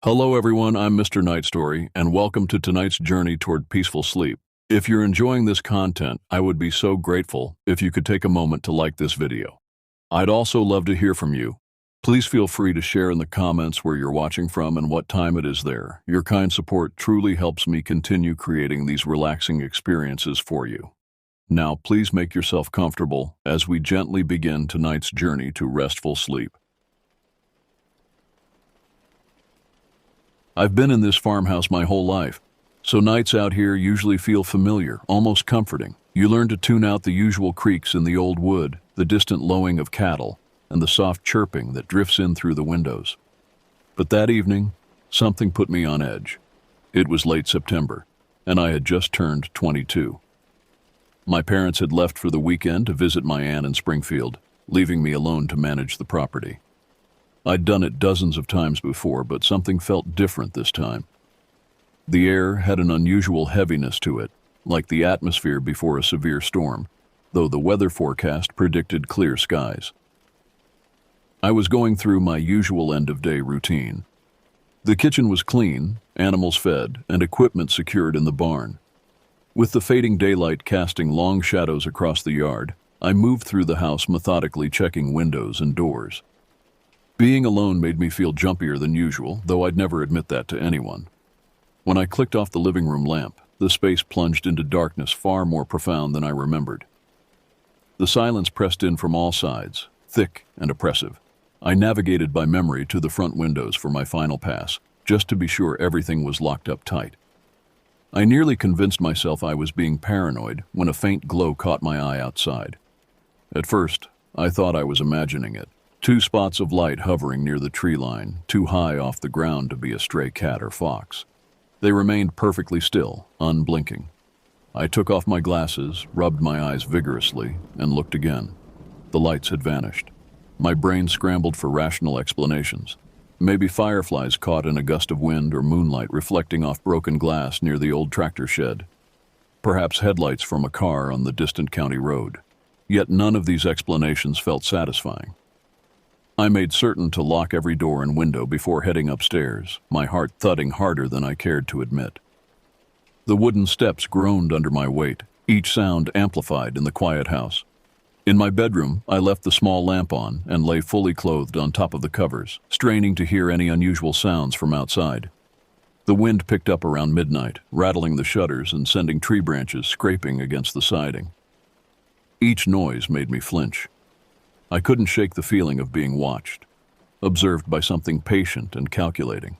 Hello everyone, I'm Mr. Night Story, and welcome to tonight's journey toward peaceful sleep. If you're enjoying this content, I would be so grateful if you could take a moment to like this video. I'd also love to hear from you. Please feel free to share in the comments where you're watching from and what time it is there. Your kind support truly helps me continue creating these relaxing experiences for you. Now, please make yourself comfortable as we gently begin tonight's journey to restful sleep. I've been in this farmhouse my whole life, so nights out here usually feel familiar, almost comforting. You learn to tune out the usual creaks in the old wood, the distant lowing of cattle, and the soft chirping that drifts in through the windows. But that evening, something put me on edge. It was late September, and I had just turned 22. My parents had left for the weekend to visit my aunt in Springfield, leaving me alone to manage the property. I'd done it dozens of times before, but something felt different this time. The air had an unusual heaviness to it, like the atmosphere before a severe storm, though the weather forecast predicted clear skies. I was going through my usual end-of-day routine. The kitchen was clean, animals fed, and equipment secured in the barn. With the fading daylight casting long shadows across the yard, I moved through the house methodically, checking windows and doors. Being alone made me feel jumpier than usual, though I'd never admit that to anyone. When I clicked off the living room lamp, the space plunged into darkness far more profound than I remembered. The silence pressed in from all sides, thick and oppressive. I navigated by memory to the front windows for my final pass, just to be sure everything was locked up tight. I nearly convinced myself I was being paranoid when a faint glow caught my eye outside. At first, I thought I was imagining it. Two spots of light hovering near the tree line, too high off the ground to be a stray cat or fox. They remained perfectly still, unblinking. I took off my glasses, rubbed my eyes vigorously, and looked again. The lights had vanished. My brain scrambled for rational explanations. Maybe fireflies caught in a gust of wind or moonlight reflecting off broken glass near the old tractor shed. Perhaps headlights from a car on the distant county road. Yet none of these explanations felt satisfying. I made certain to lock every door and window before heading upstairs, my heart thudding harder than I cared to admit. The wooden steps groaned under my weight, each sound amplified in the quiet house. In my bedroom, I left the small lamp on and lay fully clothed on top of the covers, straining to hear any unusual sounds from outside. The wind picked up around midnight, rattling the shutters and sending tree branches scraping against the siding. Each noise made me flinch. I couldn't shake the feeling of being watched, observed by something patient and calculating.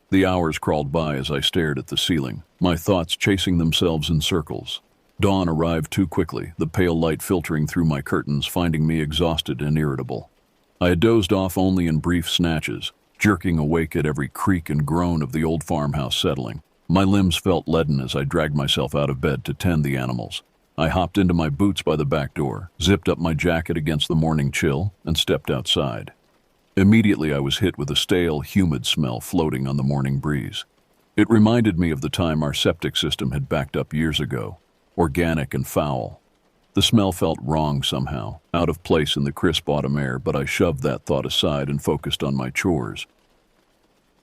The hours crawled by as I stared at the ceiling, my thoughts chasing themselves in circles. Dawn arrived too quickly, the pale light filtering through my curtains, finding me exhausted and irritable. I had dozed off only in brief snatches, jerking awake at every creak and groan of the old farmhouse settling. My limbs felt leaden as I dragged myself out of bed to tend the animals. I hopped into my boots by the back door, zipped up my jacket against the morning chill, and stepped outside. Immediately I was hit with a stale, humid smell floating on the morning breeze. It reminded me of the time our septic system had backed up years ago, organic and foul. The smell felt wrong somehow, out of place in the crisp autumn air, but I shoved that thought aside and focused on my chores.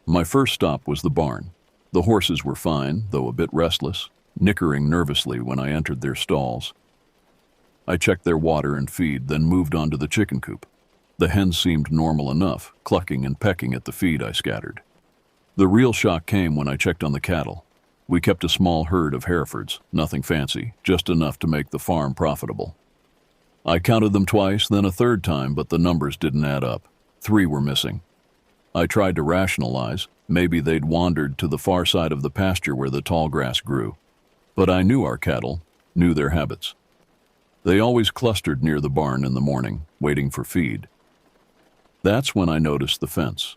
My first stop was the barn. The horses were fine, though a bit restless, nickering nervously when I entered their stalls. I checked their water and feed, then moved on to the chicken coop. The hens seemed normal enough, clucking and pecking at the feed I scattered. The real shock came when I checked on the cattle. We kept a small herd of Herefords, nothing fancy, just enough to make the farm profitable. I counted them twice, then a third time, but the numbers didn't add up. 3 were missing. I tried to rationalize, maybe they'd wandered to the far side of the pasture where the tall grass grew. But I knew our cattle, knew their habits. They always clustered near the barn in the morning, waiting for feed. That's when I noticed the fence.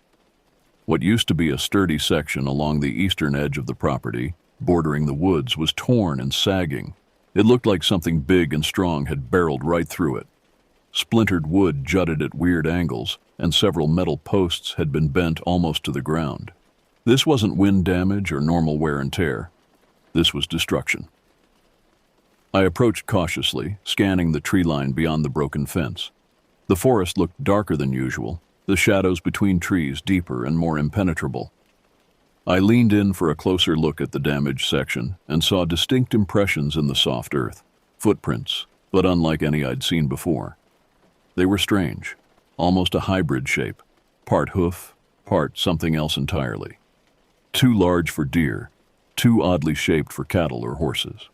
What used to be a sturdy section along the eastern edge of the property, bordering the woods, was torn and sagging. It looked like something big and strong had barreled right through it. Splintered wood jutted at weird angles, and several metal posts had been bent almost to the ground. This wasn't wind damage or normal wear and tear. This was destruction. I approached cautiously, scanning the tree line beyond the broken fence. The forest looked darker than usual, the shadows between trees deeper and more impenetrable. I leaned in for a closer look at the damaged section and saw distinct impressions in the soft earth. Footprints, but unlike any I'd seen before. They were strange, almost a hybrid shape, part hoof, part something else entirely. Too large for deer, too oddly shaped for cattle or horses.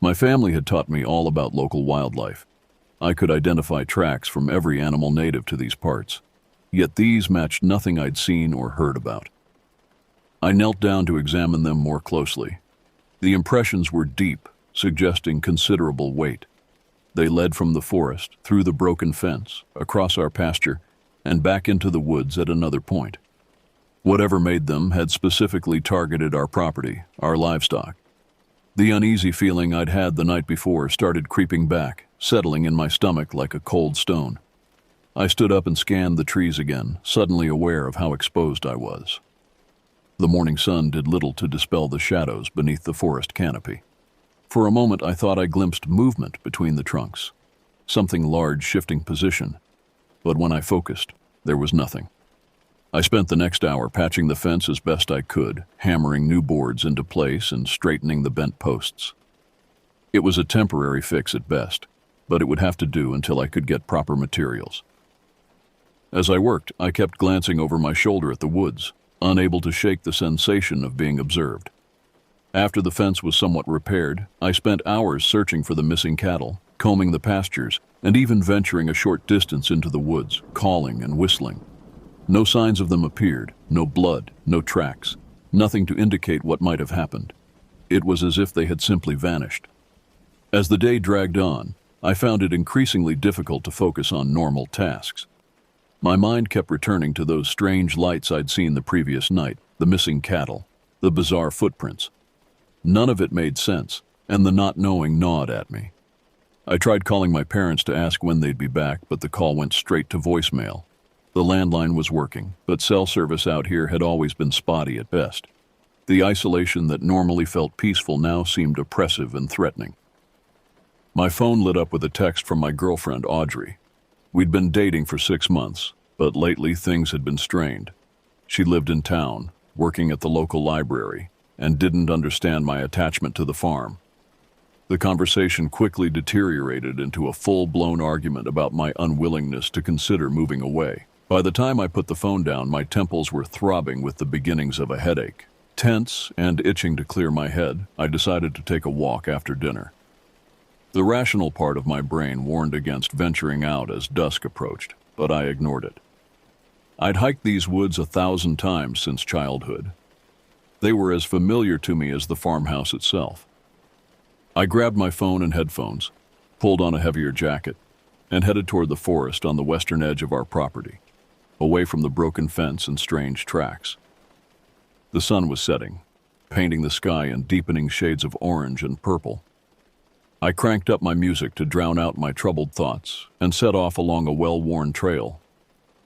My family had taught me all about local wildlife. I could identify tracks from every animal native to these parts, yet these matched nothing I'd seen or heard about. I knelt down to examine them more closely. The impressions were deep, suggesting considerable weight. They led from the forest, through the broken fence, across our pasture, and back into the woods at another point. Whatever made them had specifically targeted our property, our livestock. The uneasy feeling I'd had the night before started creeping back, settling in my stomach like a cold stone. I stood up and scanned the trees again, suddenly aware of how exposed I was. The morning sun did little to dispel the shadows beneath the forest canopy. For a moment I thought I glimpsed movement between the trunks, something large shifting position, but when I focused, there was nothing. I spent the next hour patching the fence as best I could, hammering new boards into place and straightening the bent posts. It was a temporary fix at best, but it would have to do until I could get proper materials. As I worked, I kept glancing over my shoulder at the woods, unable to shake the sensation of being observed. After the fence was somewhat repaired, I spent hours searching for the missing cattle, combing the pastures, and even venturing a short distance into the woods, calling and whistling. No signs of them appeared, no blood, no tracks, nothing to indicate what might have happened. It was as if they had simply vanished. As the day dragged on, I found it increasingly difficult to focus on normal tasks. My mind kept returning to those strange lights I'd seen the previous night, the missing cattle, the bizarre footprints. None of it made sense, and the not knowing gnawed at me. I tried calling my parents to ask when they'd be back, but the call went straight to voicemail. The landline was working, but cell service out here had always been spotty at best. The isolation that normally felt peaceful now seemed oppressive and threatening. My phone lit up with a text from my girlfriend, Audrey. We'd been dating for 6 months, but lately things had been strained. She lived in town, working at the local library, and didn't understand my attachment to the farm. The conversation quickly deteriorated into a full-blown argument about my unwillingness to consider moving away. By the time I put the phone down, my temples were throbbing with the beginnings of a headache. Tense and itching to clear my head, I decided to take a walk after dinner. The rational part of my brain warned against venturing out as dusk approached, but I ignored it. I'd hiked these woods 1,000 times since childhood. They were as familiar to me as the farmhouse itself. I grabbed my phone and headphones, pulled on a heavier jacket, and headed toward the forest on the western edge of our property, away from the broken fence and strange tracks. The sun was setting, painting the sky in deepening shades of orange and purple. I cranked up my music to drown out my troubled thoughts and set off along a well-worn trail.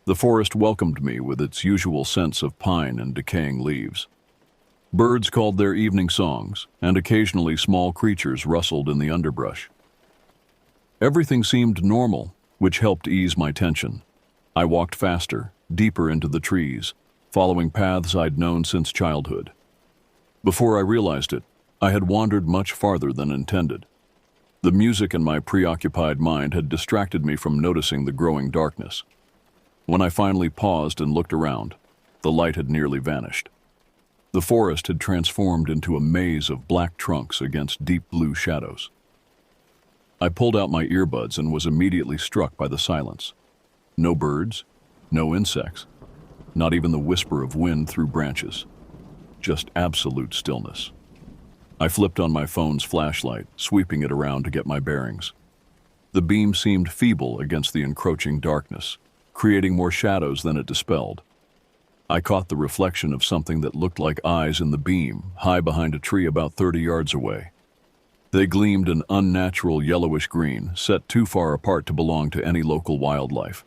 The forest welcomed me with its usual scents of pine and decaying leaves. Birds called their evening songs, and occasionally small creatures rustled in the underbrush. Everything seemed normal, which helped ease my tension. I walked faster, deeper into the trees, following paths I'd known since childhood. Before I realized it, I had wandered much farther than intended. The music in my preoccupied mind had distracted me from noticing the growing darkness. When I finally paused and looked around, the light had nearly vanished. The forest had transformed into a maze of black trunks against deep blue shadows. I pulled out my earbuds and was immediately struck by the silence. No birds, no insects, not even the whisper of wind through branches. Just absolute stillness. I flipped on my phone's flashlight, sweeping it around to get my bearings. The beam seemed feeble against the encroaching darkness, creating more shadows than it dispelled. I caught the reflection of something that looked like eyes in the beam, high behind a tree about 30 yards away. They gleamed an unnatural yellowish green, set too far apart to belong to any local wildlife.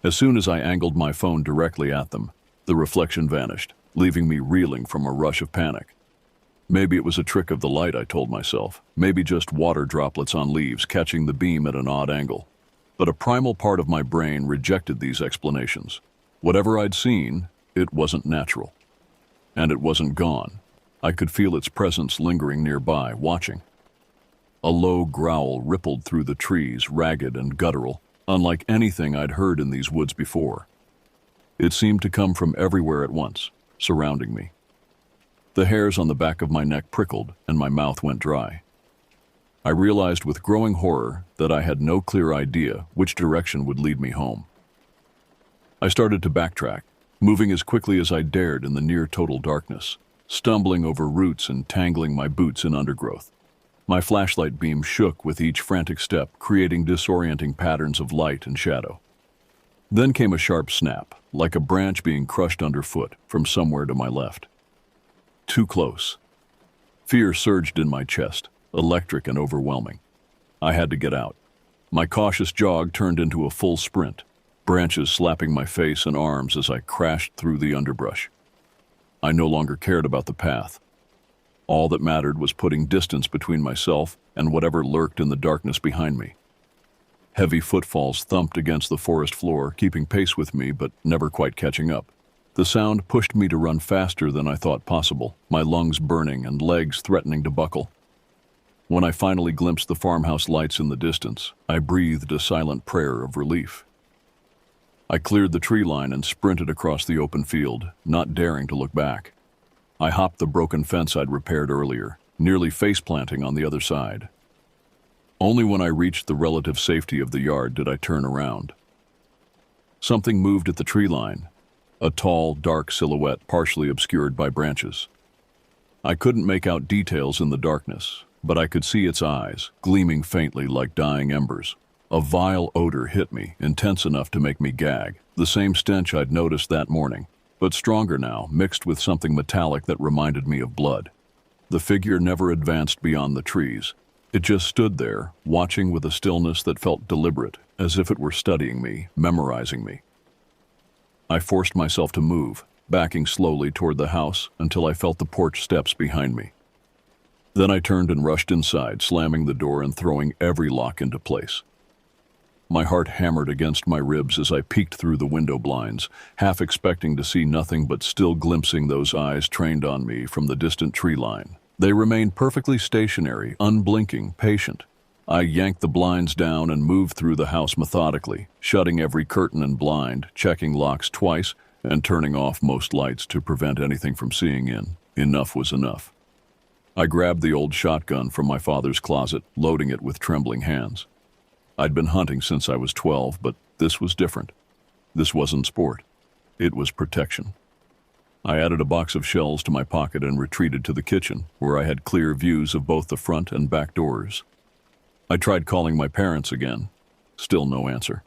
As soon as I angled my phone directly at them, the reflection vanished, leaving me reeling from a rush of panic. Maybe it was a trick of the light, I told myself. Maybe just water droplets on leaves catching the beam at an odd angle. But a primal part of my brain rejected these explanations. Whatever I'd seen, it wasn't natural. And it wasn't gone. I could feel its presence lingering nearby, watching. A low growl rippled through the trees, ragged and guttural, unlike anything I'd heard in these woods before. It seemed to come from everywhere at once, surrounding me. The hairs on the back of my neck prickled, and my mouth went dry. I realized with growing horror that I had no clear idea which direction would lead me home. I started to backtrack, moving as quickly as I dared in the near-total darkness, stumbling over roots and tangling my boots in undergrowth. My flashlight beam shook with each frantic step, creating disorienting patterns of light and shadow. Then came a sharp snap, like a branch being crushed underfoot from somewhere to my left. Too close. Fear surged in my chest, electric and overwhelming. I had to get out. My cautious jog turned into a full sprint, branches slapping my face and arms as I crashed through the underbrush. I no longer cared about the path. All that mattered was putting distance between myself and whatever lurked in the darkness behind me. Heavy footfalls thumped against the forest floor, keeping pace with me but never quite catching up. The sound pushed me to run faster than I thought possible, my lungs burning and legs threatening to buckle. When I finally glimpsed the farmhouse lights in the distance, I breathed a silent prayer of relief. I cleared the tree line and sprinted across the open field, not daring to look back. I hopped the broken fence I'd repaired earlier, nearly face-planting on the other side. Only when I reached the relative safety of the yard did I turn around. Something moved at the tree line, a tall, dark silhouette partially obscured by branches. I couldn't make out details in the darkness, but I could see its eyes, gleaming faintly like dying embers. A vile odor hit me, intense enough to make me gag, the same stench I'd noticed that morning, but stronger now, mixed with something metallic that reminded me of blood. The figure never advanced beyond the trees. It just stood there, watching with a stillness that felt deliberate, as if it were studying me, memorizing me. I forced myself to move, backing slowly toward the house until I felt the porch steps behind me. Then I turned and rushed inside, slamming the door and throwing every lock into place. My heart hammered against my ribs as I peeked through the window blinds, half expecting to see nothing but still glimpsing those eyes trained on me from the distant tree line. They remained perfectly stationary, unblinking, patient. I yanked the blinds down and moved through the house methodically, shutting every curtain and blind, checking locks twice, and turning off most lights to prevent anything from seeing in. Enough was enough. I grabbed the old shotgun from my father's closet, loading it with trembling hands. I'd been hunting since I was 12, but this was different. This wasn't sport. It was protection. I added a box of shells to my pocket and retreated to the kitchen, where I had clear views of both the front and back doors. I tried calling my parents again. Still no answer.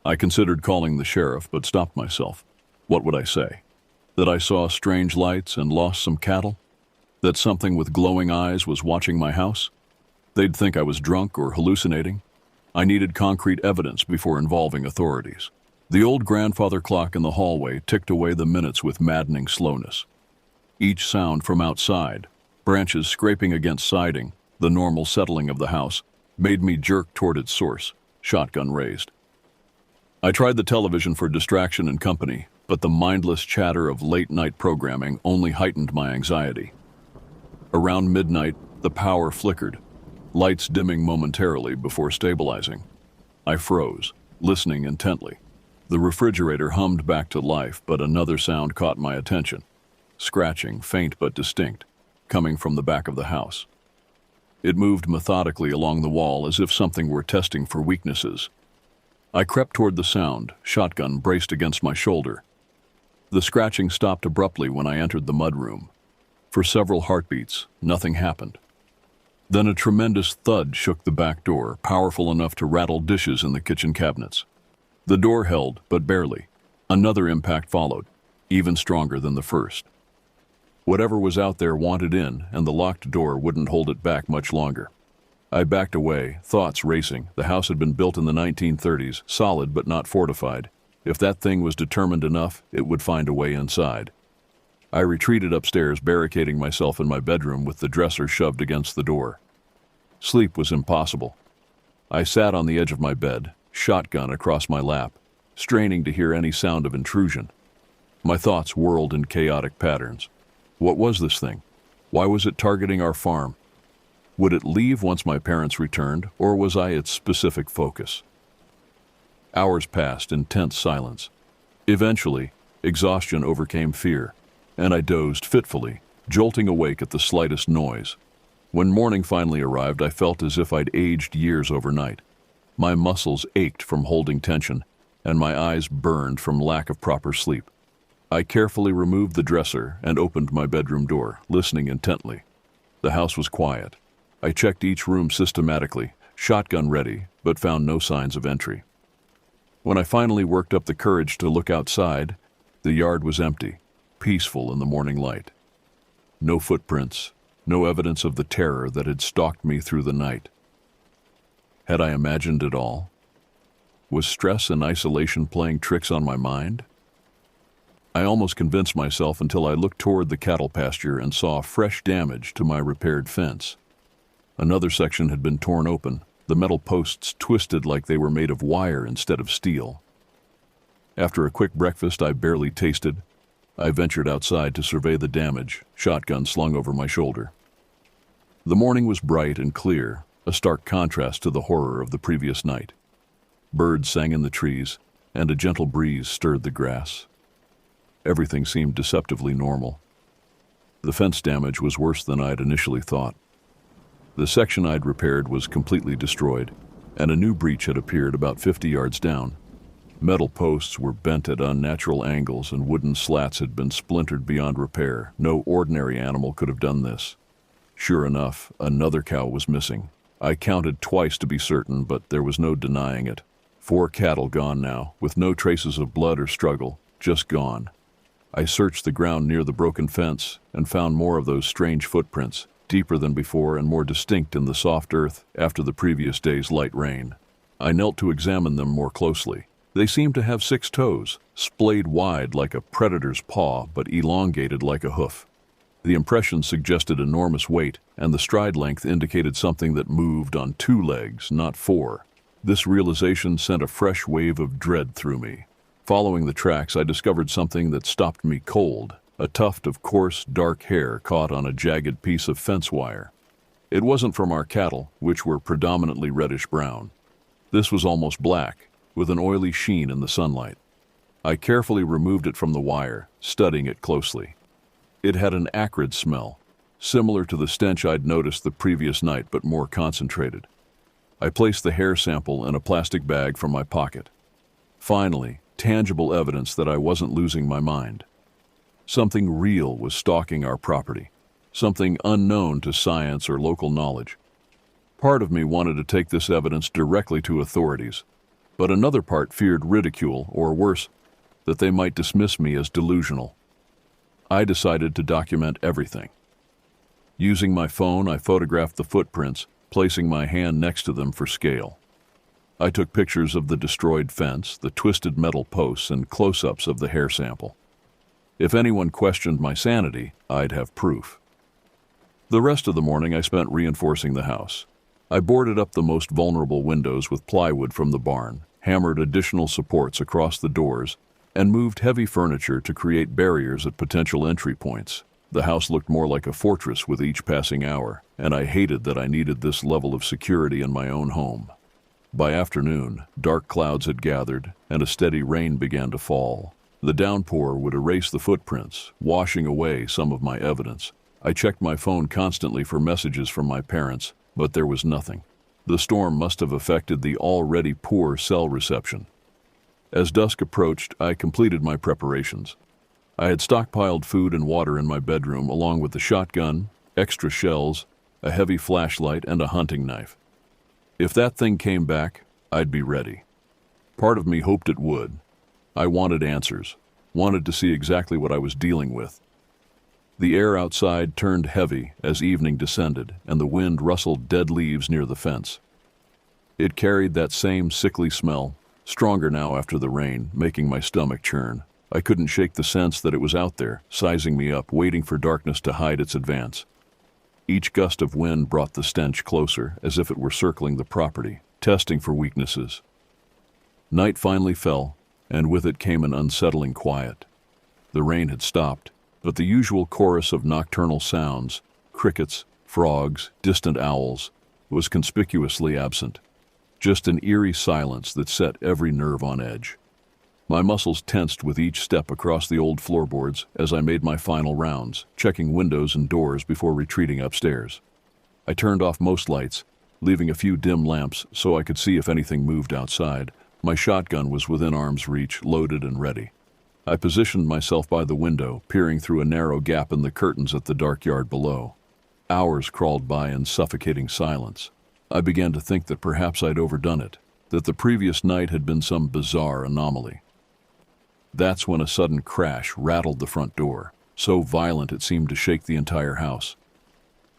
I considered calling the sheriff, but stopped myself. What would I say? That I saw strange lights and lost some cattle? That something with glowing eyes was watching my house? They'd think I was drunk or hallucinating. I needed concrete evidence before involving authorities. The old grandfather clock in the hallway ticked away the minutes with maddening slowness. Each sound from outside, branches scraping against siding, the normal settling of the house, made me jerk toward its source, shotgun raised. I tried the television for distraction and company, but the mindless chatter of late-night programming only heightened my anxiety. Around midnight, the power flickered, lights dimming momentarily before stabilizing. I froze, listening intently. The refrigerator hummed back to life, but another sound caught my attention. Scratching, faint but distinct, coming from the back of the house. It moved methodically along the wall as if something were testing for weaknesses. I crept toward the sound, shotgun braced against my shoulder. The scratching stopped abruptly when I entered the mudroom. For several heartbeats, nothing happened. Then a tremendous thud shook the back door, powerful enough to rattle dishes in the kitchen cabinets. The door held, but barely. Another impact followed, even stronger than the first. Whatever was out there wanted in, and the locked door wouldn't hold it back much longer. I backed away, thoughts racing. The house had been built in the 1930s, solid but not fortified. If that thing was determined enough, it would find a way inside. I retreated upstairs, barricading myself in my bedroom with the dresser shoved against the door. Sleep was impossible. I sat on the edge of my bed, shotgun across my lap, straining to hear any sound of intrusion. My thoughts whirled in chaotic patterns. What was this thing? Why was it targeting our farm? Would it leave once my parents returned, or was I its specific focus? Hours passed in tense silence. Eventually, exhaustion overcame fear, and I dozed fitfully, jolting awake at the slightest noise. When morning finally arrived, I felt as if I'd aged years overnight. My muscles ached from holding tension, and my eyes burned from lack of proper sleep. I carefully removed the dresser and opened my bedroom door, listening intently. The house was quiet. I checked each room systematically, shotgun ready, but found no signs of entry. When I finally worked up the courage to look outside, the yard was empty, peaceful in the morning light. No footprints, no evidence of the terror that had stalked me through the night. Had I imagined it all? Was stress and isolation playing tricks on my mind? I almost convinced myself until I looked toward the cattle pasture and saw fresh damage to my repaired fence. Another section had been torn open, the metal posts twisted like they were made of wire instead of steel. After a quick breakfast I barely tasted, I ventured outside to survey the damage, shotgun slung over my shoulder. The morning was bright and clear, a stark contrast to the horror of the previous night. Birds sang in the trees, and a gentle breeze stirred the grass. Everything seemed deceptively normal. The fence damage was worse than I'd initially thought. The section I'd repaired was completely destroyed, and a new breach had appeared about 50 yards down. Metal posts were bent at unnatural angles and wooden slats had been splintered beyond repair. No ordinary animal could have done this. Sure enough, another cow was missing. I counted twice to be certain, but there was no denying it. 4 cattle gone now, with no traces of blood or struggle, just gone. I searched the ground near the broken fence and found more of those strange footprints, deeper than before and more distinct in the soft earth after the previous day's light rain. I knelt to examine them more closely. They seemed to have 6 toes, splayed wide like a predator's paw but elongated like a hoof. The impression suggested enormous weight, and the stride length indicated something that moved on 2 legs, not 4. This realization sent a fresh wave of dread through me. Following the tracks, I discovered something that stopped me cold, a tuft of coarse, dark hair caught on a jagged piece of fence wire. It wasn't from our cattle, which were predominantly reddish-brown. This was almost black, with an oily sheen in the sunlight. I carefully removed it from the wire, studying it closely. It had an acrid smell, similar to the stench I'd noticed the previous night but more concentrated. I placed the hair sample in a plastic bag from my pocket. Finally, tangible evidence that I wasn't losing my mind. Something real was stalking our property, something unknown to science or local knowledge. Part of me wanted to take this evidence directly to authorities, but another part feared ridicule, or worse, that they might dismiss me as delusional. I decided to document everything. Using my phone, I photographed the footprints, placing my hand next to them for scale. I took pictures of the destroyed fence, the twisted metal posts, and close-ups of the hair sample. If anyone questioned my sanity, I'd have proof. The rest of the morning I spent reinforcing the house. I boarded up the most vulnerable windows with plywood from the barn, hammered additional supports across the doors, and moved heavy furniture to create barriers at potential entry points. The house looked more like a fortress with each passing hour, and I hated that I needed this level of security in my own home. By afternoon, dark clouds had gathered, and a steady rain began to fall. The downpour would erase the footprints, washing away some of my evidence. I checked my phone constantly for messages from my parents, but there was nothing. The storm must have affected the already poor cell reception. As dusk approached, I completed my preparations. I had stockpiled food and water in my bedroom, along with the shotgun, extra shells, a heavy flashlight, and a hunting knife. If that thing came back, I'd be ready. Part of me hoped it would. I wanted answers, wanted to see exactly what I was dealing with. The air outside turned heavy as evening descended, and the wind rustled dead leaves near the fence. It carried that same sickly smell, stronger now after the rain, making my stomach churn. I couldn't shake the sense that it was out there, sizing me up, waiting for darkness to hide its advance. Each gust of wind brought the stench closer, as if it were circling the property, testing for weaknesses. Night finally fell, and with it came an unsettling quiet. The rain had stopped, but the usual chorus of nocturnal sounds, crickets, frogs, distant owls, was conspicuously absent. Just an eerie silence that set every nerve on edge. My muscles tensed with each step across the old floorboards as I made my final rounds, checking windows and doors before retreating upstairs. I turned off most lights, leaving a few dim lamps so I could see if anything moved outside. My shotgun was within arm's reach, loaded and ready. I positioned myself by the window, peering through a narrow gap in the curtains at the dark yard below. Hours crawled by in suffocating silence. I began to think that perhaps I'd overdone it, that the previous night had been some bizarre anomaly. That's when a sudden crash rattled the front door, so violent it seemed to shake the entire house.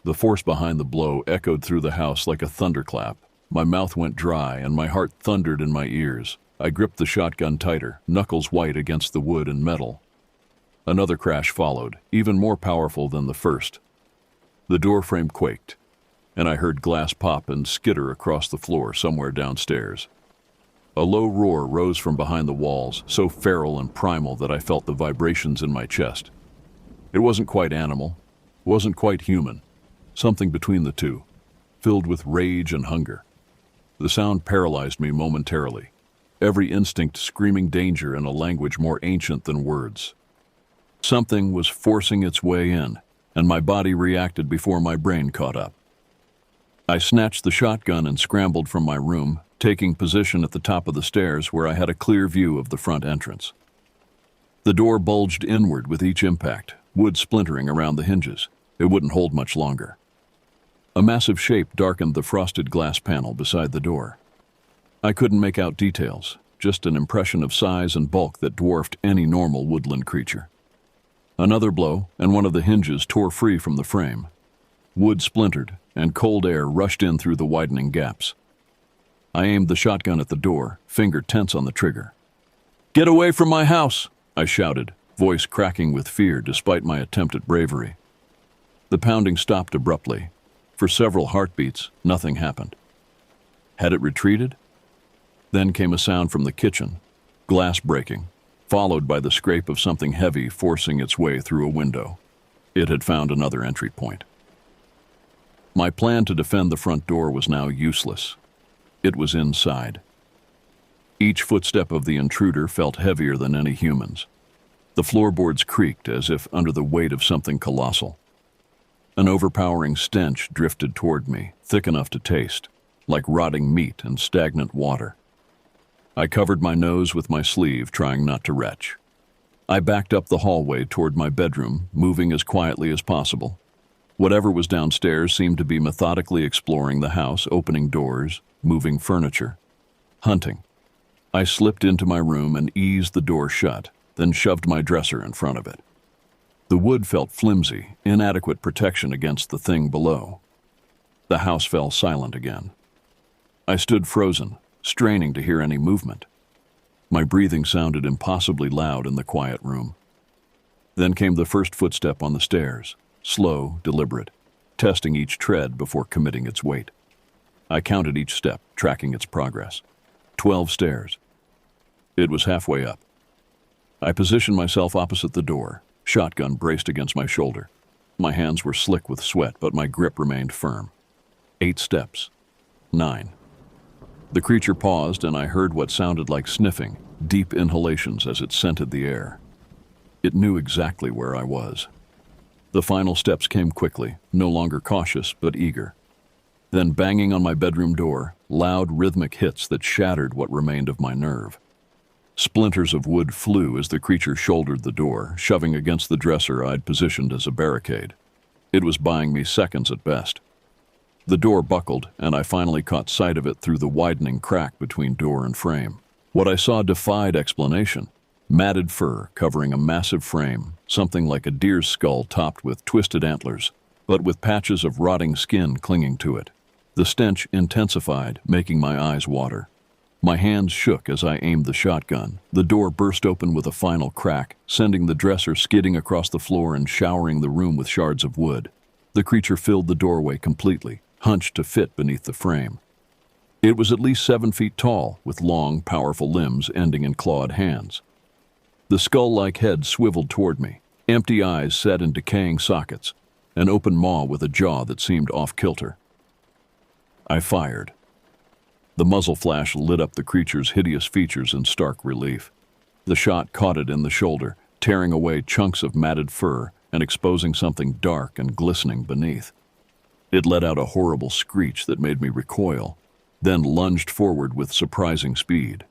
The force behind the blow echoed through the house like a thunderclap. My mouth went dry and my heart thundered in my ears. I gripped the shotgun tighter, knuckles white against the wood and metal. Another crash followed, even more powerful than the first. The door frame quaked, and I heard glass pop and skitter across the floor somewhere downstairs. A low roar rose from behind the walls, so feral and primal that I felt the vibrations in my chest. It wasn't quite animal, wasn't quite human, something between the two, filled with rage and hunger. The sound paralyzed me momentarily, every instinct screaming danger in a language more ancient than words. Something was forcing its way in, and my body reacted before my brain caught up. I snatched the shotgun and scrambled from my room, taking position at the top of the stairs where I had a clear view of the front entrance. The door bulged inward with each impact, wood splintering around the hinges. It wouldn't hold much longer. A massive shape darkened the frosted glass panel beside the door. I couldn't make out details, just an impression of size and bulk that dwarfed any normal woodland creature. Another blow, and one of the hinges tore free from the frame. Wood splintered, and cold air rushed in through the widening gaps. I aimed the shotgun at the door, finger tense on the trigger. "Get away from my house!" I shouted, voice cracking with fear despite my attempt at bravery. The pounding stopped abruptly. For several heartbeats, nothing happened. Had it retreated? Then came a sound from the kitchen, glass breaking, followed by the scrape of something heavy forcing its way through a window. It had found another entry point. My plan to defend the front door was now useless. It was inside. Each footstep of the intruder felt heavier than any human's. The floorboards creaked as if under the weight of something colossal. An overpowering stench drifted toward me, thick enough to taste, like rotting meat and stagnant water. I covered my nose with my sleeve, trying not to retch. I backed up the hallway toward my bedroom, moving as quietly as possible. Whatever was downstairs seemed to be methodically exploring the house, opening doors, moving furniture, hunting. I slipped into my room and eased the door shut, then shoved my dresser in front of it. The wood felt flimsy, inadequate protection against the thing below. The house fell silent again. I stood frozen, straining to hear any movement. My breathing sounded impossibly loud in the quiet room. Then came the first footstep on the stairs, slow, deliberate, testing each tread before committing its weight. I counted each step, tracking its progress. 12 stairs. It was halfway up. I positioned myself opposite the door, shotgun braced against my shoulder. My hands were slick with sweat, but my grip remained firm. 8 steps. 9. The creature paused, and I heard what sounded like sniffing, deep inhalations as it scented the air. It knew exactly where I was. The final steps came quickly, no longer cautious, but eager. Then banging on my bedroom door, loud rhythmic hits that shattered what remained of my nerve. Splinters of wood flew as the creature shouldered the door, shoving against the dresser I'd positioned as a barricade. It was buying me seconds at best. The door buckled, and I finally caught sight of it through the widening crack between door and frame. What I saw defied explanation. Matted fur covering a massive frame, something like a deer's skull topped with twisted antlers, but with patches of rotting skin clinging to it. The stench intensified, making my eyes water. My hands shook as I aimed the shotgun. The door burst open with a final crack, sending the dresser skidding across the floor and showering the room with shards of wood. The creature filled the doorway completely, hunched to fit beneath the frame. It was at least 7 feet tall, with long, powerful limbs ending in clawed hands. The skull-like head swiveled toward me, empty eyes set in decaying sockets, an open maw with a jaw that seemed off-kilter. I fired. The muzzle flash lit up the creature's hideous features in stark relief. The shot caught it in the shoulder, tearing away chunks of matted fur and exposing something dark and glistening beneath. It let out a horrible screech that made me recoil, then lunged forward with surprising speed.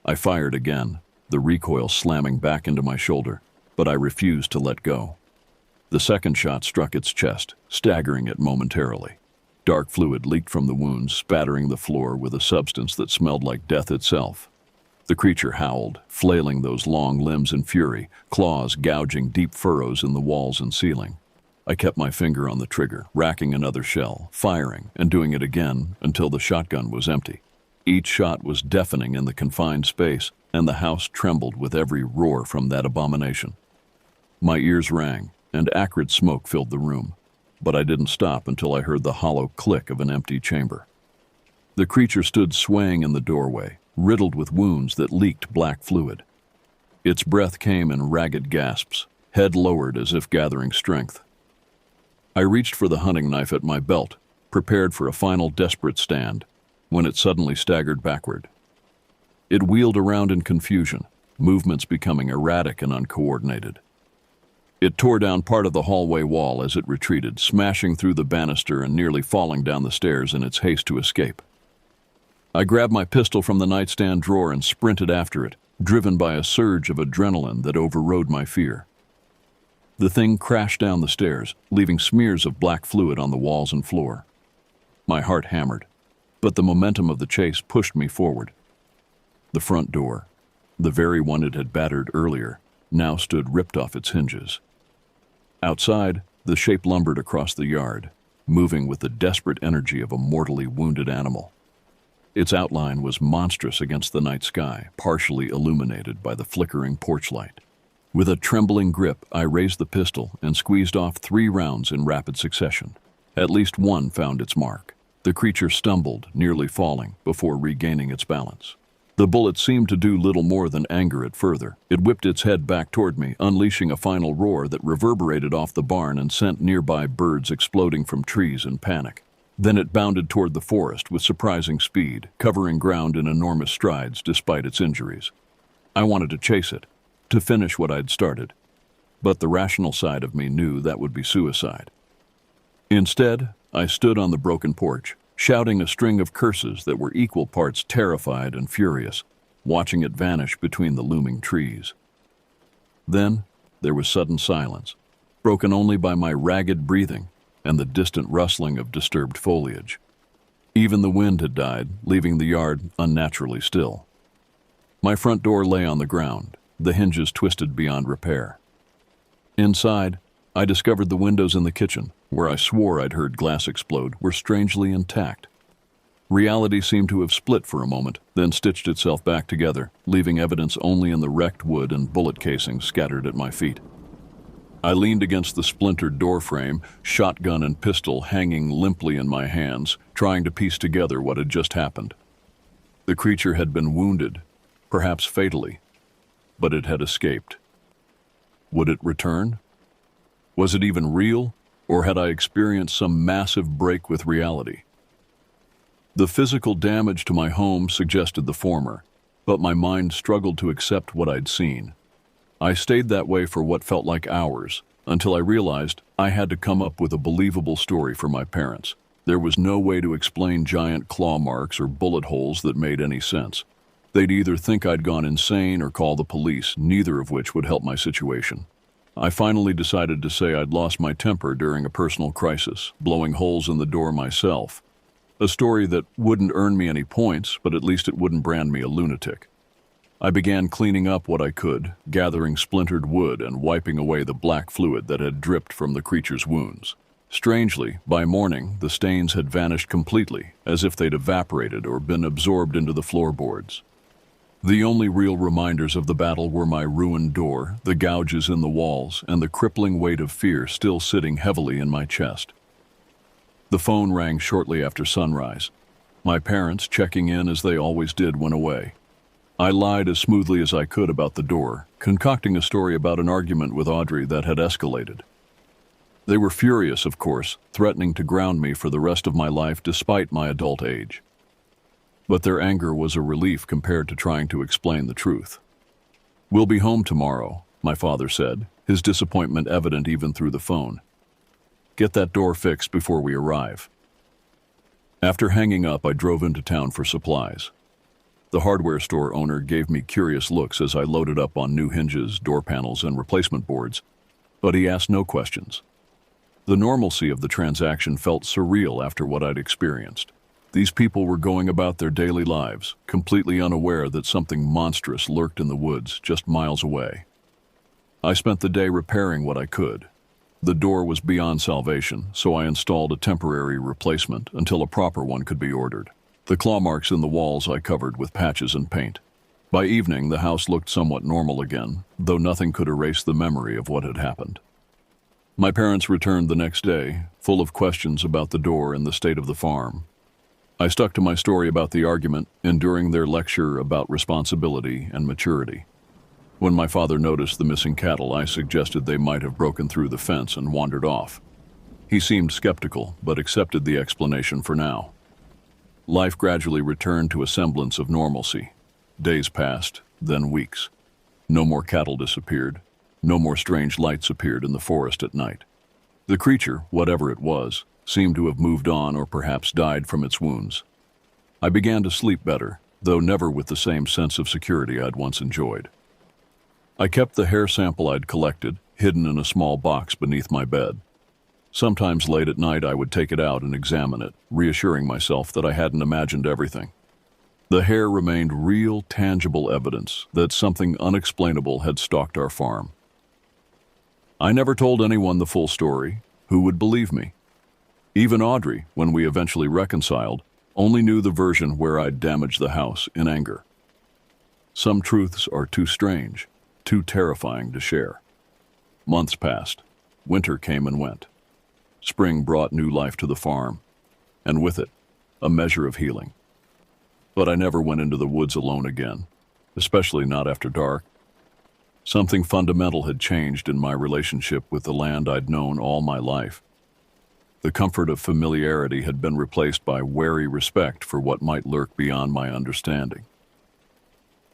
I fired again, the recoil slamming back into my shoulder, but I refused to let go. The second shot struck its chest, staggering it momentarily. Dark fluid leaked from the wounds, spattering the floor with a substance that smelled like death itself. The creature howled, flailing those long limbs in fury, claws gouging deep furrows in the walls and ceiling. I kept my finger on the trigger, racking another shell, firing, and doing it again until the shotgun was empty. Each shot was deafening in the confined space, and the house trembled with every roar from that abomination. My ears rang, and acrid smoke filled the room, but I didn't stop until I heard the hollow click of an empty chamber. The creature stood swaying in the doorway, riddled with wounds that leaked black fluid. Its breath came in ragged gasps, head lowered as if gathering strength. I reached for the hunting knife at my belt, prepared for a final desperate stand, when it suddenly staggered backward. It wheeled around in confusion, movements becoming erratic and uncoordinated. It tore down part of the hallway wall as it retreated, smashing through the banister and nearly falling down the stairs in its haste to escape. I grabbed my pistol from the nightstand drawer and sprinted after it, driven by a surge of adrenaline that overrode my fear. The thing crashed down the stairs, leaving smears of black fluid on the walls and floor. My heart hammered, but the momentum of the chase pushed me forward. The front door, the very one it had battered earlier, now stood ripped off its hinges. Outside, the shape lumbered across the yard, moving with the desperate energy of a mortally wounded animal. Its outline was monstrous against the night sky, partially illuminated by the flickering porch light. With a trembling grip, I raised the pistol and squeezed off 3 rounds in rapid succession. At least one found its mark. The creature stumbled, nearly falling, before regaining its balance. The bullet seemed to do little more than anger it further. It whipped its head back toward me, unleashing a final roar that reverberated off the barn and sent nearby birds exploding from trees in panic. Then it bounded toward the forest with surprising speed, covering ground in enormous strides despite its injuries. I wanted to chase it, to finish what I'd started, but the rational side of me knew that would be suicide. Instead, I stood on the broken porch, shouting a string of curses that were equal parts terrified and furious, watching it vanish between the looming trees. Then, there was sudden silence, broken only by my ragged breathing and the distant rustling of disturbed foliage. Even the wind had died, leaving the yard unnaturally still. My front door lay on the ground, the hinges twisted beyond repair. Inside, I discovered the windows in the kitchen, where I swore I'd heard glass explode, were strangely intact. Reality seemed to have split for a moment, then stitched itself back together, leaving evidence only in the wrecked wood and bullet casings scattered at my feet. I leaned against the splintered door frame, shotgun and pistol hanging limply in my hands, trying to piece together what had just happened. The creature had been wounded, perhaps fatally, but it had escaped. Would it return? Was it even real, or had I experienced some massive break with reality? The physical damage to my home suggested the former, but my mind struggled to accept what I'd seen. I stayed that way for what felt like hours, until I realized I had to come up with a believable story for my parents. There was no way to explain giant claw marks or bullet holes that made any sense. They'd either think I'd gone insane or call the police, neither of which would help my situation. I finally decided to say I'd lost my temper during a personal crisis, blowing holes in the door myself. A story that wouldn't earn me any points, but at least it wouldn't brand me a lunatic. I began cleaning up what I could, gathering splintered wood and wiping away the black fluid that had dripped from the creature's wounds. Strangely, by morning, the stains had vanished completely, as if they'd evaporated or been absorbed into the floorboards. The only real reminders of the battle were my ruined door, the gouges in the walls, and the crippling weight of fear still sitting heavily in my chest. The phone rang shortly after sunrise. My parents, checking in as they always did, went away. I lied as smoothly as I could about the door, concocting a story about an argument with Audrey that had escalated. They were furious, of course, threatening to ground me for the rest of my life despite my adult age. But their anger was a relief compared to trying to explain the truth. "We'll be home tomorrow," my father said, his disappointment evident even through the phone. "Get that door fixed before we arrive." After hanging up, I drove into town for supplies. The hardware store owner gave me curious looks as I loaded up on new hinges, door panels, and replacement boards, but he asked no questions. The normalcy of the transaction felt surreal after what I'd experienced. These people were going about their daily lives, completely unaware that something monstrous lurked in the woods just miles away. I spent the day repairing what I could. The door was beyond salvation, so I installed a temporary replacement until a proper one could be ordered. The claw marks in the walls I covered with patches and paint. By evening, the house looked somewhat normal again, though nothing could erase the memory of what had happened. My parents returned the next day, full of questions about the door and the state of the farm. I stuck to my story about the argument, enduring their lecture about responsibility and maturity. When my father noticed the missing cattle, I suggested they might have broken through the fence and wandered off. He seemed skeptical, but accepted the explanation for now. Life gradually returned to a semblance of normalcy. Days passed, then weeks. No more cattle disappeared. No more strange lights appeared in the forest at night. The creature, whatever it was, seemed to have moved on or perhaps died from its wounds. I began to sleep better, though never with the same sense of security I'd once enjoyed. I kept the hair sample I'd collected, hidden in a small box beneath my bed. Sometimes late at night I would take it out and examine it, reassuring myself that I hadn't imagined everything. The hair remained real, tangible evidence that something unexplainable had stalked our farm. I never told anyone the full story. Who would believe me? Even Audrey, when we eventually reconciled, only knew the version where I'd damaged the house in anger. Some truths are too strange, too terrifying to share. Months passed. Winter came and went. Spring brought new life to the farm, and with it, a measure of healing. But I never went into the woods alone again, especially not after dark. Something fundamental had changed in my relationship with the land I'd known all my life. The comfort of familiarity had been replaced by wary respect for what might lurk beyond my understanding.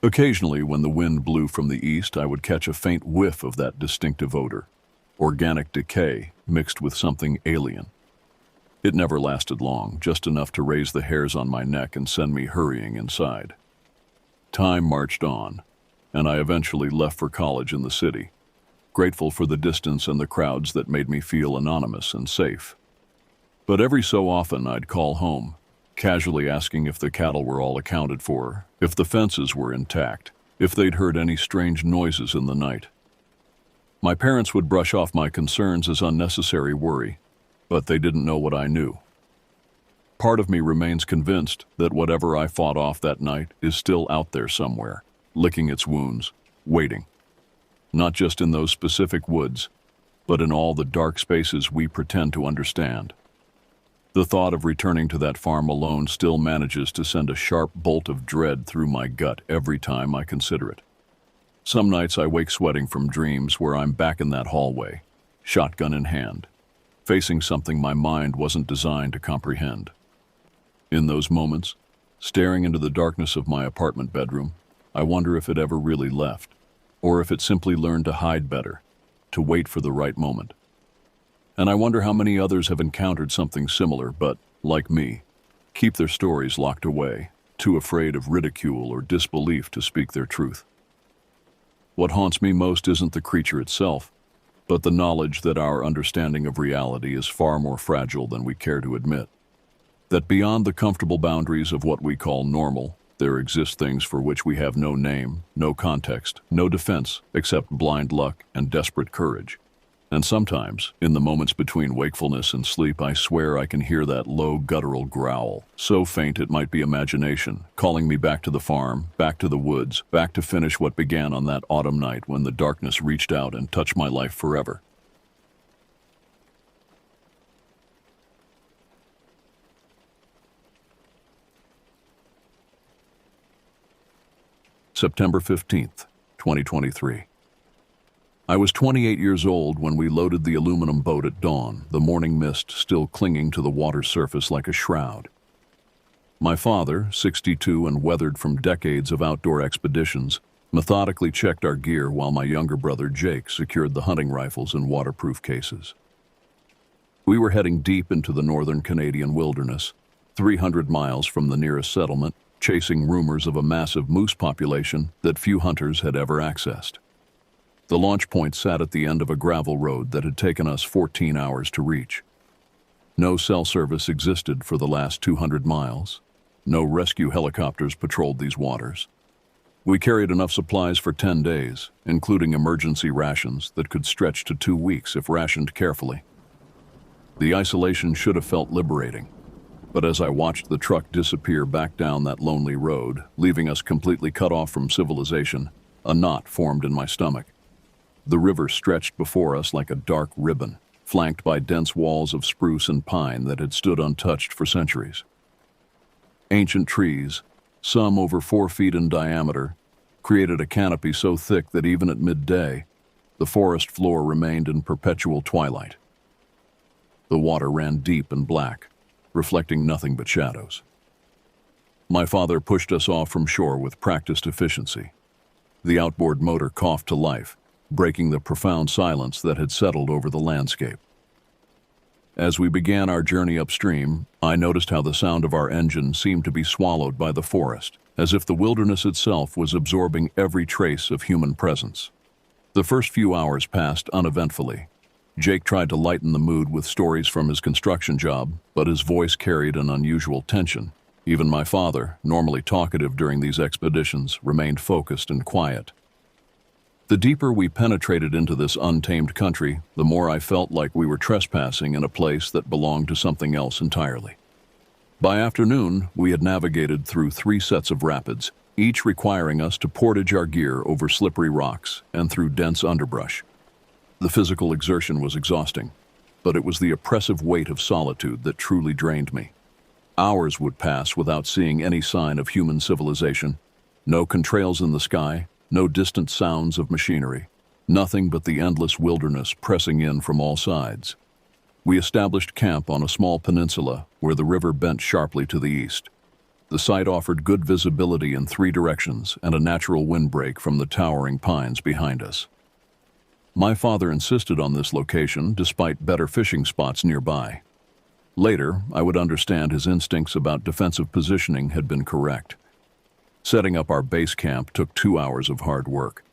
Occasionally, when the wind blew from the east, I would catch a faint whiff of that distinctive odor, organic decay mixed with something alien. It never lasted long, just enough to raise the hairs on my neck and send me hurrying inside. Time marched on, and I eventually left for college in the city, grateful for the distance and the crowds that made me feel anonymous and safe. But every so often I'd call home, casually asking if the cattle were all accounted for, if the fences were intact, if they'd heard any strange noises in the night. My parents would brush off my concerns as unnecessary worry, but they didn't know what I knew. Part of me remains convinced that whatever I fought off that night is still out there somewhere, licking its wounds, waiting. Not just in those specific woods, but in all the dark spaces we pretend to understand. The thought of returning to that farm alone still manages to send a sharp bolt of dread through my gut every time I consider it. Some nights I wake sweating from dreams where I'm back in that hallway, shotgun in hand, facing something my mind wasn't designed to comprehend. In those moments, staring into the darkness of my apartment bedroom, I wonder if it ever really left, or if it simply learned to hide better, to wait for the right moment. And I wonder how many others have encountered something similar but, like me, keep their stories locked away, too afraid of ridicule or disbelief to speak their truth. What haunts me most isn't the creature itself, but the knowledge that our understanding of reality is far more fragile than we care to admit. That beyond the comfortable boundaries of what we call normal, there exist things for which we have no name, no context, no defense, except blind luck and desperate courage. And sometimes, in the moments between wakefulness and sleep, I swear I can hear that low guttural growl, so faint it might be imagination, calling me back to the farm, back to the woods, back to finish what began on that autumn night when the darkness reached out and touched my life forever. September 15th, 2023. I was 28 years old when we loaded the aluminum boat at dawn, the morning mist still clinging to the water's surface like a shroud. My father, 62 and weathered from decades of outdoor expeditions, methodically checked our gear while my younger brother Jake secured the hunting rifles in waterproof cases. We were heading deep into the northern Canadian wilderness, 300 miles from the nearest settlement, chasing rumors of a massive moose population that few hunters had ever accessed. The launch point sat at the end of a gravel road that had taken us 14 hours to reach. No cell service existed for the last 200 miles. No rescue helicopters patrolled these waters. We carried enough supplies for 10 days, including emergency rations that could stretch to 2 weeks if rationed carefully. The isolation should have felt liberating. But as I watched the truck disappear back down that lonely road, leaving us completely cut off from civilization, a knot formed in my stomach. The river stretched before us like a dark ribbon, flanked by dense walls of spruce and pine that had stood untouched for centuries. Ancient trees, some over 4 feet in diameter, created a canopy so thick that even at midday, the forest floor remained in perpetual twilight. The water ran deep and black, reflecting nothing but shadows. My father pushed us off from shore with practiced efficiency. The outboard motor coughed to life, breaking the profound silence that had settled over the landscape. As we began our journey upstream, I noticed how the sound of our engine seemed to be swallowed by the forest, as if the wilderness itself was absorbing every trace of human presence. The first few hours passed uneventfully. Jake tried to lighten the mood with stories from his construction job, but his voice carried an unusual tension. Even my father, normally talkative during these expeditions, remained focused and quiet. The deeper we penetrated into this untamed country, the more I felt like we were trespassing in a place that belonged to something else entirely. By afternoon, we had navigated through 3 sets of rapids, each requiring us to portage our gear over slippery rocks and through dense underbrush. The physical exertion was exhausting, but it was the oppressive weight of solitude that truly drained me. Hours would pass without seeing any sign of human civilization. No contrails in the sky, no distant sounds of machinery, nothing but the endless wilderness pressing in from all sides. We established camp on a small peninsula where the river bent sharply to the east. The site offered good visibility in 3 directions and a natural windbreak from the towering pines behind us. My father insisted on this location despite better fishing spots nearby. Later, I would understand his instincts about defensive positioning had been correct. Setting up our base camp took 2 hours of hard work.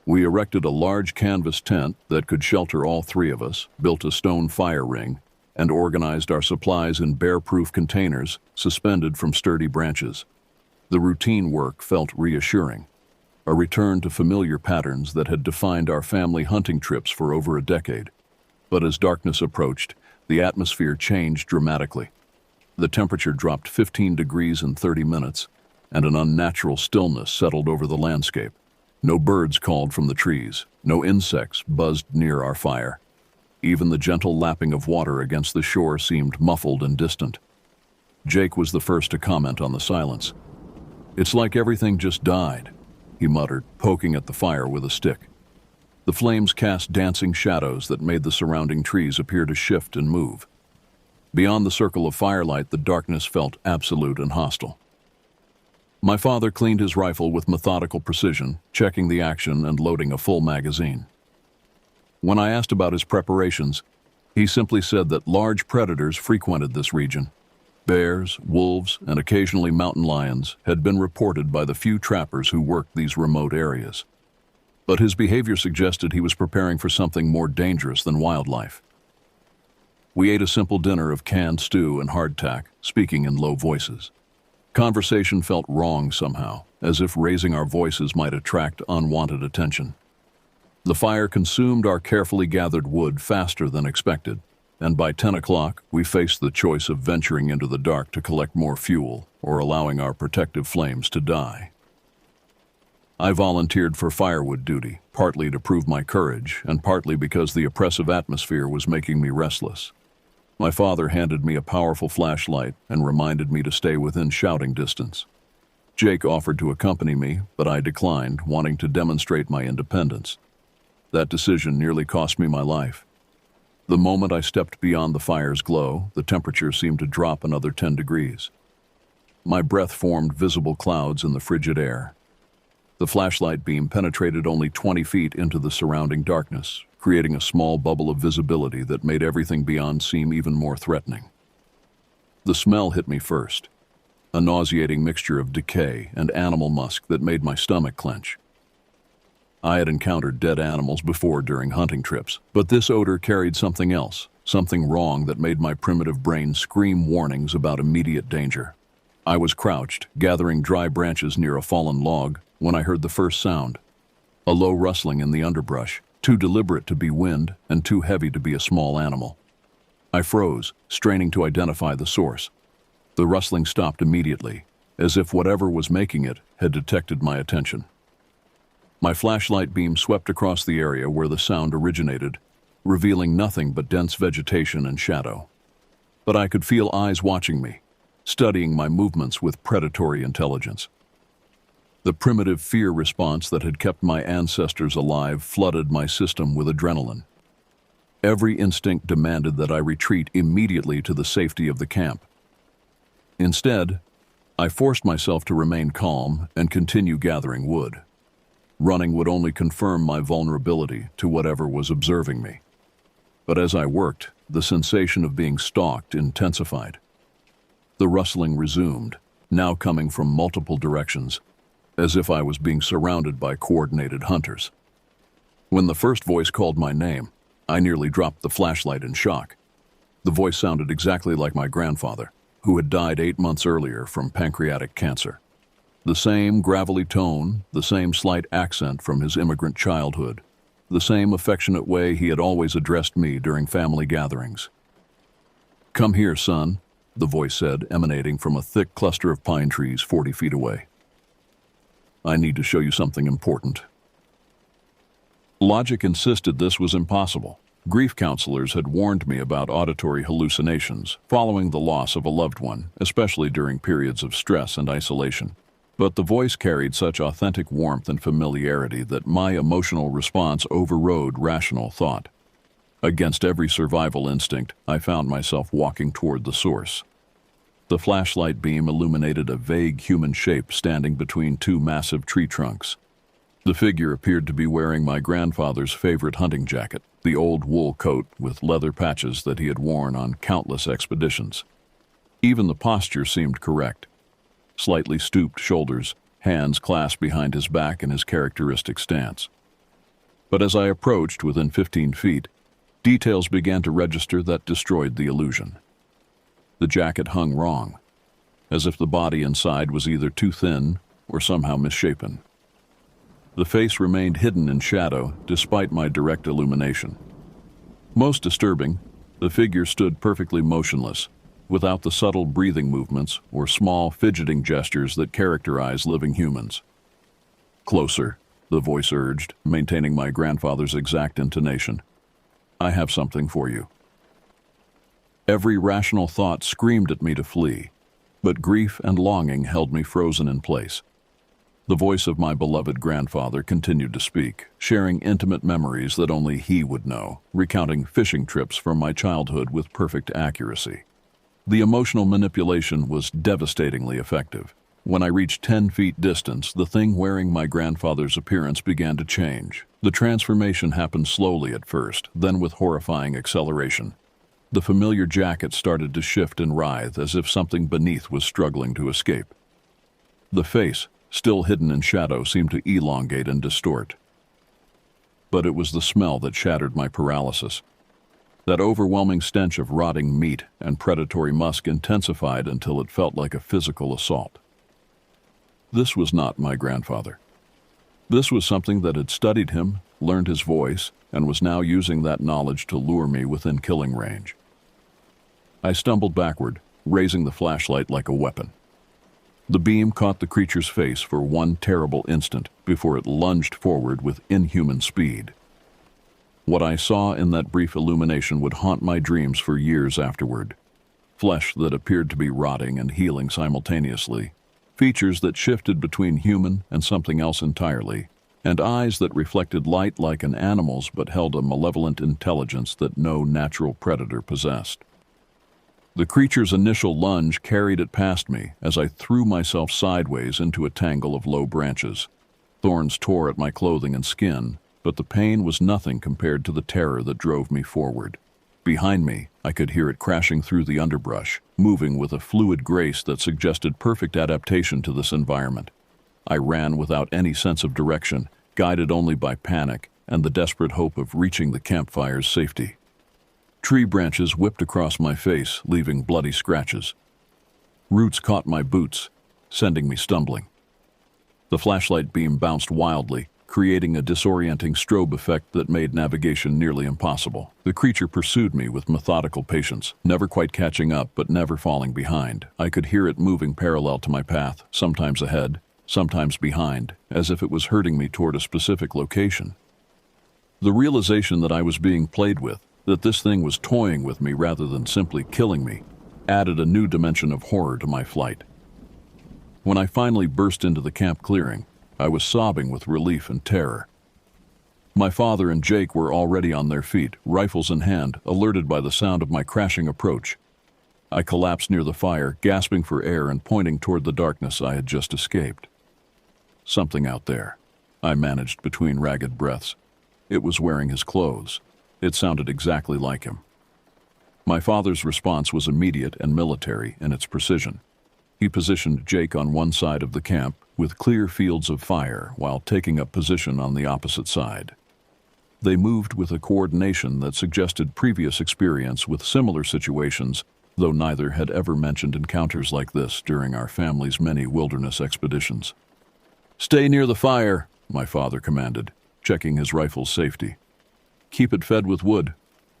We erected a large canvas tent that could shelter all 3 of us, built a stone fire ring, and organized our supplies in bear-proof containers suspended from sturdy branches. The routine work felt reassuring. A return to familiar patterns that had defined our family hunting trips for over a decade. But as darkness approached, the atmosphere changed dramatically. The temperature dropped 15 degrees in 30 minutes, and an unnatural stillness settled over the landscape. No birds called from the trees, no insects buzzed near our fire. Even the gentle lapping of water against the shore seemed muffled and distant. Jake was the first to comment on the silence. "It's like everything just died," he muttered, poking at the fire with a stick. The flames cast dancing shadows that made the surrounding trees appear to shift and move. Beyond the circle of firelight, the darkness felt absolute and hostile. My father cleaned his rifle with methodical precision, checking the action and loading a full magazine. When I asked about his preparations, he simply said that large predators frequented this region. Bears, wolves, and occasionally mountain lions had been reported by the few trappers who worked these remote areas. But his behavior suggested he was preparing for something more dangerous than wildlife. We ate a simple dinner of canned stew and hardtack, speaking in low voices. Conversation felt wrong somehow, as if raising our voices might attract unwanted attention. The fire consumed our carefully gathered wood faster than expected, and by 10 o'clock, we faced the choice of venturing into the dark to collect more fuel or allowing our protective flames to die. I volunteered for firewood duty, partly to prove my courage and partly because the oppressive atmosphere was making me restless. My father handed me a powerful flashlight and reminded me to stay within shouting distance. Jake offered to accompany me, but I declined, wanting to demonstrate my independence. That decision nearly cost me my life. The moment I stepped beyond the fire's glow, the temperature seemed to drop another 10 degrees. My breath formed visible clouds in the frigid air. The flashlight beam penetrated only 20 feet into the surrounding darkness, creating a small bubble of visibility that made everything beyond seem even more threatening. The smell hit me first, a nauseating mixture of decay and animal musk that made my stomach clench. I had encountered dead animals before during hunting trips, but this odor carried something else, something wrong that made my primitive brain scream warnings about immediate danger. I was crouched, gathering dry branches near a fallen log, when I heard the first sound. A low rustling in the underbrush, too deliberate to be wind and too heavy to be a small animal. I froze, straining to identify the source. The rustling stopped immediately, as if whatever was making it had detected my attention. My flashlight beam swept across the area where the sound originated, revealing nothing but dense vegetation and shadow. But I could feel eyes watching me, studying my movements with predatory intelligence. The primitive fear response that had kept my ancestors alive flooded my system with adrenaline. Every instinct demanded that I retreat immediately to the safety of the camp. Instead, I forced myself to remain calm and continue gathering wood. Running would only confirm my vulnerability to whatever was observing me. But as I worked, the sensation of being stalked intensified. The rustling resumed, now coming from multiple directions, as if I was being surrounded by coordinated hunters. When the first voice called my name, I nearly dropped the flashlight in shock. The voice sounded exactly like my grandfather, who had died 8 months earlier from pancreatic cancer. The same gravelly tone, the same slight accent from his immigrant childhood, the same affectionate way he had always addressed me during family gatherings. "Come here, son," the voice said, emanating from a thick cluster of pine trees 40 feet away. "I need to show you something important." Logic insisted this was impossible. Grief counselors had warned me about auditory hallucinations following the loss of a loved one, especially during periods of stress and isolation. But the voice carried such authentic warmth and familiarity that my emotional response overrode rational thought. Against every survival instinct, I found myself walking toward the source. The flashlight beam illuminated a vague human shape standing between two massive tree trunks. The figure appeared to be wearing my grandfather's favorite hunting jacket, the old wool coat with leather patches that he had worn on countless expeditions. Even the posture seemed correct. Slightly stooped shoulders, hands clasped behind his back in his characteristic stance. But as I approached within 15 feet, details began to register that destroyed the illusion. The jacket hung wrong, as if the body inside was either too thin or somehow misshapen. The face remained hidden in shadow despite my direct illumination. Most disturbing, the figure stood perfectly motionless, without the subtle breathing movements or small fidgeting gestures that characterize living humans. "Closer," the voice urged, maintaining my grandfather's exact intonation. "I have something for you." Every rational thought screamed at me to flee, but grief and longing held me frozen in place. The voice of my beloved grandfather continued to speak, sharing intimate memories that only he would know, recounting fishing trips from my childhood with perfect accuracy. The emotional manipulation was devastatingly effective. When I reached 10 feet distance, the thing wearing my grandfather's appearance began to change. The transformation happened slowly at first, then with horrifying acceleration. The familiar jacket started to shift and writhe as if something beneath was struggling to escape. The face, still hidden in shadow, seemed to elongate and distort. But it was the smell that shattered my paralysis. That overwhelming stench of rotting meat and predatory musk intensified until it felt like a physical assault. This was not my grandfather. This was something that had studied him, learned his voice, and was now using that knowledge to lure me within killing range. I stumbled backward, raising the flashlight like a weapon. The beam caught the creature's face for one terrible instant before it lunged forward with inhuman speed. What I saw in that brief illumination would haunt my dreams for years afterward. Flesh that appeared to be rotting and healing simultaneously, features that shifted between human and something else entirely, and eyes that reflected light like an animal's but held a malevolent intelligence that no natural predator possessed. The creature's initial lunge carried it past me as I threw myself sideways into a tangle of low branches. Thorns tore at my clothing and skin, but the pain was nothing compared to the terror that drove me forward. Behind me, I could hear it crashing through the underbrush, moving with a fluid grace that suggested perfect adaptation to this environment. I ran without any sense of direction, guided only by panic and the desperate hope of reaching the campfire's safety. Tree branches whipped across my face, leaving bloody scratches. Roots caught my boots, sending me stumbling. The flashlight beam bounced wildly, creating a disorienting strobe effect that made navigation nearly impossible. The creature pursued me with methodical patience, never quite catching up but never falling behind. I could hear it moving parallel to my path, sometimes ahead, sometimes behind, as if it was herding me toward a specific location. The realization that I was being played with, that this thing was toying with me rather than simply killing me, added a new dimension of horror to my flight. When I finally burst into the camp clearing, I was sobbing with relief and terror. My father and Jake were already on their feet, rifles in hand, alerted by the sound of my crashing approach. I collapsed near the fire, gasping for air and pointing toward the darkness I had just escaped. Something out there, I managed between ragged breaths. It was wearing his clothes. It sounded exactly like him. My father's response was immediate and military in its precision. He positioned Jake on one side of the camp with clear fields of fire while taking up position on the opposite side. They moved with a coordination that suggested previous experience with similar situations, though neither had ever mentioned encounters like this during our family's many wilderness expeditions. "Stay near the fire," my father commanded, checking his rifle's safety. "Keep it fed with wood.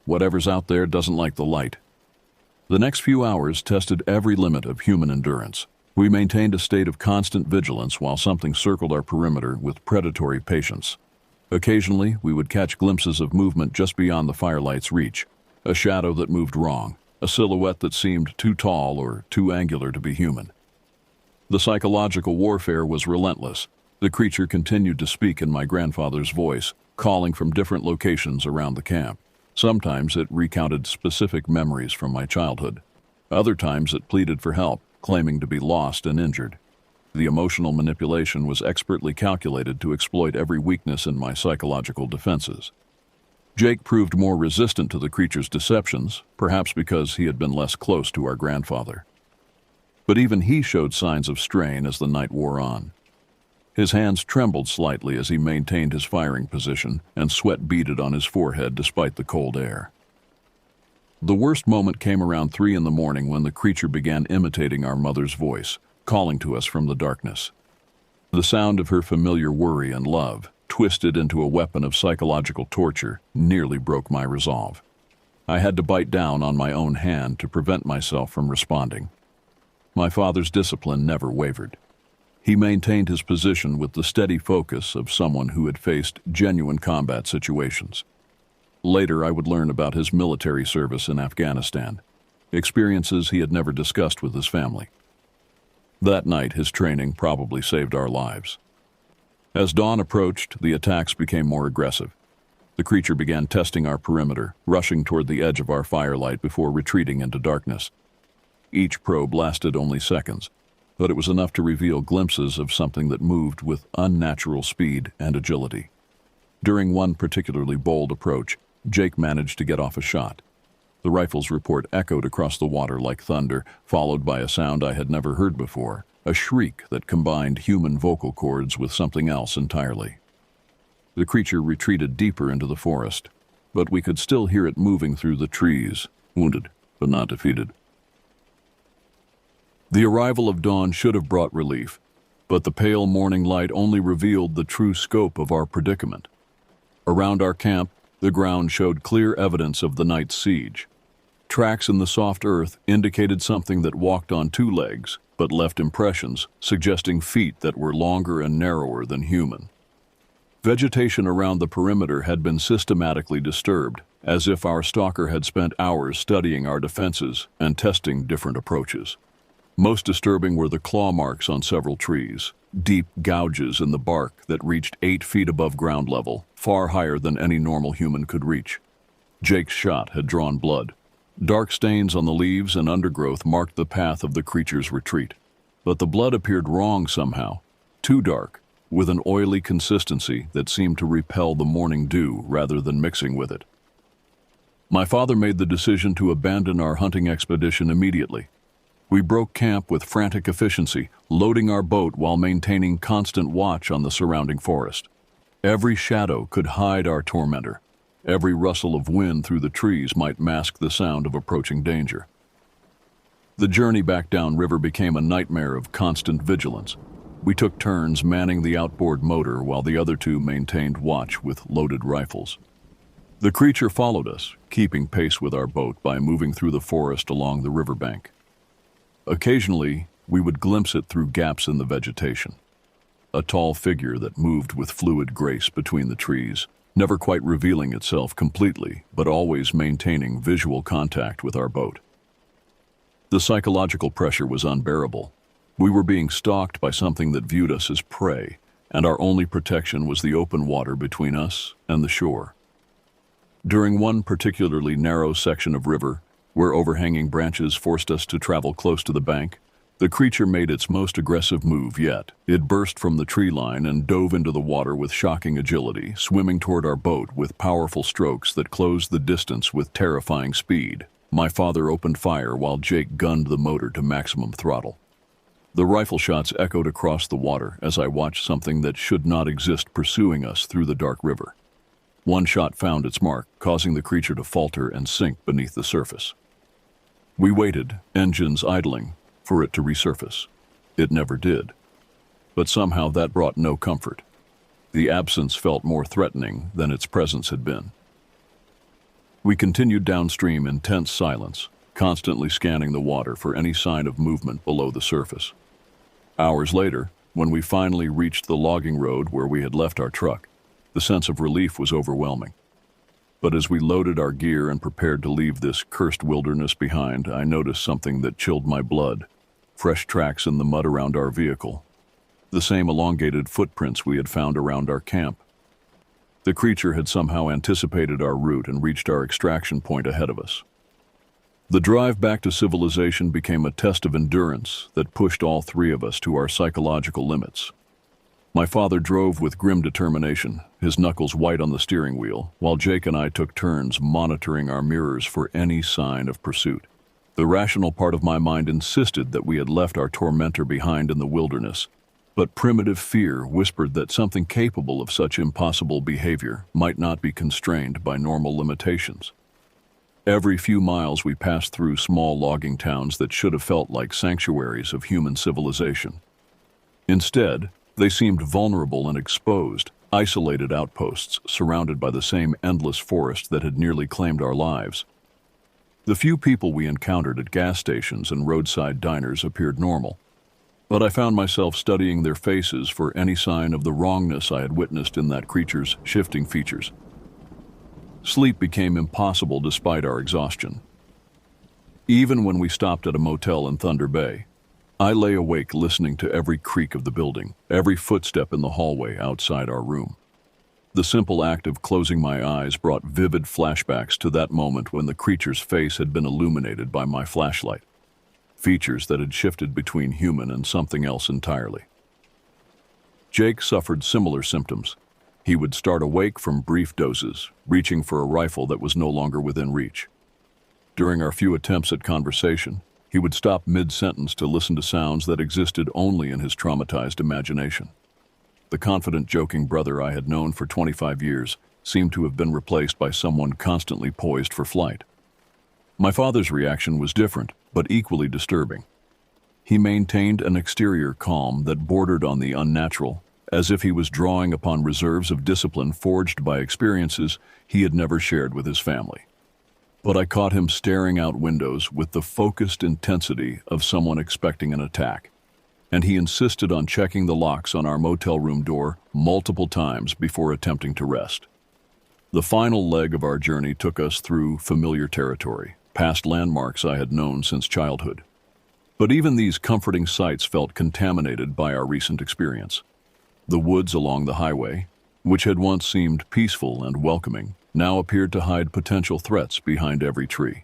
Whatever's out there doesn't like the light." The next few hours tested every limit of human endurance. We maintained a state of constant vigilance while something circled our perimeter with predatory patience. Occasionally, we would catch glimpses of movement just beyond the firelight's reach, a shadow that moved wrong, a silhouette that seemed too tall or too angular to be human. The psychological warfare was relentless. The creature continued to speak in my grandfather's voice, calling from different locations around the camp. Sometimes it recounted specific memories from my childhood. Other times it pleaded for help, claiming to be lost and injured. The emotional manipulation was expertly calculated to exploit every weakness in my psychological defenses. Jake proved more resistant to the creature's deceptions, perhaps because he had been less close to our grandfather. But even he showed signs of strain as the night wore on. His hands trembled slightly as he maintained his firing position, and sweat beaded on his forehead despite the cold air. The worst moment came around 3 in the morning when the creature began imitating our mother's voice, calling to us from the darkness. The sound of her familiar worry and love, twisted into a weapon of psychological torture, nearly broke my resolve. I had to bite down on my own hand to prevent myself from responding. My father's discipline never wavered. He maintained his position with the steady focus of someone who had faced genuine combat situations. Later, I would learn about his military service in Afghanistan, experiences he had never discussed with his family. That night, his training probably saved our lives. As dawn approached, the attacks became more aggressive. The creature began testing our perimeter, rushing toward the edge of our firelight before retreating into darkness. Each probe lasted only seconds, but it was enough to reveal glimpses of something that moved with unnatural speed and agility. During one particularly bold approach, Jake managed to get off a shot. The rifle's report echoed across the water like thunder, followed by a sound I had never heard before, a shriek that combined human vocal cords with something else entirely. The creature retreated deeper into the forest, but we could still hear it moving through the trees, wounded but not defeated. The arrival of dawn should have brought relief, but the pale morning light only revealed the true scope of our predicament. Around our camp, the ground showed clear evidence of the night's siege. Tracks in the soft earth indicated something that walked on 2 legs, but left impressions suggesting feet that were longer and narrower than human. Vegetation around the perimeter had been systematically disturbed, as if our stalker had spent hours studying our defenses and testing different approaches. Most disturbing were the claw marks on several trees, deep gouges in the bark that reached 8 feet above ground level, far higher than any normal human could reach. Jake's shot had drawn blood. Dark stains on the leaves and undergrowth marked the path of the creature's retreat. But the blood appeared wrong somehow, too dark, with an oily consistency that seemed to repel the morning dew rather than mixing with it. My father made the decision to abandon our hunting expedition immediately. We broke camp with frantic efficiency, loading our boat while maintaining constant watch on the surrounding forest. Every shadow could hide our tormentor. Every rustle of wind through the trees might mask the sound of approaching danger. The journey back downriver became a nightmare of constant vigilance. We took turns manning the outboard motor while the other two maintained watch with loaded rifles. The creature followed us, keeping pace with our boat by moving through the forest along the riverbank. Occasionally, we would glimpse it through gaps in the vegetation. A tall figure that moved with fluid grace between the trees, never quite revealing itself completely, but always maintaining visual contact with our boat. The psychological pressure was unbearable. We were being stalked by something that viewed us as prey, and our only protection was the open water between us and the shore. During one particularly narrow section of river, where overhanging branches forced us to travel close to the bank, the creature made its most aggressive move yet. It burst from the tree line and dove into the water with shocking agility, swimming toward our boat with powerful strokes that closed the distance with terrifying speed. My father opened fire while Jake gunned the motor to maximum throttle. The rifle shots echoed across the water as I watched something that should not exist pursuing us through the dark river. One shot found its mark, causing the creature to falter and sink beneath the surface. We waited, engines idling, for it to resurface. It never did. But somehow that brought no comfort. The absence felt more threatening than its presence had been. We continued downstream in tense silence, constantly scanning the water for any sign of movement below the surface. Hours later, when we finally reached the logging road where we had left our truck, the sense of relief was overwhelming. But as we loaded our gear and prepared to leave this cursed wilderness behind, I noticed something that chilled my blood. Fresh tracks in the mud around our vehicle. The same elongated footprints we had found around our camp. The creature had somehow anticipated our route and reached our extraction point ahead of us. The drive back to civilization became a test of endurance that pushed all three of us to our psychological limits. My father drove with grim determination, his knuckles white on the steering wheel, while Jake and I took turns monitoring our mirrors for any sign of pursuit. The rational part of my mind insisted that we had left our tormentor behind in the wilderness, but primitive fear whispered that something capable of such impossible behavior might not be constrained by normal limitations. Every few miles we passed through small logging towns that should have felt like sanctuaries of human civilization. Instead, they seemed vulnerable and exposed, isolated outposts surrounded by the same endless forest that had nearly claimed our lives. The few people we encountered at gas stations and roadside diners appeared normal, but I found myself studying their faces for any sign of the wrongness I had witnessed in that creature's shifting features. Sleep became impossible despite our exhaustion. Even when we stopped at a motel in Thunder Bay, I lay awake listening to every creak of the building, every footstep in the hallway outside our room. The simple act of closing my eyes brought vivid flashbacks to that moment when the creature's face had been illuminated by my flashlight, features that had shifted between human and something else entirely. Jake suffered similar symptoms. He would start awake from brief doses, reaching for a rifle that was no longer within reach. During our few attempts at conversation, he would stop mid-sentence to listen to sounds that existed only in his traumatized imagination. The confident, joking brother I had known for 25 years seemed to have been replaced by someone constantly poised for flight. My father's reaction was different, but equally disturbing. He maintained an exterior calm that bordered on the unnatural, as if he was drawing upon reserves of discipline forged by experiences he had never shared with his family. But I caught him staring out windows with the focused intensity of someone expecting an attack, and he insisted on checking the locks on our motel room door multiple times before attempting to rest. The final leg of our journey took us through familiar territory, past landmarks I had known since childhood. But even these comforting sights felt contaminated by our recent experience. The woods along the highway, which had once seemed peaceful and welcoming, now appeared to hide potential threats behind every tree.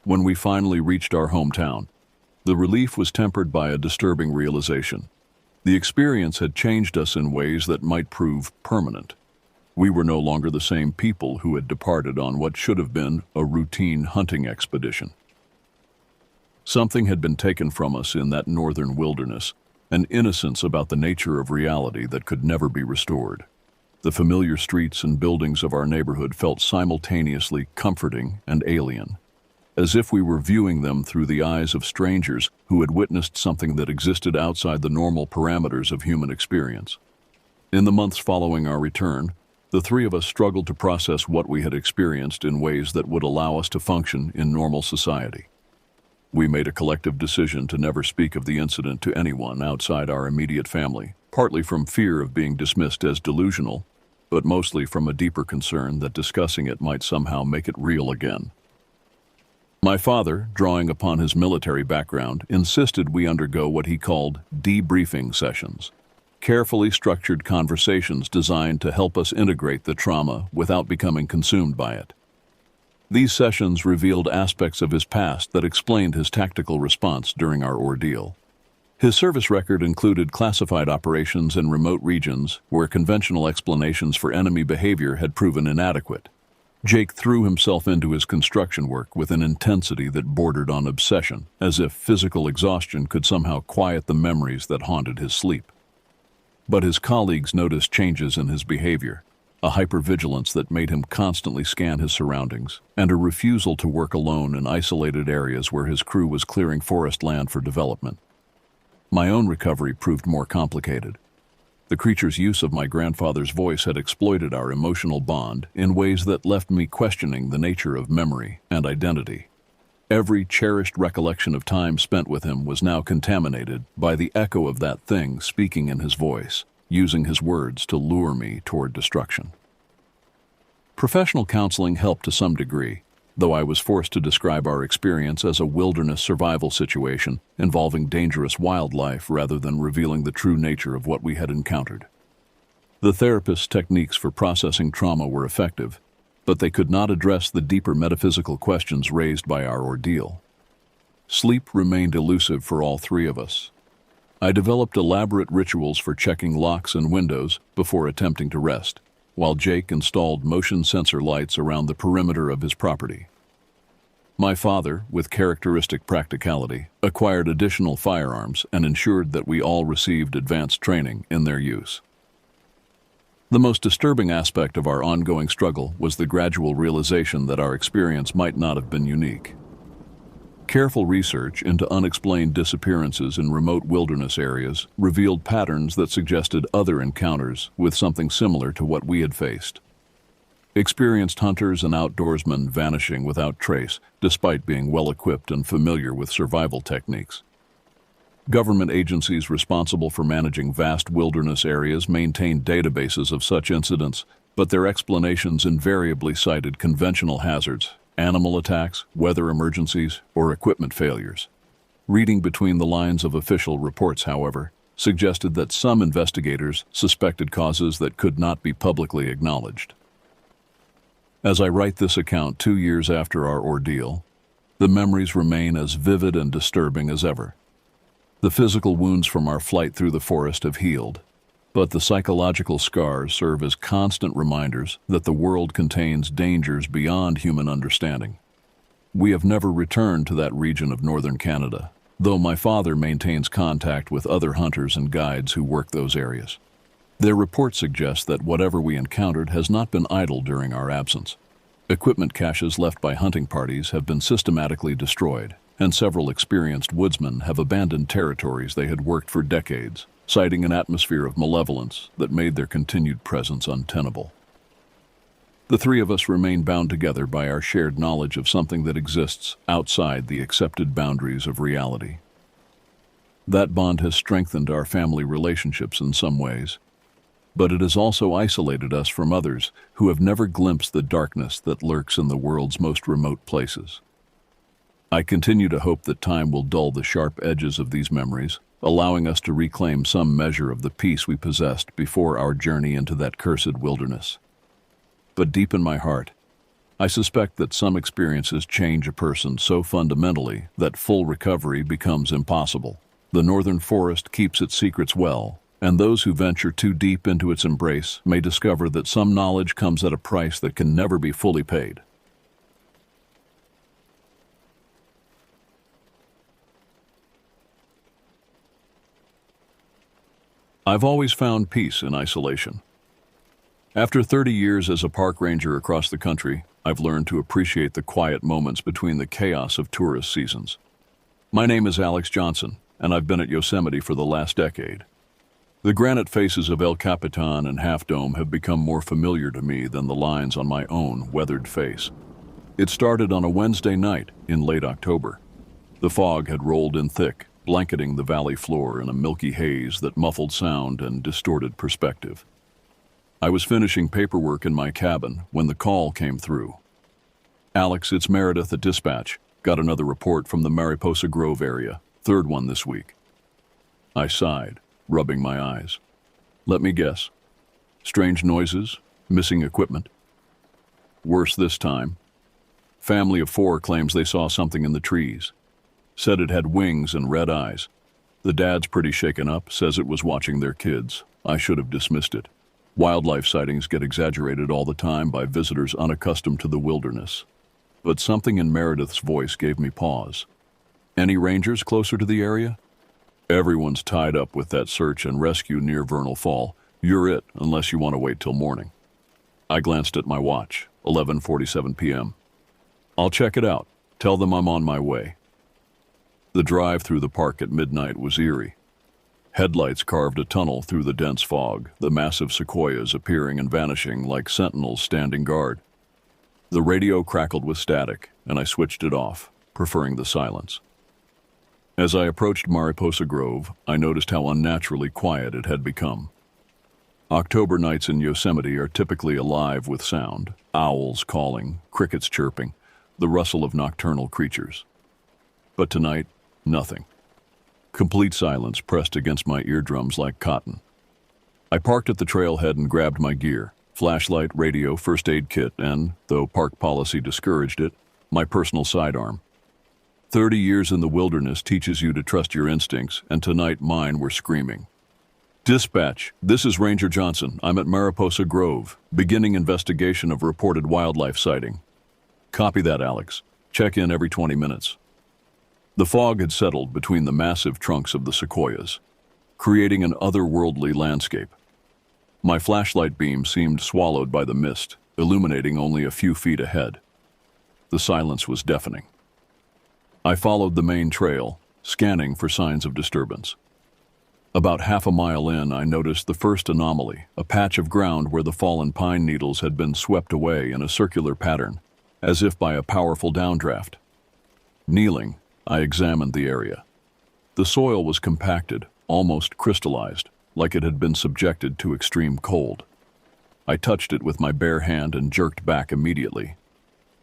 When we finally reached our hometown, the relief was tempered by a disturbing realization. The experience had changed us in ways that might prove permanent. We were no longer the same people who had departed on what should have been a routine hunting expedition. Something had been taken from us in that northern wilderness, an innocence about the nature of reality that could never be restored. The familiar streets and buildings of our neighborhood felt simultaneously comforting and alien, as if we were viewing them through the eyes of strangers who had witnessed something that existed outside the normal parameters of human experience. In the months following our return, the three of us struggled to process what we had experienced in ways that would allow us to function in normal society. We made a collective decision to never speak of the incident to anyone outside our immediate family, partly from fear of being dismissed as delusional, but mostly from a deeper concern that discussing it might somehow make it real again. My father, drawing upon his military background, insisted we undergo what he called debriefing sessions, carefully structured conversations designed to help us integrate the trauma without becoming consumed by it. These sessions revealed aspects of his past that explained his tactical response during our ordeal. His service record included classified operations in remote regions where conventional explanations for enemy behavior had proven inadequate. Jake threw himself into his construction work with an intensity that bordered on obsession, as if physical exhaustion could somehow quiet the memories that haunted his sleep. But his colleagues noticed changes in his behavior, a hypervigilance that made him constantly scan his surroundings, and a refusal to work alone in isolated areas where his crew was clearing forest land for development. My own recovery proved more complicated. The creature's use of my grandfather's voice had exploited our emotional bond in ways that left me questioning the nature of memory and identity. Every cherished recollection of time spent with him was now contaminated by the echo of that thing speaking in his voice, using his words to lure me toward destruction. Professional counseling helped to some degree, though I was forced to describe our experience as a wilderness survival situation involving dangerous wildlife rather than revealing the true nature of what we had encountered. The therapist's techniques for processing trauma were effective, but they could not address the deeper metaphysical questions raised by our ordeal. Sleep remained elusive for all three of us. I developed elaborate rituals for checking locks and windows before attempting to rest, while Jake installed motion sensor lights around the perimeter of his property. My father, with characteristic practicality, acquired additional firearms and ensured that we all received advanced training in their use. The most disturbing aspect of our ongoing struggle was the gradual realization that our experience might not have been unique. Careful research into unexplained disappearances in remote wilderness areas revealed patterns that suggested other encounters with something similar to what we had faced. Experienced hunters and outdoorsmen vanishing without trace, despite being well-equipped and familiar with survival techniques. Government agencies responsible for managing vast wilderness areas maintained databases of such incidents, but their explanations invariably cited conventional hazards, animal attacks, weather emergencies, or equipment failures. Reading between the lines of official reports, however, suggested that some investigators suspected causes that could not be publicly acknowledged. As I write this account 2 years after our ordeal, the memories remain as vivid and disturbing as ever. The physical wounds from our flight through the forest have healed, but the psychological scars serve as constant reminders that the world contains dangers beyond human understanding. We have never returned to that region of northern Canada, though my father maintains contact with other hunters and guides who work those areas. Their reports suggest that whatever we encountered has not been idle during our absence. Equipment caches left by hunting parties have been systematically destroyed, and several experienced woodsmen have abandoned territories they had worked for decades, citing an atmosphere of malevolence that made their continued presence untenable. The three of us remain bound together by our shared knowledge of something that exists outside the accepted boundaries of reality. That bond has strengthened our family relationships in some ways, but it has also isolated us from others who have never glimpsed the darkness that lurks in the world's most remote places. I continue to hope that time will dull the sharp edges of these memories, allowing us to reclaim some measure of the peace we possessed before our journey into that cursed wilderness. But deep in my heart, I suspect that some experiences change a person so fundamentally that full recovery becomes impossible. The northern forest keeps its secrets well, and those who venture too deep into its embrace may discover that some knowledge comes at a price that can never be fully paid. I've always found peace in isolation. After 30 years as a park ranger across the country, I've learned to appreciate the quiet moments between the chaos of tourist seasons. My name is Alex Johnson, and I've been at Yosemite for the last decade. The granite faces of El Capitan and Half Dome have become more familiar to me than the lines on my own weathered face. It started on a Wednesday night in late October. The fog had rolled in thick, blanketing the valley floor in a milky haze that muffled sound and distorted perspective. I was finishing paperwork in my cabin when the call came through. "Alex, it's Meredith at Dispatch. Got another report from the Mariposa Grove area. Third one this week." I sighed, rubbing my eyes. "Let me guess. Strange noises? Missing equipment?" "Worse this time. Family of 4 claims they saw something in the trees. Said it had wings and red eyes. The dad's pretty shaken up, says it was watching their kids. I should have dismissed it. Wildlife sightings get exaggerated all the time by visitors unaccustomed to the wilderness." But something in Meredith's voice gave me pause. "Any rangers closer to the area?" "Everyone's tied up with that search and rescue near Vernal Fall. You're it, unless you want to wait till morning." I glanced at my watch, 11:47 p.m. "I'll check it out. Tell them I'm on my way." The drive through the park at midnight was eerie. Headlights carved a tunnel through the dense fog, the massive sequoias appearing and vanishing like sentinels standing guard. The radio crackled with static, and I switched it off, preferring the silence. As I approached Mariposa Grove, I noticed how unnaturally quiet it had become. October nights in Yosemite are typically alive with sound: owls calling, crickets chirping, the rustle of nocturnal creatures. But tonight, nothing. Complete silence pressed against my eardrums like cotton. I parked at the trailhead and grabbed my gear: flashlight, radio, first aid kit, and, though park policy discouraged it, my personal sidearm. 30 years in the wilderness teaches you to trust your instincts, and tonight mine were screaming. "Dispatch, this is Ranger Johnson. I'm at Mariposa Grove, beginning investigation of reported wildlife sighting." "Copy that, Alex. Check in every 20 minutes." The fog had settled between the massive trunks of the sequoias, creating an otherworldly landscape. My flashlight beam seemed swallowed by the mist, illuminating only a few feet ahead. The silence was deafening. I followed the main trail, scanning for signs of disturbance. About half a mile in, I noticed the first anomaly: a patch of ground where the fallen pine needles had been swept away in a circular pattern, as if by a powerful downdraft. Kneeling, I examined the area. The soil was compacted, almost crystallized, like it had been subjected to extreme cold. I touched it with my bare hand and jerked back immediately.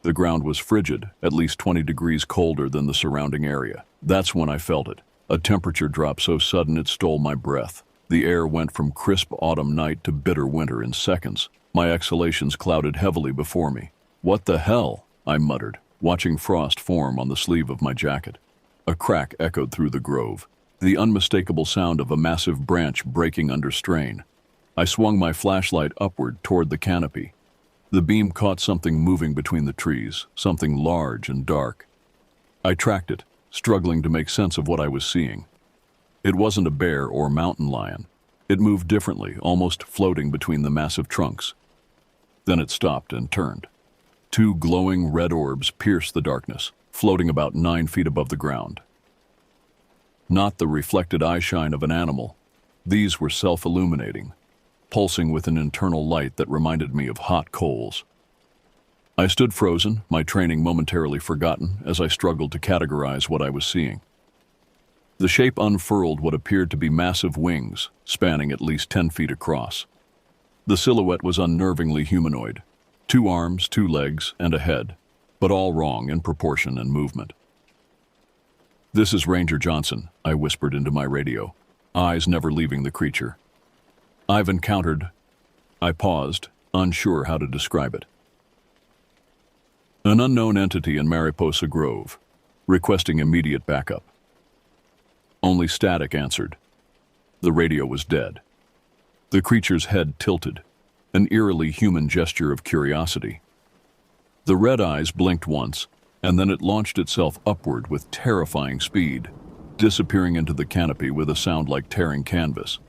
The ground was frigid, at least 20 degrees colder than the surrounding area. That's when I felt it. A temperature drop so sudden it stole my breath. The air went from crisp autumn night to bitter winter in seconds. My exhalations clouded heavily before me. "What the hell?" I muttered, watching frost form on the sleeve of my jacket. A crack echoed through the grove, the unmistakable sound of a massive branch breaking under strain. I swung my flashlight upward toward the canopy. The beam caught something moving between the trees, something large and dark. I tracked it, struggling to make sense of what I was seeing. It wasn't a bear or mountain lion. It moved differently, almost floating between the massive trunks. Then it stopped and turned. 2 glowing red orbs pierced the darkness, floating about 9 feet above the ground. Not the reflected eyeshine of an animal. These were self-illuminating, pulsing with an internal light that reminded me of hot coals. I stood frozen, my training momentarily forgotten, as I struggled to categorize what I was seeing. The shape unfurled what appeared to be massive wings, spanning at least 10 feet across. The silhouette was unnervingly humanoid: 2 arms, 2 legs, and a head, but all wrong in proportion and movement. "This is Ranger Johnson," I whispered into my radio, eyes never leaving the creature. "I've encountered—" I paused, unsure how to describe it. "An unknown entity in Mariposa Grove, requesting immediate backup." Only static answered. The radio was dead. The creature's head tilted, an eerily human gesture of curiosity. The red eyes blinked once, and then it launched itself upward with terrifying speed, disappearing into the canopy with a sound like tearing canvas.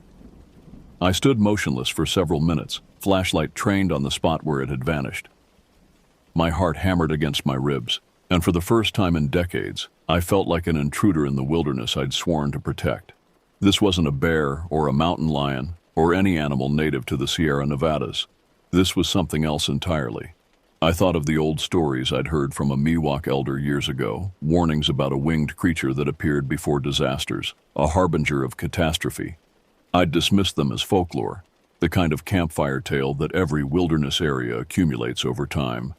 I stood motionless for several minutes, flashlight trained on the spot where it had vanished. My heart hammered against my ribs, and for the first time in decades, I felt like an intruder in the wilderness I'd sworn to protect. This wasn't a bear or a mountain lion or any animal native to the Sierra Nevadas. This was something else entirely. I thought of the old stories I'd heard from a Miwok elder years ago, warnings about a winged creature that appeared before disasters, a harbinger of catastrophe. I'd dismissed them as folklore, the kind of campfire tale that every wilderness area accumulates over time.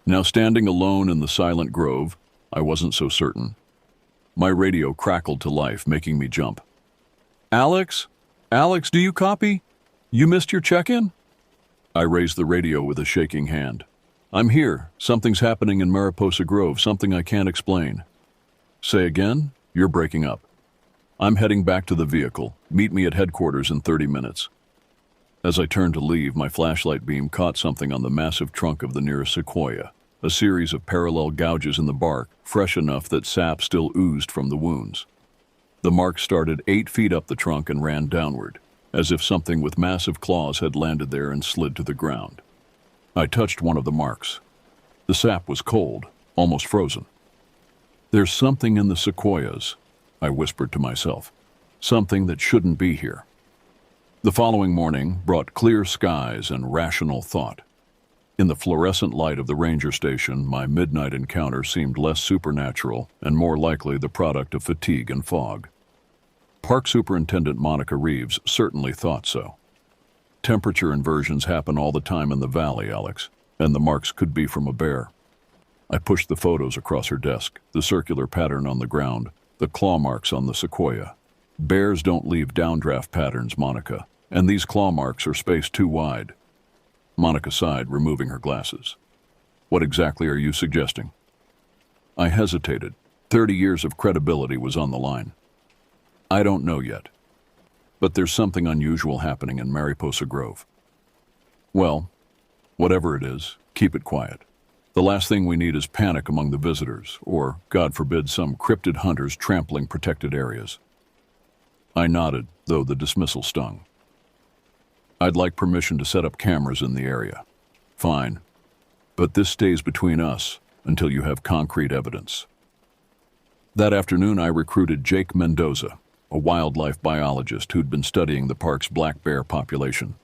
Now, standing alone in the silent grove, I wasn't so certain. My radio crackled to life, making me jump. "Alex? Alex, do you copy? You missed your check-in?" I raised the radio with a shaking hand. "I'm here. Something's happening in Mariposa Grove, something I can't explain." "Say again? You're breaking up." "I'm heading back to the vehicle. Meet me at headquarters in 30 minutes. As I turned to leave, my flashlight beam caught something on the massive trunk of the nearest sequoia, a series of parallel gouges in the bark, fresh enough that sap still oozed from the wounds. The mark started 8 feet up the trunk and ran downward, as if something with massive claws had landed there and slid to the ground. I touched one of the marks. The sap was cold, almost frozen. "There's something in the sequoias," I whispered to myself. "Something that shouldn't be here." The following morning brought clear skies and rational thought. In the fluorescent light of the ranger station, my midnight encounter seemed less supernatural and more likely the product of fatigue and fog. Park Superintendent Monica Reeves certainly thought so. "Temperature inversions happen all the time in the valley, Alex, and the marks could be from a bear." I pushed the photos across her desk, the circular pattern on the ground, the claw marks on the sequoia. "Bears don't leave downdraft patterns, Monica, and these claw marks are spaced too wide." Monica sighed, removing her glasses. "What exactly are you suggesting?" I hesitated. 30 years of credibility was on the line. "I don't know yet. But there's something unusual happening in Mariposa Grove." "Well, whatever it is, keep it quiet. The last thing we need is panic among the visitors, or, God forbid, some cryptid hunters trampling protected areas." I nodded, though the dismissal stung. "I'd like permission to set up cameras in the area." "Fine. But this stays between us until you have concrete evidence." That afternoon, I recruited Jake Mendoza, a wildlife biologist who'd been studying the park's black bear population.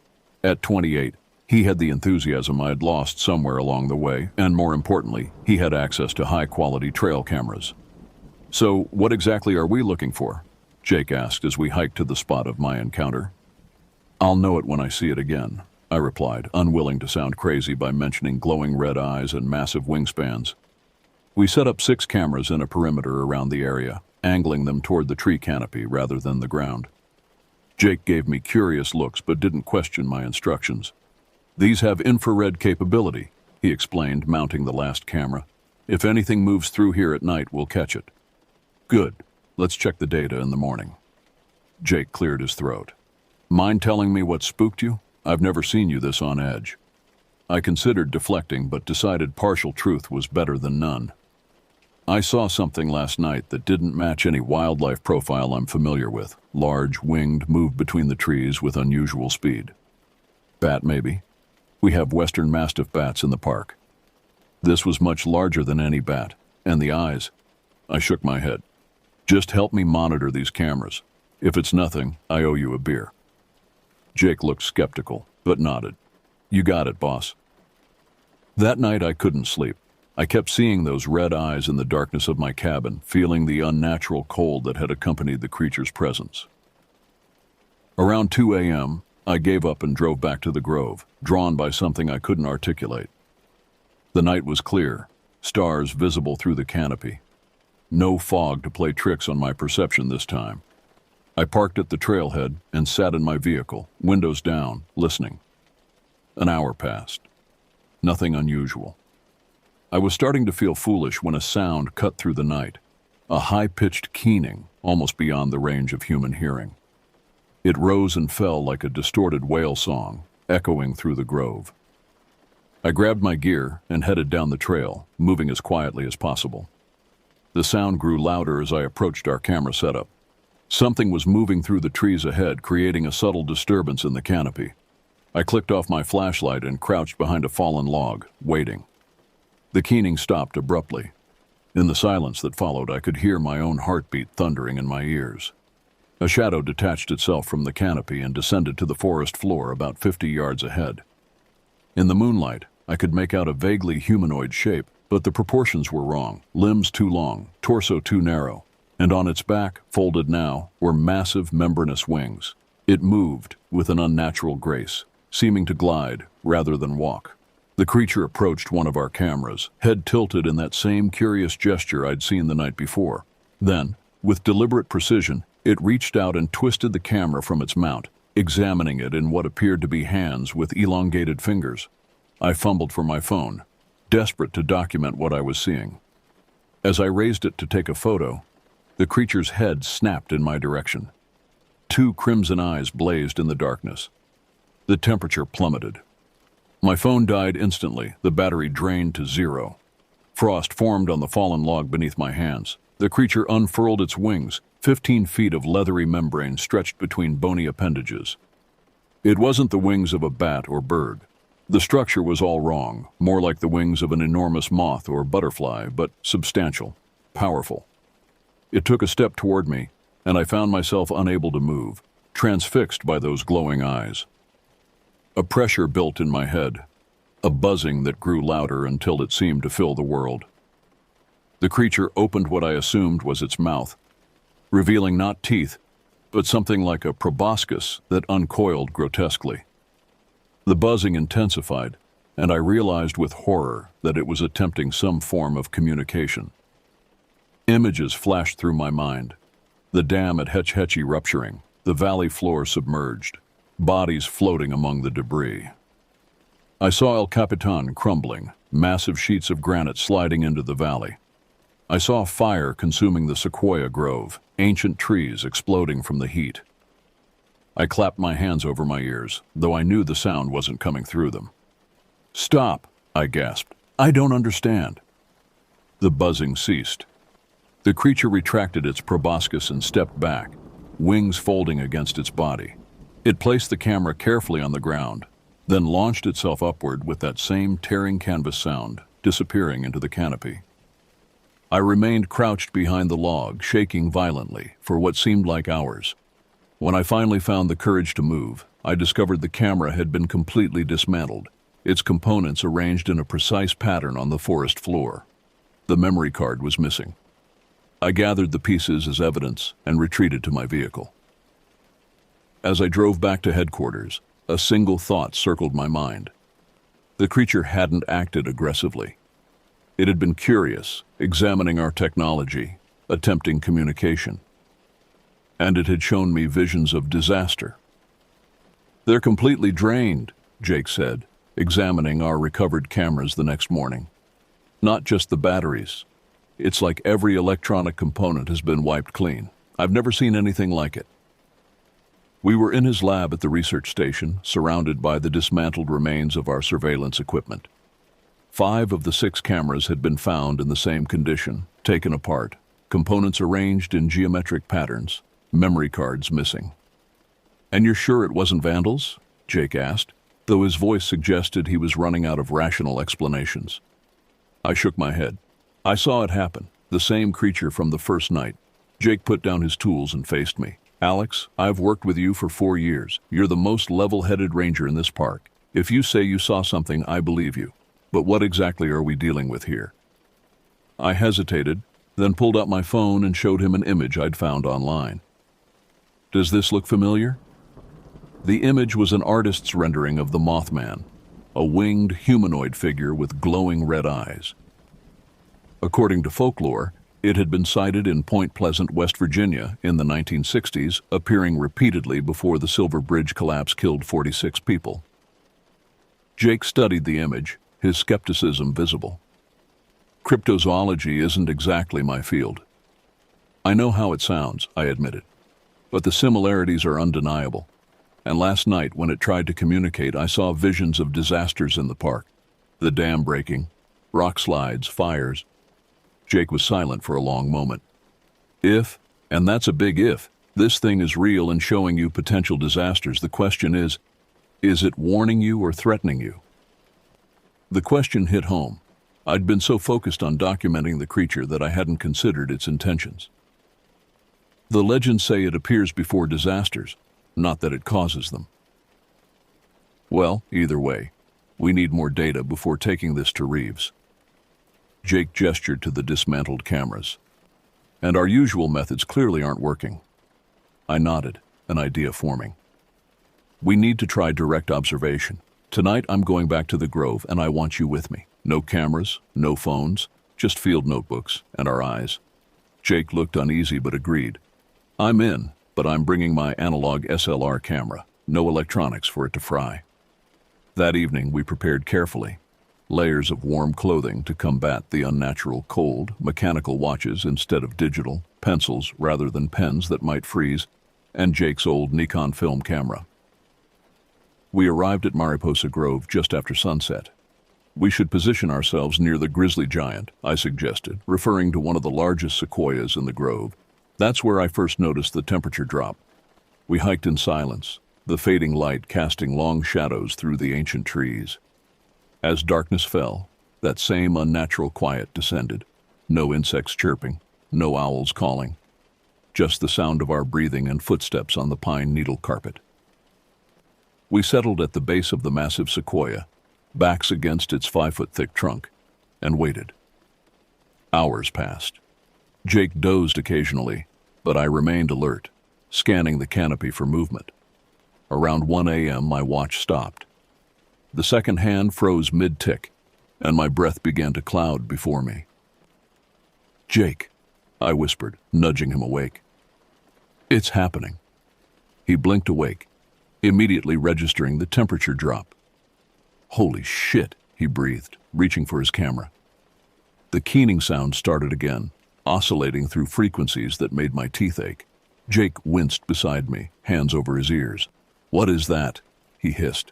At 28, he had the enthusiasm I'd lost somewhere along the way, and more importantly, he had access to high-quality trail cameras. "So, what exactly are we looking for?" Jake asked as we hiked to the spot of my encounter. "I'll know it when I see it again," I replied, unwilling to sound crazy by mentioning glowing red eyes and massive wingspans. We set up 6 cameras in a perimeter around the area, angling them toward the tree canopy rather than the ground. Jake gave me curious looks but didn't question my instructions. "These have infrared capability," he explained, mounting the last camera. "If anything moves through here at night, we'll catch it." "Good. Let's check the data in the morning." Jake cleared his throat. "Mind telling me what spooked you? I've never seen you this on edge." I considered deflecting, but decided partial truth was better than none. "I saw something last night that didn't match any wildlife profile I'm familiar with. Large, winged, moved between the trees with unusual speed." "Bat, maybe? We have western mastiff bats in the park." This was much larger than any bat, and the eyes. I shook my head. "Just help me monitor these cameras. If it's nothing, I owe you a beer." Jake looked skeptical, but nodded. "You got it, boss." That night I couldn't sleep. I kept seeing those red eyes in the darkness of my cabin, feeling the unnatural cold that had accompanied the creature's presence. Around 2 a.m., I gave up and drove back to the grove, drawn by something I couldn't articulate. The night was clear, stars visible through the canopy. No fog to play tricks on my perception this time. I parked at the trailhead and sat in my vehicle, windows down, listening. An hour passed. Nothing unusual. I was starting to feel foolish when a sound cut through the night, a high-pitched keening almost beyond the range of human hearing. It rose and fell like a distorted whale song, echoing through the grove. I grabbed my gear and headed down the trail, moving as quietly as possible. The sound grew louder as I approached our camera setup. Something was moving through the trees ahead, creating a subtle disturbance in the canopy. I clicked off my flashlight and crouched behind a fallen log, waiting. The keening stopped abruptly. In the silence that followed, I could hear my own heartbeat thundering in my ears. A shadow detached itself from the canopy and descended to the forest floor about 50 yards ahead. In the moonlight, I could make out a vaguely humanoid shape, but the proportions were wrong. Limbs too long, torso too narrow, and on its back, folded now, were massive membranous wings. It moved with an unnatural grace, seeming to glide rather than walk. The creature approached one of our cameras, head tilted in that same curious gesture I'd seen the night before. Then, with deliberate precision, it reached out and twisted the camera from its mount, examining it in what appeared to be hands with elongated fingers. I fumbled for my phone, desperate to document what I was seeing. As I raised it to take a photo, the creature's head snapped in my direction. Two crimson eyes blazed in the darkness. The temperature plummeted. My phone died instantly, the battery drained to zero. Frost formed on the fallen log beneath my hands. The creature unfurled its wings, 15 feet of leathery membrane stretched between bony appendages. It wasn't the wings of a bat or bird. The structure was all wrong, more like the wings of an enormous moth or butterfly, but substantial, powerful. It took a step toward me, and I found myself unable to move, transfixed by those glowing eyes. A pressure built in my head, a buzzing that grew louder until it seemed to fill the world. The creature opened what I assumed was its mouth, revealing not teeth, but something like a proboscis that uncoiled grotesquely. The buzzing intensified, and I realized with horror that it was attempting some form of communication. Images flashed through my mind. The dam at Hetch Hetchy rupturing, the valley floor submerged, bodies floating among the debris. I saw El Capitan crumbling, massive sheets of granite sliding into the valley. I saw fire consuming the sequoia grove, ancient trees exploding from the heat. I clapped my hands over my ears, though I knew the sound wasn't coming through them. "Stop," I gasped. "I don't understand." The buzzing ceased. The creature retracted its proboscis and stepped back, wings folding against its body. It placed the camera carefully on the ground, then launched itself upward with that same tearing canvas sound, disappearing into the canopy. I remained crouched behind the log, shaking violently for what seemed like hours. When I finally found the courage to move, I discovered the camera had been completely dismantled, its components arranged in a precise pattern on the forest floor. The memory card was missing. I gathered the pieces as evidence and retreated to my vehicle. As I drove back to headquarters, a single thought circled my mind. The creature hadn't acted aggressively. It had been curious, examining our technology, attempting communication. And it had shown me visions of disaster. "They're completely drained," Jake said, examining our recovered cameras the next morning. "Not just the batteries. It's like every electronic component has been wiped clean. I've never seen anything like it." We were in his lab at the research station, surrounded by the dismantled remains of our surveillance equipment. 5 of the 6 cameras had been found in the same condition, taken apart, components arranged in geometric patterns, memory cards missing. "And you're sure it wasn't vandals?" Jake asked, though his voice suggested he was running out of rational explanations. I shook my head. "I saw it happen, the same creature from the first night." Jake put down his tools and faced me. "Alex, I've worked with you for 4 years. You're the most level-headed ranger in this park. If you say you saw something, I believe you. But what exactly are we dealing with here?" I hesitated, then pulled out my phone and showed him an image I'd found online. "Does this look familiar?" The image was an artist's rendering of the Mothman, a winged humanoid figure with glowing red eyes. According to folklore, It had been sighted in Point Pleasant, West Virginia in the 1960s, appearing repeatedly before the Silver Bridge collapse killed 46 people. Jake studied the image, his skepticism visible. Cryptozoology isn't exactly my field. I know how it sounds, I admitted, but the similarities are undeniable. And last night, when it tried to communicate, I saw visions of disasters in the park. The dam breaking, rock slides, fires. Jake was silent for a long moment. If, and that's a big if, this thing is real and showing you potential disasters, the question is it warning you or threatening you? The question hit home. I'd been so focused on documenting the creature that I hadn't considered its intentions. The legends say it appears before disasters, not that it causes them. Well, either way, we need more data before taking this to Reeves. Jake gestured to the dismantled cameras. And our usual methods clearly aren't working. I nodded, an idea forming. We need to try direct observation. Tonight I'm going back to the Grove and I want you with me. No cameras, no phones, just field notebooks and our eyes. Jake looked uneasy but agreed. I'm in, but I'm bringing my analog SLR camera. No electronics for it to fry. That evening we prepared carefully. Layers of warm clothing to combat the unnatural cold, mechanical watches instead of digital, pencils rather than pens that might freeze, and Jake's old Nikon film camera. We arrived at Mariposa Grove just after sunset. We should position ourselves near the grizzly giant, I suggested, referring to one of the largest sequoias in the grove. That's where I first noticed the temperature drop. We hiked in silence, the fading light casting long shadows through the ancient trees. As darkness fell, that same unnatural quiet descended. No insects chirping, no owls calling. Just the sound of our breathing and footsteps on the pine needle carpet. We settled at the base of the massive sequoia, backs against its 5-foot-thick trunk, and waited. Hours passed. Jake dozed occasionally, but I remained alert, scanning the canopy for movement. Around 1 a.m. my watch stopped. The second hand froze mid-tick, and my breath began to cloud before me. Jake, I whispered, nudging him awake. It's happening. He blinked awake, immediately registering the temperature drop. Holy shit, he breathed, reaching for his camera. The keening sound started again, oscillating through frequencies that made my teeth ache. Jake winced beside me, hands over his ears. What is that? He hissed.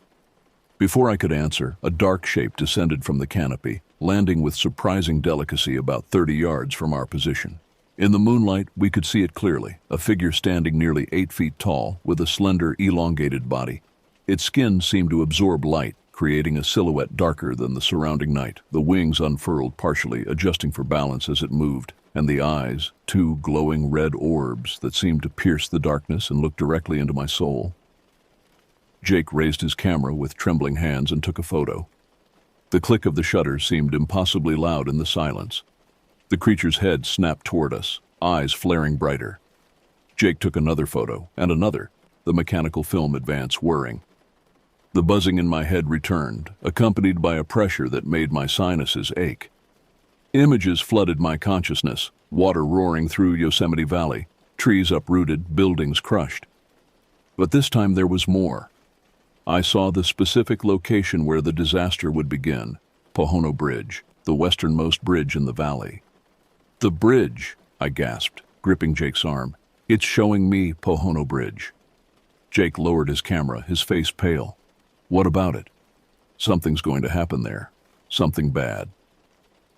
Before I could answer, a dark shape descended from the canopy, landing with surprising delicacy about 30 yards from our position. In the moonlight, we could see it clearly, a figure standing nearly 8 feet tall, with a slender, elongated body. Its skin seemed to absorb light, creating a silhouette darker than the surrounding night, the wings unfurled partially, adjusting for balance as it moved, and the eyes, two glowing red orbs that seemed to pierce the darkness and look directly into my soul. Jake raised his camera with trembling hands and took a photo. The click of the shutter seemed impossibly loud in the silence. The creature's head snapped toward us, eyes flaring brighter. Jake took another photo, and another, the mechanical film advanced, whirring. The buzzing in my head returned, accompanied by a pressure that made my sinuses ache. Images flooded my consciousness, water roaring through Yosemite Valley, trees uprooted, buildings crushed. But this time there was more. I saw the specific location where the disaster would begin, Pohono Bridge, the westernmost bridge in the valley. The bridge, I gasped, gripping Jake's arm. It's showing me Pohono Bridge. Jake lowered his camera, his face pale. What about it? Something's going to happen there. Something bad.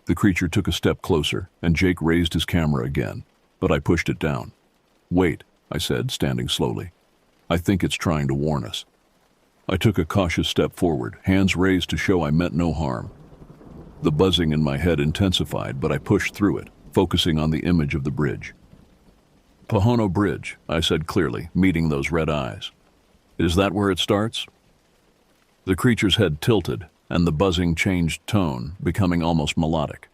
The creature took a step closer, and Jake raised his camera again, but I pushed it down. Wait, I said, standing slowly. I think it's trying to warn us. I took a cautious step forward, hands raised to show I meant no harm. The buzzing in my head intensified, but I pushed through it, focusing on the image of the bridge. Pohono Bridge, I said clearly, meeting those red eyes. Is that where it starts? The creature's head tilted, and the buzzing changed tone, becoming almost melodic.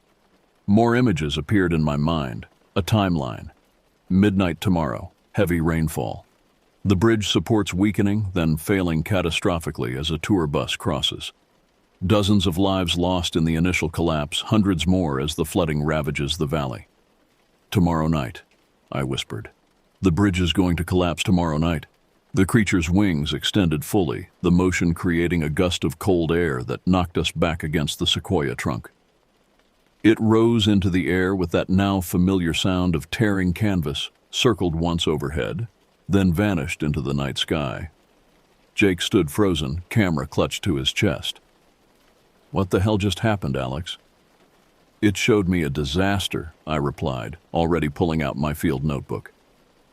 More images appeared in my mind, a timeline. Midnight tomorrow, heavy rainfall. The bridge supports weakening, then failing catastrophically as a tour bus crosses. Dozens of lives lost in the initial collapse, hundreds more as the flooding ravages the valley. tomorrow night, I whispered. The bridge is going to collapse tomorrow night. The creature's wings extended fully, the motion creating a gust of cold air that knocked us back against the sequoia trunk. It rose into the air with that now familiar sound of tearing canvas, circled once overhead, then vanished into the night sky. Jake stood frozen, camera clutched to his chest. What the hell just happened, Alex? It showed me a disaster, I replied, already pulling out my field notebook.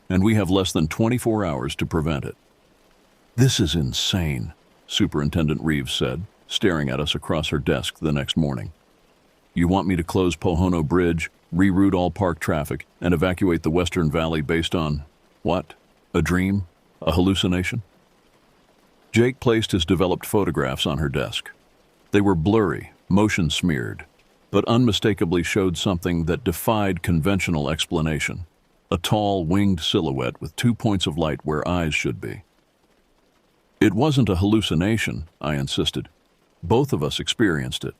And we have less than 24 hours to prevent it. This is insane, Superintendent Reeves said, staring at us across her desk the next morning. You want me to close Pohono Bridge, reroute all park traffic, and evacuate the Western Valley based on, what? A dream? A hallucination? Jake placed his developed photographs on her desk. They were blurry, motion-smeared, but unmistakably showed something that defied conventional explanation. A tall, winged silhouette with 2 points of light where eyes should be. It wasn't a hallucination, I insisted. Both of us experienced it,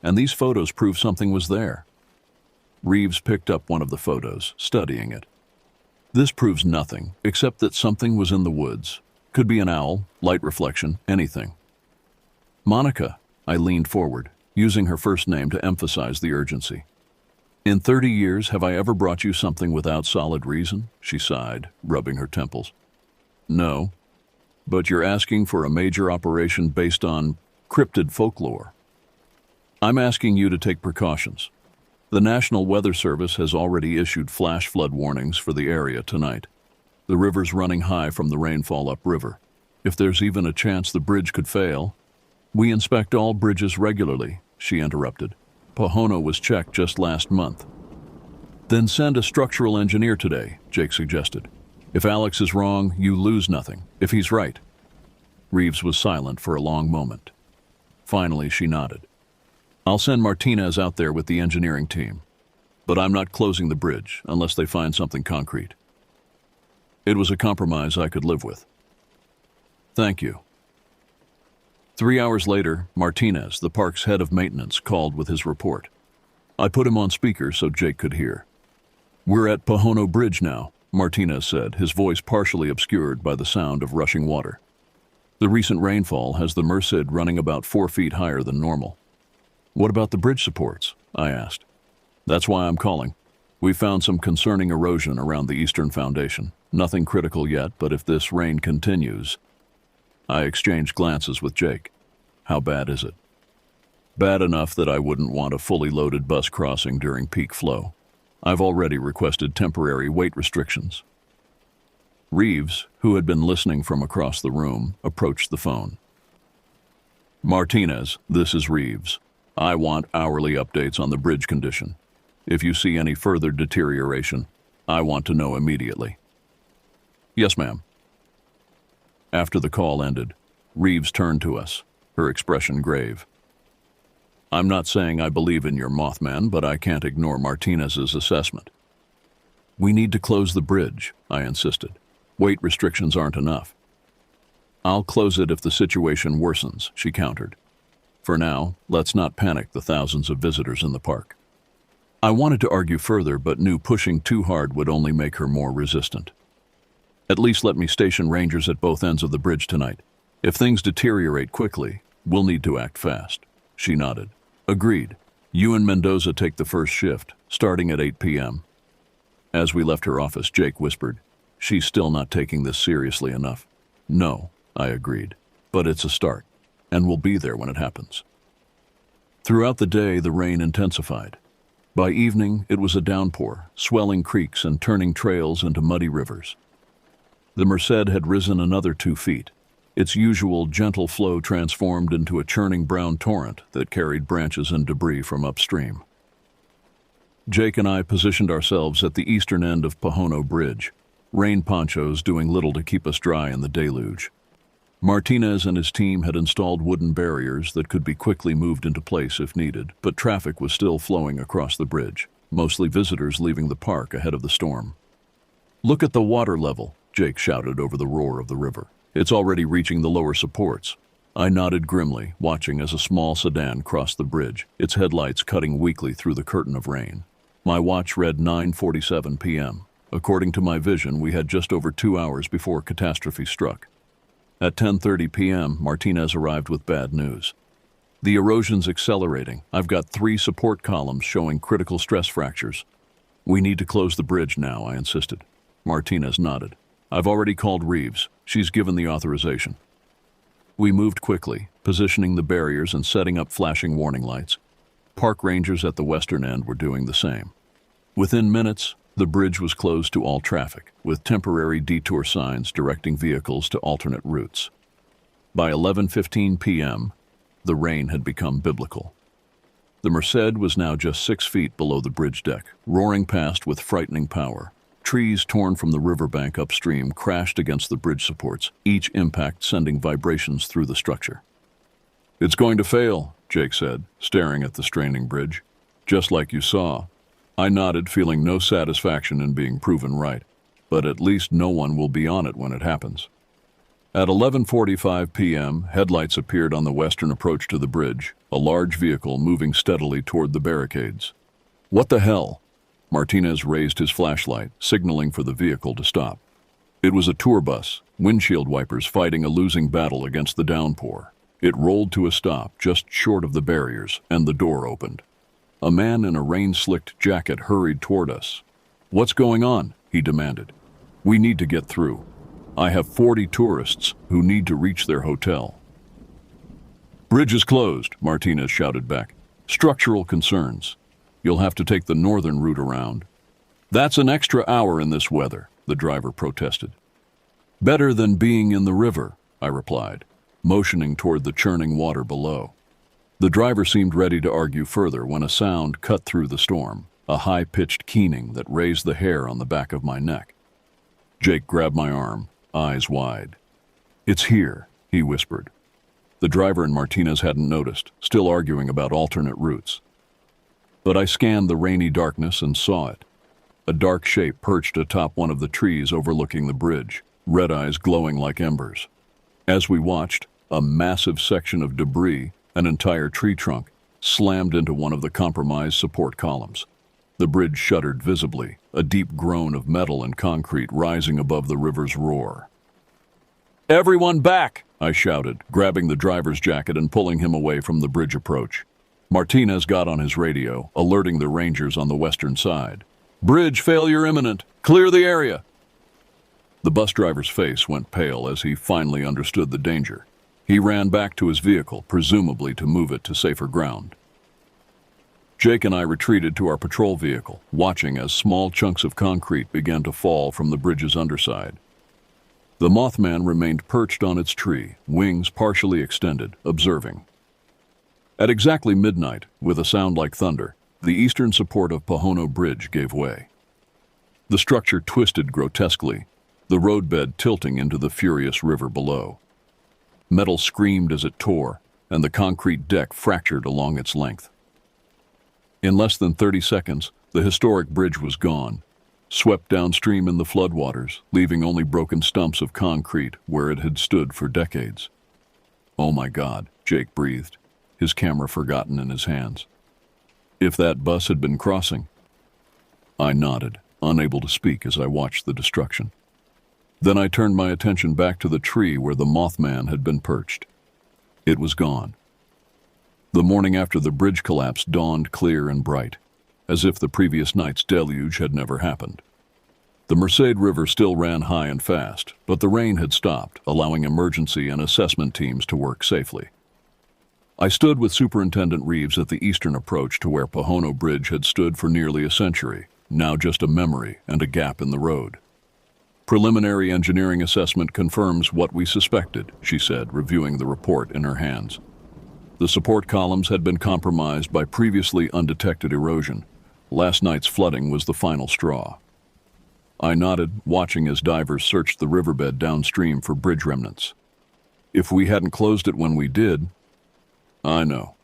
and these photos prove something was there. Reeves picked up one of the photos, studying it. This proves nothing, except that something was in the woods. Could be an owl, light reflection, anything. Monica, I leaned forward, using her first name to emphasize the urgency. In 30 years, have I ever brought you something without solid reason? She sighed, rubbing her temples. No, but you're asking for a major operation based on cryptid folklore. I'm asking you to take precautions. The National Weather Service has already issued flash flood warnings for the area tonight. The river's running high from the rainfall upriver. If there's even a chance the bridge could fail. We inspect all bridges regularly, she interrupted. Pohono was checked just last month. Then send a structural engineer today, Jake suggested. If Alex is wrong, you lose nothing. If he's right. Reeves was silent for a long moment. Finally, she nodded. I'll send Martinez out there with the engineering team. But I'm not closing the bridge unless they find something concrete. It was a compromise I could live with. Thank you. 3 hours later, Martinez, the park's head of maintenance, called with his report. I put him on speaker so Jake could hear. We're at Pohono Bridge now, Martinez said, his voice partially obscured by the sound of rushing water. The recent rainfall has the Merced running about 4 feet higher than normal. What about the bridge supports? I asked. That's why I'm calling. We found some concerning erosion around the eastern foundation. Nothing critical yet, but if this rain continues... I exchanged glances with Jake. How bad is it? Bad enough that I wouldn't want a fully loaded bus crossing during peak flow. I've already requested temporary weight restrictions. Reeves, who had been listening from across the room, approached the phone. Martinez, this is Reeves. I want hourly updates on the bridge condition. If you see any further deterioration, I want to know immediately. Yes, ma'am. After the call ended, Reeves turned to us, her expression grave. I'm not saying I believe in your Mothman, but I can't ignore Martinez's assessment. We need to close the bridge, I insisted. Weight restrictions aren't enough. I'll close it if the situation worsens, she countered. For now, let's not panic the thousands of visitors in the park. I wanted to argue further, but knew pushing too hard would only make her more resistant. At least let me station rangers at both ends of the bridge tonight. If things deteriorate quickly, we'll need to act fast. She nodded. Agreed. You and Mendoza take the first shift, starting at 8 p.m. As we left her office, Jake whispered, She's still not taking this seriously enough. No, I agreed. But it's a start, and we'll be there when it happens. Throughout the day, the rain intensified. By evening, it was a downpour, swelling creeks and turning trails into muddy rivers. The Merced had risen another 2 feet. Its usual gentle flow transformed into a churning brown torrent that carried branches and debris from upstream. Jake and I positioned ourselves at the eastern end of Pohono Bridge, rain ponchos doing little to keep us dry in the deluge. Martinez and his team had installed wooden barriers that could be quickly moved into place if needed, but traffic was still flowing across the bridge, mostly visitors leaving the park ahead of the storm. Look at the water level, Jake shouted over the roar of the river. It's already reaching the lower supports. I nodded grimly, watching as a small sedan crossed the bridge, its headlights cutting weakly through the curtain of rain. My watch read 9:47 p.m. According to my vision, we had just over 2 hours before catastrophe struck. At 10:30 p.m., Martinez arrived with bad news. The erosion's accelerating. I've got 3 support columns showing critical stress fractures. We need to close the bridge now, I insisted. Martinez nodded. I've already called Reeves. She's given the authorization. We moved quickly, positioning the barriers and setting up flashing warning lights. Park rangers at the western end were doing the same. Within minutes, the bridge was closed to all traffic, with temporary detour signs directing vehicles to alternate routes. By 11:15 p.m., the rain had become biblical. The Merced was now just 6 feet below the bridge deck, roaring past with frightening power. Trees torn from the riverbank upstream crashed against the bridge supports, each impact sending vibrations through the structure. "It's going to fail," Jake said, staring at the straining bridge. "Just like you saw." I nodded, feeling no satisfaction in being proven right, but at least no one will be on it when it happens. At 11:45 p.m., headlights appeared on the western approach to the bridge, a large vehicle moving steadily toward the barricades. "What the hell?" Martinez raised his flashlight, signaling for the vehicle to stop. It was a tour bus, windshield wipers fighting a losing battle against the downpour. It rolled to a stop just short of the barriers, and the door opened. A man in a rain-slicked jacket hurried toward us. "What's going on?" he demanded. "We need to get through. I have 40 tourists who need to reach their hotel." "Bridge is closed," Martinez shouted back. "Structural concerns. You'll have to take the northern route around." "That's an extra hour in this weather," the driver protested. "Better than being in the river," I replied, motioning toward the churning water below. The driver seemed ready to argue further when a sound cut through the storm, a high-pitched keening that raised the hair on the back of my neck. Jake grabbed my arm, eyes wide. "It's here," he whispered. The driver and Martinez hadn't noticed, still arguing about alternate routes. But I scanned the rainy darkness and saw it. A dark shape perched atop one of the trees overlooking the bridge, red eyes glowing like embers. As we watched, a massive section of debris, an entire tree trunk, slammed into one of the compromised support columns. The bridge shuddered visibly, a deep groan of metal and concrete rising above the river's roar. "Everyone back!" I shouted, grabbing the driver's jacket and pulling him away from the bridge approach. Martinez got on his radio, alerting the rangers on the western side. "Bridge failure imminent! Clear the area!" The bus driver's face went pale as he finally understood the danger. He ran back to his vehicle, presumably to move it to safer ground. Jake and I retreated to our patrol vehicle, watching as small chunks of concrete began to fall from the bridge's underside. The Mothman remained perched on its tree, wings partially extended, observing. At exactly midnight, with a sound like thunder, the eastern support of Pohono Bridge gave way. The structure twisted grotesquely, the roadbed tilting into the furious river below. Metal screamed as it tore, and the concrete deck fractured along its length. In less than 30 seconds, the historic bridge was gone, swept downstream in the floodwaters, leaving only broken stumps of concrete where it had stood for decades. "Oh my God," Jake breathed, his camera forgotten in his hands. "If that bus had been crossing..." I nodded, unable to speak as I watched the destruction. Then I turned my attention back to the tree where the Mothman had been perched. It was gone. The morning after the bridge collapse dawned clear and bright, as if the previous night's deluge had never happened. The Merced River still ran high and fast, but the rain had stopped, allowing emergency and assessment teams to work safely. I stood with Superintendent Reeves at the eastern approach to where Pohono Bridge had stood for nearly a century, now just a memory and a gap in the road. "Preliminary engineering assessment confirms what we suspected," she said, reviewing the report in her hands. The support columns had been compromised by previously undetected erosion. Last night's flooding was the final straw. I nodded, watching as divers searched the riverbed downstream for bridge remnants. "If we hadn't closed it when we did..." "I know."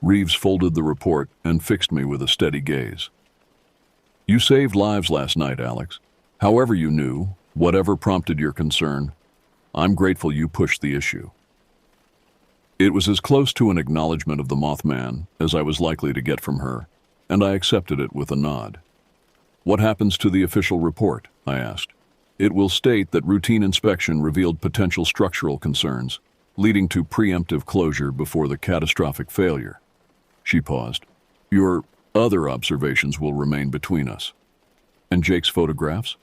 Reeves folded the report and fixed me with a steady gaze. "You saved lives last night, Alex. However you knew, whatever prompted your concern, I'm grateful you pushed the issue." It was as close to an acknowledgement of the Mothman as I was likely to get from her, and I accepted it with a nod. "What happens to the official report?" I asked. "It will state that routine inspection revealed potential structural concerns, leading to preemptive closure before the catastrophic failure." She paused. "Your other observations will remain between us." "And Jake's photographs?"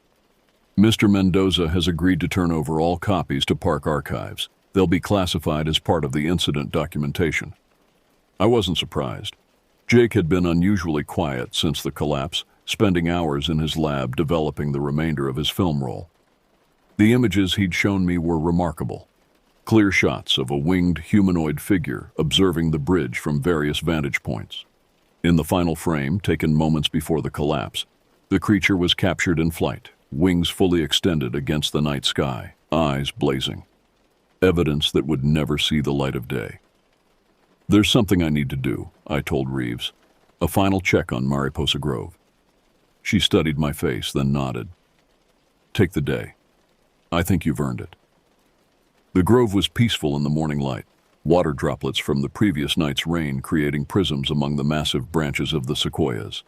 "Mr. Mendoza has agreed to turn over all copies to Park Archives. They'll be classified as part of the incident documentation." I wasn't surprised. Jake had been unusually quiet since the collapse, spending hours in his lab developing the remainder of his film roll. The images he'd shown me were remarkable. Clear shots of a winged humanoid figure observing the bridge from various vantage points. In the final frame, taken moments before the collapse, the creature was captured in flight, wings fully extended against the night sky, eyes blazing. Evidence that would never see the light of day. "There's something I need to do," I told Reeves. "A final check on Mariposa Grove." She studied my face, then nodded. "Take the day. I think you've earned it." The grove was peaceful in the morning light, water droplets from the previous night's rain creating prisms among the massive branches of the sequoias.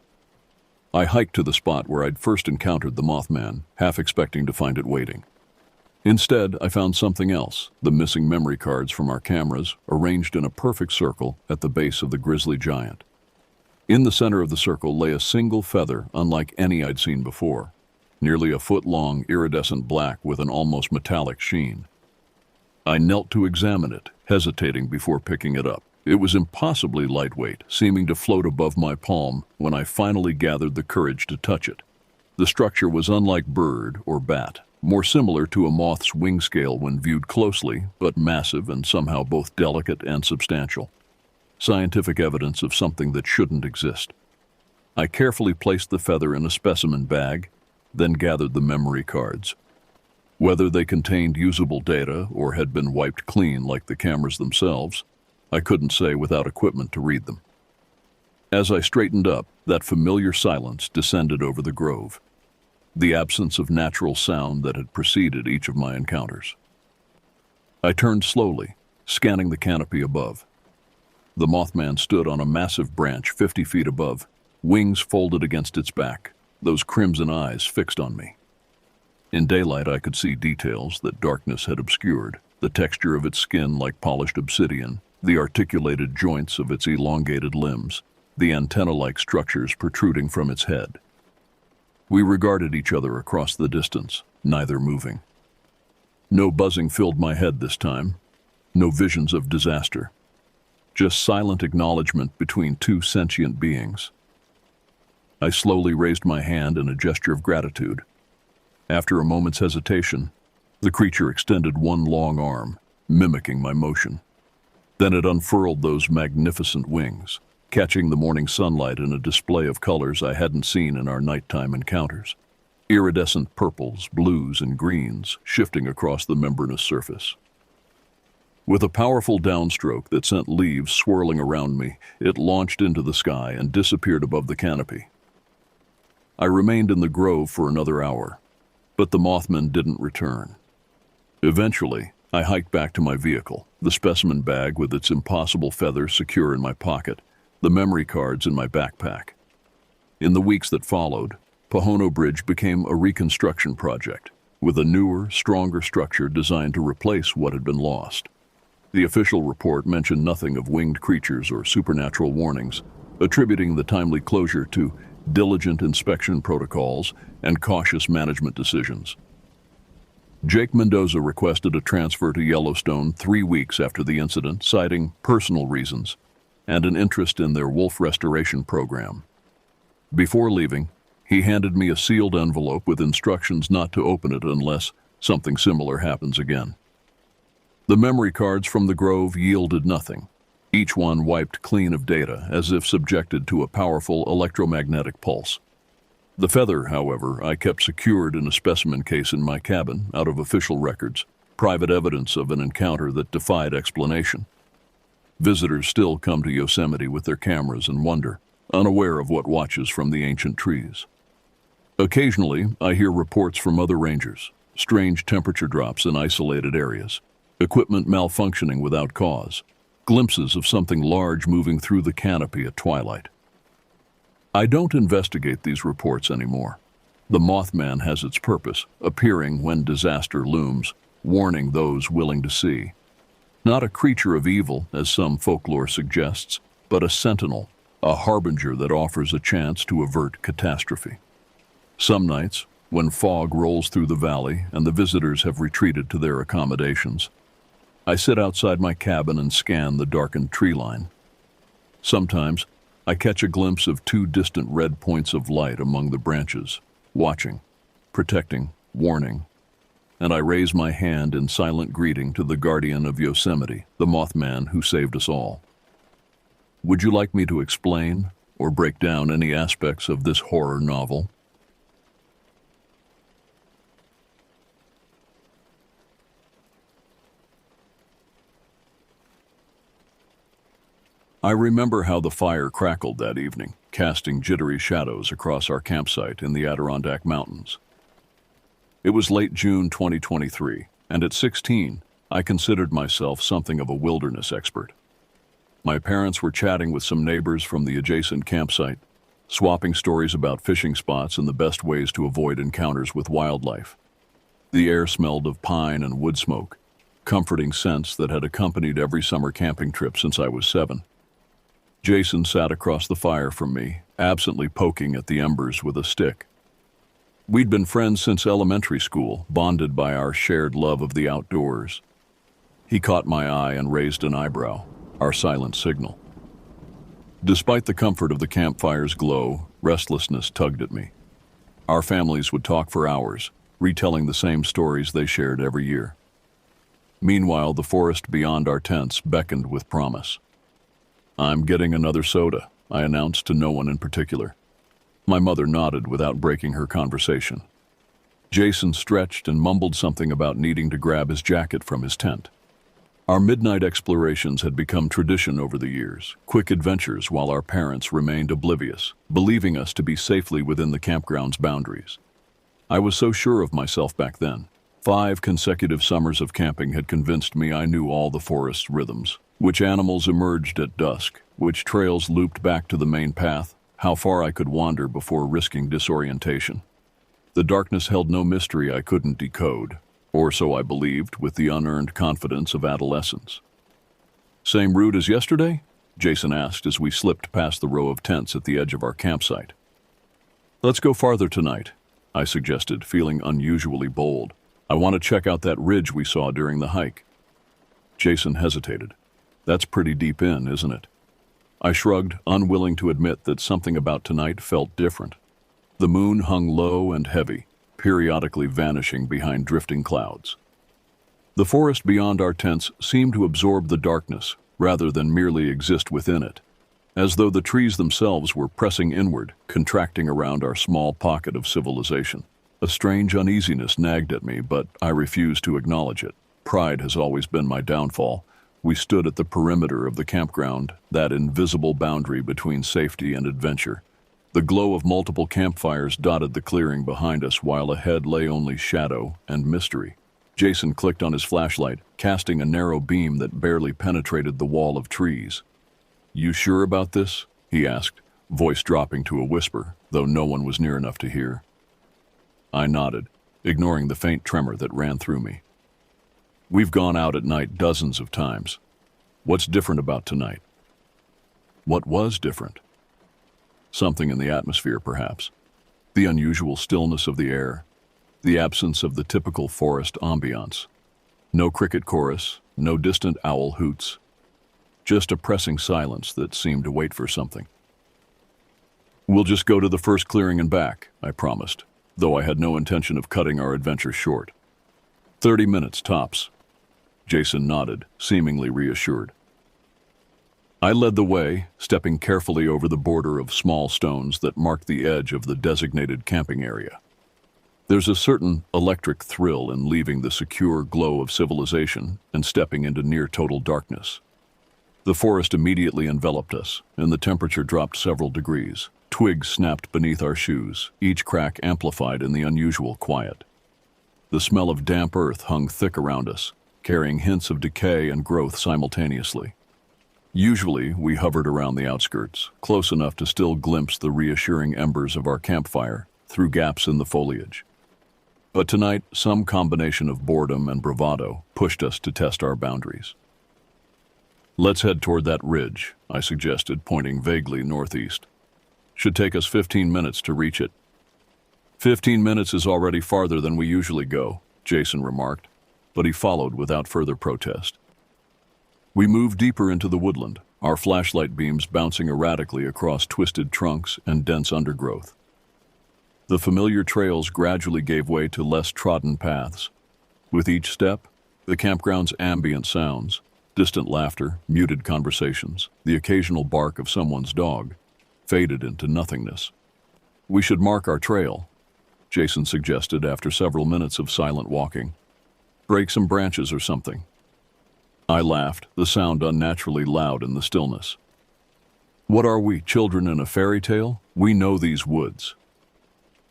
I hiked to the spot where I'd first encountered the Mothman, half expecting to find it waiting. Instead, I found something else, the missing memory cards from our cameras, arranged in a perfect circle at the base of the grizzly giant. In the center of the circle lay a single feather unlike any I'd seen before, nearly a foot long, iridescent black with an almost metallic sheen. I knelt to examine it, hesitating before picking it up. It was impossibly lightweight, seeming to float above my palm when I finally gathered the courage to touch it. The structure was unlike bird or bat, more similar to a moth's wing scale when viewed closely, but massive and somehow both delicate and substantial. Scientific evidence of something that shouldn't exist. I carefully placed the feather in a specimen bag, then gathered the memory cards. Whether they contained usable data or had been wiped clean like the cameras themselves, I couldn't say without equipment to read them. As I straightened up, that familiar silence descended over the grove, the absence of natural sound that had preceded each of my encounters. I turned slowly, scanning the canopy above. The Mothman stood on a massive branch 50 feet above, wings folded against its back, those crimson eyes fixed on me. In daylight, I could see details that darkness had obscured, the texture of its skin like polished obsidian, the articulated joints of its elongated limbs, the antenna-like structures protruding from its head. We regarded each other across the distance, neither moving. No buzzing filled my head this time, no visions of disaster. Just silent acknowledgement between two sentient beings. I slowly raised my hand in a gesture of gratitude. After a moment's hesitation, the creature extended one long arm, mimicking my motion. Then it unfurled those magnificent wings, catching the morning sunlight in a display of colors I hadn't seen in our nighttime encounters. Iridescent purples, blues, and greens shifting across the membranous surface. With a powerful downstroke that sent leaves swirling around me, it launched into the sky and disappeared above the canopy. I remained in the grove for another hour, but the Mothman didn't return. Eventually, I hiked back to my vehicle, the specimen bag with its impossible feather secure in my pocket, the memory cards in my backpack. In the weeks that followed, Pohono Bridge became a reconstruction project, with a newer, stronger structure designed to replace what had been lost. The official report mentioned nothing of winged creatures or supernatural warnings, attributing the timely closure to diligent inspection protocols and cautious management decisions. Jake Mendoza requested a transfer to Yellowstone 3 weeks after the incident, citing personal reasons and an interest in their wolf restoration program. Before leaving, he handed me a sealed envelope with instructions not to open it unless something similar happens again. The memory cards from the grove yielded nothing, each one wiped clean of data as if subjected to a powerful electromagnetic pulse. The feather, however, I kept secured in a specimen case in my cabin out of official records, private evidence of an encounter that defied explanation. Visitors still come to Yosemite with their cameras and wonder, unaware of what watches from the ancient trees. Occasionally, I hear reports from other rangers, strange temperature drops in isolated areas, equipment malfunctioning without cause, glimpses of something large moving through the canopy at twilight. I don't investigate these reports anymore. The Mothman has its purpose, appearing when disaster looms, warning those willing to see. Not a creature of evil, as some folklore suggests, but a sentinel, a harbinger that offers a chance to avert catastrophe. Some nights, when fog rolls through the valley and the visitors have retreated to their accommodations, I sit outside my cabin and scan the darkened tree line. Sometimes, I catch a glimpse of two distant red points of light among the branches, watching, protecting, warning, and I raise my hand in silent greeting to the guardian of Yosemite, the Mothman who saved us all. Would you like me to explain or break down any aspects of this horror novel? I remember how the fire crackled that evening, casting jittery shadows across our campsite in the Adirondack Mountains. It was late June 2023, and at 16, I considered myself something of a wilderness expert. My parents were chatting with some neighbors from the adjacent campsite, swapping stories about fishing spots and the best ways to avoid encounters with wildlife. The air smelled of pine and wood smoke, comforting scents that had accompanied every summer camping trip since I was 7. Jason sat across the fire from me, absently poking at the embers with a stick. We'd been friends since elementary school, bonded by our shared love of the outdoors. He caught my eye and raised an eyebrow, our silent signal. Despite the comfort of the campfire's glow, restlessness tugged at me. Our families would talk for hours, retelling the same stories they shared every year. Meanwhile, the forest beyond our tents beckoned with promise. "I'm getting another soda," I announced to no one in particular. My mother nodded without breaking her conversation. Jason stretched and mumbled something about needing to grab his jacket from his tent. Our midnight explorations had become tradition over the years, quick adventures while our parents remained oblivious, believing us to be safely within the campground's boundaries. I was so sure of myself back then. 5 consecutive summers of camping had convinced me I knew all the forest's rhythms. Which animals emerged at dusk, which trails looped back to the main path, how far I could wander before risking disorientation. The darkness held no mystery I couldn't decode, or so I believed with the unearned confidence of adolescence. "Same route as yesterday?" Jason asked as we slipped past the row of tents at the edge of our campsite. "Let's go farther tonight," I suggested, feeling unusually bold. "I want to check out that ridge we saw during the hike." Jason hesitated. "That's pretty deep in, isn't it?" I shrugged, unwilling to admit that something about tonight felt different. The moon hung low and heavy, periodically vanishing behind drifting clouds. The forest beyond our tents seemed to absorb the darkness rather than merely exist within it, as though the trees themselves were pressing inward, contracting around our small pocket of civilization. A strange uneasiness nagged at me, but I refused to acknowledge it. Pride has always been my downfall. We stood at the perimeter of the campground, that invisible boundary between safety and adventure. The glow of multiple campfires dotted the clearing behind us, while ahead lay only shadow and mystery. Jason clicked on his flashlight, casting a narrow beam that barely penetrated the wall of trees. "You sure about this?" he asked, voice dropping to a whisper, though no one was near enough to hear. I nodded, ignoring the faint tremor that ran through me. "We've gone out at night dozens of times. What's different about tonight?" What was different? Something in the atmosphere, perhaps. The unusual stillness of the air, the absence of the typical forest ambiance. No cricket chorus, no distant owl hoots. Just a pressing silence that seemed to wait for something. "We'll just go to the first clearing and back," I promised, though I had no intention of cutting our adventure short. 30 minutes tops. Jason nodded, seemingly reassured. I led the way, stepping carefully over the border of small stones that marked the edge of the designated camping area. There's a certain electric thrill in leaving the secure glow of civilization and stepping into near-total darkness. The forest immediately enveloped us, and the temperature dropped several degrees. Twigs snapped beneath our shoes, each crack amplified in the unusual quiet. The smell of damp earth hung thick around us, carrying hints of decay and growth simultaneously. Usually, we hovered around the outskirts, close enough to still glimpse the reassuring embers of our campfire through gaps in the foliage. But tonight, some combination of boredom and bravado pushed us to test our boundaries. "Let's head toward that ridge," I suggested, pointing vaguely northeast. "Should take us 15 minutes to reach it." 15 minutes is already farther than we usually go," Jason remarked, but he followed without further protest. We moved deeper into the woodland, our flashlight beams bouncing erratically across twisted trunks and dense undergrowth. The familiar trails gradually gave way to less trodden paths. With each step, the campground's ambient sounds, distant laughter, muted conversations, the occasional bark of someone's dog, faded into nothingness. "We should mark our trail," Jason suggested after several minutes of silent walking. "Break some branches or something." I laughed, the sound unnaturally loud in the stillness. "What are we, children in a fairy tale? We know these woods."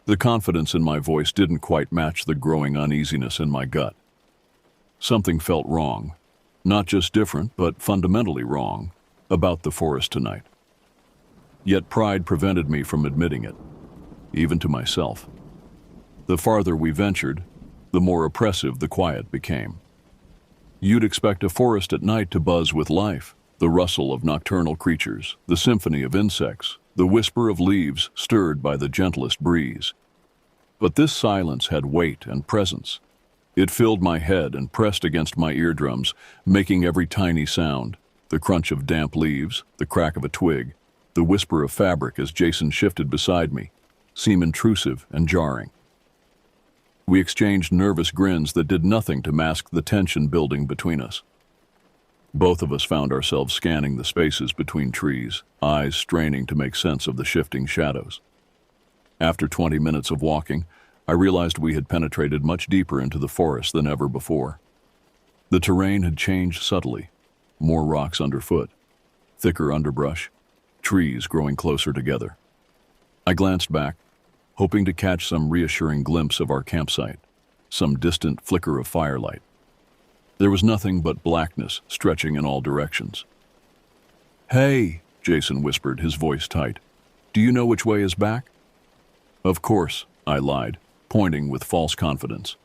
The confidence in my voice didn't quite match the growing uneasiness in my gut. Something felt wrong, not just different, but fundamentally wrong, about the forest tonight. Yet pride prevented me from admitting it, even to myself. The farther we ventured, the more oppressive the quiet became. You'd expect a forest at night to buzz with life, the rustle of nocturnal creatures, the symphony of insects, the whisper of leaves stirred by the gentlest breeze. But this silence had weight and presence. It filled my head and pressed against my eardrums, making every tiny sound, the crunch of damp leaves, the crack of a twig, the whisper of fabric as Jason shifted beside me, seem intrusive and jarring. We exchanged nervous grins that did nothing to mask the tension building between us. Both of us found ourselves scanning the spaces between trees, eyes straining to make sense of the shifting shadows. After 20 minutes of walking, I realized we had penetrated much deeper into the forest than ever before. The terrain had changed subtly, more rocks underfoot, thicker underbrush, trees growing closer together. I glanced back, hoping to catch some reassuring glimpse of our campsite, some distant flicker of firelight. There was nothing but blackness stretching in all directions. "Hey," Jason whispered, his voice tight. "Do you know which way is back?" "Of course," I lied, pointing with false confidence.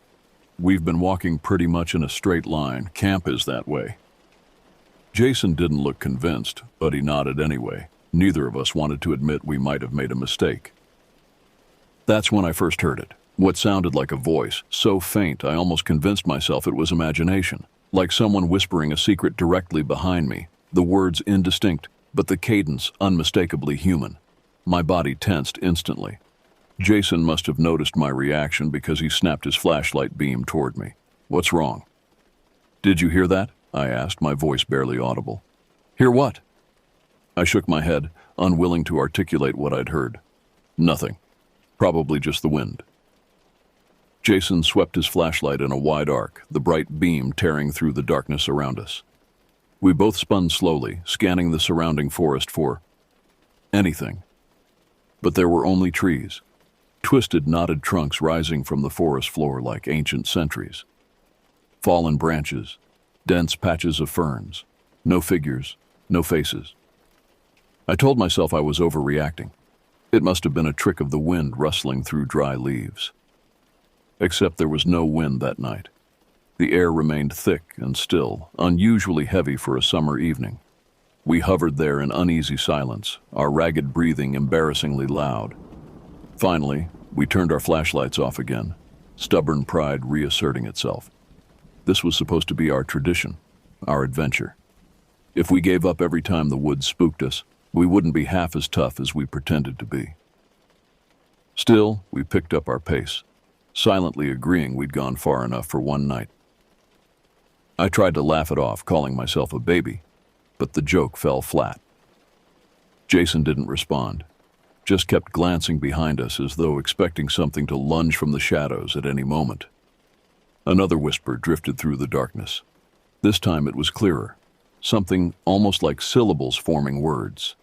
"We've been walking pretty much in a straight line. Camp is that way." Jason didn't look convinced, but he nodded anyway. Neither of us wanted to admit we might have made a mistake. That's when I first heard it. What sounded like a voice, so faint I almost convinced myself it was imagination, like someone whispering a secret directly behind me, the words indistinct, but the cadence unmistakably human. My body tensed instantly. Jason must have noticed my reaction because he snapped his flashlight beam toward me. "What's wrong?" "Did you hear that?" I asked, my voice barely audible. "Hear what?" I shook my head, unwilling to articulate what I'd heard. "Nothing. Probably just the wind." Jason swept his flashlight in a wide arc, the bright beam tearing through the darkness around us. We both spun slowly, scanning the surrounding forest for anything. But there were only trees, twisted, knotted trunks rising from the forest floor like ancient sentries. Fallen branches, dense patches of ferns, no figures, no faces. I told myself I was overreacting. It must have been a trick of the wind rustling through dry leaves. Except there was no wind that night. The air remained thick and still, unusually heavy for a summer evening. We hovered there in uneasy silence, our ragged breathing embarrassingly loud. Finally, we turned our flashlights off again, stubborn pride reasserting itself. This was supposed to be our tradition, our adventure. If we gave up every time the woods spooked us, we wouldn't be half as tough as we pretended to be. Still, we picked up our pace, silently agreeing we'd gone far enough for one night. I tried to laugh it off, calling myself a baby, but the joke fell flat. Jason didn't respond, just kept glancing behind us as though expecting something to lunge from the shadows at any moment. Another whisper drifted through the darkness. This time it was clearer, something almost like syllables forming words.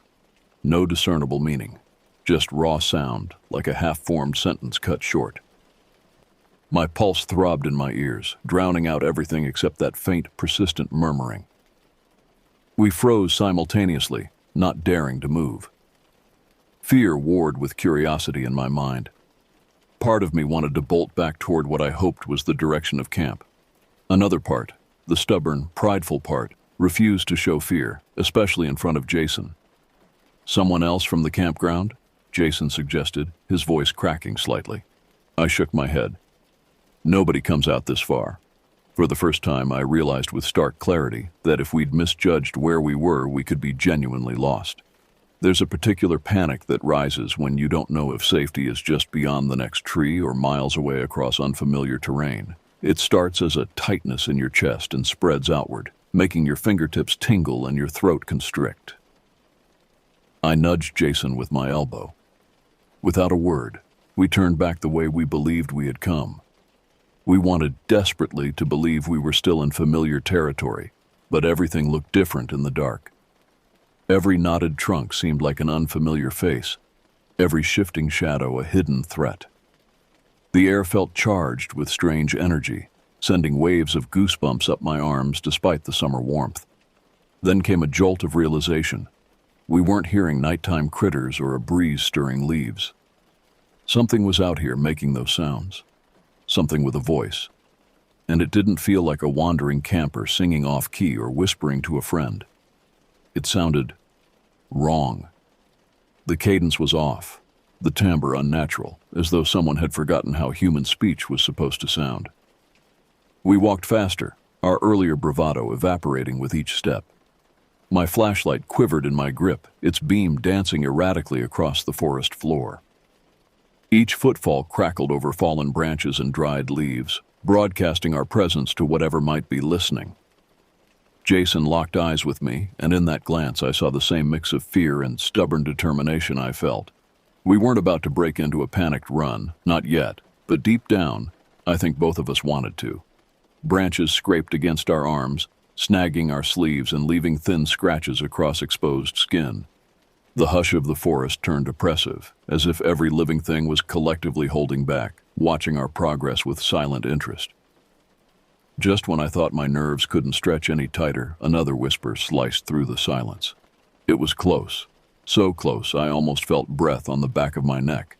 No discernible meaning, just raw sound, like a half-formed sentence cut short. My pulse throbbed in my ears, drowning out everything except that faint, persistent murmuring. We froze simultaneously, not daring to move. Fear warred with curiosity in my mind. Part of me wanted to bolt back toward what I hoped was the direction of camp. Another part, the stubborn, prideful part, refused to show fear, especially in front of Jason. "Someone else from the campground?" Jason suggested, his voice cracking slightly. I shook my head. Nobody comes out this far. For the first time, I realized with stark clarity that if we'd misjudged where we were, we could be genuinely lost. There's a particular panic that rises when you don't know if safety is just beyond the next tree or miles away across unfamiliar terrain. It starts as a tightness in your chest and spreads outward, making your fingertips tingle and your throat constrict. I nudged Jason with my elbow. Without a word, we turned back the way we believed we had come. We wanted desperately to believe we were still in familiar territory, but everything looked different in the dark. Every knotted trunk seemed like an unfamiliar face, every shifting shadow a hidden threat. The air felt charged with strange energy, sending waves of goosebumps up my arms despite the summer warmth. Then came a jolt of realization. We weren't hearing nighttime critters or a breeze stirring leaves. Something was out here making those sounds. Something with a voice. And it didn't feel like a wandering camper singing off-key or whispering to a friend. It sounded wrong. The cadence was off, the timbre unnatural, as though someone had forgotten how human speech was supposed to sound. We walked faster, our earlier bravado evaporating with each step. My flashlight quivered in my grip, its beam dancing erratically across the forest floor. Each footfall crackled over fallen branches and dried leaves, broadcasting our presence to whatever might be listening. Jason locked eyes with me, and in that glance I saw the same mix of fear and stubborn determination I felt. We weren't about to break into a panicked run, not yet, but deep down, I think both of us wanted to. Branches scraped against our arms, snagging our sleeves and leaving thin scratches across exposed skin. The hush of the forest turned oppressive, as if every living thing was collectively holding back, watching our progress with silent interest. Just when I thought my nerves couldn't stretch any tighter, another whisper sliced through the silence. It was close, so close I almost felt breath on the back of my neck.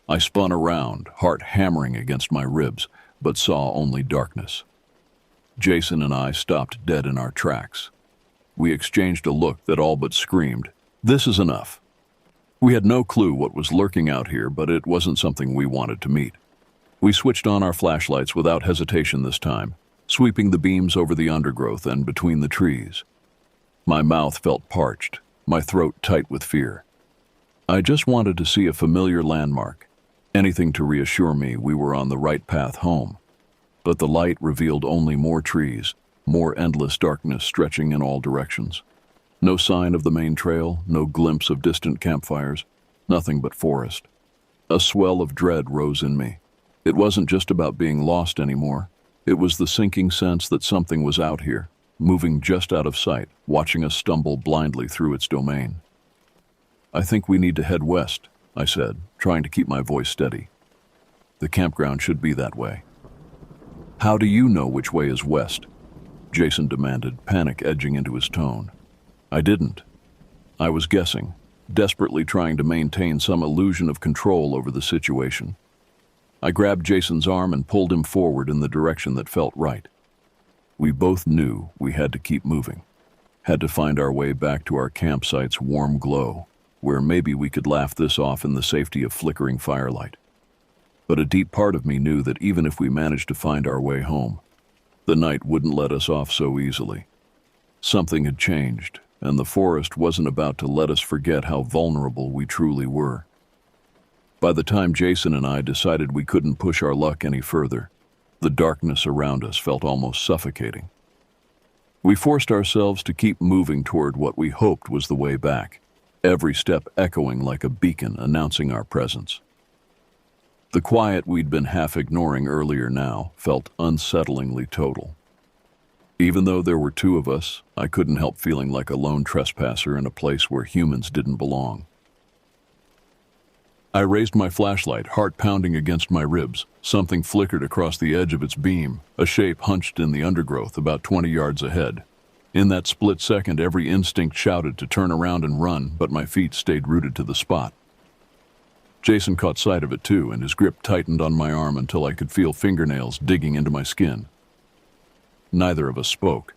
I spun around, heart hammering against my ribs, but saw only darkness. Jason and I stopped dead in our tracks. We exchanged a look that all but screamed, "This is enough." We had no clue what was lurking out here, but it wasn't something we wanted to meet. We switched on our flashlights without hesitation this time, sweeping the beams over the undergrowth and between the trees. My mouth felt parched, my throat tight with fear. I just wanted to see a familiar landmark, anything to reassure me we were on the right path home. But the light revealed only more trees, more endless darkness stretching in all directions. No sign of the main trail, no glimpse of distant campfires, nothing but forest. A swell of dread rose in me. It wasn't just about being lost anymore. It was the sinking sense that something was out here, moving just out of sight, watching us stumble blindly through its domain. "I think we need to head west," I said, trying to keep my voice steady. "The campground should be that way." "How do you know which way is west?" Jason demanded, panic edging into his tone. I didn't. I was guessing, desperately trying to maintain some illusion of control over the situation. I grabbed Jason's arm and pulled him forward in the direction that felt right. We both knew we had to keep moving, had to find our way back to our campsite's warm glow, where maybe we could laugh this off in the safety of flickering firelight. But a deep part of me knew that even if we managed to find our way home, the night wouldn't let us off so easily. Something had changed, and the forest wasn't about to let us forget how vulnerable we truly were. By the time Jason and I decided we couldn't push our luck any further, the darkness around us felt almost suffocating. We forced ourselves to keep moving toward what we hoped was the way back, every step echoing like a beacon announcing our presence. The quiet we'd been half ignoring earlier now felt unsettlingly total. Even though there were two of us, I couldn't help feeling like a lone trespasser in a place where humans didn't belong. I raised my flashlight, heart pounding against my ribs. Something flickered across the edge of its beam, a shape hunched in the undergrowth about 20 yards ahead. In that split second, every instinct shouted to turn around and run, but my feet stayed rooted to the spot. Jason caught sight of it too, and his grip tightened on my arm until I could feel fingernails digging into my skin. Neither of us spoke.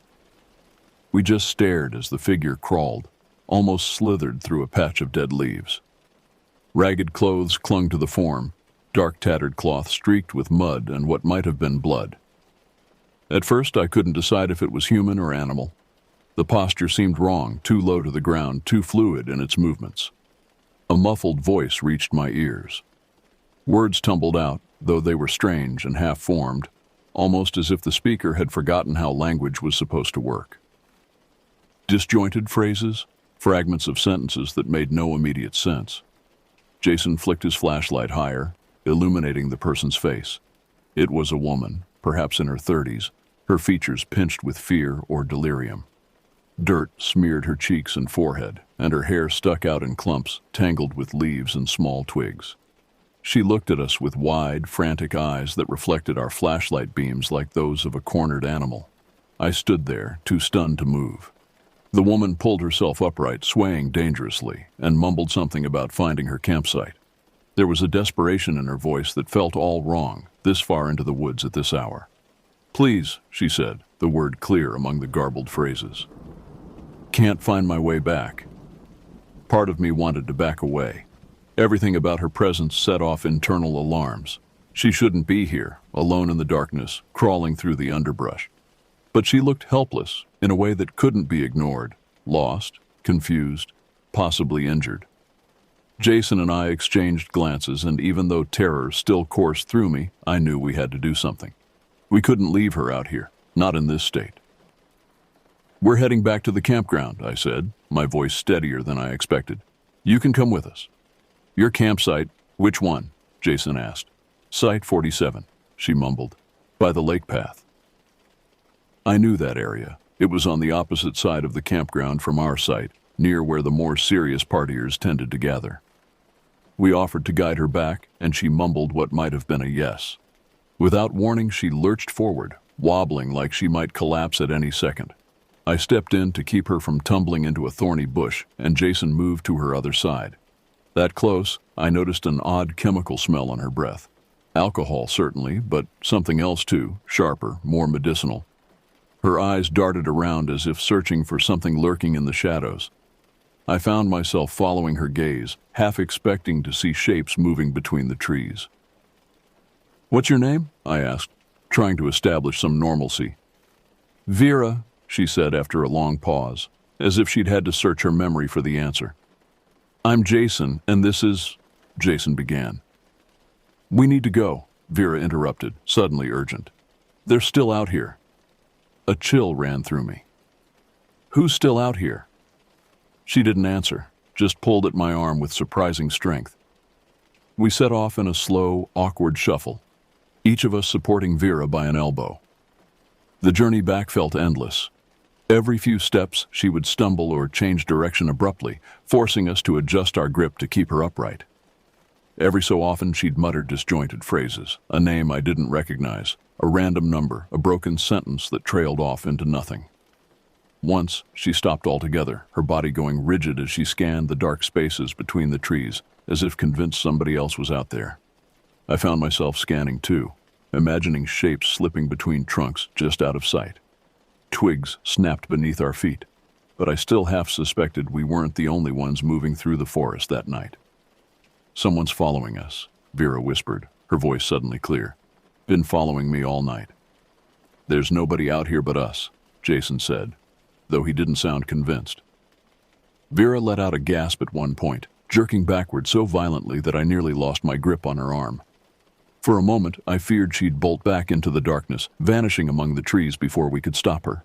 We just stared as the figure crawled, almost slithered through a patch of dead leaves. Ragged clothes clung to the form, dark tattered cloth streaked with mud and what might have been blood. At first I couldn't decide if it was human or animal. The posture seemed wrong, too low to the ground, too fluid in its movements. A muffled voice reached my ears. Words tumbled out, though they were strange and half-formed, almost as if the speaker had forgotten how language was supposed to work. Disjointed phrases, fragments of sentences that made no immediate sense. Jason flicked his flashlight higher, illuminating the person's face. It was a woman, perhaps in her 30s, her features pinched with fear or delirium. Dirt smeared her cheeks and forehead, and her hair stuck out in clumps, tangled with leaves and small twigs. She looked at us with wide, frantic eyes that reflected our flashlight beams like those of a cornered animal. I stood there, too stunned to move. The woman pulled herself upright, swaying dangerously, and mumbled something about finding her campsite. There was a desperation in her voice that felt all wrong, this far into the woods at this hour. "Please," she said, the word clear among the garbled phrases. "Can't find my way back." Part of me wanted to back away. Everything about her presence set off internal alarms. She shouldn't be here, alone in the darkness, crawling through the underbrush. But she looked helpless, in a way that couldn't be ignored, lost, confused, possibly injured. Jason and I exchanged glances, and even though terror still coursed through me, I knew we had to do something. We couldn't leave her out here, not in this state. "We're heading back to the campground," I said, my voice steadier than I expected. "You can come with us." "Your campsite, which one?" Jason asked. "Site 47, she mumbled, "by the lake path." I knew that area. It was on the opposite side of the campground from our site, near where the more serious partiers tended to gather. We offered to guide her back, and she mumbled what might have been a yes. Without warning, she lurched forward, wobbling like she might collapse at any second. I stepped in to keep her from tumbling into a thorny bush, and Jason moved to her other side. That close, I noticed an odd chemical smell on her breath. Alcohol, certainly, but something else too, sharper, more medicinal. Her eyes darted around as if searching for something lurking in the shadows. I found myself following her gaze, half expecting to see shapes moving between the trees. "What's your name?" I asked, trying to establish some normalcy. "Vera," she said after a long pause, as if she'd had to search her memory for the answer. "I'm Jason, and this is—" Jason began. "We need to go," Vera interrupted, suddenly urgent. "They're still out here." A chill ran through me. "Who's still out here?" She didn't answer, just pulled at my arm with surprising strength. We set off in a slow, awkward shuffle, each of us supporting Vera by an elbow. The journey back felt endless. Every few steps, she would stumble or change direction abruptly, forcing us to adjust our grip to keep her upright. Every so often, she'd mutter disjointed phrases, a name I didn't recognize, a random number, a broken sentence that trailed off into nothing. Once, she stopped altogether, her body going rigid as she scanned the dark spaces between the trees, as if convinced somebody else was out there. I found myself scanning too, imagining shapes slipping between trunks just out of sight. Twigs snapped beneath our feet, but I still half suspected we weren't the only ones moving through the forest that night. "Someone's following us," Vera whispered, her voice suddenly clear. "Been following me all night." "There's nobody out here but us," Jason said, though he didn't sound convinced. Vera let out a gasp at one point, jerking backward so violently that I nearly lost my grip on her arm. For a moment, I feared she'd bolt back into the darkness, vanishing among the trees before we could stop her.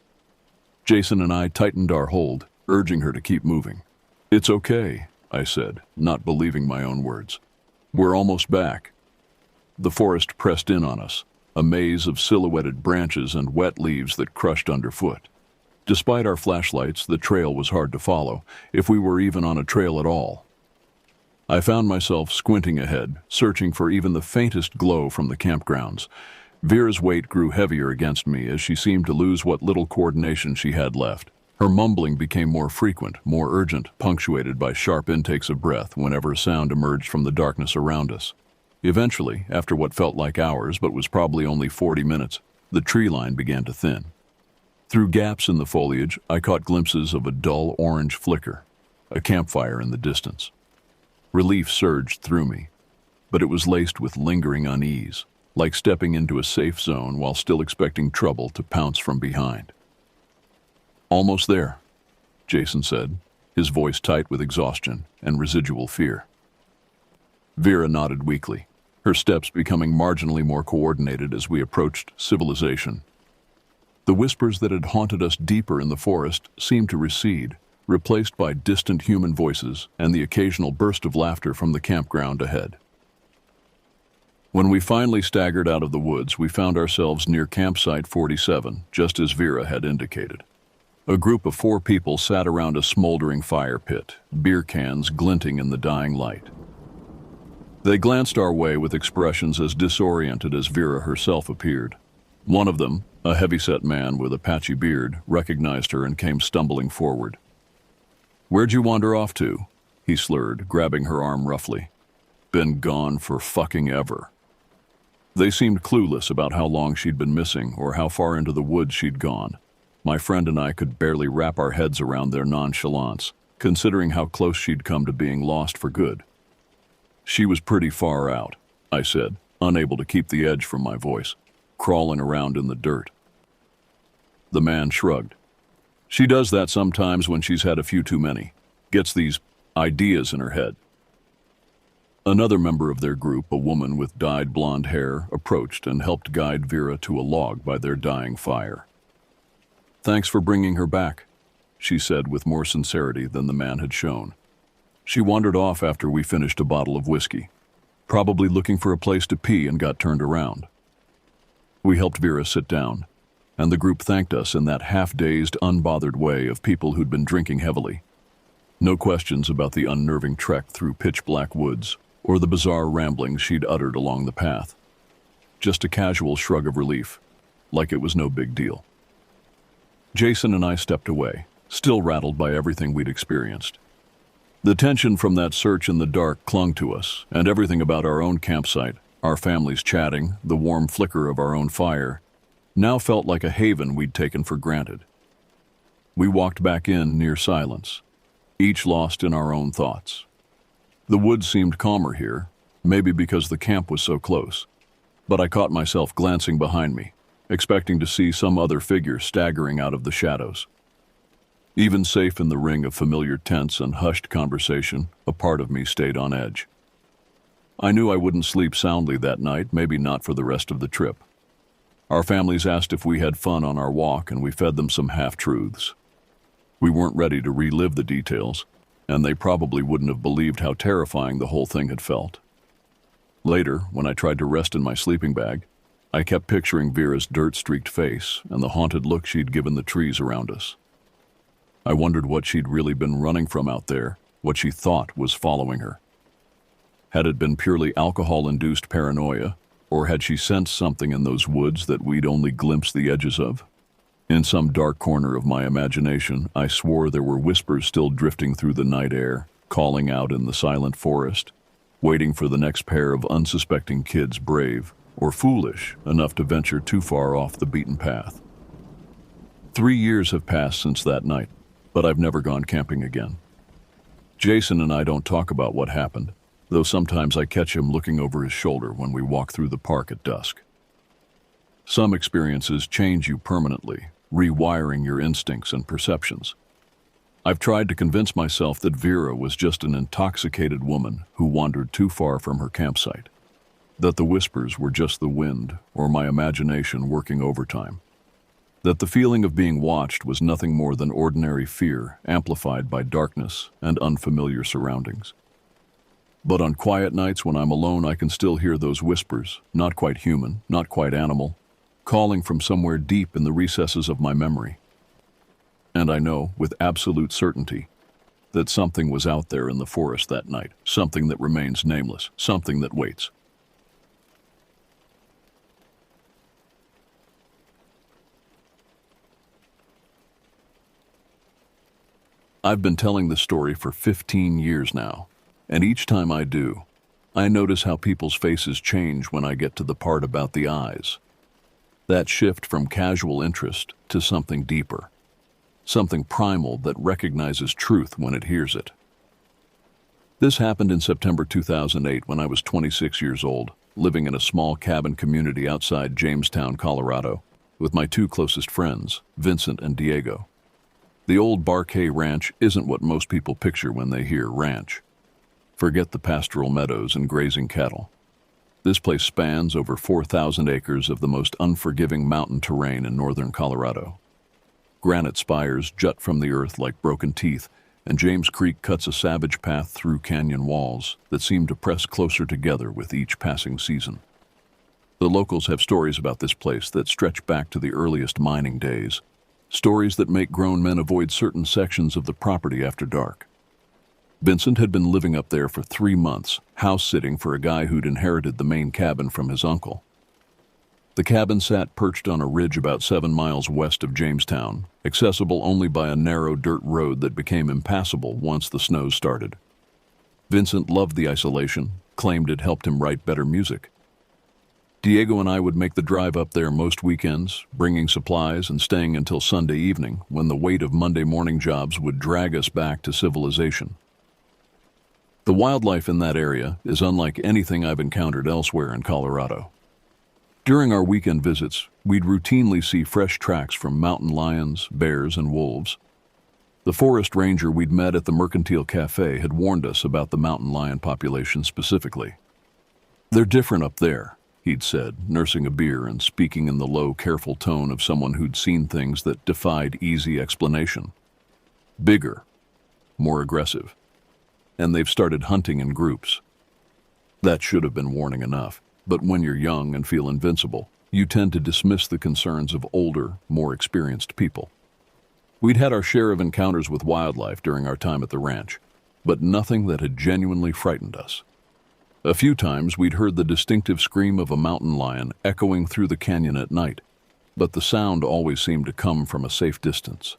Jason and I tightened our hold, urging her to keep moving. "It's okay," I said, not believing my own words. "We're almost back." The forest pressed in on us, a maze of silhouetted branches and wet leaves that crushed underfoot. Despite our flashlights, the trail was hard to follow, if we were even on a trail at all. I found myself squinting ahead, searching for even the faintest glow from the campgrounds. Vera's weight grew heavier against me as she seemed to lose what little coordination she had left. Her mumbling became more frequent, more urgent, punctuated by sharp intakes of breath whenever a sound emerged from the darkness around us. Eventually, after what felt like hours but was probably only 40 minutes, the tree line began to thin. Through gaps in the foliage, I caught glimpses of a dull orange flicker, a campfire in the distance. Relief surged through me, but it was laced with lingering unease, like stepping into a safe zone while still expecting trouble to pounce from behind. "Almost there," Jason said, his voice tight with exhaustion and residual fear. Vera nodded weakly, her steps becoming marginally more coordinated as we approached civilization. The whispers that had haunted us deeper in the forest seemed to recede, replaced by distant human voices and the occasional burst of laughter from the campground ahead. When we finally staggered out of the woods, we found ourselves near campsite 47, just as Vera had indicated. A group of 4 people sat around a smoldering fire pit, beer cans glinting in the dying light. They glanced our way with expressions as disoriented as Vera herself appeared. One of them, a heavy-set man with a patchy beard, recognized her and came stumbling forward. "Where'd you wander off to?" he slurred, grabbing her arm roughly. "Been gone for fucking ever." They seemed clueless about how long she'd been missing or how far into the woods she'd gone. My friend and I could barely wrap our heads around their nonchalance, considering how close she'd come to being lost for good. "She was pretty far out," I said, unable to keep the edge from my voice, crawling around in the dirt. The man shrugged. "She does that sometimes when she's had a few too many. Gets these ideas in her head." Another member of their group, a woman with dyed blonde hair, approached and helped guide Vera to a log by their dying fire. "Thanks for bringing her back," she said with more sincerity than the man had shown. "She wandered off after we finished a bottle of whiskey, probably looking for a place to pee and got turned around." We helped Vera sit down, and the group thanked us in that half-dazed, unbothered way of people who'd been drinking heavily. No questions about the unnerving trek through pitch-black woods or the bizarre ramblings she'd uttered along the path. Just a casual shrug of relief, like it was no big deal. Jason and I stepped away, still rattled by everything we'd experienced. The tension from that search in the dark clung to us, and everything about our own campsite, our families chatting, the warm flicker of our own fire, now felt like a haven we'd taken for granted. We walked back in near silence, each lost in our own thoughts. The woods seemed calmer here, maybe because the camp was so close, but I caught myself glancing behind me, expecting to see some other figure staggering out of the shadows. Even safe in the ring of familiar tents and hushed conversation, a part of me stayed on edge. I knew I wouldn't sleep soundly that night, maybe not for the rest of the trip. Our families asked if we had fun on our walk, and we fed them some half-truths. We weren't ready to relive the details, and they probably wouldn't have believed how terrifying the whole thing had felt. Later, when I tried to rest in my sleeping bag, I kept picturing Vera's dirt-streaked face and the haunted look she'd given the trees around us. I wondered what she'd really been running from out there, what she thought was following her. Had it been purely alcohol-induced paranoia, or had she sensed something in those woods that we'd only glimpsed the edges of? In some dark corner of my imagination, I swore there were whispers still drifting through the night air, calling out in the silent forest, waiting for the next pair of unsuspecting kids brave or foolish enough to venture too far off the beaten path. 3 years have passed since that night, but I've never gone camping again. Jason and I don't talk about what happened, though sometimes I catch him looking over his shoulder when we walk through the park at dusk. Some experiences change you permanently, rewiring your instincts and perceptions. I've tried to convince myself that Vera was just an intoxicated woman who wandered too far from her campsite, that the whispers were just the wind or my imagination working overtime, that the feeling of being watched was nothing more than ordinary fear amplified by darkness and unfamiliar surroundings. But on quiet nights when I'm alone, I can still hear those whispers, not quite human, not quite animal, calling from somewhere deep in the recesses of my memory. And I know, with absolute certainty, that something was out there in the forest that night, something that remains nameless, something that waits. I've been telling this story for 15 years now, and each time I do, I notice how people's faces change when I get to the part about the eyes. That shift from casual interest to something deeper, something primal that recognizes truth when it hears it. This happened in September 2008 when I was 26 years old, living in a small cabin community outside Jamestown, Colorado, with my two closest friends, Vincent and Diego. The old Barquet Ranch isn't what most people picture when they hear ranch. Forget the pastoral meadows and grazing cattle. This place spans over 4,000 acres of the most unforgiving mountain terrain in northern Colorado. Granite spires jut from the earth like broken teeth, and James Creek cuts a savage path through canyon walls that seem to press closer together with each passing season. The locals have stories about this place that stretch back to the earliest mining days, stories that make grown men avoid certain sections of the property after dark. Vincent had been living up there for 3 months, house-sitting for a guy who'd inherited the main cabin from his uncle. The cabin sat perched on a ridge about 7 miles west of Jamestown, accessible only by a narrow dirt road that became impassable once the snows started. Vincent loved the isolation, claimed it helped him write better music. Diego and I would make the drive up there most weekends, bringing supplies and staying until Sunday evening, when the weight of Monday morning jobs would drag us back to civilization. The wildlife in that area is unlike anything I've encountered elsewhere in Colorado. During our weekend visits, we'd routinely see fresh tracks from mountain lions, bears, and wolves. The forest ranger we'd met at the Mercantile Cafe had warned us about the mountain lion population specifically. "They're different up there," he'd said, nursing a beer and speaking in the low, careful tone of someone who'd seen things that defied easy explanation. "Bigger, more aggressive. And they've started hunting in groups." That should have been warning enough. But when you're young and feel invincible, you tend to dismiss the concerns of older, more experienced people. We'd had our share of encounters with wildlife during our time at the ranch, but nothing that had genuinely frightened us. A few times we'd heard the distinctive scream of a mountain lion echoing through the canyon at night, but the sound always seemed to come from a safe distance.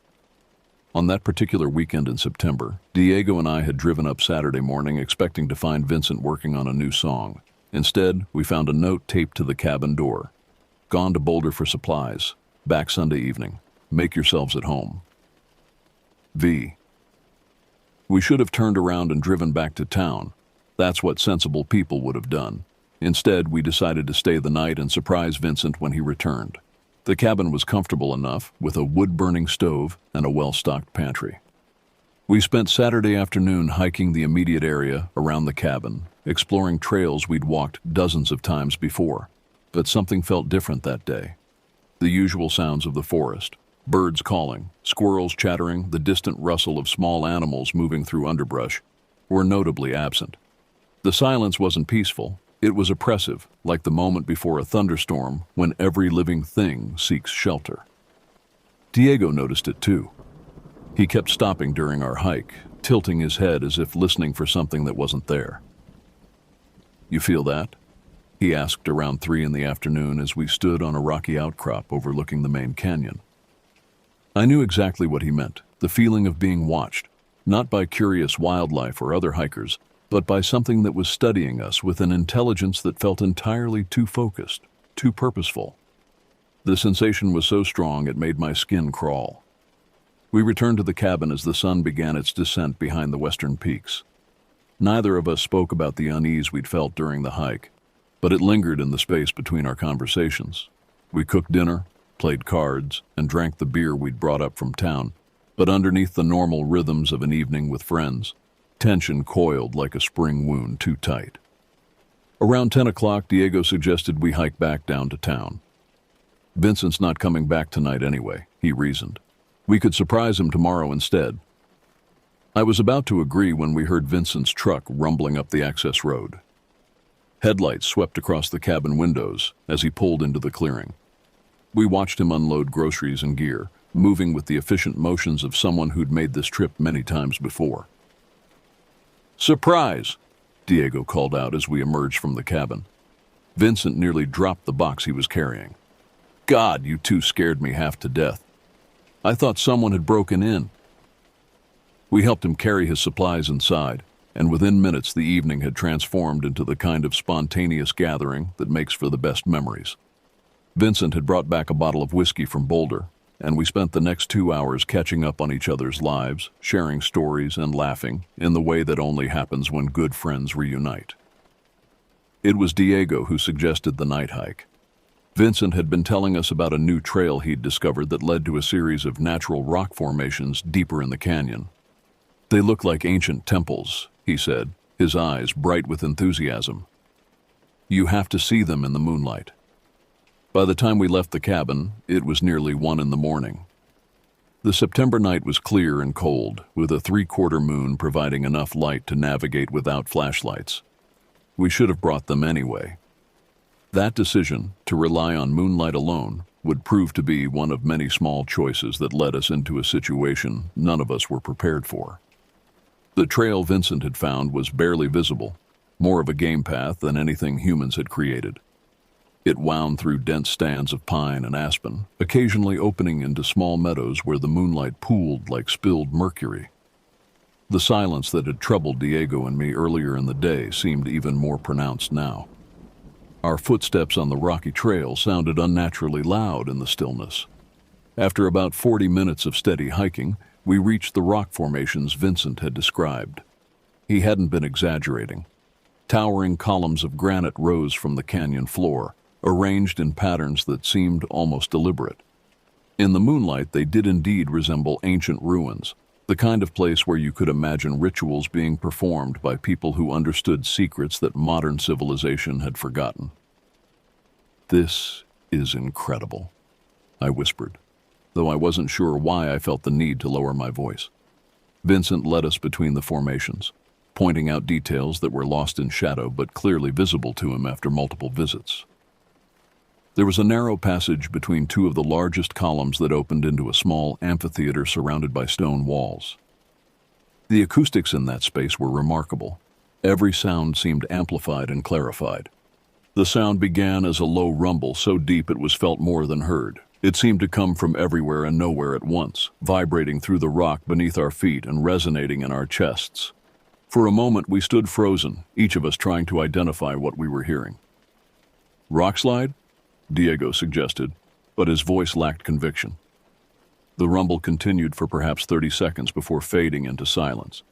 On that particular weekend in September, Diego and I had driven up Saturday morning expecting to find Vincent working on a new song. Instead, we found a note taped to the cabin door. "Gone to Boulder for supplies. Back Sunday evening. Make yourselves at home. V." We should have turned around and driven back to town. That's what sensible people would have done. Instead, we decided to stay the night and surprise Vincent when he returned. The cabin was comfortable enough, with a wood-burning stove and a well-stocked pantry. We spent Saturday afternoon hiking the immediate area around the cabin, exploring trails we'd walked dozens of times before. But something felt different that day. The usual sounds of the forest, birds calling, squirrels chattering, the distant rustle of small animals moving through underbrush, were notably absent. The silence wasn't peaceful. It was oppressive, like the moment before a thunderstorm when every living thing seeks shelter. Diego noticed it too. He kept stopping during our hike, tilting his head as if listening for something that wasn't there. "You feel that?" he asked around 3 in the afternoon as we stood on a rocky outcrop overlooking the main canyon. I knew exactly what he meant, the feeling of being watched, not by curious wildlife or other hikers, but by something that was studying us with an intelligence that felt entirely too focused, too purposeful. The sensation was so strong it made my skin crawl. We returned to the cabin as the sun began its descent behind the western peaks. Neither of us spoke about the unease we'd felt during the hike, but it lingered in the space between our conversations. We cooked dinner, played cards, and drank the beer we'd brought up from town, but underneath the normal rhythms of an evening with friends, tension coiled like a spring wound too tight. Around 10 o'clock, Diego suggested we hike back down to town. "Vincent's not coming back tonight anyway," he reasoned. "We could surprise him tomorrow instead." I was about to agree when we heard Vincent's truck rumbling up the access road. Headlights swept across the cabin windows as he pulled into the clearing. We watched him unload groceries and gear, moving with the efficient motions of someone who'd made this trip many times before. "Surprise!" Diego called out as we emerged from the cabin. Vincent nearly dropped the box he was carrying. "God, you two scared me half to death. I thought someone had broken in." We helped him carry his supplies inside, and within minutes the evening had transformed into the kind of spontaneous gathering that makes for the best memories. Vincent had brought back a bottle of whiskey from Boulder, and we spent the next 2 hours catching up on each other's lives, sharing stories and laughing in the way that only happens when good friends reunite. It was Diego who suggested the night hike. Vincent had been telling us about a new trail he'd discovered that led to a series of natural rock formations deeper in the canyon. They look like ancient temples, he said, his eyes bright with enthusiasm. You have to see them in the moonlight. By the time we left the cabin, it was nearly 1 a.m. The September night was clear and cold, with a 3/4 moon providing enough light to navigate without flashlights. We should have brought them anyway. That decision, to rely on moonlight alone, would prove to be one of many small choices that led us into a situation none of us were prepared for. The trail Vincent had found was barely visible, more of a game path than anything humans had created. It wound through dense stands of pine and aspen, occasionally opening into small meadows where the moonlight pooled like spilled mercury. The silence that had troubled Diego and me earlier in the day seemed even more pronounced now. Our footsteps on the rocky trail sounded unnaturally loud in the stillness. After about 40 minutes of steady hiking, we reached the rock formations Vincent had described. He hadn't been exaggerating. Towering columns of granite rose from the canyon floor, arranged in patterns that seemed almost deliberate. In the moonlight, they did indeed resemble ancient ruins, the kind of place where you could imagine rituals being performed by people who understood secrets that modern civilization had forgotten. "This is incredible," I whispered, though I wasn't sure why I felt the need to lower my voice. Vincent led us between the formations, pointing out details that were lost in shadow but clearly visible to him after multiple visits. There was a narrow passage between 2 of the largest columns that opened into a small amphitheater surrounded by stone walls. The acoustics in that space were remarkable. Every sound seemed amplified and clarified. The sound began as a low rumble so deep it was felt more than heard. It seemed to come from everywhere and nowhere at once, vibrating through the rock beneath our feet and resonating in our chests. For a moment we stood frozen, each of us trying to identify what we were hearing. "Rockslide?" Diego suggested, but his voice lacked conviction. The rumble continued for perhaps 30 seconds before fading into silence.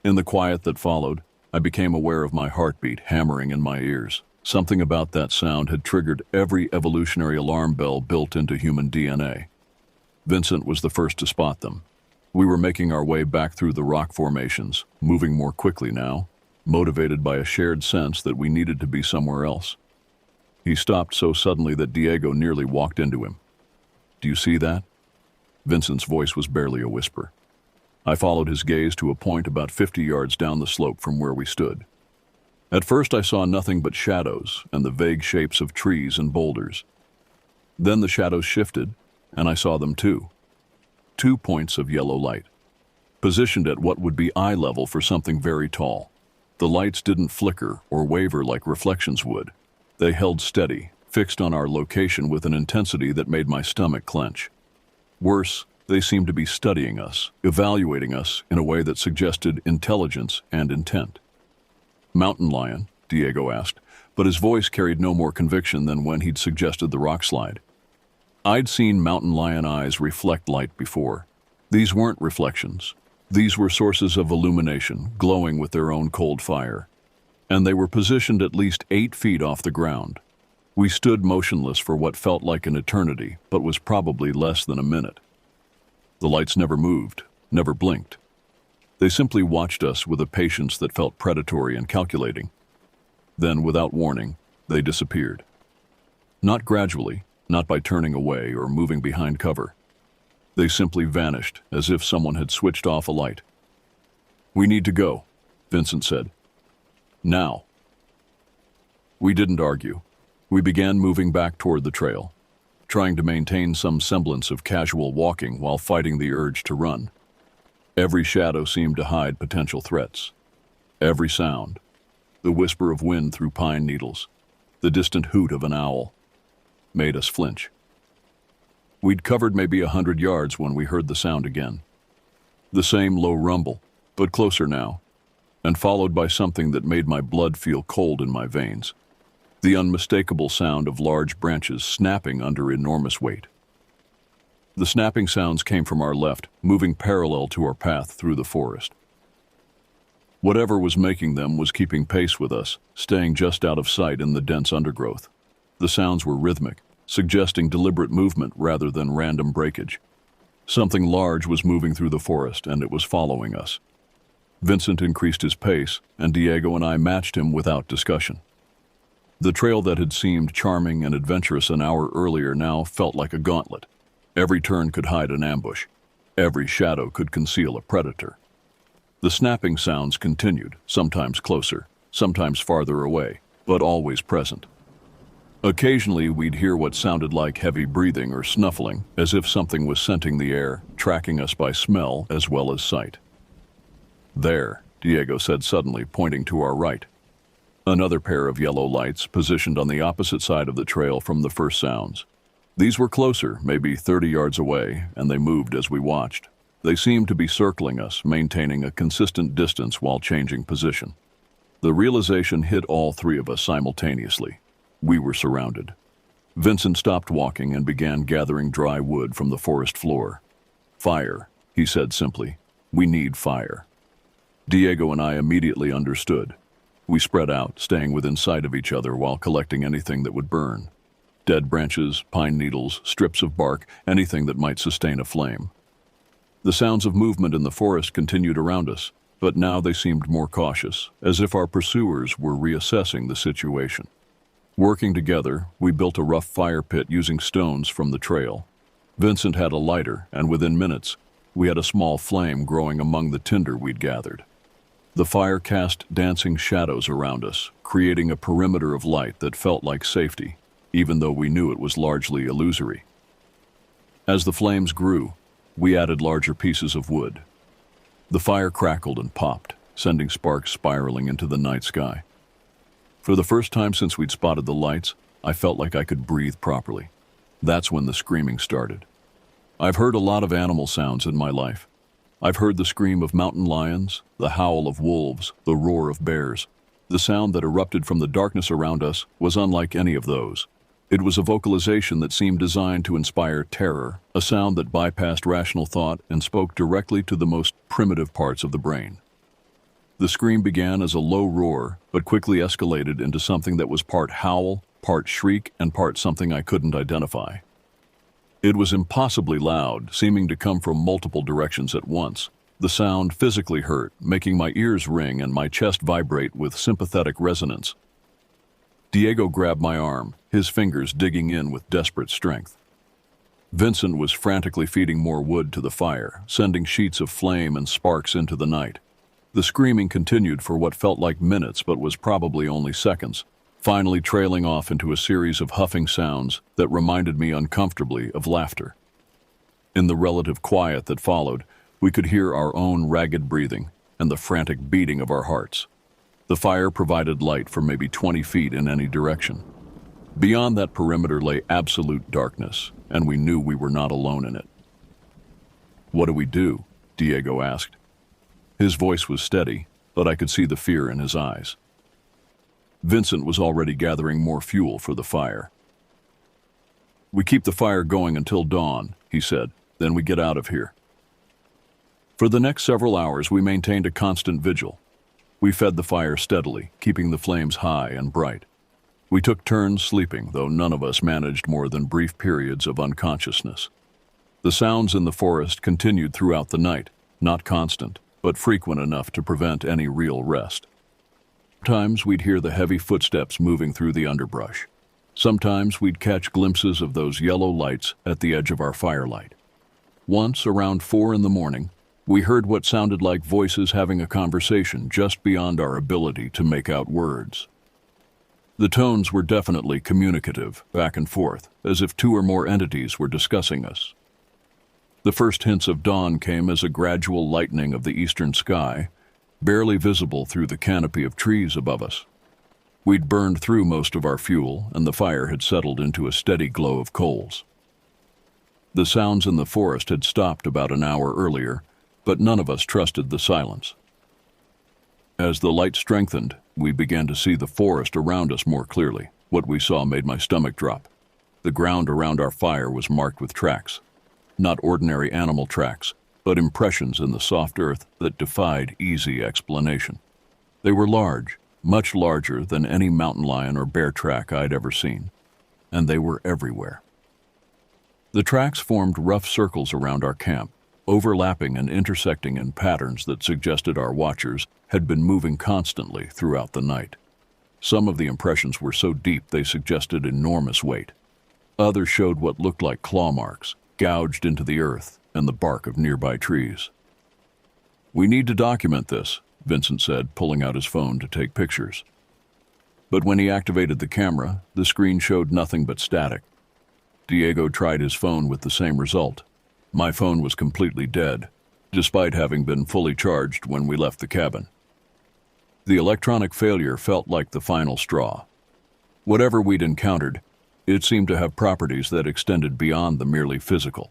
In the quiet that followed, I became aware of my heartbeat hammering in my ears. Something about that sound had triggered every evolutionary alarm bell built into human DNA. Vincent was the first to spot them. We were making our way back through the rock formations, moving more quickly now, motivated by a shared sense that we needed to be somewhere else. He stopped so suddenly that Diego nearly walked into him. "Do you see that?" Vincent's voice was barely a whisper. I followed his gaze to a point about 50 yards down the slope from where we stood. At first I saw nothing but shadows and the vague shapes of trees and boulders. Then the shadows shifted, and I saw them too. 2 points of yellow light, positioned at what would be eye level for something very tall. The lights didn't flicker or waver like reflections would. They held steady, fixed on our location with an intensity that made my stomach clench. Worse, they seemed to be studying us, evaluating us in a way that suggested intelligence and intent. "Mountain lion?" Diego asked, but his voice carried no more conviction than when he'd suggested the rock slide. I'd seen mountain lion eyes reflect light before. These weren't reflections. These were sources of illumination, glowing with their own cold fire. And they were positioned at least 8 feet off the ground. We stood motionless for what felt like an eternity, but was probably less than a minute. The lights never moved, never blinked. They simply watched us with a patience that felt predatory and calculating. Then, without warning, they disappeared. Not gradually, not by turning away or moving behind cover. They simply vanished, as if someone had switched off a light. "We need to go," Vincent said. "Now." We didn't argue. We began moving back toward the trail, trying to maintain some semblance of casual walking while fighting the urge to run. Every shadow seemed to hide potential threats. Every sound, the whisper of wind through pine needles, the distant hoot of an owl, made us flinch. We'd covered maybe 100 yards when we heard the sound again. The same low rumble, but closer now, and followed by something that made my blood feel cold in my veins. The unmistakable sound of large branches snapping under enormous weight. The snapping sounds came from our left, moving parallel to our path through the forest. Whatever was making them was keeping pace with us, staying just out of sight in the dense undergrowth. The sounds were rhythmic, suggesting deliberate movement rather than random breakage. Something large was moving through the forest, and it was following us. Vincent increased his pace, and Diego and I matched him without discussion. The trail that had seemed charming and adventurous an hour earlier now felt like a gauntlet. Every turn could hide an ambush. Every shadow could conceal a predator. The snapping sounds continued, sometimes closer, sometimes farther away, but always present. Occasionally, we'd hear what sounded like heavy breathing or snuffling, as if something was scenting the air, tracking us by smell as well as sight. "There," Diego said suddenly, pointing to our right. Another pair of yellow lights positioned on the opposite side of the trail from the first sounds. These were closer, maybe 30 yards away, and they moved as we watched. They seemed to be circling us, maintaining a consistent distance while changing position. The realization hit all three of us simultaneously. We were surrounded. Vincent stopped walking and began gathering dry wood from the forest floor. "Fire," he said simply. "We need fire." Diego and I immediately understood. We spread out, staying within sight of each other while collecting anything that would burn. Dead branches, pine needles, strips of bark, anything that might sustain a flame. The sounds of movement in the forest continued around us, but now they seemed more cautious, as if our pursuers were reassessing the situation. Working together, we built a rough fire pit using stones from the trail. Vincent had a lighter, and within minutes, we had a small flame growing among the tinder we'd gathered. The fire cast dancing shadows around us, creating a perimeter of light that felt like safety, even though we knew it was largely illusory. As the flames grew, we added larger pieces of wood. The fire crackled and popped, sending sparks spiraling into the night sky. For the first time since we'd spotted the lights, I felt like I could breathe properly. That's when the screaming started. I've heard a lot of animal sounds in my life. I've heard the scream of mountain lions, the howl of wolves, the roar of bears. The sound that erupted from the darkness around us was unlike any of those. It was a vocalization that seemed designed to inspire terror, a sound that bypassed rational thought and spoke directly to the most primitive parts of the brain. The scream began as a low roar, but quickly escalated into something that was part howl, part shriek, and part something I couldn't identify. It was impossibly loud, seeming to come from multiple directions at once. The sound physically hurt, making my ears ring and my chest vibrate with sympathetic resonance. Diego grabbed my arm, his fingers digging in with desperate strength. Vincent was frantically feeding more wood to the fire, sending sheets of flame and sparks into the night. The screaming continued for what felt like minutes but was probably only seconds, finally trailing off into a series of huffing sounds that reminded me uncomfortably of laughter. In the relative quiet that followed, we could hear our own ragged breathing and the frantic beating of our hearts. The fire provided light for maybe 20 feet in any direction. Beyond that perimeter lay absolute darkness, and we knew we were not alone in it. "What do we do?" Diego asked. His voice was steady, but I could see the fear in his eyes. Vincent was already gathering more fuel for the fire. "We keep the fire going until dawn," he said, "then we get out of here." For the next several hours, we maintained a constant vigil. We fed the fire steadily, keeping the flames high and bright. We took turns sleeping, though none of us managed more than brief periods of unconsciousness. The sounds in the forest continued throughout the night, not constant, but frequent enough to prevent any real rest. Sometimes we'd hear the heavy footsteps moving through the underbrush. Sometimes we'd catch glimpses of those yellow lights at the edge of our firelight. Once, around 4 in the morning, we heard what sounded like voices having a conversation just beyond our ability to make out words. The tones were definitely communicative, back and forth, as if 2 or more entities were discussing us. The first hints of dawn came as a gradual lightening of the eastern sky, barely visible through the canopy of trees above us. We'd burned through most of our fuel, and the fire had settled into a steady glow of coals. The sounds in the forest had stopped about an hour earlier, but none of us trusted the silence. As the light strengthened, we began to see the forest around us more clearly. What we saw made my stomach drop. The ground around our fire was marked with tracks. Not ordinary animal tracks, but impressions in the soft earth that defied easy explanation. They were large, much larger than any mountain lion or bear track I'd ever seen, and they were everywhere. The tracks formed rough circles around our camp, overlapping and intersecting in patterns that suggested our watchers had been moving constantly throughout the night. Some of the impressions were so deep they suggested enormous weight. Others showed what looked like claw marks, gouged into the earth and the bark of nearby trees. "We need to document this," Vincent said, pulling out his phone to take pictures. But when he activated the camera, the screen showed nothing but static. Diego tried his phone with the same result. My phone was completely dead, despite having been fully charged when we left the cabin. The electronic failure felt like the final straw. Whatever we'd encountered, it seemed to have properties that extended beyond the merely physical.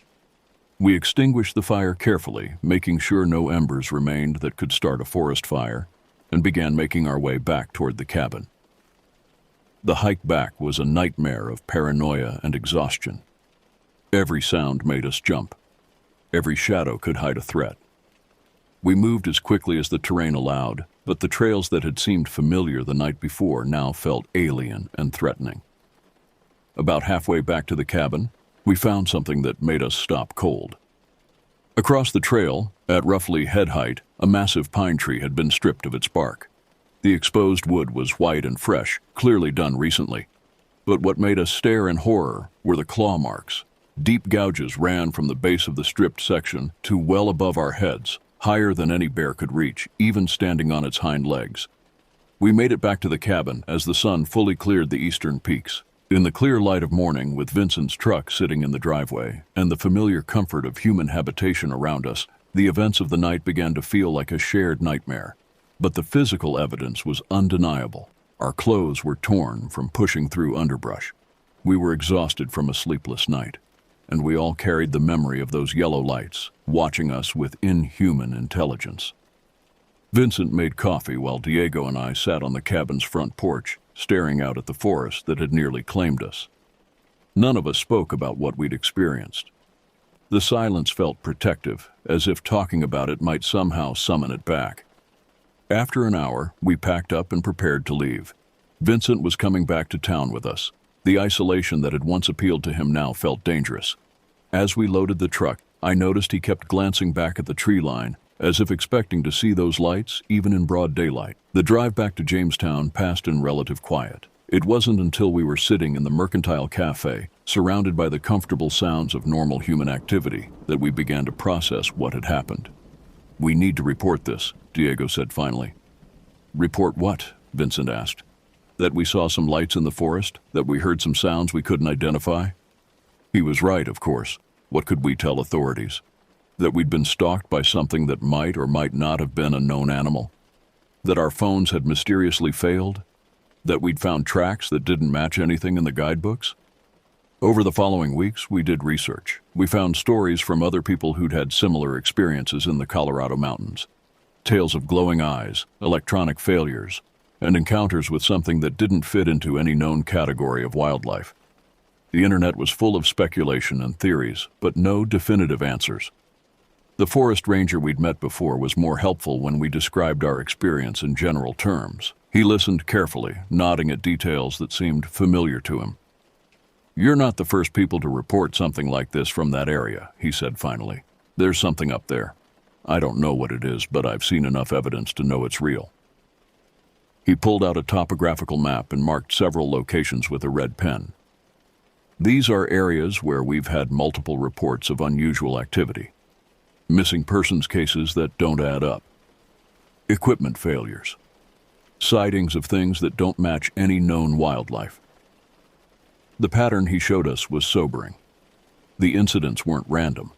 We extinguished the fire carefully, making sure no embers remained that could start a forest fire, and began making our way back toward the cabin. The hike back was a nightmare of paranoia and exhaustion. Every sound made us jump. Every shadow could hide a threat. We moved as quickly as the terrain allowed, but the trails that had seemed familiar the night before now felt alien and threatening. About halfway back to the cabin, we found something that made us stop cold. Across the trail, at roughly head height, a massive pine tree had been stripped of its bark. The exposed wood was white and fresh, clearly done recently. But what made us stare in horror were the claw marks. Deep gouges ran from the base of the stripped section to well above our heads, higher than any bear could reach, even standing on its hind legs. We made it back to the cabin as the sun fully cleared the eastern peaks. In the clear light of morning, with Vincent's truck sitting in the driveway and the familiar comfort of human habitation around us, the events of the night began to feel like a shared nightmare. But the physical evidence was undeniable. Our clothes were torn from pushing through underbrush. We were exhausted from a sleepless night, and we all carried the memory of those yellow lights, watching us with inhuman intelligence. Vincent made coffee while Diego and I sat on the cabin's front porch, staring out at the forest that had nearly claimed us. None of us spoke about what we'd experienced. The silence felt protective, as if talking about it might somehow summon it back. After an hour, we packed up and prepared to leave. Vincent was coming back to town with us. The isolation that had once appealed to him now felt dangerous. As we loaded the truck, I noticed he kept glancing back at the tree line, as if expecting to see those lights even in broad daylight. The drive back to Jamestown passed in relative quiet. It wasn't until we were sitting in the Mercantile Cafe, surrounded by the comfortable sounds of normal human activity, that we began to process what had happened. "We need to report this," Diego said finally. "Report what?" Vincent asked. "That we saw some lights in the forest? That we heard some sounds we couldn't identify?" He was right, of course. What could we tell authorities? That we'd been stalked by something that might or might not have been a known animal? That our phones had mysteriously failed? That we'd found tracks that didn't match anything in the guidebooks? Over the following weeks, we did research. We found stories from other people who'd had similar experiences in the Colorado mountains. Tales of glowing eyes, electronic failures, and encounters with something that didn't fit into any known category of wildlife. The internet was full of speculation and theories, but no definitive answers. The forest ranger we'd met before was more helpful when we described our experience in general terms. He listened carefully, nodding at details that seemed familiar to him. "You're not the first people to report something like this from that area," he said finally. "There's something up there. I don't know what it is, but I've seen enough evidence to know it's real." He pulled out a topographical map and marked several locations with a red pen. "These are areas where we've had multiple reports of unusual activity. Missing persons cases that don't add up. Equipment failures. Sightings of things that don't match any known wildlife." The pattern he showed us was sobering. The incidents weren't random.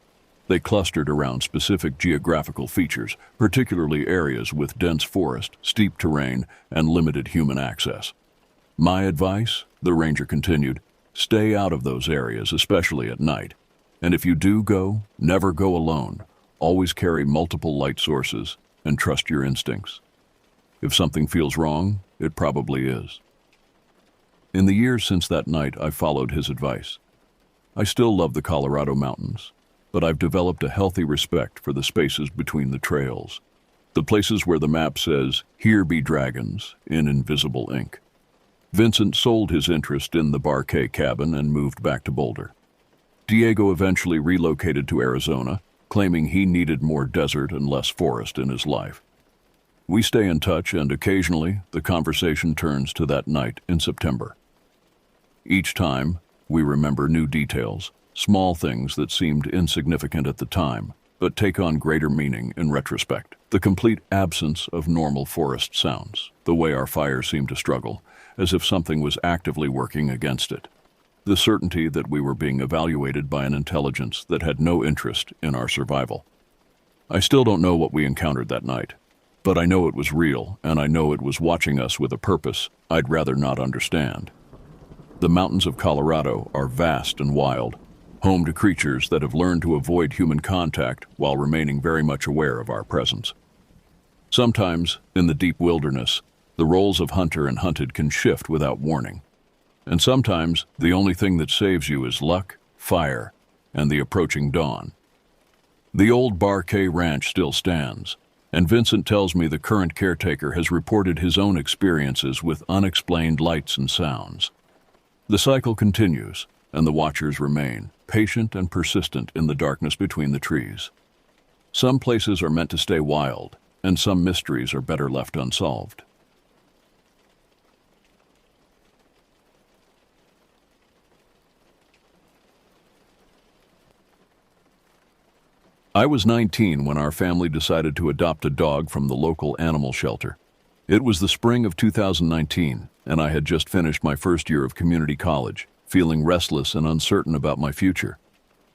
They clustered around specific geographical features, particularly areas with dense forest, steep terrain, and limited human access. "My advice," the ranger continued, "stay out of those areas, especially at night. And if you do go, never go alone. Always carry multiple light sources and trust your instincts. If something feels wrong, it probably is. In the years since that night, I followed his advice. I still love the Colorado mountains, but I've developed a healthy respect for the spaces between the trails, the places where the map says, "Here be dragons," in invisible ink. Vincent sold his interest in the Barquet cabin and moved back to Boulder. Diego eventually relocated to Arizona, claiming he needed more desert and less forest in his life. We stay in touch, and occasionally the conversation turns to that night in September. Each time, we remember new details, small things that seemed insignificant at the time, but take on greater meaning in retrospect. The complete absence of normal forest sounds, the way our fire seemed to struggle, as if something was actively working against it. The certainty that we were being evaluated by an intelligence that had no interest in our survival. I still don't know what we encountered that night, but I know it was real, and I know it was watching us with a purpose I'd rather not understand. The mountains of Colorado are vast and wild, home to creatures that have learned to avoid human contact while remaining very much aware of our presence. Sometimes, in the deep wilderness, the roles of hunter and hunted can shift without warning. And sometimes, the only thing that saves you is luck, fire, and the approaching dawn. The old Barquet Ranch still stands, and Vincent tells me the current caretaker has reported his own experiences with unexplained lights and sounds. The cycle continues, and the watchers remain, patient and persistent in the darkness between the trees. Some places are meant to stay wild, and some mysteries are better left unsolved. I was 19 when our family decided to adopt a dog from the local animal shelter. It was the spring of 2019, and I had just finished my first year of community college, feeling restless and uncertain about my future.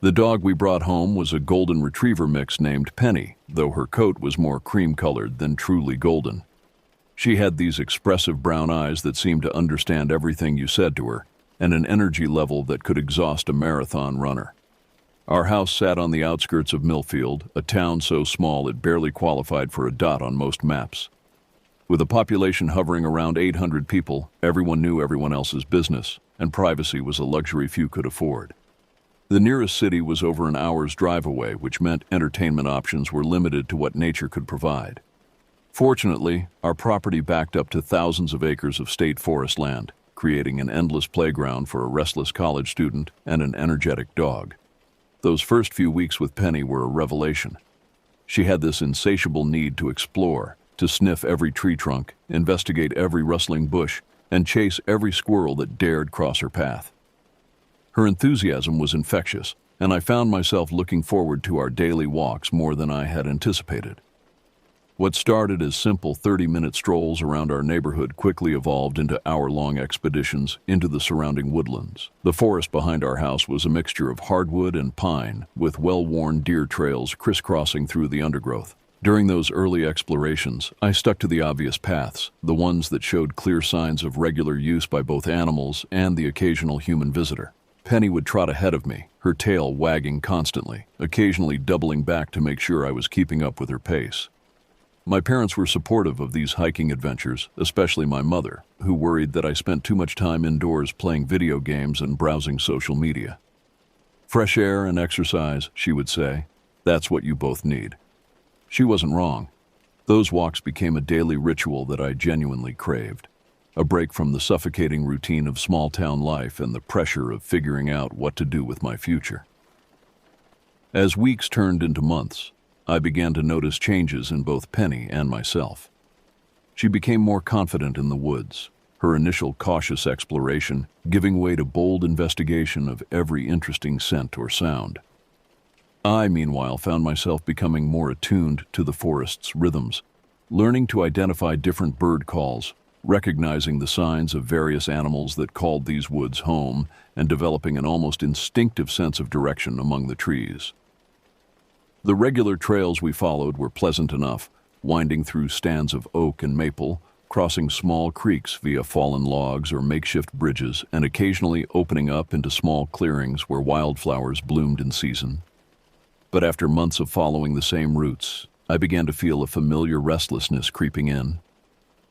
The dog we brought home was a golden retriever mix named Penny, though her coat was more cream-colored than truly golden. She had these expressive brown eyes that seemed to understand everything you said to her, and an energy level that could exhaust a marathon runner. Our house sat on the outskirts of Millfield, a town so small it barely qualified for a dot on most maps. With a population hovering around 800 people, everyone knew everyone else's business, and privacy was a luxury few could afford. The nearest city was over an hour's drive away, which meant entertainment options were limited to what nature could provide. Fortunately, our property backed up to thousands of acres of state forest land, creating an endless playground for a restless college student and an energetic dog. Those first few weeks with Penny were a revelation. She had this insatiable need to explore, to sniff every tree trunk, investigate every rustling bush, and chase every squirrel that dared cross her path. Her enthusiasm was infectious, and I found myself looking forward to our daily walks more than I had anticipated. What started as simple 30-minute strolls around our neighborhood quickly evolved into hour-long expeditions into the surrounding woodlands. The forest behind our house was a mixture of hardwood and pine, with well-worn deer trails crisscrossing through the undergrowth. During those early explorations, I stuck to the obvious paths, the ones that showed clear signs of regular use by both animals and the occasional human visitor. Penny would trot ahead of me, her tail wagging constantly, occasionally doubling back to make sure I was keeping up with her pace. My parents were supportive of these hiking adventures, especially my mother, who worried that I spent too much time indoors playing video games and browsing social media. "Fresh air and exercise," she would say. "That's what you both need." She wasn't wrong. Those walks became a daily ritual that I genuinely craved, a break from the suffocating routine of small-town life and the pressure of figuring out what to do with my future. As weeks turned into months, I began to notice changes in both Penny and myself. She became more confident in the woods, her initial cautious exploration giving way to bold investigation of every interesting scent or sound. I, meanwhile, found myself becoming more attuned to the forest's rhythms, learning to identify different bird calls, recognizing the signs of various animals that called these woods home, and developing an almost instinctive sense of direction among the trees. The regular trails we followed were pleasant enough, winding through stands of oak and maple, crossing small creeks via fallen logs or makeshift bridges, and occasionally opening up into small clearings where wildflowers bloomed in season. But after months of following the same routes, I began to feel a familiar restlessness creeping in.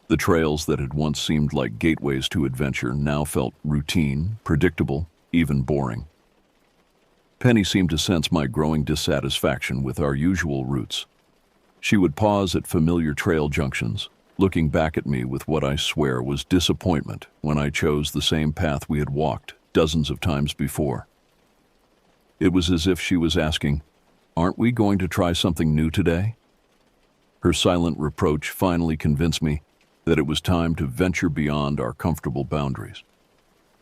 The trails that had once seemed like gateways to adventure now felt routine, predictable, even boring. Penny seemed to sense my growing dissatisfaction with our usual routes. She would pause at familiar trail junctions, looking back at me with what I swear was disappointment when I chose the same path we had walked dozens of times before. It was as if she was asking, "Aren't we going to try something new today?" Her silent reproach finally convinced me that it was time to venture beyond our comfortable boundaries.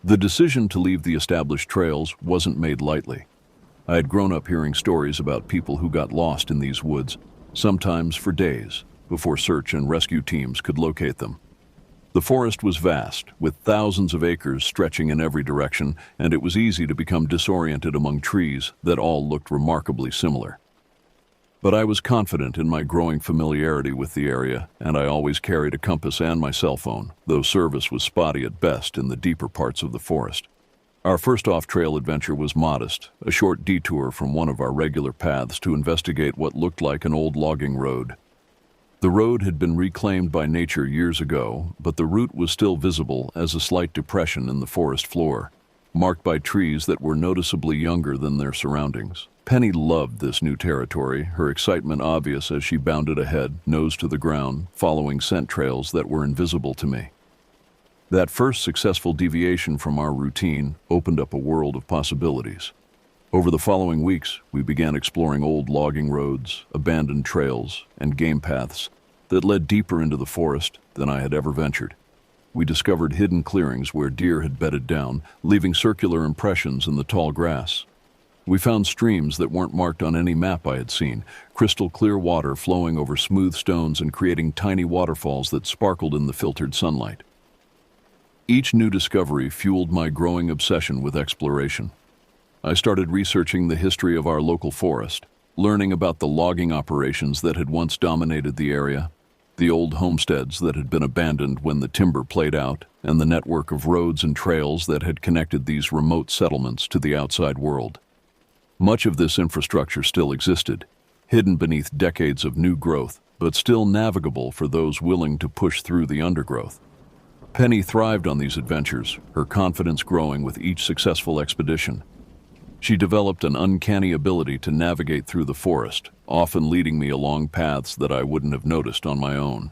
The decision to leave the established trails wasn't made lightly. I had grown up hearing stories about people who got lost in these woods, sometimes for days, before search and rescue teams could locate them. The forest was vast, with thousands of acres stretching in every direction, and it was easy to become disoriented among trees that all looked remarkably similar. But I was confident in my growing familiarity with the area, and I always carried a compass and my cell phone, though service was spotty at best in the deeper parts of the forest. Our first off-trail adventure was modest, a short detour from one of our regular paths to investigate what looked like an old logging road. The road had been reclaimed by nature years ago, but the route was still visible as a slight depression in the forest floor, marked by trees that were noticeably younger than their surroundings. Penny loved this new territory, her excitement obvious as she bounded ahead, nose to the ground, following scent trails that were invisible to me. That first successful deviation from our routine opened up a world of possibilities. Over the following weeks, we began exploring old logging roads, abandoned trails, and game paths that led deeper into the forest than I had ever ventured. We discovered hidden clearings where deer had bedded down, leaving circular impressions in the tall grass. We found streams that weren't marked on any map I had seen, crystal clear water flowing over smooth stones and creating tiny waterfalls that sparkled in the filtered sunlight. Each new discovery fueled my growing obsession with exploration. I started researching the history of our local forest, learning about the logging operations that had once dominated the area, the old homesteads that had been abandoned when the timber played out, and the network of roads and trails that had connected these remote settlements to the outside world. Much of this infrastructure still existed, hidden beneath decades of new growth, but still navigable for those willing to push through the undergrowth. Penny thrived on these adventures, her confidence growing with each successful expedition. She developed an uncanny ability to navigate through the forest, often leading me along paths that I wouldn't have noticed on my own.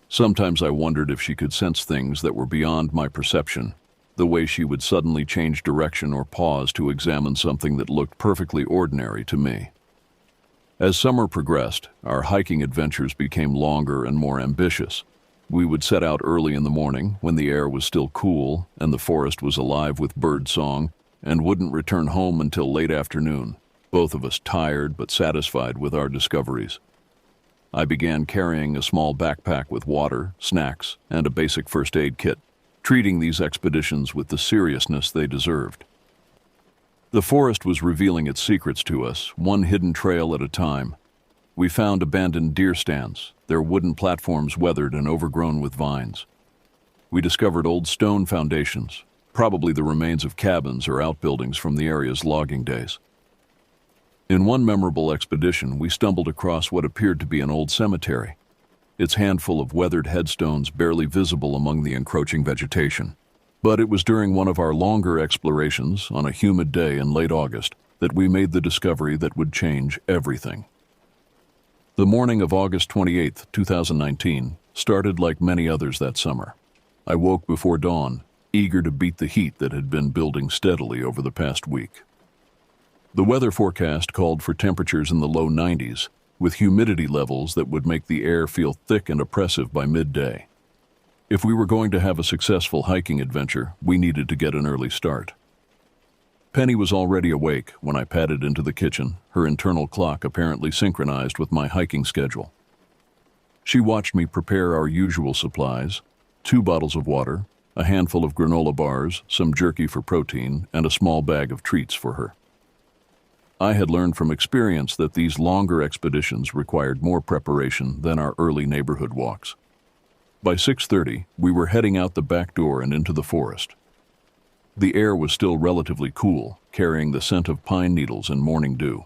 Sometimes I wondered if she could sense things that were beyond my perception, the way she would suddenly change direction or pause to examine something that looked perfectly ordinary to me. As summer progressed, our hiking adventures became longer and more ambitious. We would set out early in the morning when the air was still cool and the forest was alive with bird song, and wouldn't return home until late afternoon, both of us tired but satisfied with our discoveries. I began carrying a small backpack with water, snacks, and a basic first aid kit, treating these expeditions with the seriousness they deserved. The forest was revealing its secrets to us, one hidden trail at a time. We found abandoned deer stands, their wooden platforms weathered and overgrown with vines. We discovered old stone foundations, probably the remains of cabins or outbuildings from the area's logging days. In one memorable expedition, we stumbled across what appeared to be an old cemetery, its handful of weathered headstones barely visible among the encroaching vegetation. But it was during one of our longer explorations, on a humid day in late August, that we made the discovery that would change everything. The morning of August 28, 2019, started like many others that summer. I woke before dawn, eager to beat the heat that had been building steadily over the past week. The weather forecast called for temperatures in the low 90s, with humidity levels that would make the air feel thick and oppressive by midday. If we were going to have a successful hiking adventure, we needed to get an early start. Penny was already awake when I padded into the kitchen, her internal clock apparently synchronized with my hiking schedule. She watched me prepare our usual supplies, 2 bottles of water, a handful of granola bars, some jerky for protein, and a small bag of treats for her. I had learned from experience that these longer expeditions required more preparation than our early neighborhood walks. By 6:30, we were heading out the back door and into the forest. The air was still relatively cool, carrying the scent of pine needles and morning dew.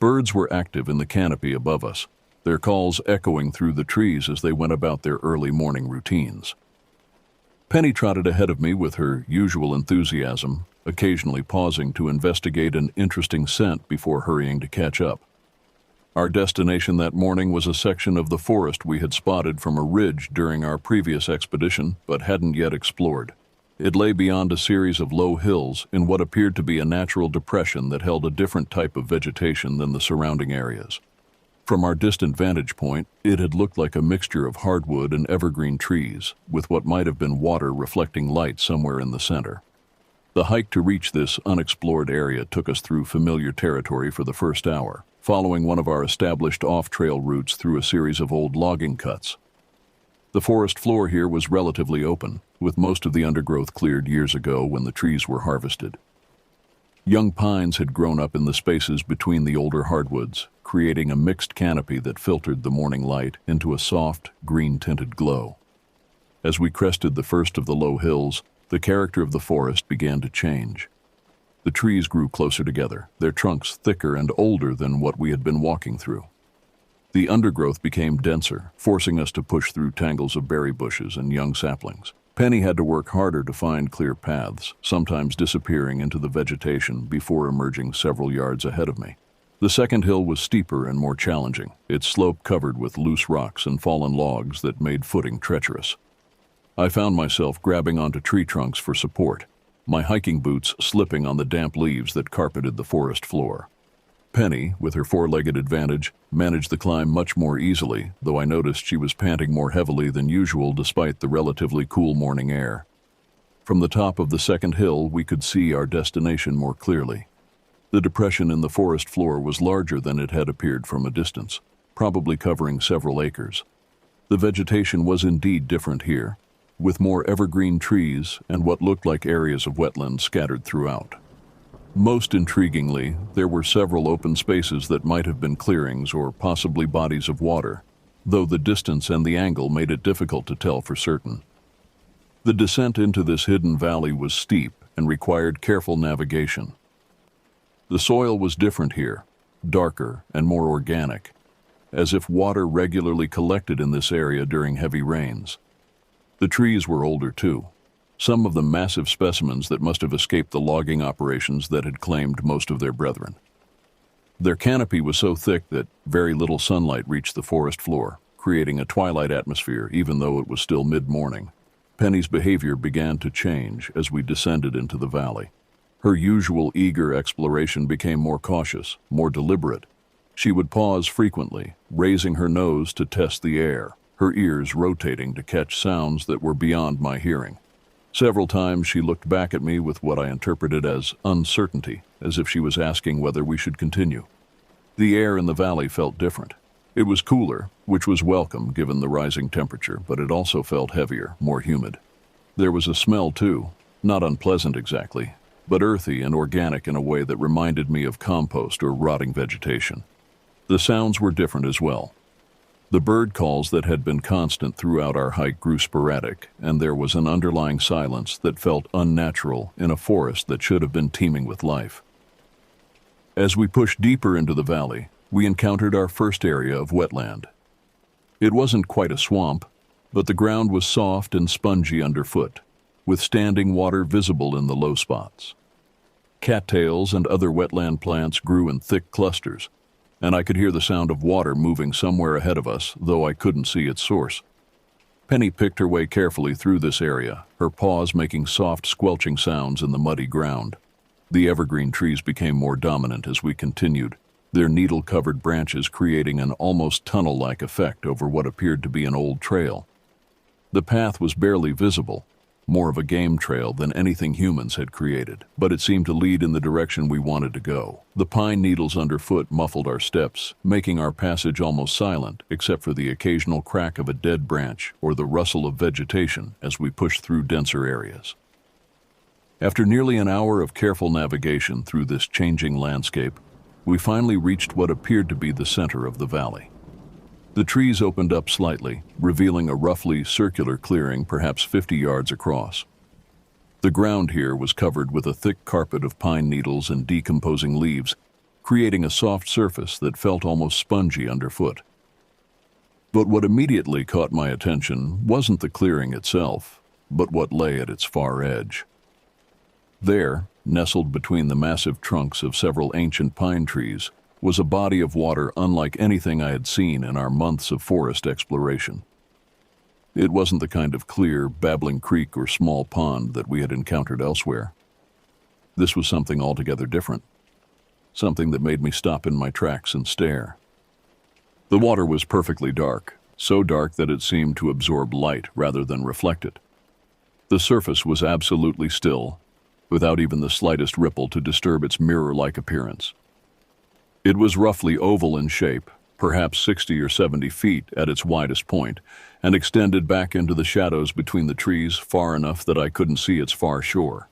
Birds were active in the canopy above us, their calls echoing through the trees as they went about their early morning routines. Penny trotted ahead of me with her usual enthusiasm, occasionally pausing to investigate an interesting scent before hurrying to catch up. Our destination that morning was a section of the forest we had spotted from a ridge during our previous expedition but hadn't yet explored. It lay beyond a series of low hills in what appeared to be a natural depression that held a different type of vegetation than the surrounding areas. From our distant vantage point, it had looked like a mixture of hardwood and evergreen trees, with what might have been water reflecting light somewhere in the center. The hike to reach this unexplored area took us through familiar territory for the first hour, following one of our established off-trail routes through a series of old logging cuts. The forest floor here was relatively open, with most of the undergrowth cleared years ago when the trees were harvested. Young pines had grown up in the spaces between the older hardwoods, creating a mixed canopy that filtered the morning light into a soft, green-tinted glow. As we crested the first of the low hills, the character of the forest began to change. The trees grew closer together, their trunks thicker and older than what we had been walking through. The undergrowth became denser, forcing us to push through tangles of berry bushes and young saplings. Penny had to work harder to find clear paths, sometimes disappearing into the vegetation before emerging several yards ahead of me. The second hill was steeper and more challenging, its slope covered with loose rocks and fallen logs that made footing treacherous. I found myself grabbing onto tree trunks for support, my hiking boots slipping on the damp leaves that carpeted the forest floor. Penny, with her four-legged advantage, managed the climb much more easily, though I noticed she was panting more heavily than usual despite the relatively cool morning air. From the top of the second hill, we could see our destination more clearly. The depression in the forest floor was larger than it had appeared from a distance, probably covering several acres. The vegetation was indeed different here, with more evergreen trees and what looked like areas of wetland scattered throughout. Most intriguingly, there were several open spaces that might have been clearings or possibly bodies of water, though the distance and the angle made it difficult to tell for certain. The descent into this hidden valley was steep and required careful navigation. The soil was different here, darker and more organic, as if water regularly collected in this area during heavy rains. The trees were older too, some of them massive specimens that must have escaped the logging operations that had claimed most of their brethren. Their canopy was so thick that very little sunlight reached the forest floor, creating a twilight atmosphere even though it was still mid-morning. Penny's behavior began to change as we descended into the valley. Her usual eager exploration became more cautious, more deliberate. She would pause frequently, raising her nose to test the air, her ears rotating to catch sounds that were beyond my hearing. Several times she looked back at me with what I interpreted as uncertainty, as if she was asking whether we should continue. The air in the valley felt different. It was cooler, which was welcome given the rising temperature, but it also felt heavier, more humid. There was a smell too, not unpleasant exactly, but earthy and organic in a way that reminded me of compost or rotting vegetation. The sounds were different as well. The bird calls that had been constant throughout our hike grew sporadic, and there was an underlying silence that felt unnatural in a forest that should have been teeming with life. As we pushed deeper into the valley, we encountered our first area of wetland. It wasn't quite a swamp, but the ground was soft and spongy underfoot, with standing water visible in the low spots. Cattails and other wetland plants grew in thick clusters, and I could hear the sound of water moving somewhere ahead of us, though I couldn't see its source. Penny picked her way carefully through this area, her paws making soft squelching sounds in the muddy ground. The evergreen trees became more dominant as we continued, their needle-covered branches creating an almost tunnel-like effect over what appeared to be an old trail. The path was barely visible, more of a game trail than anything humans had created, but it seemed to lead in the direction we wanted to go. The pine needles underfoot muffled our steps, making our passage almost silent, except for the occasional crack of a dead branch or the rustle of vegetation as we pushed through denser areas. After nearly an hour of careful navigation through this changing landscape, we finally reached what appeared to be the center of the valley. The trees opened up slightly, revealing a roughly circular clearing perhaps 50 yards across. The ground here was covered with a thick carpet of pine needles and decomposing leaves, creating a soft surface that felt almost spongy underfoot. But what immediately caught my attention wasn't the clearing itself, but what lay at its far edge. There, nestled between the massive trunks of several ancient pine trees, was a body of water unlike anything I had seen in our months of forest exploration. It wasn't the kind of clear, babbling creek or small pond that we had encountered elsewhere. This was something altogether different, something that made me stop in my tracks and stare. The water was perfectly dark, so dark that it seemed to absorb light rather than reflect it. The surface was absolutely still, without even the slightest ripple to disturb its mirror-like appearance. It was roughly oval in shape, perhaps 60 or 70 feet at its widest point, and extended back into the shadows between the trees far enough that I couldn't see its far shore.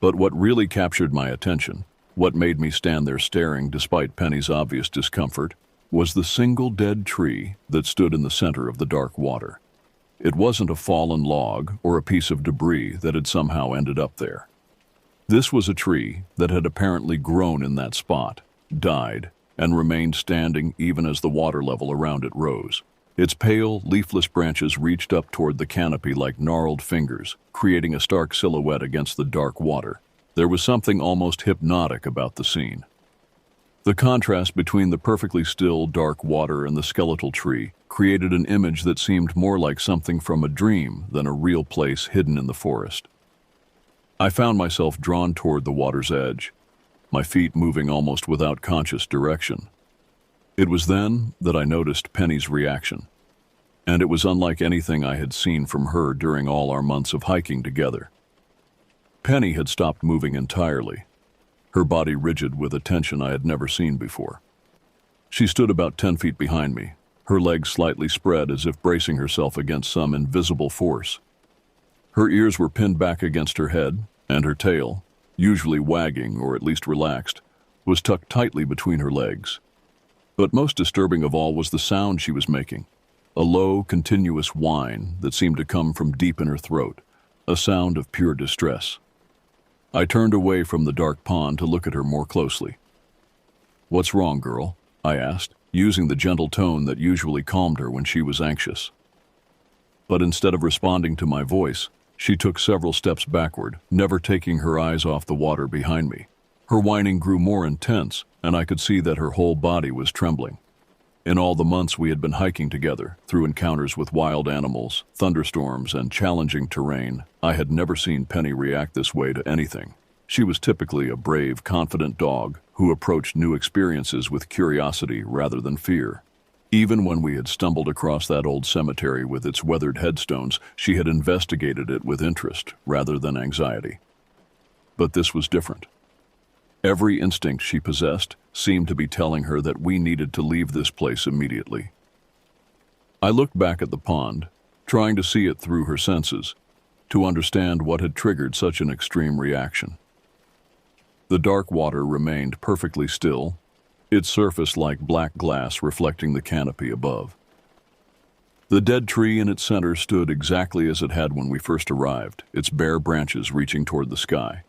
But what really captured my attention, what made me stand there staring despite Penny's obvious discomfort, was the single dead tree that stood in the center of the dark water. It wasn't a fallen log or a piece of debris that had somehow ended up there. This was a tree that had apparently grown in that spot, died, and remained standing even as the water level around it rose. Its pale, leafless branches reached up toward the canopy like gnarled fingers, creating a stark silhouette against the dark water. There was something almost hypnotic about the scene. The contrast between the perfectly still, dark water and the skeletal tree created an image that seemed more like something from a dream than a real place hidden in the forest. I found myself drawn toward the water's edge, my feet moving almost without conscious direction. It was then that I noticed Penny's reaction, and it was unlike anything I had seen from her during all our months of hiking together. Penny had stopped moving entirely, her body rigid with a tension I had never seen before. She stood about 10 feet behind me, her legs slightly spread as if bracing herself against some invisible force. Her ears were pinned back against her head, and her tail, usually wagging or at least relaxed, was tucked tightly between her legs. But most disturbing of all was the sound she was making, a low, continuous whine that seemed to come from deep in her throat, a sound of pure distress. I turned away from the dark pond to look at her more closely. "What's wrong, girl?" I asked, using the gentle tone that usually calmed her when she was anxious. But instead of responding to my voice, she took several steps backward, never taking her eyes off the water behind me. Her whining grew more intense, and I could see that her whole body was trembling. In all the months we had been hiking together, through encounters with wild animals, thunderstorms, and challenging terrain, I had never seen Penny react this way to anything. She was typically a brave, confident dog who approached new experiences with curiosity rather than fear. Even when we had stumbled across that old cemetery with its weathered headstones, she had investigated it with interest rather than anxiety. But this was different. Every instinct she possessed seemed to be telling her that we needed to leave this place immediately. I looked back at the pond, trying to see it through her senses, to understand what had triggered such an extreme reaction. The dark water remained perfectly still, its surface like black glass reflecting the canopy above. The dead tree in its center stood exactly as it had when we first arrived, its bare branches reaching toward the sky.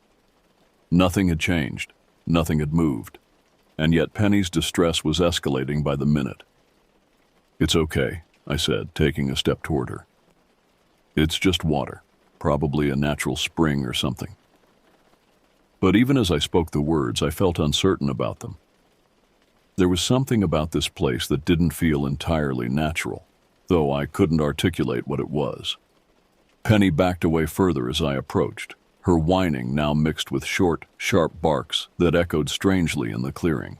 Nothing had changed, nothing had moved, and yet Penny's distress was escalating by the minute. "It's okay," I said, taking a step toward her. "It's just water, probably a natural spring or something." But even as I spoke the words, I felt uncertain about them. There was something about this place that didn't feel entirely natural, though I couldn't articulate what it was. Penny backed away further as I approached, her whining now mixed with short, sharp barks that echoed strangely in the clearing.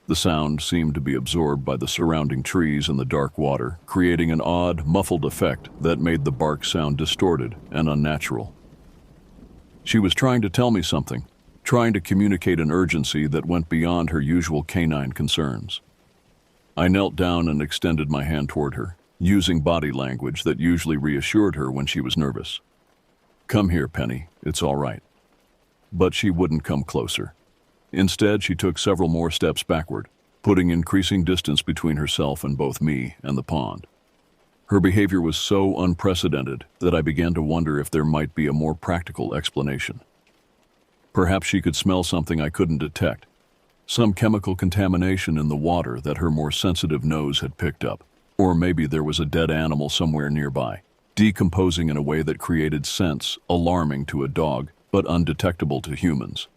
The sound seemed to be absorbed by the surrounding trees and the dark water, creating an odd, muffled effect that made the bark sound distorted and unnatural. She was trying to tell me something, trying to communicate an urgency that went beyond her usual canine concerns. I knelt down and extended my hand toward her, using body language that usually reassured her when she was nervous. "Come here, Penny, it's all right." But she wouldn't come closer. Instead, she took several more steps backward, putting increasing distance between herself and both me and the pond. Her behavior was so unprecedented that I began to wonder if there might be a more practical explanation. Perhaps she could smell something I couldn't detect, Some chemical contamination in the water that her more sensitive nose had picked up. Or maybe there was a dead animal somewhere nearby, decomposing in a way that created scents alarming to a dog, but undetectable to humans.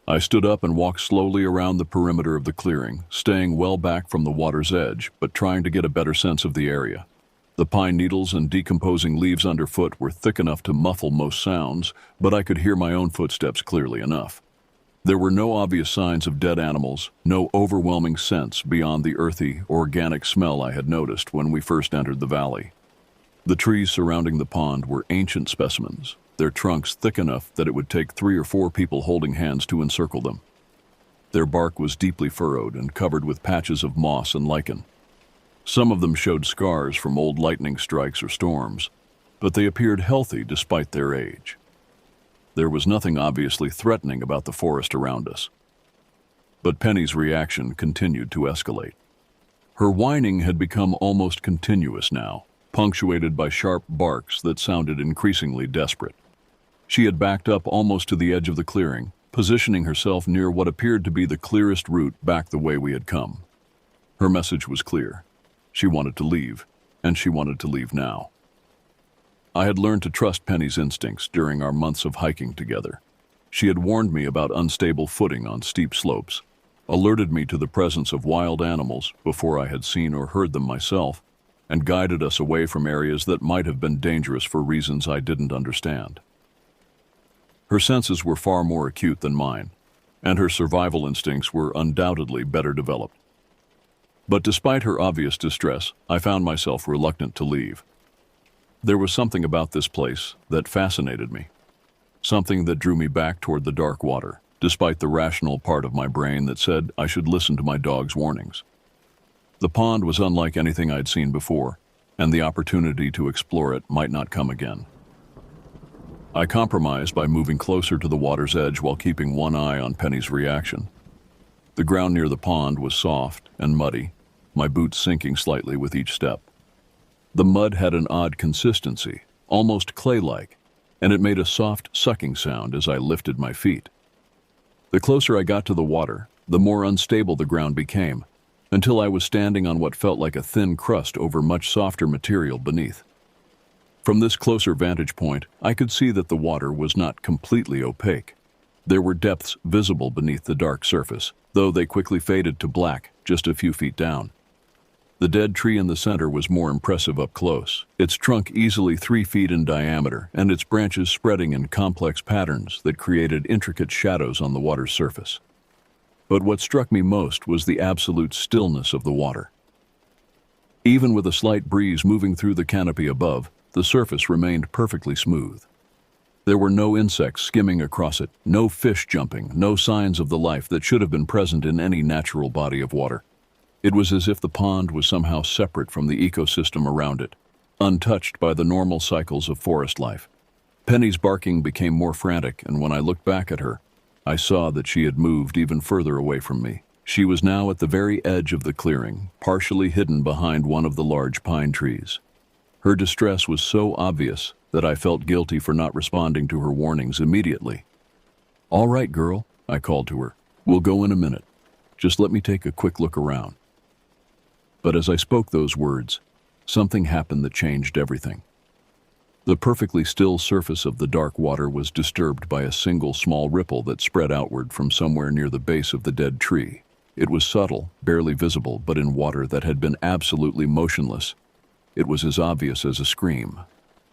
I stood up and walked slowly around the perimeter of the clearing, staying well back from the water's edge, but trying to get a better sense of the area. The pine needles and decomposing leaves underfoot were thick enough to muffle most sounds, but I could hear my own footsteps clearly enough. There were no obvious signs of dead animals, no overwhelming scents beyond the earthy, organic smell I had noticed when we first entered the valley. The trees surrounding the pond were ancient specimens, their trunks thick enough that it would take 3 or 4 people holding hands to encircle them. Their bark was deeply furrowed and covered with patches of moss and lichen. Some of them showed scars from old lightning strikes or storms, but they appeared healthy despite their age. There was nothing obviously threatening about the forest around us. But Penny's reaction continued to escalate. Her whining had become almost continuous now, punctuated by sharp barks that sounded increasingly desperate. She had backed up almost to the edge of the clearing, positioning herself near what appeared to be the clearest route back the way we had come. Her message was clear. She wanted to leave, and she wanted to leave now. I had learned to trust Penny's instincts during our months of hiking together. She had warned me about unstable footing on steep slopes, alerted me to the presence of wild animals before I had seen or heard them myself, and guided us away from areas that might have been dangerous for reasons I didn't understand. Her senses were far more acute than mine, and her survival instincts were undoubtedly better developed. But despite her obvious distress, I found myself reluctant to leave. There was something about this place that fascinated me, something that drew me back toward the dark water, despite the rational part of my brain that said I should listen to my dog's warnings. The pond was unlike anything I'd seen before, and the opportunity to explore it might not come again. I compromised by moving closer to the water's edge while keeping one eye on Penny's reaction. The ground near the pond was soft and muddy, my boots sinking slightly with each step. The mud had an odd consistency, almost clay-like, and it made a soft sucking sound as I lifted my feet. The closer I got to the water, the more unstable the ground became, until I was standing on what felt like a thin crust over much softer material beneath. From this closer vantage point, I could see that the water was not completely opaque. There were depths visible beneath the dark surface, though they quickly faded to black just a few feet down. The dead tree in the center was more impressive up close, its trunk easily 3 feet in diameter and its branches spreading in complex patterns that created intricate shadows on the water's surface. But what struck me most was the absolute stillness of the water. Even with a slight breeze moving through the canopy above, the surface remained perfectly smooth. There were no insects skimming across it, no fish jumping, no signs of the life that should have been present in any natural body of water. It was as if the pond was somehow separate from the ecosystem around it, untouched by the normal cycles of forest life. Penny's barking became more frantic, and when I looked back at her, I saw that she had moved even further away from me. She was now at the very edge of the clearing, partially hidden behind one of the large pine trees. Her distress was so obvious that I felt guilty for not responding to her warnings immediately. "All right, girl," I called to her. "We'll go in a minute. Just let me take a quick look around." But as I spoke those words, something happened that changed everything. The perfectly still surface of the dark water was disturbed by a single small ripple that spread outward from somewhere near the base of the dead tree. It was subtle, barely visible, but in water that had been absolutely motionless. It was as obvious as a scream.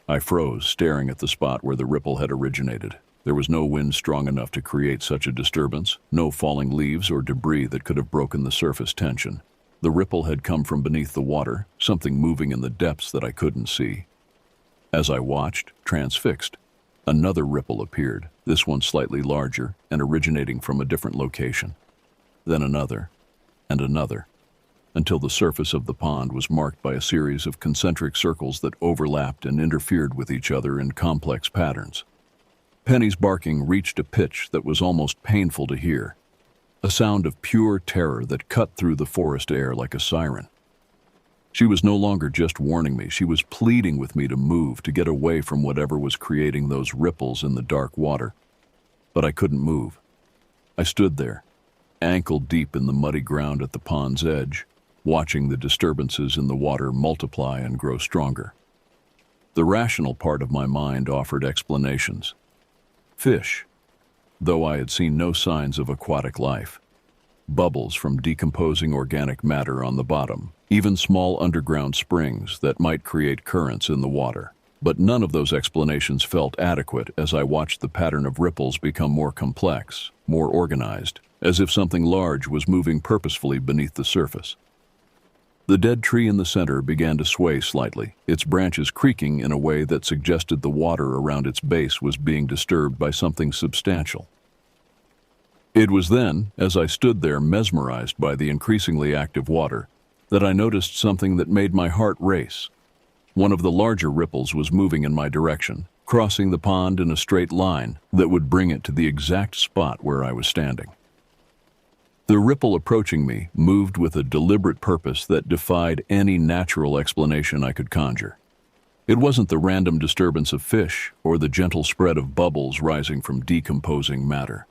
I froze, staring at the spot where the ripple had originated. There was no wind strong enough to create such a disturbance, no falling leaves or debris that could have broken the surface tension. The ripple had come from beneath the water, something moving in the depths that I couldn't see. As I watched, transfixed, another ripple appeared, this one slightly larger and originating from a different location. Then another, and another, until the surface of the pond was marked by a series of concentric circles that overlapped and interfered with each other in complex patterns. Penny's barking reached a pitch that was almost painful to hear, a sound of pure terror that cut through the forest air like a siren. She was no longer just warning me, she was pleading with me to move, to get away from whatever was creating those ripples in the dark water. But I couldn't move. I stood there, ankle deep in the muddy ground at the pond's edge, watching the disturbances in the water multiply and grow stronger. The rational part of my mind offered explanations. Fish, though I had seen no signs of aquatic life. Bubbles from decomposing organic matter on the bottom, even small underground springs that might create currents in the water. But none of those explanations felt adequate as I watched the pattern of ripples become more complex, more organized, as if something large was moving purposefully beneath the surface. The dead tree in the center began to sway slightly, its branches creaking in a way that suggested the water around its base was being disturbed by something substantial. It was then, as I stood there mesmerized by the increasingly active water, that I noticed something that made my heart race. One of the larger ripples was moving in my direction, crossing the pond in a straight line that would bring it to the exact spot where I was standing. The ripple approaching me moved with a deliberate purpose that defied any natural explanation I could conjure. It wasn't the random disturbance of fish or the gentle spread of bubbles rising from decomposing matter.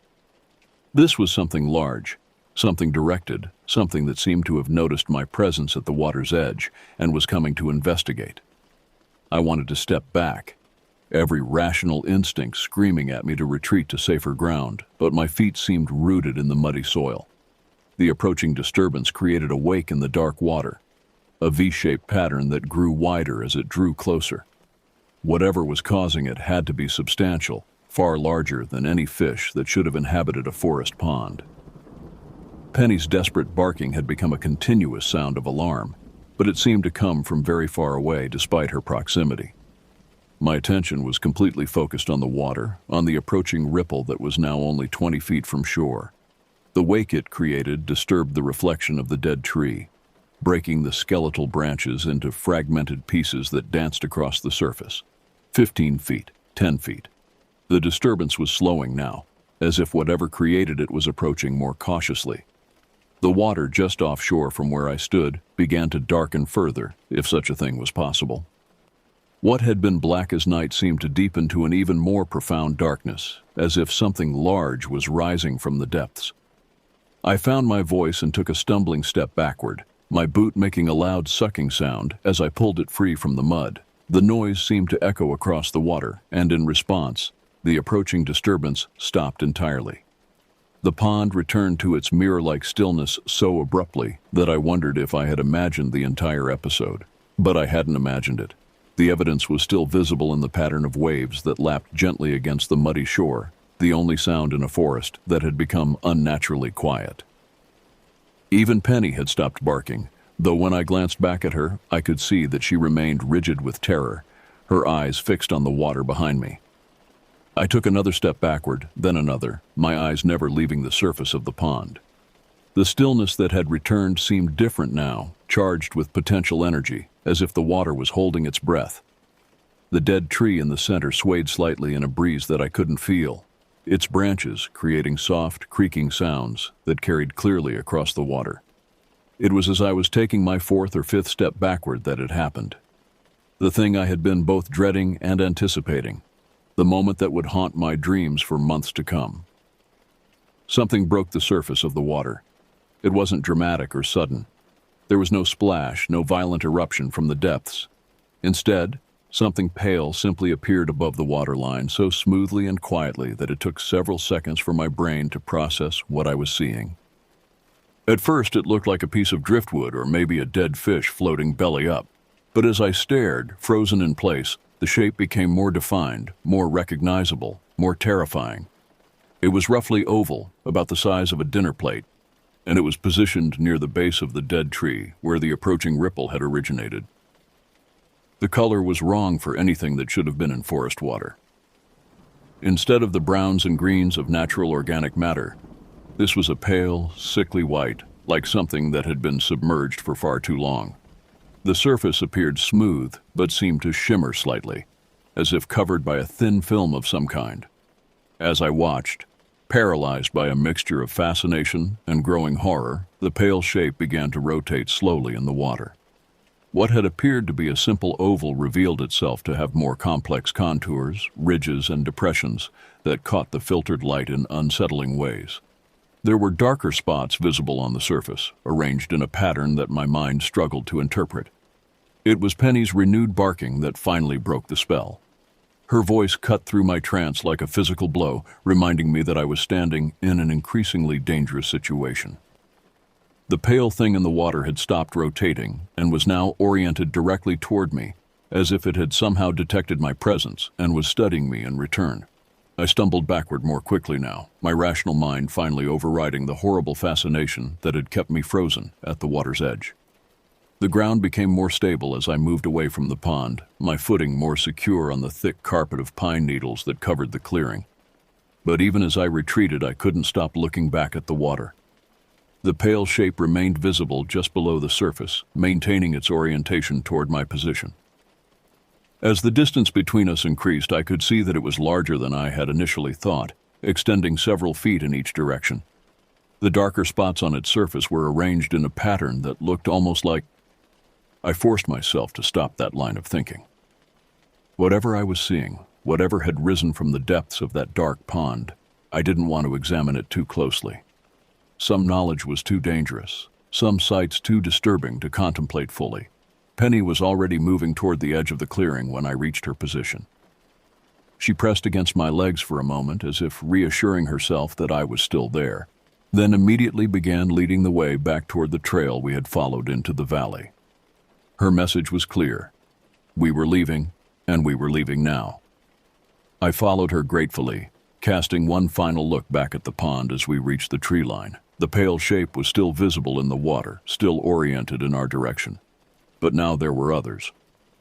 This was something large, something directed, something that seemed to have noticed my presence at the water's edge and was coming to investigate. I wanted to step back, every rational instinct screaming at me to retreat to safer ground, but my feet seemed rooted in the muddy soil. The approaching disturbance created a wake in the dark water, a V-shaped pattern that grew wider as it drew closer. Whatever was causing it had to be substantial, far larger than any fish that should have inhabited a forest pond. Penny's desperate barking had become a continuous sound of alarm, but it seemed to come from very far away despite her proximity. My attention was completely focused on the water, on the approaching ripple that was now only 20 feet from shore. The wake it created disturbed the reflection of the dead tree, breaking the skeletal branches into fragmented pieces that danced across the surface. 15 feet, 10 feet. The disturbance was slowing now, as if whatever created it was approaching more cautiously. The water just offshore from where I stood began to darken further, if such a thing was possible. What had been black as night seemed to deepen to an even more profound darkness, as if something large was rising from the depths. I found my voice and took a stumbling step backward, my boot making a loud sucking sound as I pulled it free from the mud. The noise seemed to echo across the water, and in response, the approaching disturbance stopped entirely. The pond returned to its mirror-like stillness so abruptly that I wondered if I had imagined the entire episode. But I hadn't imagined it. The evidence was still visible in the pattern of waves that lapped gently against the muddy shore, the only sound in a forest that had become unnaturally quiet. Even Penny had stopped barking, though when I glanced back at her, I could see that she remained rigid with terror, her eyes fixed on the water behind me. I took another step backward, then another, my eyes never leaving the surface of the pond. The stillness that had returned seemed different now, charged with potential energy, as if the water was holding its breath. The dead tree in the center swayed slightly in a breeze that I couldn't feel, its branches creating soft, creaking sounds that carried clearly across the water. It was as I was taking my fourth or fifth step backward that it happened. The thing I had been both dreading and anticipating, the moment that would haunt my dreams for months to come. Something broke the surface of the water. It wasn't dramatic or sudden. There was no splash, no violent eruption from the depths. Instead, something pale simply appeared above the waterline so smoothly and quietly that it took several seconds for my brain to process what I was seeing. At first, it looked like a piece of driftwood or maybe a dead fish floating belly up. But as I stared, frozen in place, the shape became more defined, more recognizable, more terrifying. It was roughly oval, about the size of a dinner plate, and it was positioned near the base of the dead tree where the approaching ripple had originated. The color was wrong for anything that should have been in forest water. Instead of the browns and greens of natural organic matter, this was a pale, sickly white, like something that had been submerged for far too long. The surface appeared smooth, but seemed to shimmer slightly, as if covered by a thin film of some kind. As I watched, paralyzed by a mixture of fascination and growing horror, the pale shape began to rotate slowly in the water. What had appeared to be a simple oval revealed itself to have more complex contours, ridges, and depressions that caught the filtered light in unsettling ways. There were darker spots visible on the surface, arranged in a pattern that my mind struggled to interpret. It was Penny's renewed barking that finally broke the spell. Her voice cut through my trance like a physical blow, reminding me that I was standing in an increasingly dangerous situation. The pale thing in the water had stopped rotating and was now oriented directly toward me, as if it had somehow detected my presence and was studying me in return. I stumbled backward more quickly now, my rational mind finally overriding the horrible fascination that had kept me frozen at the water's edge. The ground became more stable as I moved away from the pond, my footing more secure on the thick carpet of pine needles that covered the clearing. But even as I retreated, I couldn't stop looking back at the water. The pale shape remained visible just below the surface, maintaining its orientation toward my position. As the distance between us increased, I could see that it was larger than I had initially thought, extending several feet in each direction. The darker spots on its surface were arranged in a pattern that looked almost like... I forced myself to stop that line of thinking. Whatever I was seeing, whatever had risen from the depths of that dark pond, I didn't want to examine it too closely. Some knowledge was too dangerous, some sights too disturbing to contemplate fully. Penny was already moving toward the edge of the clearing when I reached her position. She pressed against my legs for a moment as if reassuring herself that I was still there, then immediately began leading the way back toward the trail we had followed into the valley. Her message was clear. We were leaving, and we were leaving now. I followed her gratefully, casting one final look back at the pond as we reached the tree line. The pale shape was still visible in the water, still oriented in our direction. But now there were others.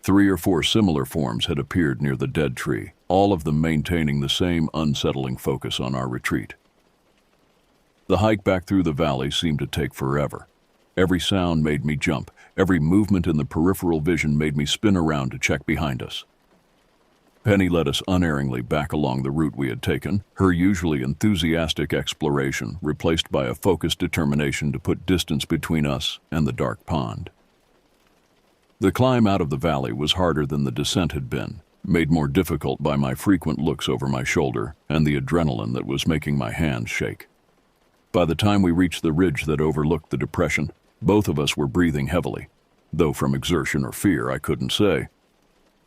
3 or 4 similar forms had appeared near the dead tree, all of them maintaining the same unsettling focus on our retreat. The hike back through the valley seemed to take forever. Every sound made me jump. Every movement in the peripheral vision made me spin around to check behind us. Penny led us unerringly back along the route we had taken, her usually enthusiastic exploration replaced by a focused determination to put distance between us and the dark pond. The climb out of the valley was harder than the descent had been, made more difficult by my frequent looks over my shoulder and the adrenaline that was making my hands shake. By the time we reached the ridge that overlooked the depression, both of us were breathing heavily, though from exertion or fear I couldn't say.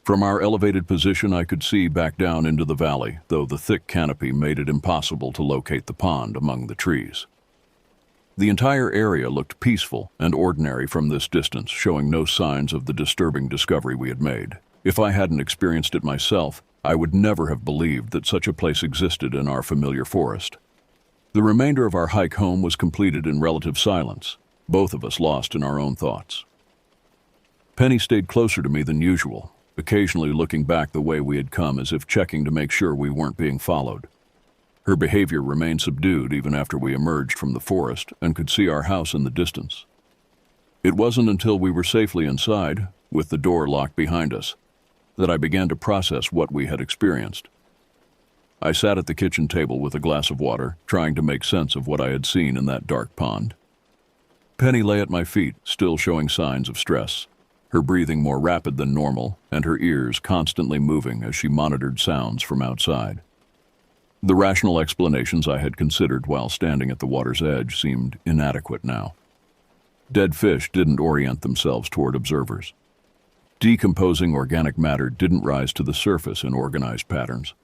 From our elevated position I could see back down into the valley, though the thick canopy made it impossible to locate the pond among the trees. The entire area looked peaceful and ordinary from this distance, showing no signs of the disturbing discovery we had made. If I hadn't experienced it myself, I would never have believed that such a place existed in our familiar forest. The remainder of our hike home was completed in relative silence, both of us lost in our own thoughts. Penny stayed closer to me than usual, occasionally looking back the way we had come as if checking to make sure we weren't being followed. Her behavior remained subdued even after we emerged from the forest and could see our house in the distance. It wasn't until we were safely inside, with the door locked behind us, that I began to process what we had experienced. I sat at the kitchen table with a glass of water, trying to make sense of what I had seen in that dark pond. Penny lay at my feet, still showing signs of stress, her breathing more rapid than normal and her ears constantly moving as she monitored sounds from outside. The rational explanations I had considered while standing at the water's edge seemed inadequate now. Dead fish didn't orient themselves toward observers. Decomposing organic matter didn't rise to the surface in organized patterns,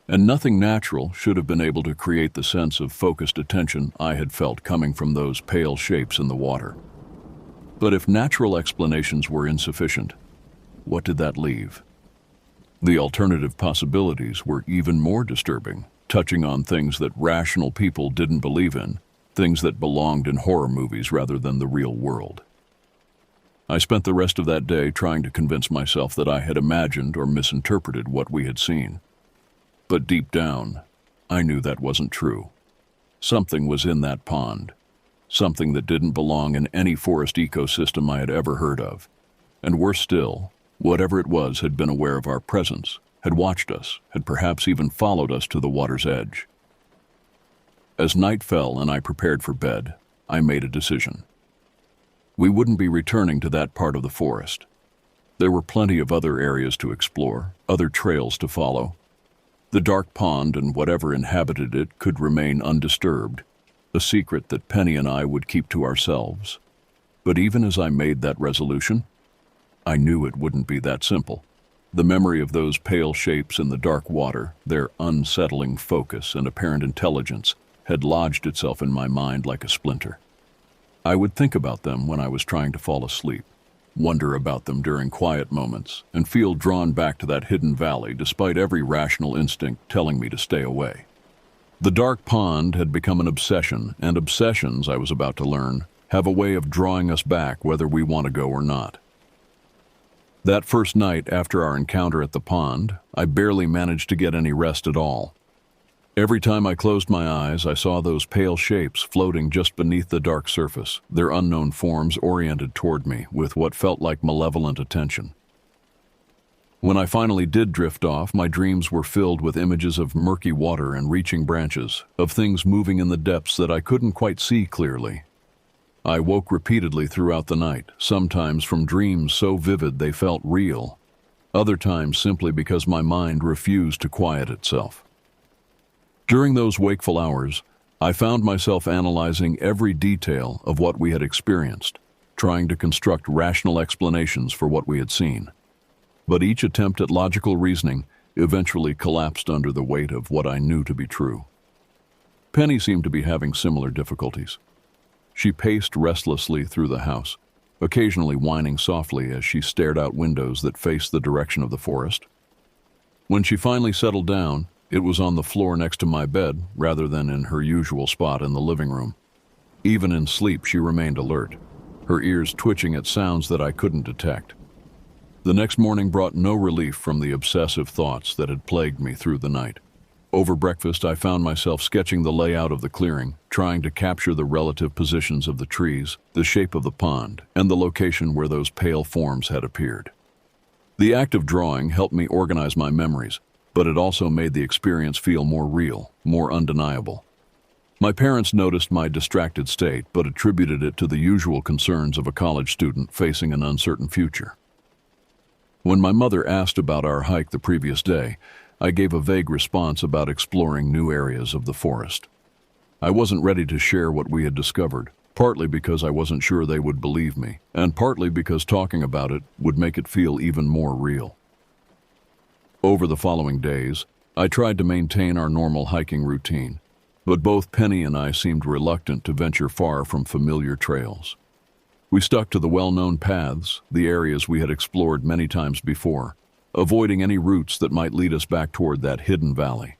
and nothing natural should have been able to create the sense of focused attention I had felt coming from those pale shapes in the water. But if natural explanations were insufficient, what did that leave? The alternative possibilities were even more disturbing, touching on things that rational people didn't believe in, things that belonged in horror movies rather than the real world. I spent the rest of that day trying to convince myself that I had imagined or misinterpreted what we had seen. But deep down, I knew that wasn't true. Something was in that pond, something that didn't belong in any forest ecosystem I had ever heard of. And worse still, whatever it was had been aware of our presence, had watched us, had perhaps even followed us to the water's edge. As night fell and I prepared for bed, I made a decision. We wouldn't be returning to that part of the forest. There were plenty of other areas to explore, other trails to follow. The dark pond and whatever inhabited it could remain undisturbed, a secret that Penny and I would keep to ourselves. But even as I made that resolution, I knew it wouldn't be that simple. The memory of those pale shapes in the dark water, their unsettling focus and apparent intelligence, had lodged itself in my mind like a splinter. I would think about them when I was trying to fall asleep, wonder about them during quiet moments, and feel drawn back to that hidden valley despite every rational instinct telling me to stay away. The dark pond had become an obsession, and obsessions, I was about to learn, have a way of drawing us back whether we want to go or not. That first night after our encounter at the pond, I barely managed to get any rest at all. Every time I closed my eyes, I saw those pale shapes floating just beneath the dark surface, their unknown forms oriented toward me with what felt like malevolent attention. When I finally did drift off, my dreams were filled with images of murky water and reaching branches, of things moving in the depths that I couldn't quite see clearly. I woke repeatedly throughout the night, sometimes from dreams so vivid they felt real, other times simply because my mind refused to quiet itself. During those wakeful hours, I found myself analyzing every detail of what we had experienced, trying to construct rational explanations for what we had seen. But each attempt at logical reasoning eventually collapsed under the weight of what I knew to be true. Penny seemed to be having similar difficulties. She paced restlessly through the house, occasionally whining softly as she stared out windows that faced the direction of the forest. When she finally settled down, it was on the floor next to my bed rather than in her usual spot in the living room. Even in sleep, she remained alert, her ears twitching at sounds that I couldn't detect. The next morning brought no relief from the obsessive thoughts that had plagued me through the night. Over breakfast, I found myself sketching the layout of the clearing, trying to capture the relative positions of the trees, the shape of the pond, and the location where those pale forms had appeared. The act of drawing helped me organize my memories, but it also made the experience feel more real, more undeniable. My parents noticed my distracted state, but attributed it to the usual concerns of a college student facing an uncertain future. When my mother asked about our hike the previous day, I gave a vague response about exploring new areas of the forest. I wasn't ready to share what we had discovered, partly because I wasn't sure they would believe me, and partly because talking about it would make it feel even more real. Over the following days, I tried to maintain our normal hiking routine, but both Penny and I seemed reluctant to venture far from familiar trails. We stuck to the well-known paths, the areas we had explored many times before, avoiding any routes that might lead us back toward that hidden valley.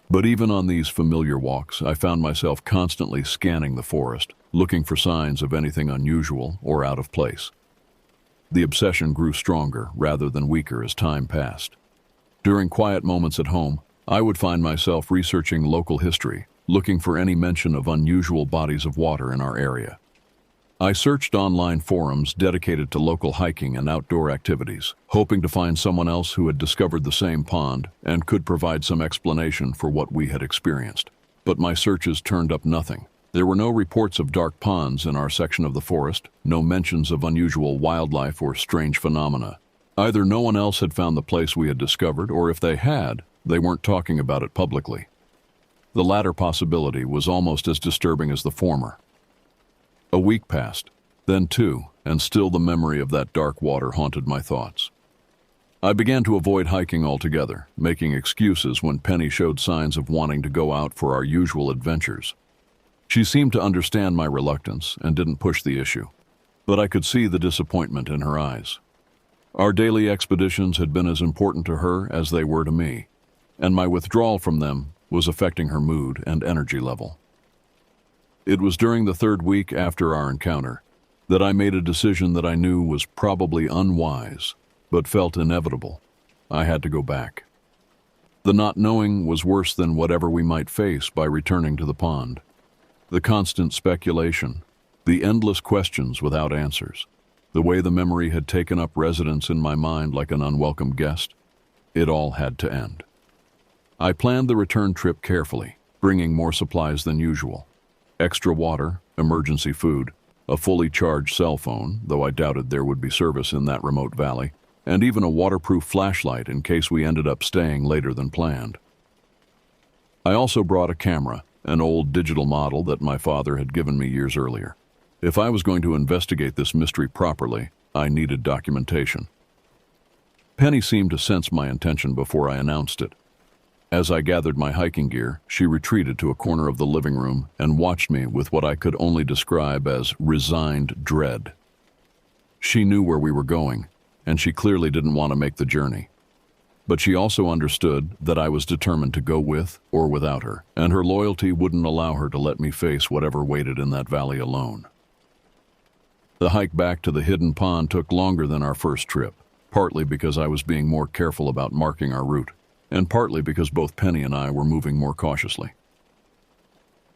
But even on these familiar walks, I found myself constantly scanning the forest, looking for signs of anything unusual or out of place. The obsession grew stronger rather than weaker as time passed. During quiet moments at home, I would find myself researching local history, looking for any mention of unusual bodies of water in our area. I searched online forums dedicated to local hiking and outdoor activities, hoping to find someone else who had discovered the same pond and could provide some explanation for what we had experienced. But my searches turned up nothing. There were no reports of dark ponds in our section of the forest, no mentions of unusual wildlife or strange phenomena. Either no one else had found the place we had discovered, or if they had, they weren't talking about it publicly. The latter possibility was almost as disturbing as the former. A week passed, then two, and still the memory of that dark water haunted my thoughts. I began to avoid hiking altogether, making excuses when Penny showed signs of wanting to go out for our usual adventures. She seemed to understand my reluctance and didn't push the issue, but I could see the disappointment in her eyes. Our daily expeditions had been as important to her as they were to me, and my withdrawal from them was affecting her mood and energy level. It was during the third week after our encounter that I made a decision that I knew was probably unwise, but felt inevitable. I had to go back. The not knowing was worse than whatever we might face by returning to the pond. The constant speculation, the endless questions without answers, the way the memory had taken up residence in my mind like an unwelcome guest, it all had to end. I planned the return trip carefully, bringing more supplies than usual. Extra water, emergency food, a fully charged cell phone, though I doubted there would be service in that remote valley, and even a waterproof flashlight in case we ended up staying later than planned. I also brought a camera an old digital model that my father had given me years earlier. If I was going to investigate this mystery properly, I needed documentation. Penny seemed to sense my intention before I announced it. As I gathered my hiking gear, she retreated to a corner of the living room and watched me with what I could only describe as resigned dread. She knew where we were going, and she clearly didn't want to make the journey. But she also understood that I was determined to go with or without her, and her loyalty wouldn't allow her to let me face whatever waited in that valley alone. The hike back to the hidden pond took longer than our first trip, partly because I was being more careful about marking our route, and partly because both Penny and I were moving more cautiously.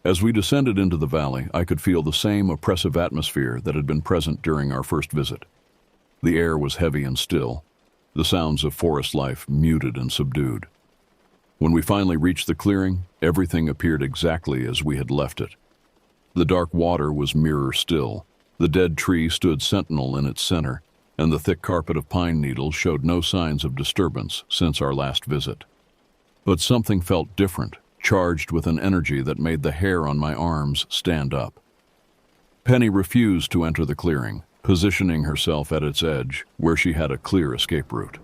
As we descended into the valley, I could feel the same oppressive atmosphere that had been present during our first visit. The air was heavy and still, the sounds of forest life muted and subdued. When we finally reached the clearing, everything appeared exactly as we had left it. The dark water was mirror still, the dead tree stood sentinel in its center, and the thick carpet of pine needles showed no signs of disturbance since our last visit. But something felt different, charged with an energy that made the hair on my arms stand up. Penny refused to enter the clearing, positioning herself at its edge, where she had a clear escape route.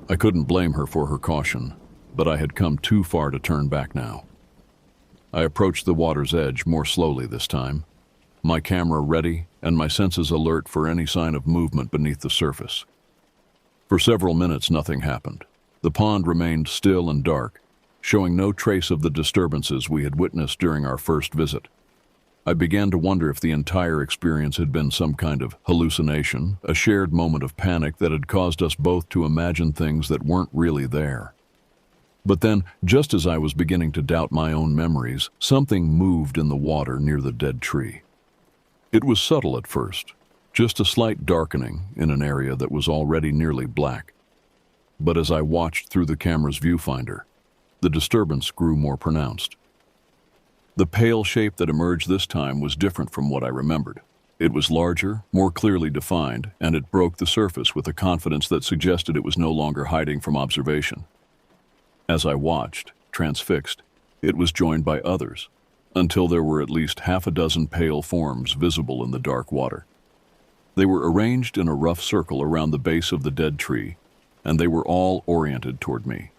I couldn't blame her for her caution, but I had come too far to turn back now. I approached the water's edge more slowly this time, my camera ready and my senses alert for any sign of movement beneath the surface. For several minutes, nothing happened. The pond remained still and dark, showing no trace of the disturbances we had witnessed during our first visit. I began to wonder if the entire experience had been some kind of hallucination, a shared moment of panic that had caused us both to imagine things that weren't really there. But then, just as I was beginning to doubt my own memories, something moved in the water near the dead tree. It was subtle at first, just a slight darkening in an area that was already nearly black. But as I watched through the camera's viewfinder, the disturbance grew more pronounced. The pale shape that emerged this time was different from what I remembered. It was larger, more clearly defined, and it broke the surface with a confidence that suggested it was no longer hiding from observation. As I watched, transfixed, it was joined by others, until there were at least half a dozen pale forms visible in the dark water. They were arranged in a rough circle around the base of the dead tree, and they were all oriented toward me.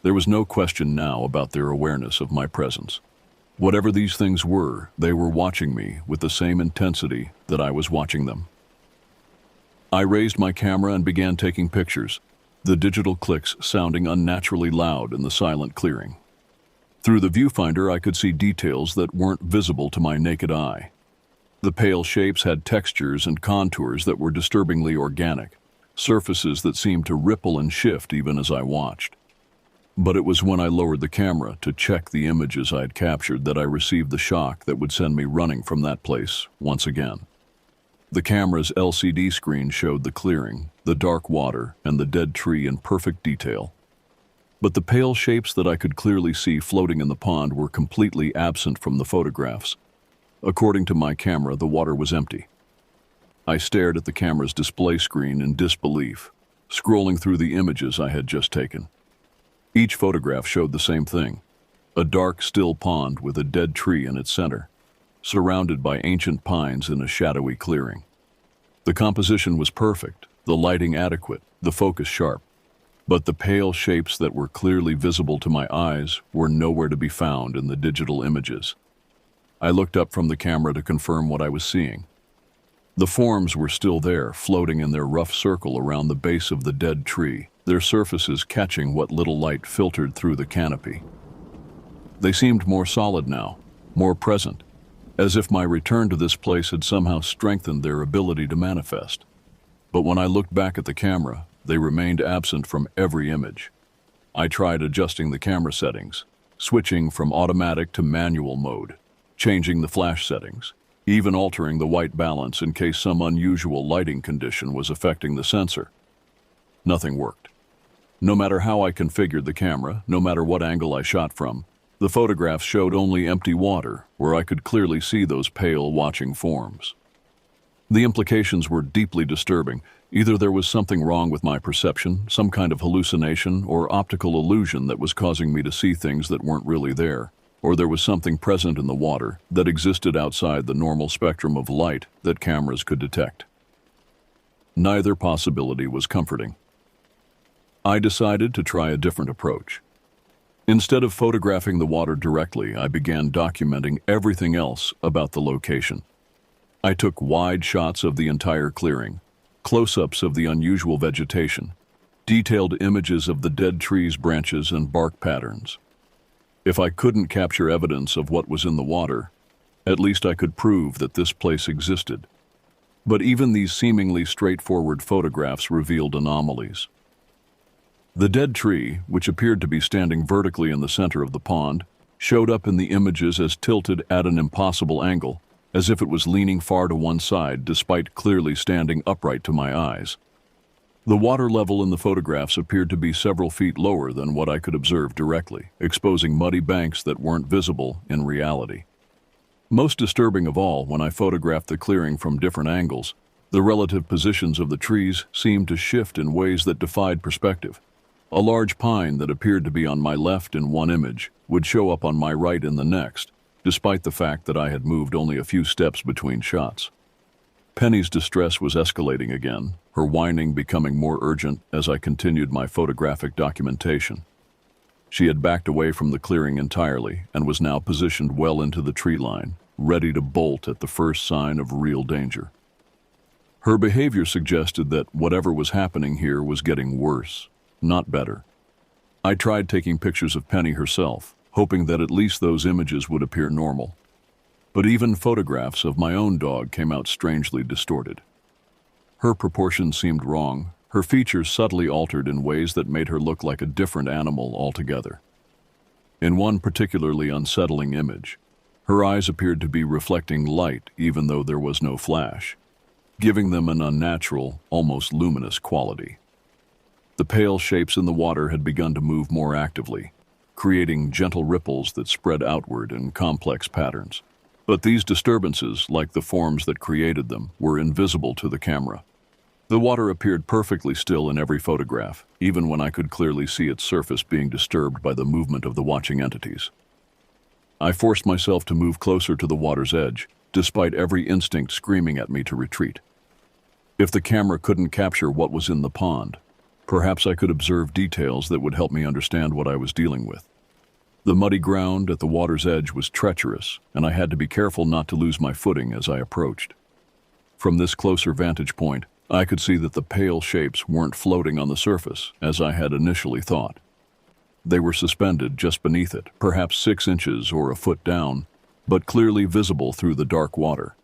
There was no question now about their awareness of my presence. Whatever these things were, they were watching me with the same intensity that I was watching them. I raised my camera and began taking pictures, the digital clicks sounding unnaturally loud in the silent clearing. Through the viewfinder, I could see details that weren't visible to my naked eye. The pale shapes had textures and contours that were disturbingly organic, surfaces that seemed to ripple and shift even as I watched. But it was when I lowered the camera to check the images I had captured that I received the shock that would send me running from that place once again. The camera's LCD screen showed the clearing, the dark water, and the dead tree in perfect detail. But the pale shapes that I could clearly see floating in the pond were completely absent from the photographs. According to my camera, the water was empty. I stared at the camera's display screen in disbelief, scrolling through the images I had just taken. Each photograph showed the same thing, a dark, still pond with a dead tree in its center, surrounded by ancient pines in a shadowy clearing. The composition was perfect, the lighting adequate, the focus sharp. But the pale shapes that were clearly visible to my eyes were nowhere to be found in the digital images. I looked up from the camera to confirm what I was seeing. The forms were still there, floating in their rough circle around the base of the dead tree, their surfaces catching what little light filtered through the canopy. They seemed more solid now, more present, as if my return to this place had somehow strengthened their ability to manifest. But when I looked back at the camera, they remained absent from every image. I tried adjusting the camera settings, switching from automatic to manual mode, changing the flash settings, even altering the white balance in case some unusual lighting condition was affecting the sensor. Nothing worked. No matter how I configured the camera, no matter what angle I shot from, the photographs showed only empty water where I could clearly see those pale watching forms. The implications were deeply disturbing. Either there was something wrong with my perception, some kind of hallucination or optical illusion that was causing me to see things that weren't really there, or there was something present in the water that existed outside the normal spectrum of light that cameras could detect. Neither possibility was comforting. I decided to try a different approach. Instead of photographing the water directly, I began documenting everything else about the location. I took wide shots of the entire clearing, close-ups of the unusual vegetation, detailed images of the dead trees' branches and bark patterns. If I couldn't capture evidence of what was in the water, at least I could prove that this place existed. But even these seemingly straightforward photographs revealed anomalies. The dead tree, which appeared to be standing vertically in the center of the pond, showed up in the images as tilted at an impossible angle, as if it was leaning far to one side despite clearly standing upright to my eyes. The water level in the photographs appeared to be several feet lower than what I could observe directly, exposing muddy banks that weren't visible in reality. Most disturbing of all, when I photographed the clearing from different angles, the relative positions of the trees seemed to shift in ways that defied perspective. A large pine that appeared to be on my left in one image would show up on my right in the next, despite the fact that I had moved only a few steps between shots. Penny's distress was escalating again, her whining becoming more urgent as I continued my photographic documentation. She had backed away from the clearing entirely and was now positioned well into the tree line, ready to bolt at the first sign of real danger. Her behavior suggested that whatever was happening here was getting worse, not better. I tried taking pictures of Penny herself, hoping that at least those images would appear normal. But even photographs of my own dog came out strangely distorted. Her proportions seemed wrong, her features subtly altered in ways that made her look like a different animal altogether. In one particularly unsettling image, her eyes appeared to be reflecting light even though there was no flash, giving them an unnatural, almost luminous quality. The pale shapes in the water had begun to move more actively, creating gentle ripples that spread outward in complex patterns. But these disturbances, like the forms that created them, were invisible to the camera. The water appeared perfectly still in every photograph, even when I could clearly see its surface being disturbed by the movement of the watching entities. I forced myself to move closer to the water's edge, despite every instinct screaming at me to retreat. If the camera couldn't capture what was in the pond, perhaps I could observe details that would help me understand what I was dealing with. The muddy ground at the water's edge was treacherous, and I had to be careful not to lose my footing as I approached. From this closer vantage point, I could see that the pale shapes weren't floating on the surface, as I had initially thought. They were suspended just beneath it, perhaps 6 inches or a foot down, but clearly visible through the dark water.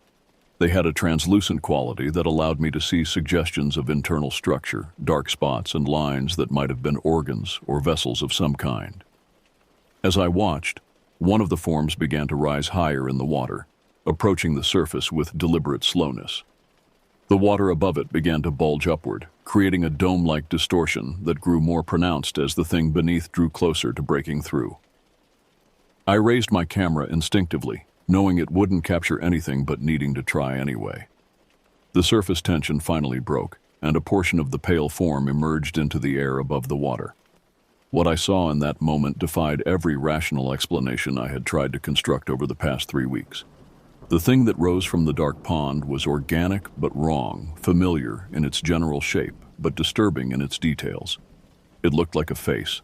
They had a translucent quality that allowed me to see suggestions of internal structure, dark spots, and lines that might have been organs or vessels of some kind. As I watched, one of the forms began to rise higher in the water, approaching the surface with deliberate slowness. The water above it began to bulge upward, creating a dome-like distortion that grew more pronounced as the thing beneath drew closer to breaking through. I raised my camera instinctively, knowing it wouldn't capture anything but needing to try anyway. The surface tension finally broke, and a portion of the pale form emerged into the air above the water. What I saw in that moment defied every rational explanation I had tried to construct over the past 3 weeks. The thing that rose from the dark pond was organic but wrong, familiar in its general shape, but disturbing in its details. It looked like a face.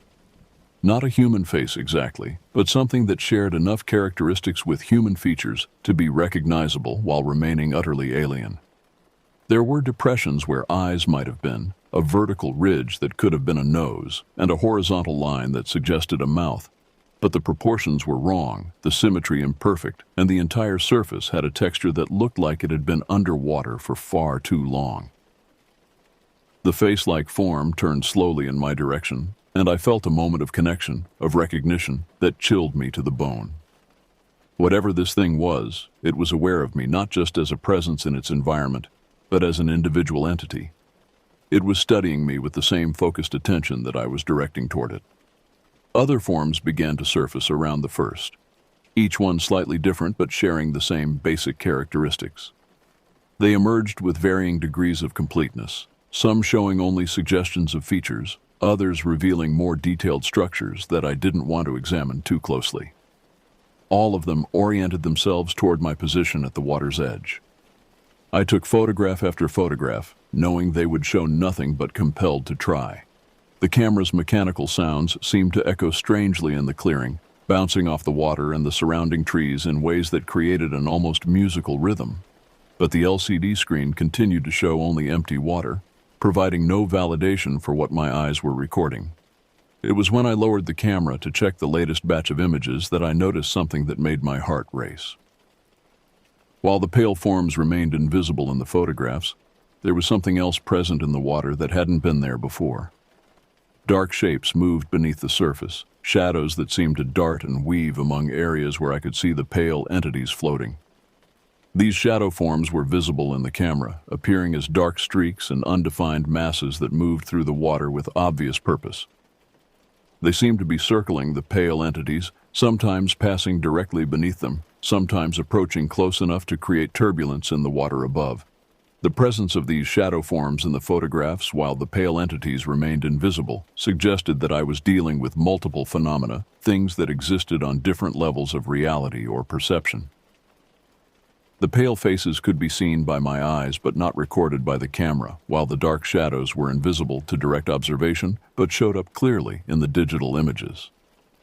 Not a human face exactly, but something that shared enough characteristics with human features to be recognizable while remaining utterly alien. There were depressions where eyes might have been, a vertical ridge that could have been a nose, and a horizontal line that suggested a mouth. But the proportions were wrong, the symmetry imperfect, and the entire surface had a texture that looked like it had been underwater for far too long. The face-like form turned slowly in my direction, and I felt a moment of connection, of recognition, that chilled me to the bone. Whatever this thing was, it was aware of me not just as a presence in its environment, but as an individual entity. It was studying me with the same focused attention that I was directing toward it. Other forms began to surface around the first, each one slightly different but sharing the same basic characteristics. They emerged with varying degrees of completeness, some showing only suggestions of features, others revealing more detailed structures that I didn't want to examine too closely. All of them oriented themselves toward my position at the water's edge. I took photograph after photograph, knowing they would show nothing but compelled to try. The camera's mechanical sounds seemed to echo strangely in the clearing, bouncing off the water and the surrounding trees in ways that created an almost musical rhythm. But the LCD screen continued to show only empty water, providing no validation for what my eyes were recording. It was when I lowered the camera to check the latest batch of images that I noticed something that made my heart race. While the pale forms remained invisible in the photographs, there was something else present in the water that hadn't been there before. Dark shapes moved beneath the surface, shadows that seemed to dart and weave among areas where I could see the pale entities floating. These shadow forms were visible in the camera, appearing as dark streaks and undefined masses that moved through the water with obvious purpose. They seemed to be circling the pale entities, sometimes passing directly beneath them, sometimes approaching close enough to create turbulence in the water above. The presence of these shadow forms in the photographs, while the pale entities remained invisible, suggested that I was dealing with multiple phenomena, things that existed on different levels of reality or perception. The pale faces could be seen by my eyes but not recorded by the camera, while the dark shadows were invisible to direct observation but showed up clearly in the digital images.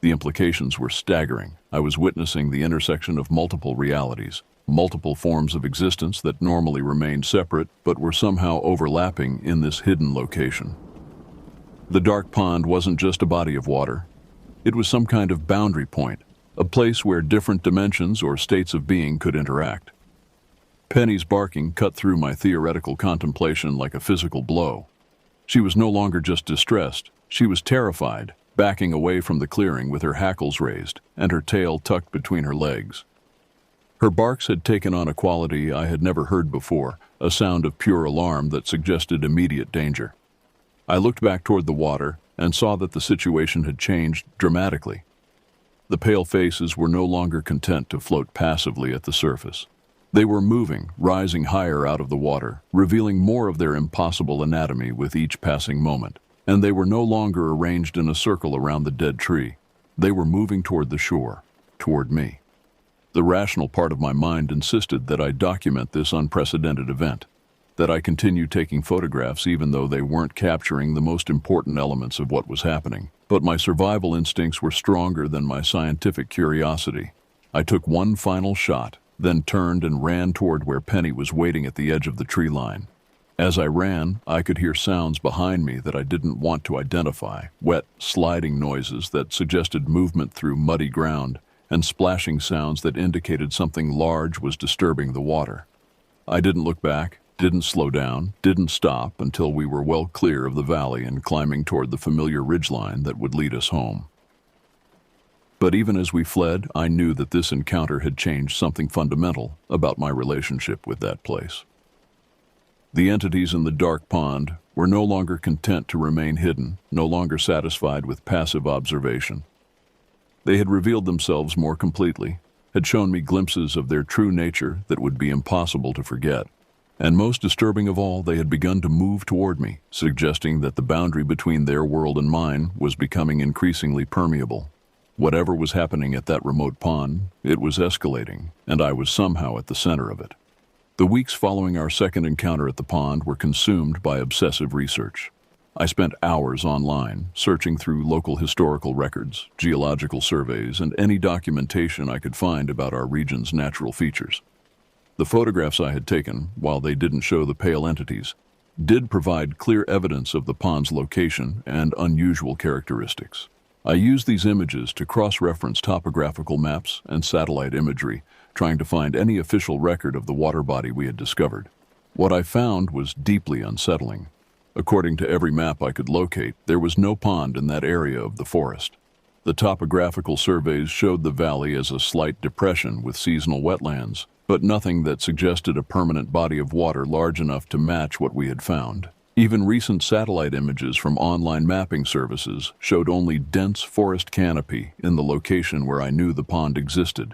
The implications were staggering. I was witnessing the intersection of multiple realities, multiple forms of existence that normally remained separate but were somehow overlapping in this hidden location. The dark pond wasn't just a body of water. It was some kind of boundary point, a place where different dimensions or states of being could interact. Penny's barking cut through my theoretical contemplation like a physical blow. She was no longer just distressed, she was terrified, backing away from the clearing with her hackles raised and her tail tucked between her legs. Her barks had taken on a quality I had never heard before, a sound of pure alarm that suggested immediate danger. I looked back toward the water and saw that the situation had changed dramatically. The pale faces were no longer content to float passively at the surface. They were moving, rising higher out of the water, revealing more of their impossible anatomy with each passing moment. And they were no longer arranged in a circle around the dead tree. They were moving toward the shore, toward me. The rational part of my mind insisted that I document this unprecedented event, that I continue taking photographs even though they weren't capturing the most important elements of what was happening. But my survival instincts were stronger than my scientific curiosity. I took one final shot, then turned and ran toward where Penny was waiting at the edge of the tree line. As I ran, I could hear sounds behind me that I didn't want to identify, wet, sliding noises that suggested movement through muddy ground, and splashing sounds that indicated something large was disturbing the water. I didn't look back, didn't slow down, didn't stop until we were well clear of the valley and climbing toward the familiar ridgeline that would lead us home. But even as we fled, I knew that this encounter had changed something fundamental about my relationship with that place. The entities in the dark pond were no longer content to remain hidden, no longer satisfied with passive observation. They had revealed themselves more completely, had shown me glimpses of their true nature that would be impossible to forget. And most disturbing of all, they had begun to move toward me, suggesting that the boundary between their world and mine was becoming increasingly permeable. Whatever was happening at that remote pond, it was escalating, and I was somehow at the center of it. The weeks following our second encounter at the pond were consumed by obsessive research. I spent hours online, searching through local historical records, geological surveys, and any documentation I could find about our region's natural features. The photographs I had taken, while they didn't show the pale entities, did provide clear evidence of the pond's location and unusual characteristics. I used these images to cross-reference topographical maps and satellite imagery, trying to find any official record of the water body we had discovered. What I found was deeply unsettling. According to every map I could locate, there was no pond in that area of the forest. The topographical surveys showed the valley as a slight depression with seasonal wetlands, but nothing that suggested a permanent body of water large enough to match what we had found. Even recent satellite images from online mapping services showed only dense forest canopy in the location where I knew the pond existed.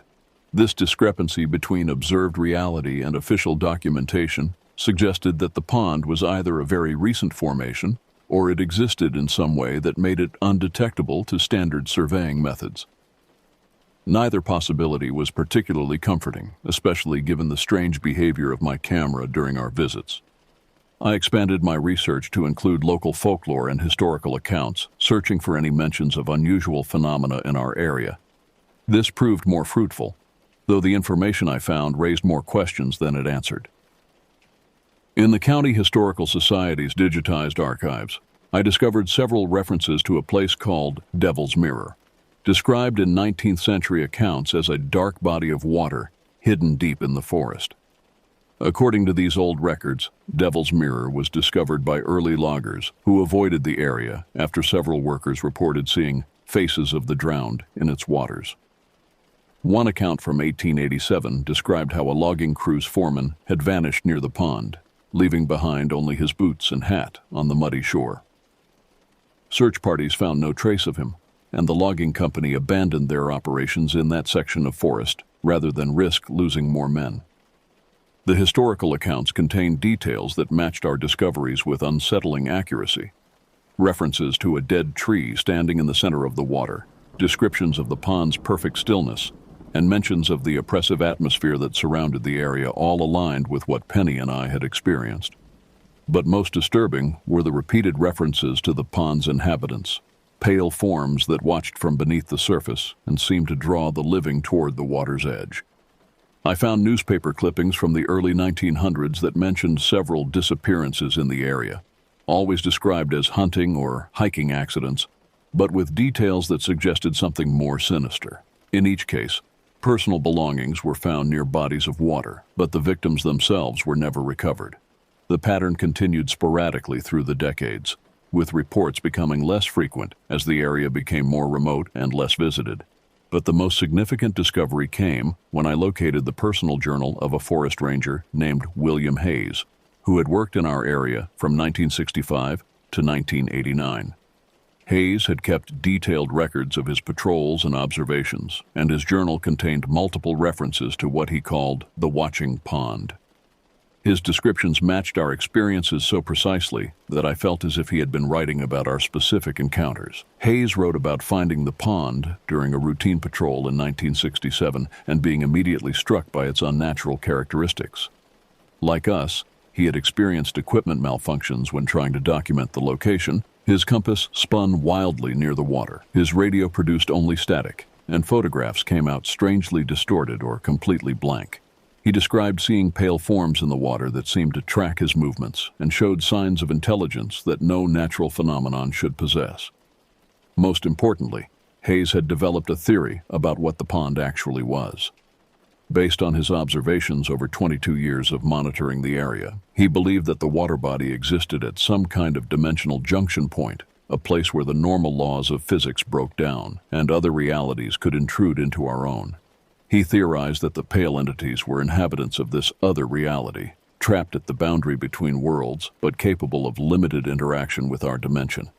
This discrepancy between observed reality and official documentation suggested that the pond was either a very recent formation or it existed in some way that made it undetectable to standard surveying methods. Neither possibility was particularly comforting, especially given the strange behavior of my camera during our visits. I expanded my research to include local folklore and historical accounts, searching for any mentions of unusual phenomena in our area. This proved more fruitful, though the information I found raised more questions than it answered. In the County Historical Society's digitized archives, I discovered several references to a place called Devil's Mirror, described in 19th century accounts as a dark body of water hidden deep in the forest. According to these old records, Devil's Mirror was discovered by early loggers who avoided the area after several workers reported seeing faces of the drowned in its waters. One account from 1887 described how a logging crew's foreman had vanished near the pond, leaving behind only his boots and hat on the muddy shore. Search parties found no trace of him, and the logging company abandoned their operations in that section of forest rather than risk losing more men. The historical accounts contained details that matched our discoveries with unsettling accuracy. References to a dead tree standing in the center of the water, descriptions of the pond's perfect stillness, and mentions of the oppressive atmosphere that surrounded the area all aligned with what Penny and I had experienced. But most disturbing were the repeated references to the pond's inhabitants, pale forms that watched from beneath the surface and seemed to draw the living toward the water's edge. I found newspaper clippings from the early 1900s that mentioned several disappearances in the area, always described as hunting or hiking accidents, but with details that suggested something more sinister. In each case, personal belongings were found near bodies of water, but the victims themselves were never recovered. The pattern continued sporadically through the decades, with reports becoming less frequent as the area became more remote and less visited. But the most significant discovery came when I located the personal journal of a forest ranger named William Hayes, who had worked in our area from 1965 to 1989. Hayes had kept detailed records of his patrols and observations, and his journal contained multiple references to what he called the Watching Pond. His descriptions matched our experiences so precisely that I felt as if he had been writing about our specific encounters. Hayes wrote about finding the pond during a routine patrol in 1967 and being immediately struck by its unnatural characteristics. Like us, he had experienced equipment malfunctions when trying to document the location. His compass spun wildly near the water. His radio produced only static, and photographs came out strangely distorted or completely blank. He described seeing pale forms in the water that seemed to track his movements and showed signs of intelligence that no natural phenomenon should possess. Most importantly, Hayes had developed a theory about what the pond actually was. Based on his observations over 22 years of monitoring the area, he believed that the water body existed at some kind of dimensional junction point, a place where the normal laws of physics broke down and other realities could intrude into our own. He theorized that the pale entities were inhabitants of this other reality, trapped at the boundary between worlds, but capable of limited interaction with our dimension.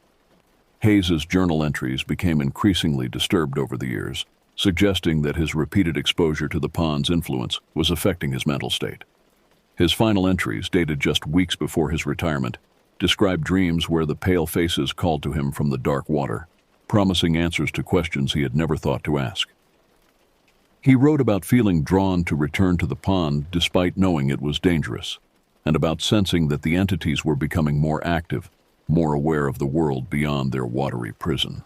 Hayes's journal entries became increasingly disturbed over the years, suggesting that his repeated exposure to the pond's influence was affecting his mental state. His final entries, dated just weeks before his retirement, described dreams where the pale faces called to him from the dark water, promising answers to questions he had never thought to ask. He wrote about feeling drawn to return to the pond despite knowing it was dangerous, and about sensing that the entities were becoming more active, more aware of the world beyond their watery prison.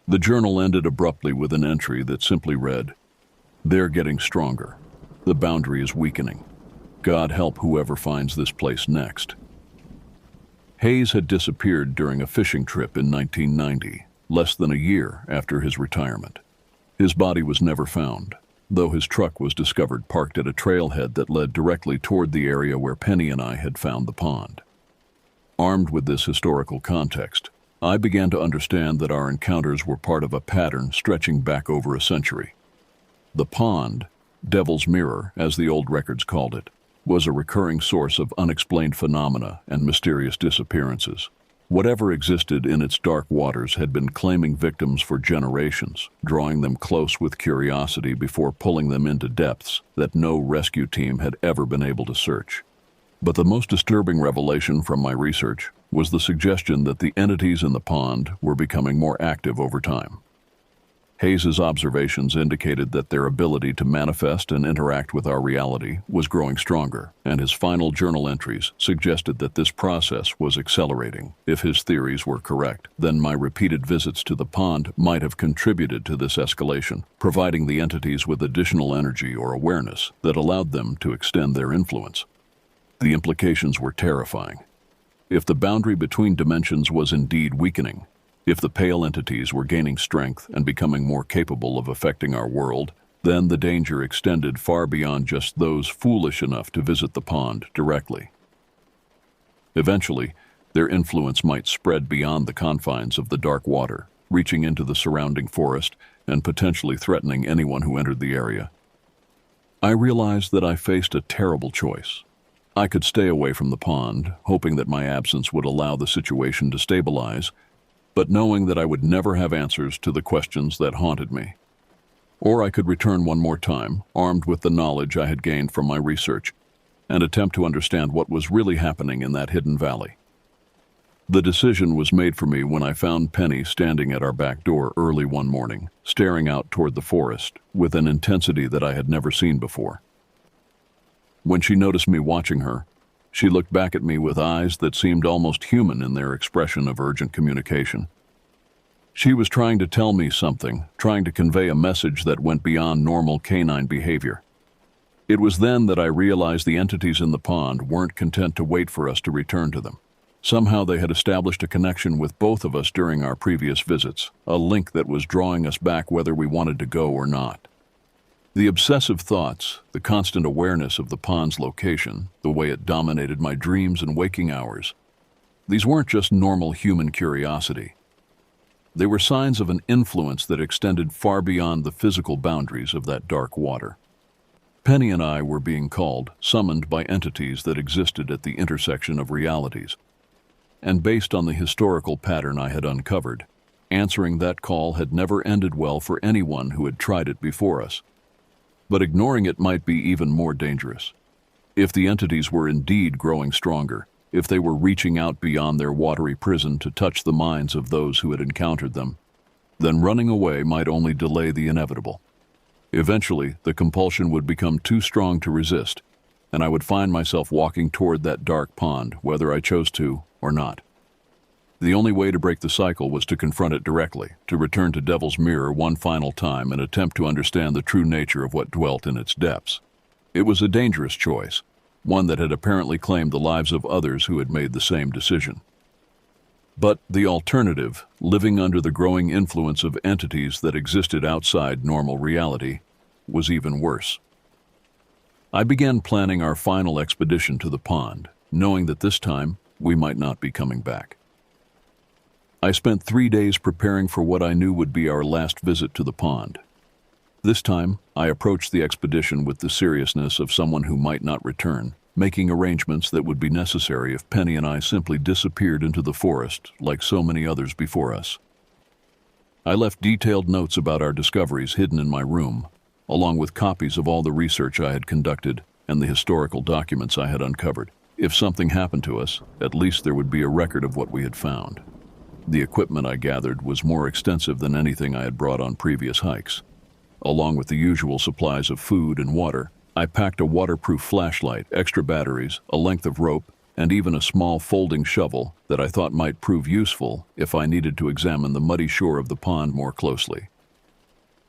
The journal ended abruptly with an entry that simply read, "They're getting stronger. The boundary is weakening. God help whoever finds this place next." Hayes had disappeared during a fishing trip in 1990, less than a year after his retirement. His body was never found, though his truck was discovered parked at a trailhead that led directly toward the area where Penny and I had found the pond. Armed with this historical context, I began to understand that our encounters were part of a pattern stretching back over a century. The pond, Devil's Mirror, as the old records called it, was a recurring source of unexplained phenomena and mysterious disappearances. Whatever existed in its dark waters had been claiming victims for generations, drawing them close with curiosity before pulling them into depths that no rescue team had ever been able to search. But the most disturbing revelation from my research was the suggestion that the entities in the pond were becoming more active over time. Hayes's observations indicated that their ability to manifest and interact with our reality was growing stronger, and his final journal entries suggested that this process was accelerating. If his theories were correct, then my repeated visits to the pond might have contributed to this escalation, providing the entities with additional energy or awareness that allowed them to extend their influence. The implications were terrifying. If the boundary between dimensions was indeed weakening, if the pale entities were gaining strength and becoming more capable of affecting our world, then the danger extended far beyond just those foolish enough to visit the pond directly. Eventually, their influence might spread beyond the confines of the dark water, reaching into the surrounding forest and potentially threatening anyone who entered the area. I realized that I faced a terrible choice. I could stay away from the pond, hoping that my absence would allow the situation to stabilize, but knowing that I would never have answers to the questions that haunted me. Or I could return one more time, armed with the knowledge I had gained from my research, and attempt to understand what was really happening in that hidden valley. The decision was made for me when I found Penny standing at our back door early one morning, staring out toward the forest with an intensity that I had never seen before. When she noticed me watching her, she looked back at me with eyes that seemed almost human in their expression of urgent communication. She was trying to tell me something, trying to convey a message that went beyond normal canine behavior. It was then that I realized the entities in the pond weren't content to wait for us to return to them. Somehow they had established a connection with both of us during our previous visits, a link that was drawing us back whether we wanted to go or not. The obsessive thoughts, the constant awareness of the pond's location, the way it dominated my dreams and waking hours, these weren't just normal human curiosity. They were signs of an influence that extended far beyond the physical boundaries of that dark water. Penny and I were being called, summoned by entities that existed at the intersection of realities. And based on the historical pattern I had uncovered, answering that call had never ended well for anyone who had tried it before us. But ignoring it might be even more dangerous. If the entities were indeed growing stronger, if they were reaching out beyond their watery prison to touch the minds of those who had encountered them, then running away might only delay the inevitable. Eventually, the compulsion would become too strong to resist, and I would find myself walking toward that dark pond, whether I chose to or not. The only way to break the cycle was to confront it directly, to return to Devil's Mirror one final time and attempt to understand the true nature of what dwelt in its depths. It was a dangerous choice, one that had apparently claimed the lives of others who had made the same decision. But the alternative, living under the growing influence of entities that existed outside normal reality, was even worse. I began planning our final expedition to the pond, knowing that this time we might not be coming back. I spent 3 days preparing for what I knew would be our last visit to the pond. This time, I approached the expedition with the seriousness of someone who might not return, making arrangements that would be necessary if Penny and I simply disappeared into the forest like so many others before us. I left detailed notes about our discoveries hidden in my room, along with copies of all the research I had conducted and the historical documents I had uncovered. If something happened to us, at least there would be a record of what we had found. The equipment I gathered was more extensive than anything I had brought on previous hikes. Along with the usual supplies of food and water, I packed a waterproof flashlight, extra batteries, a length of rope, and even a small folding shovel that I thought might prove useful if I needed to examine the muddy shore of the pond more closely.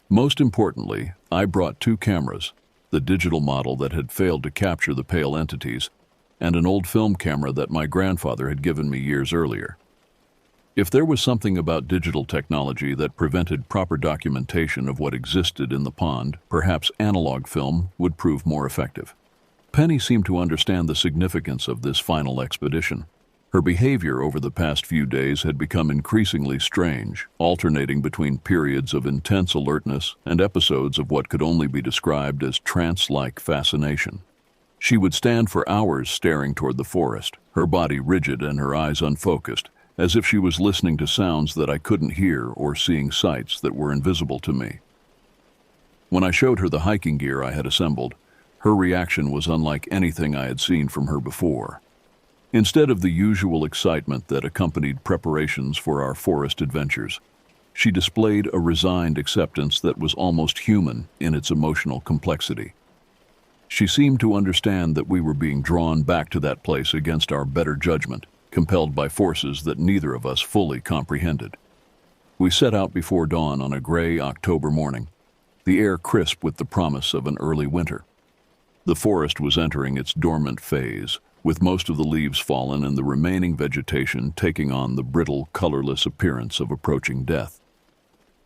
Most importantly, I brought 2 cameras, the digital model that had failed to capture the pale entities, and an old film camera that my grandfather had given me years earlier. If there was something about digital technology that prevented proper documentation of what existed in the pond, perhaps analog film would prove more effective. Penny seemed to understand the significance of this final expedition. Her behavior over the past few days had become increasingly strange, alternating between periods of intense alertness and episodes of what could only be described as trance-like fascination. She would stand for hours staring toward the forest, her body rigid and her eyes unfocused, as if she was listening to sounds that I couldn't hear or seeing sights that were invisible to me. When I showed her the hiking gear I had assembled, her reaction was unlike anything I had seen from her before. Instead of the usual excitement that accompanied preparations for our forest adventures, She displayed a resigned acceptance that was almost human in its emotional complexity. She seemed to understand that we were being drawn back to that place against our better judgment, compelled by forces that neither of us fully comprehended. We set out before dawn on a gray October morning, the air crisp with the promise of an early winter. The forest was entering its dormant phase, with most of the leaves fallen and the remaining vegetation taking on the brittle, colorless appearance of approaching death.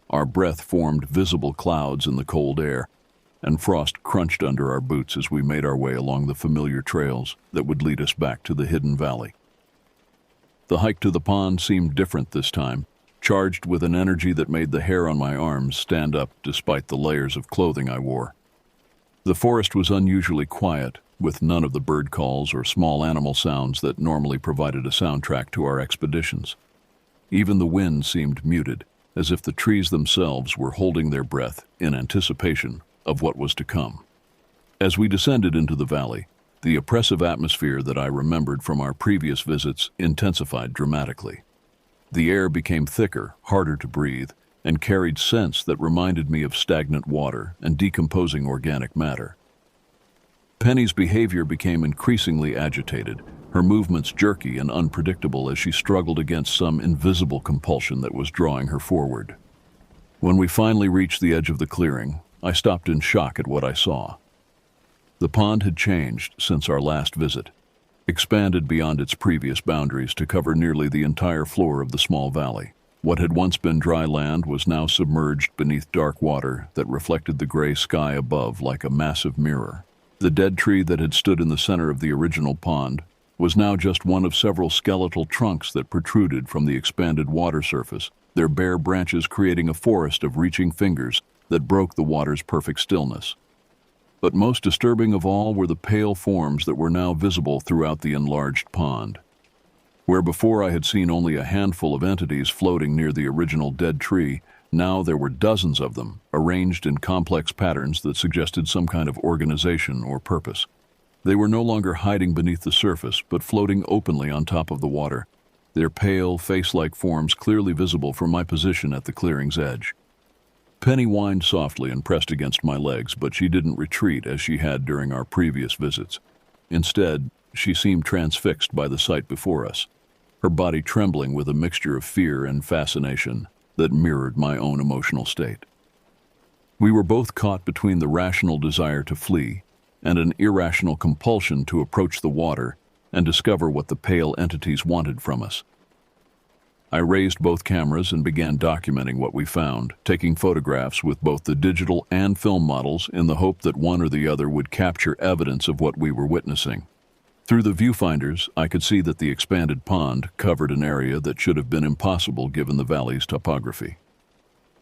Our breath formed visible clouds in the cold air, and frost crunched under our boots as we made our way along the familiar trails that would lead us back to the hidden valley. The hike to the pond seemed different this time, charged with an energy that made the hair on my arms stand up despite the layers of clothing I wore. The forest was unusually quiet, with none of the bird calls or small animal sounds that normally provided a soundtrack to our expeditions. Even the wind seemed muted, as if the trees themselves were holding their breath in anticipation of what was to come. As we descended into the valley, the oppressive atmosphere that I remembered from our previous visits intensified dramatically. The air became thicker, harder to breathe, and carried scents that reminded me of stagnant water and decomposing organic matter. Penny's behavior became increasingly agitated, her movements jerky and unpredictable as she struggled against some invisible compulsion that was drawing her forward. When we finally reached the edge of the clearing, I stopped in shock at what I saw. The pond had changed since our last visit, expanded beyond its previous boundaries to cover nearly the entire floor of the small valley. What had once been dry land was now submerged beneath dark water that reflected the gray sky above like a massive mirror. The dead tree that had stood in the center of the original pond was now just one of several skeletal trunks that protruded from the expanded water surface, their bare branches creating a forest of reaching fingers that broke the water's perfect stillness. But most disturbing of all were the pale forms that were now visible throughout the enlarged pond. Where before I had seen only a handful of entities floating near the original dead tree, now there were dozens of them, arranged in complex patterns that suggested some kind of organization or purpose. They were no longer hiding beneath the surface, but floating openly on top of the water, their pale, face-like forms clearly visible from my position at the clearing's edge. Penny whined softly and pressed against my legs, but she didn't retreat as she had during our previous visits. Instead, she seemed transfixed by the sight before us, her body trembling with a mixture of fear and fascination that mirrored my own emotional state. We were both caught between the rational desire to flee and an irrational compulsion to approach the water and discover what the pale entities wanted from us. I raised both cameras and began documenting what we found, taking photographs with both the digital and film models in the hope that one or the other would capture evidence of what we were witnessing. Through the viewfinders, I could see that the expanded pond covered an area that should have been impossible given the valley's topography.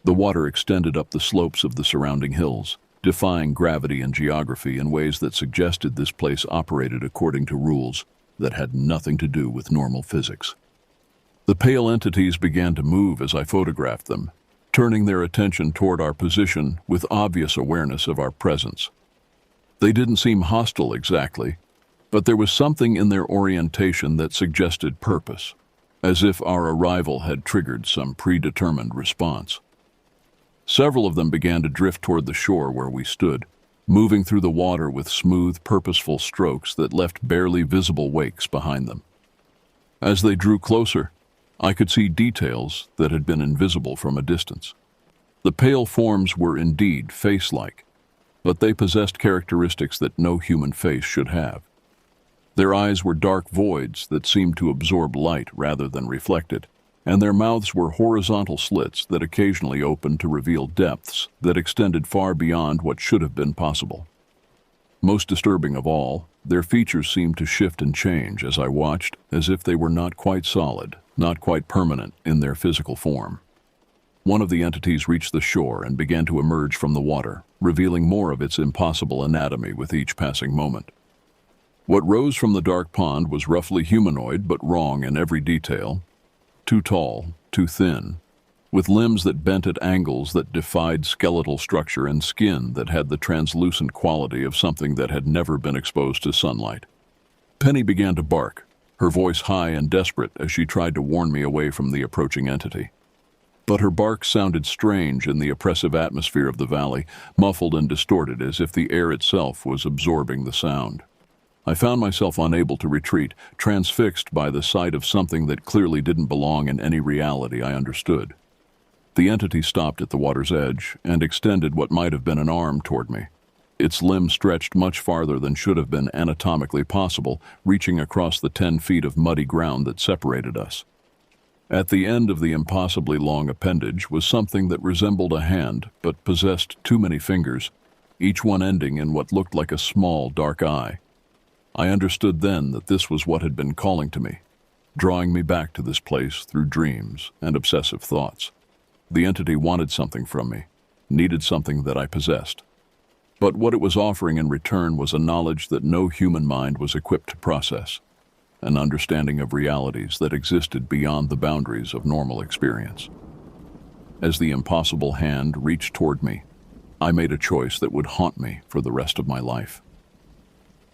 The water extended up the slopes of the surrounding hills, defying gravity and geography in ways that suggested this place operated according to rules that had nothing to do with normal physics. The pale entities began to move as I photographed them, turning their attention toward our position with obvious awareness of our presence. They didn't seem hostile exactly, but there was something in their orientation that suggested purpose, as if our arrival had triggered some predetermined response. Several of them began to drift toward the shore where we stood, moving through the water with smooth, purposeful strokes that left barely visible wakes behind them. As they drew closer, I could see details that had been invisible from a distance. The pale forms were indeed face-like, but they possessed characteristics that no human face should have. Their eyes were dark voids that seemed to absorb light rather than reflect it, and their mouths were horizontal slits that occasionally opened to reveal depths that extended far beyond what should have been possible. Most disturbing of all, their features seemed to shift and change as I watched, as if they were not quite solid, not quite permanent in their physical form. One of the entities reached the shore and began to emerge from the water, revealing more of its impossible anatomy with each passing moment. What rose from the dark pond was roughly humanoid but wrong in every detail. Too tall, too thin, with limbs that bent at angles that defied skeletal structure and skin that had the translucent quality of something that had never been exposed to sunlight. Penny began to bark, her voice high and desperate as she tried to warn me away from the approaching entity. But her bark sounded strange in the oppressive atmosphere of the valley, muffled and distorted as if the air itself was absorbing the sound. I found myself unable to retreat, transfixed by the sight of something that clearly didn't belong in any reality I understood. The entity stopped at the water's edge and extended what might have been an arm toward me. Its limb stretched much farther than should have been anatomically possible, reaching across the 10 feet of muddy ground that separated us. At the end of the impossibly long appendage was something that resembled a hand, but possessed too many fingers, each one ending in what looked like a small, dark eye. I understood then that this was what had been calling to me, drawing me back to this place through dreams and obsessive thoughts. The entity wanted something from me, needed something that I possessed. But what it was offering in return was a knowledge that no human mind was equipped to process, an understanding of realities that existed beyond the boundaries of normal experience. As the impossible hand reached toward me, I made a choice that would haunt me for the rest of my life.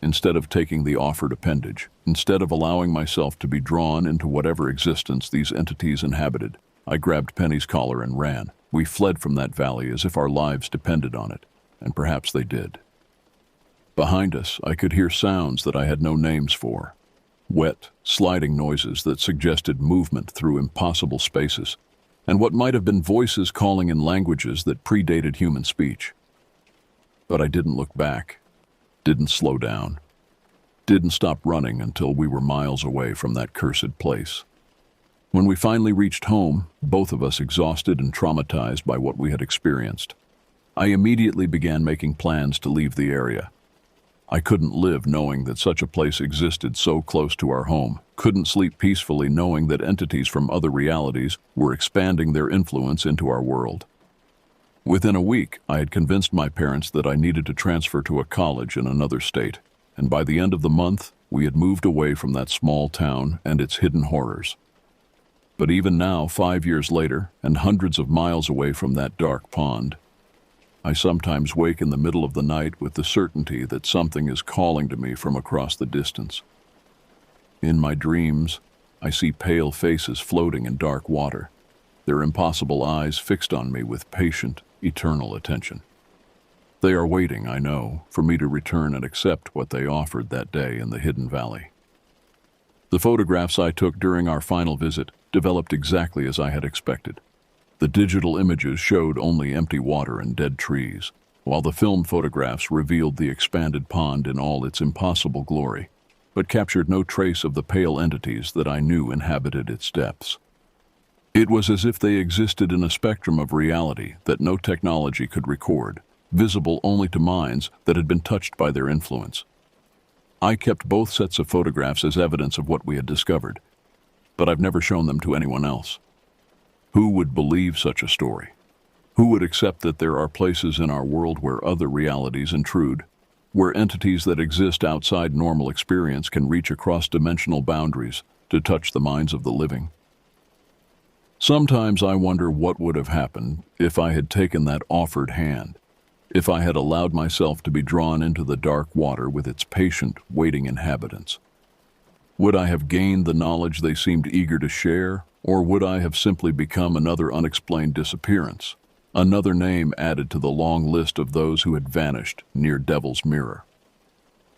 Instead of taking the offered appendage, instead of allowing myself to be drawn into whatever existence these entities inhabited, I grabbed Penny's collar and ran. We fled from that valley as if our lives depended on it, and perhaps they did. Behind us, I could hear sounds that I had no names for. Wet, sliding noises that suggested movement through impossible spaces, and what might have been voices calling in languages that predated human speech. But I didn't look back, didn't slow down, didn't stop running until we were miles away from that cursed place. When we finally reached home, both of us exhausted and traumatized by what we had experienced, I immediately began making plans to leave the area. I couldn't live knowing that such a place existed so close to our home, couldn't sleep peacefully knowing that entities from other realities were expanding their influence into our world. Within a week, I had convinced my parents that I needed to transfer to a college in another state, and by the end of the month, we had moved away from that small town and its hidden horrors. But even now, 5 years later, and hundreds of miles away from that dark pond, I sometimes wake in the middle of the night with the certainty that something is calling to me from across the distance. In my dreams, I see pale faces floating in dark water, their impossible eyes fixed on me with patient, eternal attention. They are waiting, I know, for me to return and accept what they offered that day in the hidden valley. The photographs I took during our final visit developed exactly as I had expected. The digital images showed only empty water and dead trees, while the film photographs revealed the expanded pond in all its impossible glory, but captured no trace of the pale entities that I knew inhabited its depths. It was as if they existed in a spectrum of reality that no technology could record, visible only to minds that had been touched by their influence. I kept both sets of photographs as evidence of what we had discovered, but I've never shown them to anyone else. Who would believe such a story? Who would accept that there are places in our world where other realities intrude, where entities that exist outside normal experience can reach across dimensional boundaries to touch the minds of the living? Sometimes I wonder what would have happened if I had taken that offered hand, if I had allowed myself to be drawn into the dark water with its patient, waiting inhabitants. Would I have gained the knowledge they seemed eager to share, or would I have simply become another unexplained disappearance, another name added to the long list of those who had vanished near Devil's Mirror?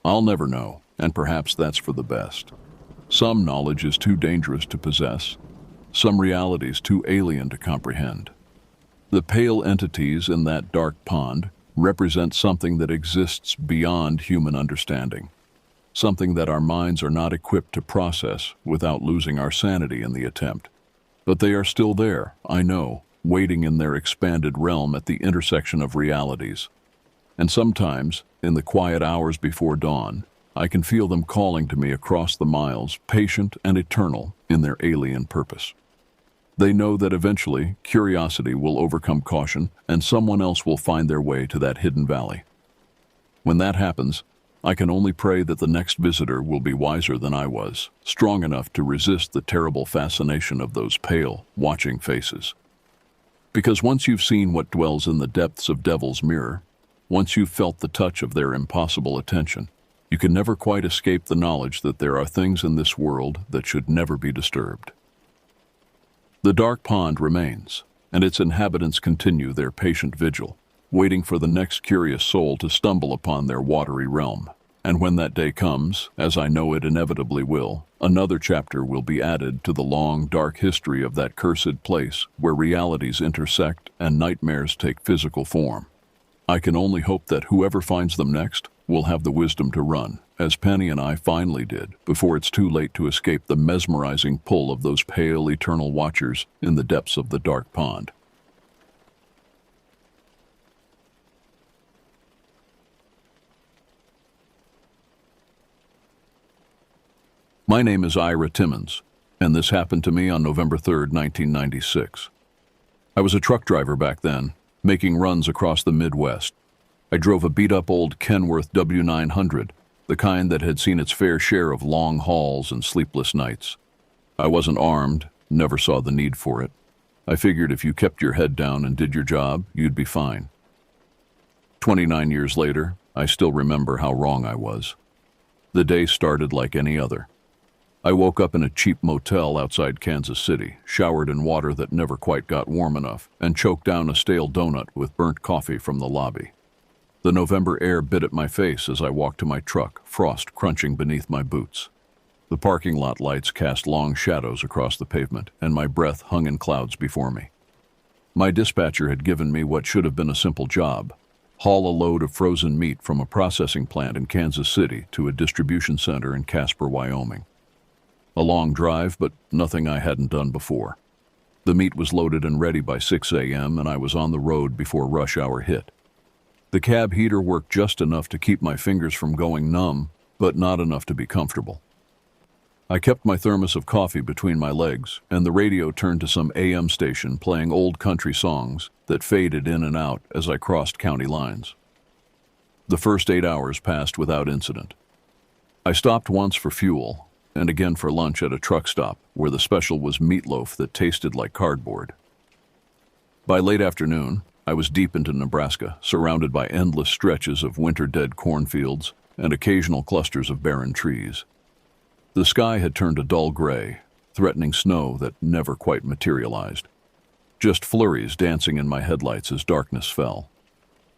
I'll never know, and perhaps that's for the best. Some knowledge is too dangerous to possess, some realities too alien to comprehend. The pale entities in that dark pond represent something that exists beyond human understanding, something that our minds are not equipped to process without losing our sanity in the attempt. But they are still there, I know, waiting in their expanded realm at the intersection of realities. And sometimes, in the quiet hours before dawn, I can feel them calling to me across the miles, patient and eternal in their alien purpose. They know that eventually curiosity will overcome caution and someone else will find their way to that hidden valley. When that happens, I can only pray that the next visitor will be wiser than I was, strong enough to resist the terrible fascination of those pale, watching faces. Because once you've seen what dwells in the depths of Devil's Mirror, once you've felt the touch of their impossible attention, you can never quite escape the knowledge that there are things in this world that should never be disturbed. The dark pond remains, and its inhabitants continue their patient vigil, waiting for the next curious soul to stumble upon their watery realm. And when that day comes, as I know it inevitably will, another chapter will be added to the long, dark history of that cursed place where realities intersect and nightmares take physical form. I can only hope that whoever finds them next will have the wisdom to run, as Penny and I finally did, before it's too late to escape the mesmerizing pull of those pale, eternal watchers in the depths of the dark pond. My name is Ira Timmons, and this happened to me on November 3rd, 1996. I was a truck driver back then, making runs across the Midwest. I drove a beat-up old Kenworth W900, the kind that had seen its fair share of long hauls and sleepless nights. I wasn't armed, never saw the need for it. I figured if you kept your head down and did your job, you'd be fine. 29 years later, I still remember how wrong I was. The day started like any other. I woke up in a cheap motel outside Kansas City, showered in water that never quite got warm enough, and choked down a stale donut with burnt coffee from the lobby. The November air bit at my face as I walked to my truck, frost crunching beneath my boots. The parking lot lights cast long shadows across the pavement, and my breath hung in clouds before me. My dispatcher had given me what should have been a simple job: haul a load of frozen meat from a processing plant in Kansas City to a distribution center in Casper, Wyoming. A long drive, but nothing I hadn't done before. The meat was loaded and ready by 6 a.m., and I was on the road before rush hour hit. The cab heater worked just enough to keep my fingers from going numb, but not enough to be comfortable. I kept my thermos of coffee between my legs, and the radio turned to some AM station playing old country songs that faded in and out as I crossed county lines. The first 8 hours passed without incident. I stopped once for fuel, and again for lunch at a truck stop where the special was meatloaf that tasted like cardboard. By late afternoon, I was deep into Nebraska, surrounded by endless stretches of winter-dead cornfields and occasional clusters of barren trees. The sky had turned a dull gray, threatening snow that never quite materialized. Just flurries dancing in my headlights as darkness fell.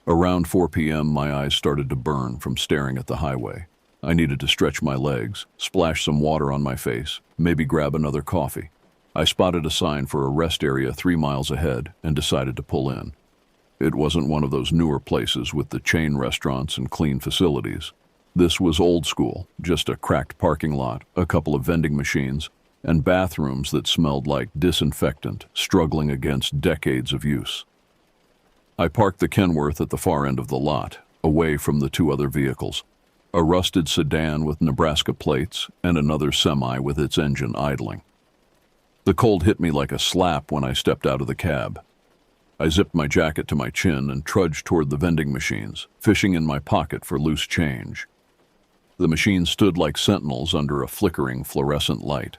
Around 4 p.m., my eyes started to burn from staring at the highway. I needed to stretch my legs, splash some water on my face, maybe grab another coffee. I spotted a sign for a rest area 3 miles ahead and decided to pull in. It wasn't one of those newer places with the chain restaurants and clean facilities. This was old school, just a cracked parking lot, a couple of vending machines, and bathrooms that smelled like disinfectant, struggling against decades of use. I parked the Kenworth at the far end of the lot, away from the 2 other vehicles. A rusted sedan with Nebraska plates, and another semi with its engine idling. The cold hit me like a slap when I stepped out of the cab. I zipped my jacket to my chin and trudged toward the vending machines, fishing in my pocket for loose change. The machines stood like sentinels under a flickering fluorescent light.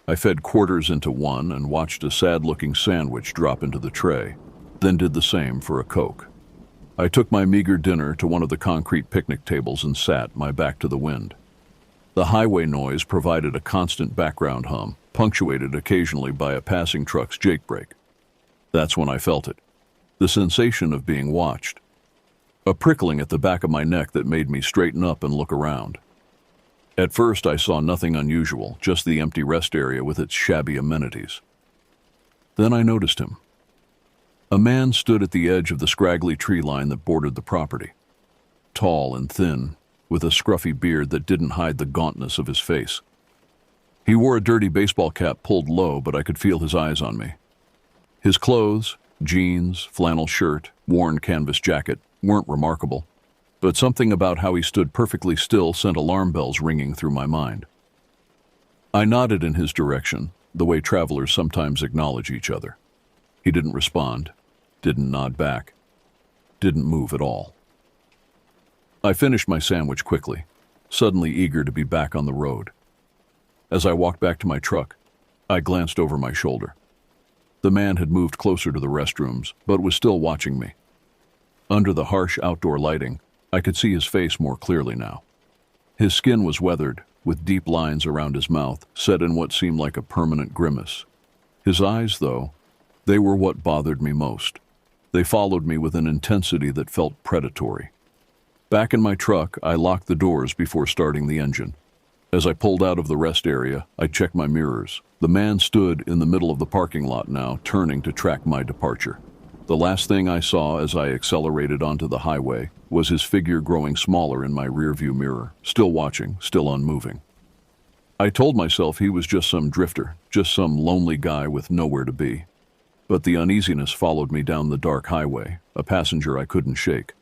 I fed quarters into one and watched a sad-looking sandwich drop into the tray, then did the same for a Coke. I took my meager dinner to one of the concrete picnic tables and sat, my back to the wind. The highway noise provided a constant background hum, punctuated occasionally by a passing truck's jake brake. That's when I felt it. The sensation of being watched. A prickling at the back of my neck that made me straighten up and look around. At first I saw nothing unusual, just the empty rest area with its shabby amenities. Then I noticed him. A man stood at the edge of the scraggly tree line that bordered the property. Tall and thin, with a scruffy beard that didn't hide the gauntness of his face. He wore a dirty baseball cap pulled low, but I could feel his eyes on me. His clothes, jeans, flannel shirt, worn canvas jacket, weren't remarkable, but something about how he stood perfectly still sent alarm bells ringing through my mind. I nodded in his direction, the way travelers sometimes acknowledge each other. He didn't respond, didn't nod back, didn't move at all. I finished my sandwich quickly, suddenly eager to be back on the road. As I walked back to my truck, I glanced over my shoulder. The man had moved closer to the restrooms, but was still watching me. Under the harsh outdoor lighting, I could see his face more clearly now. His skin was weathered, with deep lines around his mouth, set in what seemed like a permanent grimace. His eyes, though, They were what bothered me most. They followed me with an intensity that felt predatory. Back in my truck, I locked the doors before starting the engine. As I pulled out of the rest area, I checked my mirrors. The man stood in the middle of the parking lot now, turning to track my departure. The last thing I saw as I accelerated onto the highway was his figure growing smaller in my rearview mirror, still watching, still unmoving. I told myself he was just some drifter, just some lonely guy with nowhere to be. But the uneasiness followed me down the dark highway, a passenger I couldn't shake.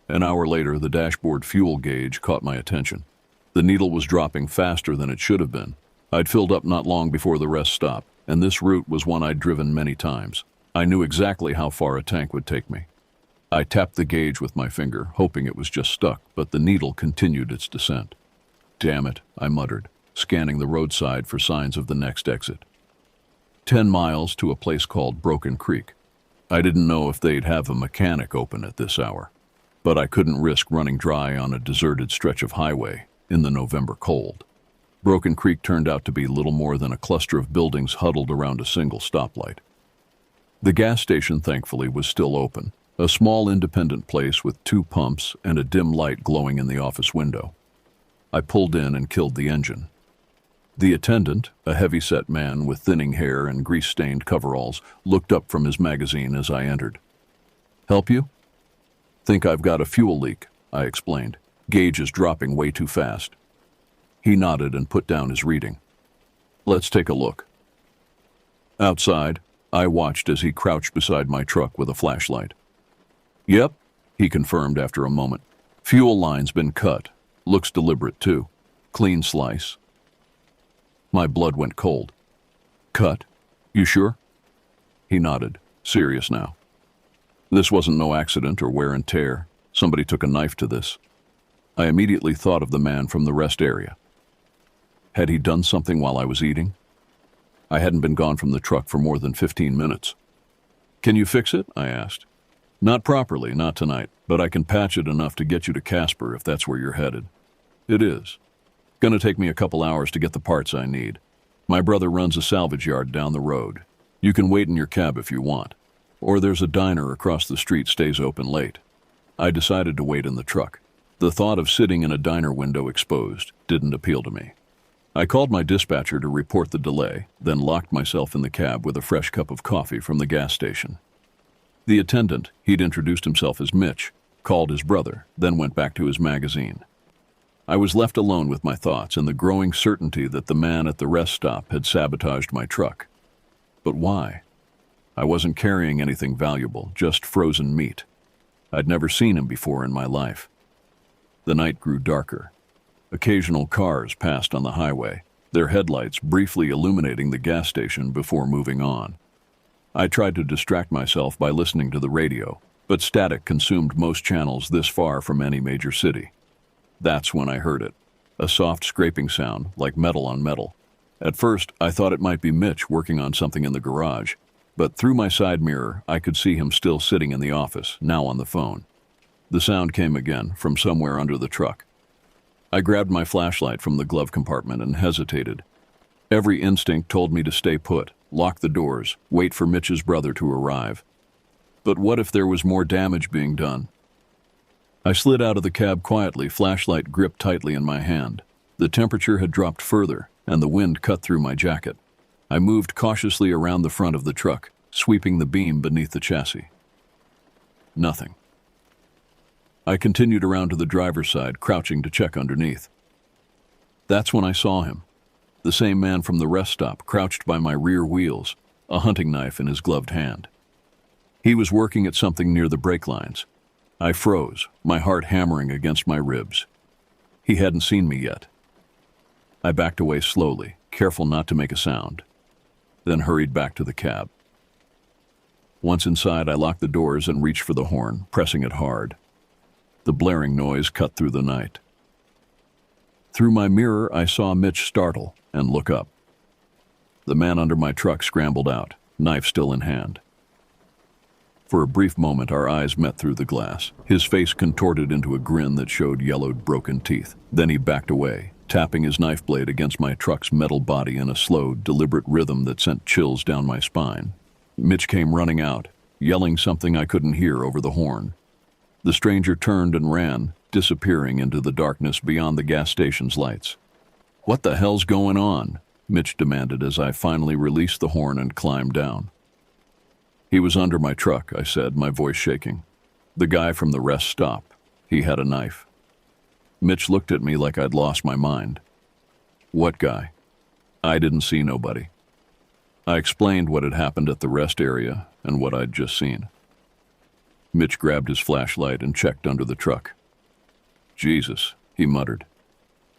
An hour later, the dashboard fuel gauge caught my attention. The needle was dropping faster than it should have been. I'd filled up not long before the rest stop, and this route was one I'd driven many times. I knew exactly how far a tank would take me. I tapped the gauge with my finger, hoping it was just stuck, but the needle continued its descent. "Damn it," I muttered, scanning the roadside for signs of the next exit. 10 miles to a place called Broken Creek. I didn't know if they'd have a mechanic open at this hour, but I couldn't risk running dry on a deserted stretch of highway in the November cold. Broken Creek turned out to be little more than a cluster of buildings huddled around a single stoplight. The gas station, thankfully, was still open, a small independent place with 2 pumps and a dim light glowing in the office window. I pulled in and killed the engine. The attendant, a heavy-set man with thinning hair and grease-stained coveralls, looked up from his magazine as I entered. "Help you?" "Think I've got a fuel leak," I explained. "Gauge is dropping way too fast." He nodded and put down his reading. "Let's take a look." Outside, I watched as he crouched beside my truck with a flashlight. "Yep," he confirmed after a moment. "Fuel line's been cut. Looks deliberate, too. Clean slice." My blood went cold. "Cut? You sure?" He nodded, serious now. "This wasn't no accident or wear and tear. Somebody took a knife to this." I immediately thought of the man from the rest area. Had he done something while I was eating? I hadn't been gone from the truck for more than 15 minutes. "Can you fix it?" I asked. "Not properly, not tonight, but I can patch it enough to get you to Casper if that's where you're headed." "It is. Gonna take me a couple hours to get the parts I need. My brother runs a salvage yard down the road. You can wait in your cab if you want. Or there's a diner across the street stays open late." I decided to wait in the truck. The thought of sitting in a diner window exposed didn't appeal to me. I called my dispatcher to report the delay, then locked myself in the cab with a fresh cup of coffee from the gas station. The attendant, he'd introduced himself as Mitch, called his brother, then went back to his magazine. I was left alone with my thoughts and the growing certainty that the man at the rest stop had sabotaged my truck. But why? I wasn't carrying anything valuable, just frozen meat. I'd never seen him before in my life. The night grew darker. Occasional cars passed on the highway, their headlights briefly illuminating the gas station before moving on. I tried to distract myself by listening to the radio, but static consumed most channels this far from any major city. That's when I heard it, a soft scraping sound like metal on metal. At first, I thought it might be Mitch working on something in the garage, but through my side mirror, I could see him still sitting in the office, now on the phone. The sound came again, from somewhere under the truck. I grabbed my flashlight from the glove compartment and hesitated. Every instinct told me to stay put, lock the doors, wait for Mitch's brother to arrive. But what if there was more damage being done? I slid out of the cab quietly, flashlight gripped tightly in my hand. The temperature had dropped further, and the wind cut through my jacket. I moved cautiously around the front of the truck, sweeping the beam beneath the chassis. Nothing. I continued around to the driver's side, crouching to check underneath. That's when I saw him. The same man from the rest stop, crouched by my rear wheels, a hunting knife in his gloved hand. He was working at something near the brake lines. I froze, my heart hammering against my ribs. He hadn't seen me yet. I backed away slowly, careful not to make a sound, then hurried back to the cab. Once inside, I locked the doors and reached for the horn, pressing it hard. The blaring noise cut through the night. Through my mirror, I saw Mitch startle and look up. The man under my truck scrambled out, knife still in hand. For a brief moment, our eyes met through the glass. His face contorted into a grin that showed yellowed, broken teeth. Then he backed away, tapping his knife blade against my truck's metal body in a slow, deliberate rhythm that sent chills down my spine. Mitch came running out, yelling something I couldn't hear over the horn. The stranger turned and ran, disappearing into the darkness beyond the gas station's lights. "What the hell's going on?" Mitch demanded as I finally released the horn and climbed down. "He was under my truck," I said, my voice shaking. "The guy from the rest stop. He had a knife." Mitch looked at me like I'd lost my mind. "What guy?" "I didn't see nobody." I explained what had happened at the rest area and what I'd just seen. Mitch grabbed his flashlight and checked under the truck. "Jesus," he muttered.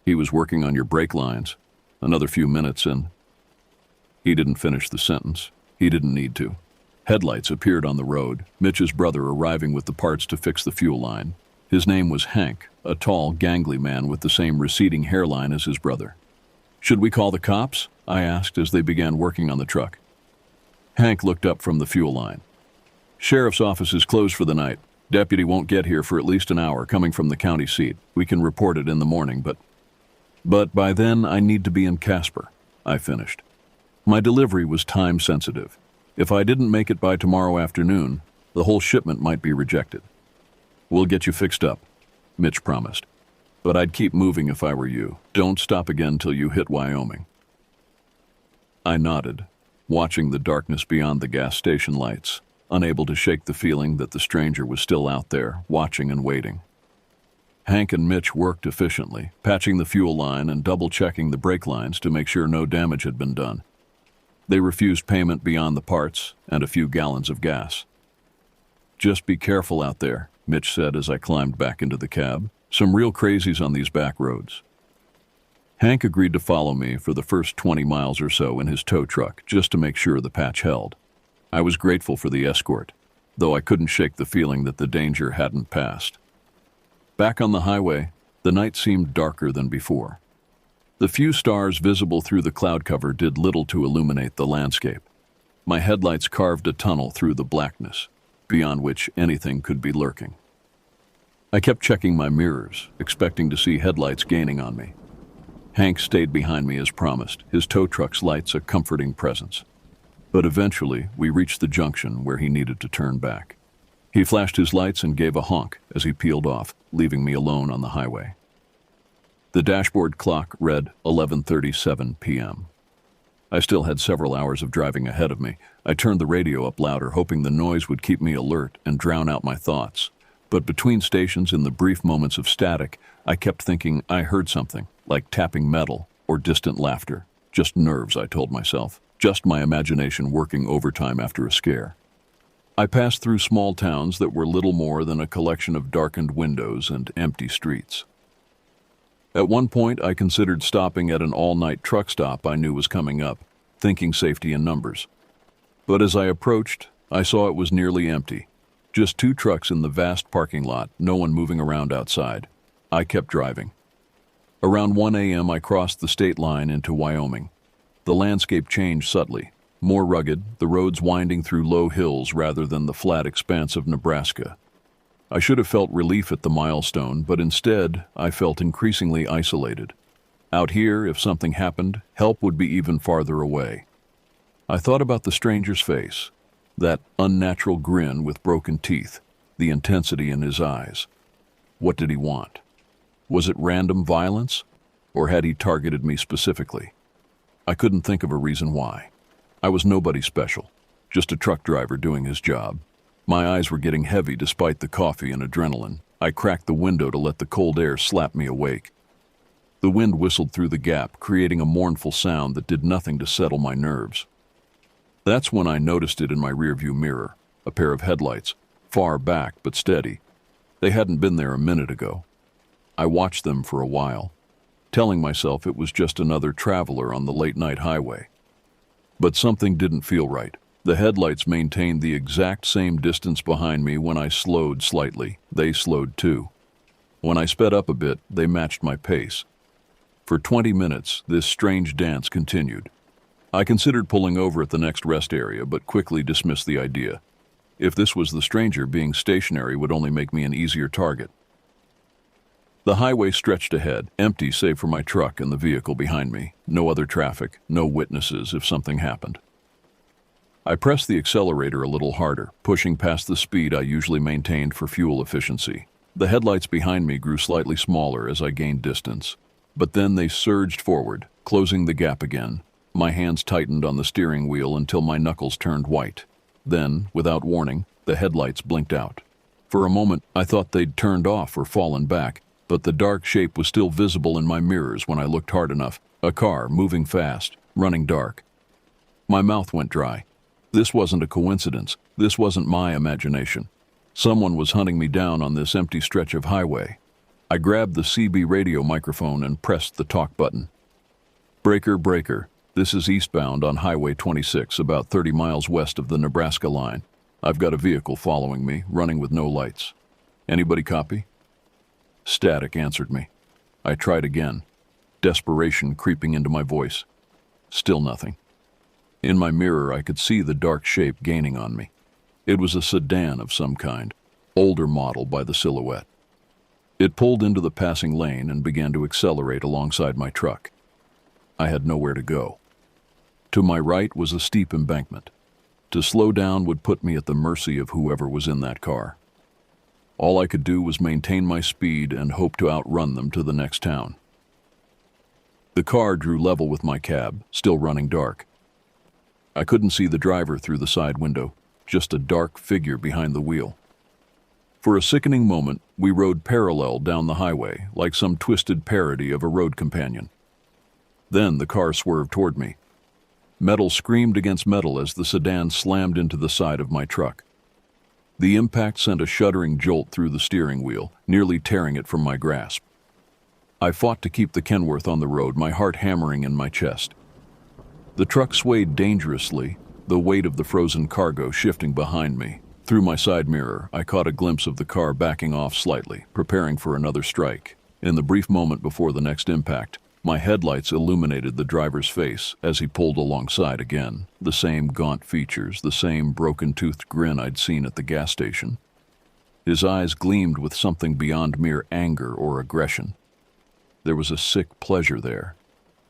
"He was working on your brake lines. Another few minutes and—" He didn't finish the sentence. He didn't need to. Headlights appeared on the road, Mitch's brother arriving with the parts to fix the fuel line. His name was Hank, a tall, gangly man with the same receding hairline as his brother. "Should we call the cops?" I asked as they began working on the truck. Hank looked up from the fuel line. "Sheriff's office is closed for the night. Deputy won't get here for at least an hour coming from the county seat. We can report it in the morning, but by then I need to be in Casper," I finished. My delivery was time sensitive. If I didn't make it by tomorrow afternoon, the whole shipment might be rejected. "We'll get you fixed up," Mitch promised. "But I'd keep moving if I were you. Don't stop again till you hit Wyoming." I nodded, watching the darkness beyond the gas station lights, unable to shake the feeling that the stranger was still out there, watching and waiting. Hank and Mitch worked efficiently, patching the fuel line and double-checking the brake lines to make sure no damage had been done. They refused payment beyond the parts and a few gallons of gas. "Just be careful out there," Mitch said as I climbed back into the cab. "Some real crazies on these back roads." Hank agreed to follow me for the first 20 miles or so in his tow truck, just to make sure the patch held. I was grateful for the escort, though I couldn't shake the feeling that the danger hadn't passed. Back on the highway, the night seemed darker than before. The few stars visible through the cloud cover did little to illuminate the landscape. My headlights carved a tunnel through the blackness, beyond which anything could be lurking. I kept checking my mirrors, expecting to see headlights gaining on me. Hank stayed behind me as promised, his tow truck's lights a comforting presence. But eventually, we reached the junction where he needed to turn back. He flashed his lights and gave a honk as he peeled off, leaving me alone on the highway. The dashboard clock read 11:37 p.m. I still had several hours of driving ahead of me. I turned the radio up louder, hoping the noise would keep me alert and drown out my thoughts. But between stations, in the brief moments of static, I kept thinking I heard something, like tapping metal or distant laughter. Just nerves, I told myself. Just my imagination working overtime after a scare. I passed through small towns that were little more than a collection of darkened windows and empty streets. At one point, I considered stopping at an all-night truck stop I knew was coming up, thinking safety in numbers. But as I approached, I saw it was nearly empty. Just 2 trucks in the vast parking lot, no one moving around outside. I kept driving. Around 1 a.m., I crossed the state line into Wyoming. The landscape changed subtly, more rugged, the roads winding through low hills rather than the flat expanse of Nebraska. I should have felt relief at the milestone, but instead, I felt increasingly isolated. Out here, if something happened, help would be even farther away. I thought about the stranger's face, that unnatural grin with broken teeth, the intensity in his eyes. What did he want? Was it random violence, or had he targeted me specifically? I couldn't think of a reason why. I was nobody special, just a truck driver doing his job. My eyes were getting heavy despite the coffee and adrenaline. I cracked the window to let the cold air slap me awake. The wind whistled through the gap, creating a mournful sound that did nothing to settle my nerves. That's when I noticed it in my rearview mirror, a pair of headlights, far back but steady. They hadn't been there a minute ago. I watched them for a while, telling myself it was just another traveler on the late-night highway. But something didn't feel right. The headlights maintained the exact same distance behind me when I slowed slightly. They slowed too. When I sped up a bit, they matched my pace. For 20 minutes, this strange dance continued. I considered pulling over at the next rest area, but quickly dismissed the idea. If this was the stranger, being stationary would only make me an easier target. The highway stretched ahead, empty save for my truck and the vehicle behind me. No other traffic, no witnesses if something happened. I pressed the accelerator a little harder, pushing past the speed I usually maintained for fuel efficiency. The headlights behind me grew slightly smaller as I gained distance, but then they surged forward, closing the gap again. My hands tightened on the steering wheel until my knuckles turned white. Then, without warning, the headlights blinked out. For a moment, I thought they'd turned off or fallen back, but the dark shape was still visible in my mirrors when I looked hard enough. A car, moving fast, running dark. My mouth went dry. This wasn't a coincidence. This wasn't my imagination. Someone was hunting me down on this empty stretch of highway. I grabbed the CB radio microphone and pressed the talk button. Breaker, breaker. This is eastbound on Highway 26, about 30 miles west of the Nebraska line. I've got a vehicle following me, running with no lights. Anybody copy? Static answered me. I tried again, desperation creeping into my voice. Still nothing. In my mirror, I could see the dark shape gaining on me. It was a sedan of some kind, older model by the silhouette. It pulled into the passing lane and began to accelerate alongside my truck. I had nowhere to go. To my right was a steep embankment. To slow down would put me at the mercy of whoever was in that car. All I could do was maintain my speed and hope to outrun them to the next town. The car drew level with my cab, still running dark. I couldn't see the driver through the side window, just a dark figure behind the wheel. For a sickening moment, we rode parallel down the highway, like some twisted parody of a road companion. Then the car swerved toward me. Metal screamed against metal as the sedan slammed into the side of my truck. The impact sent a shuddering jolt through the steering wheel, nearly tearing it from my grasp. I fought to keep the Kenworth on the road, my heart hammering in my chest. The truck swayed dangerously, the weight of the frozen cargo shifting behind me. Through my side mirror, I caught a glimpse of the car backing off slightly, preparing for another strike. In the brief moment before the next impact, my headlights illuminated the driver's face as he pulled alongside again. The same gaunt features, the same broken-toothed grin I'd seen at the gas station. His eyes gleamed with something beyond mere anger or aggression. There was a sick pleasure there,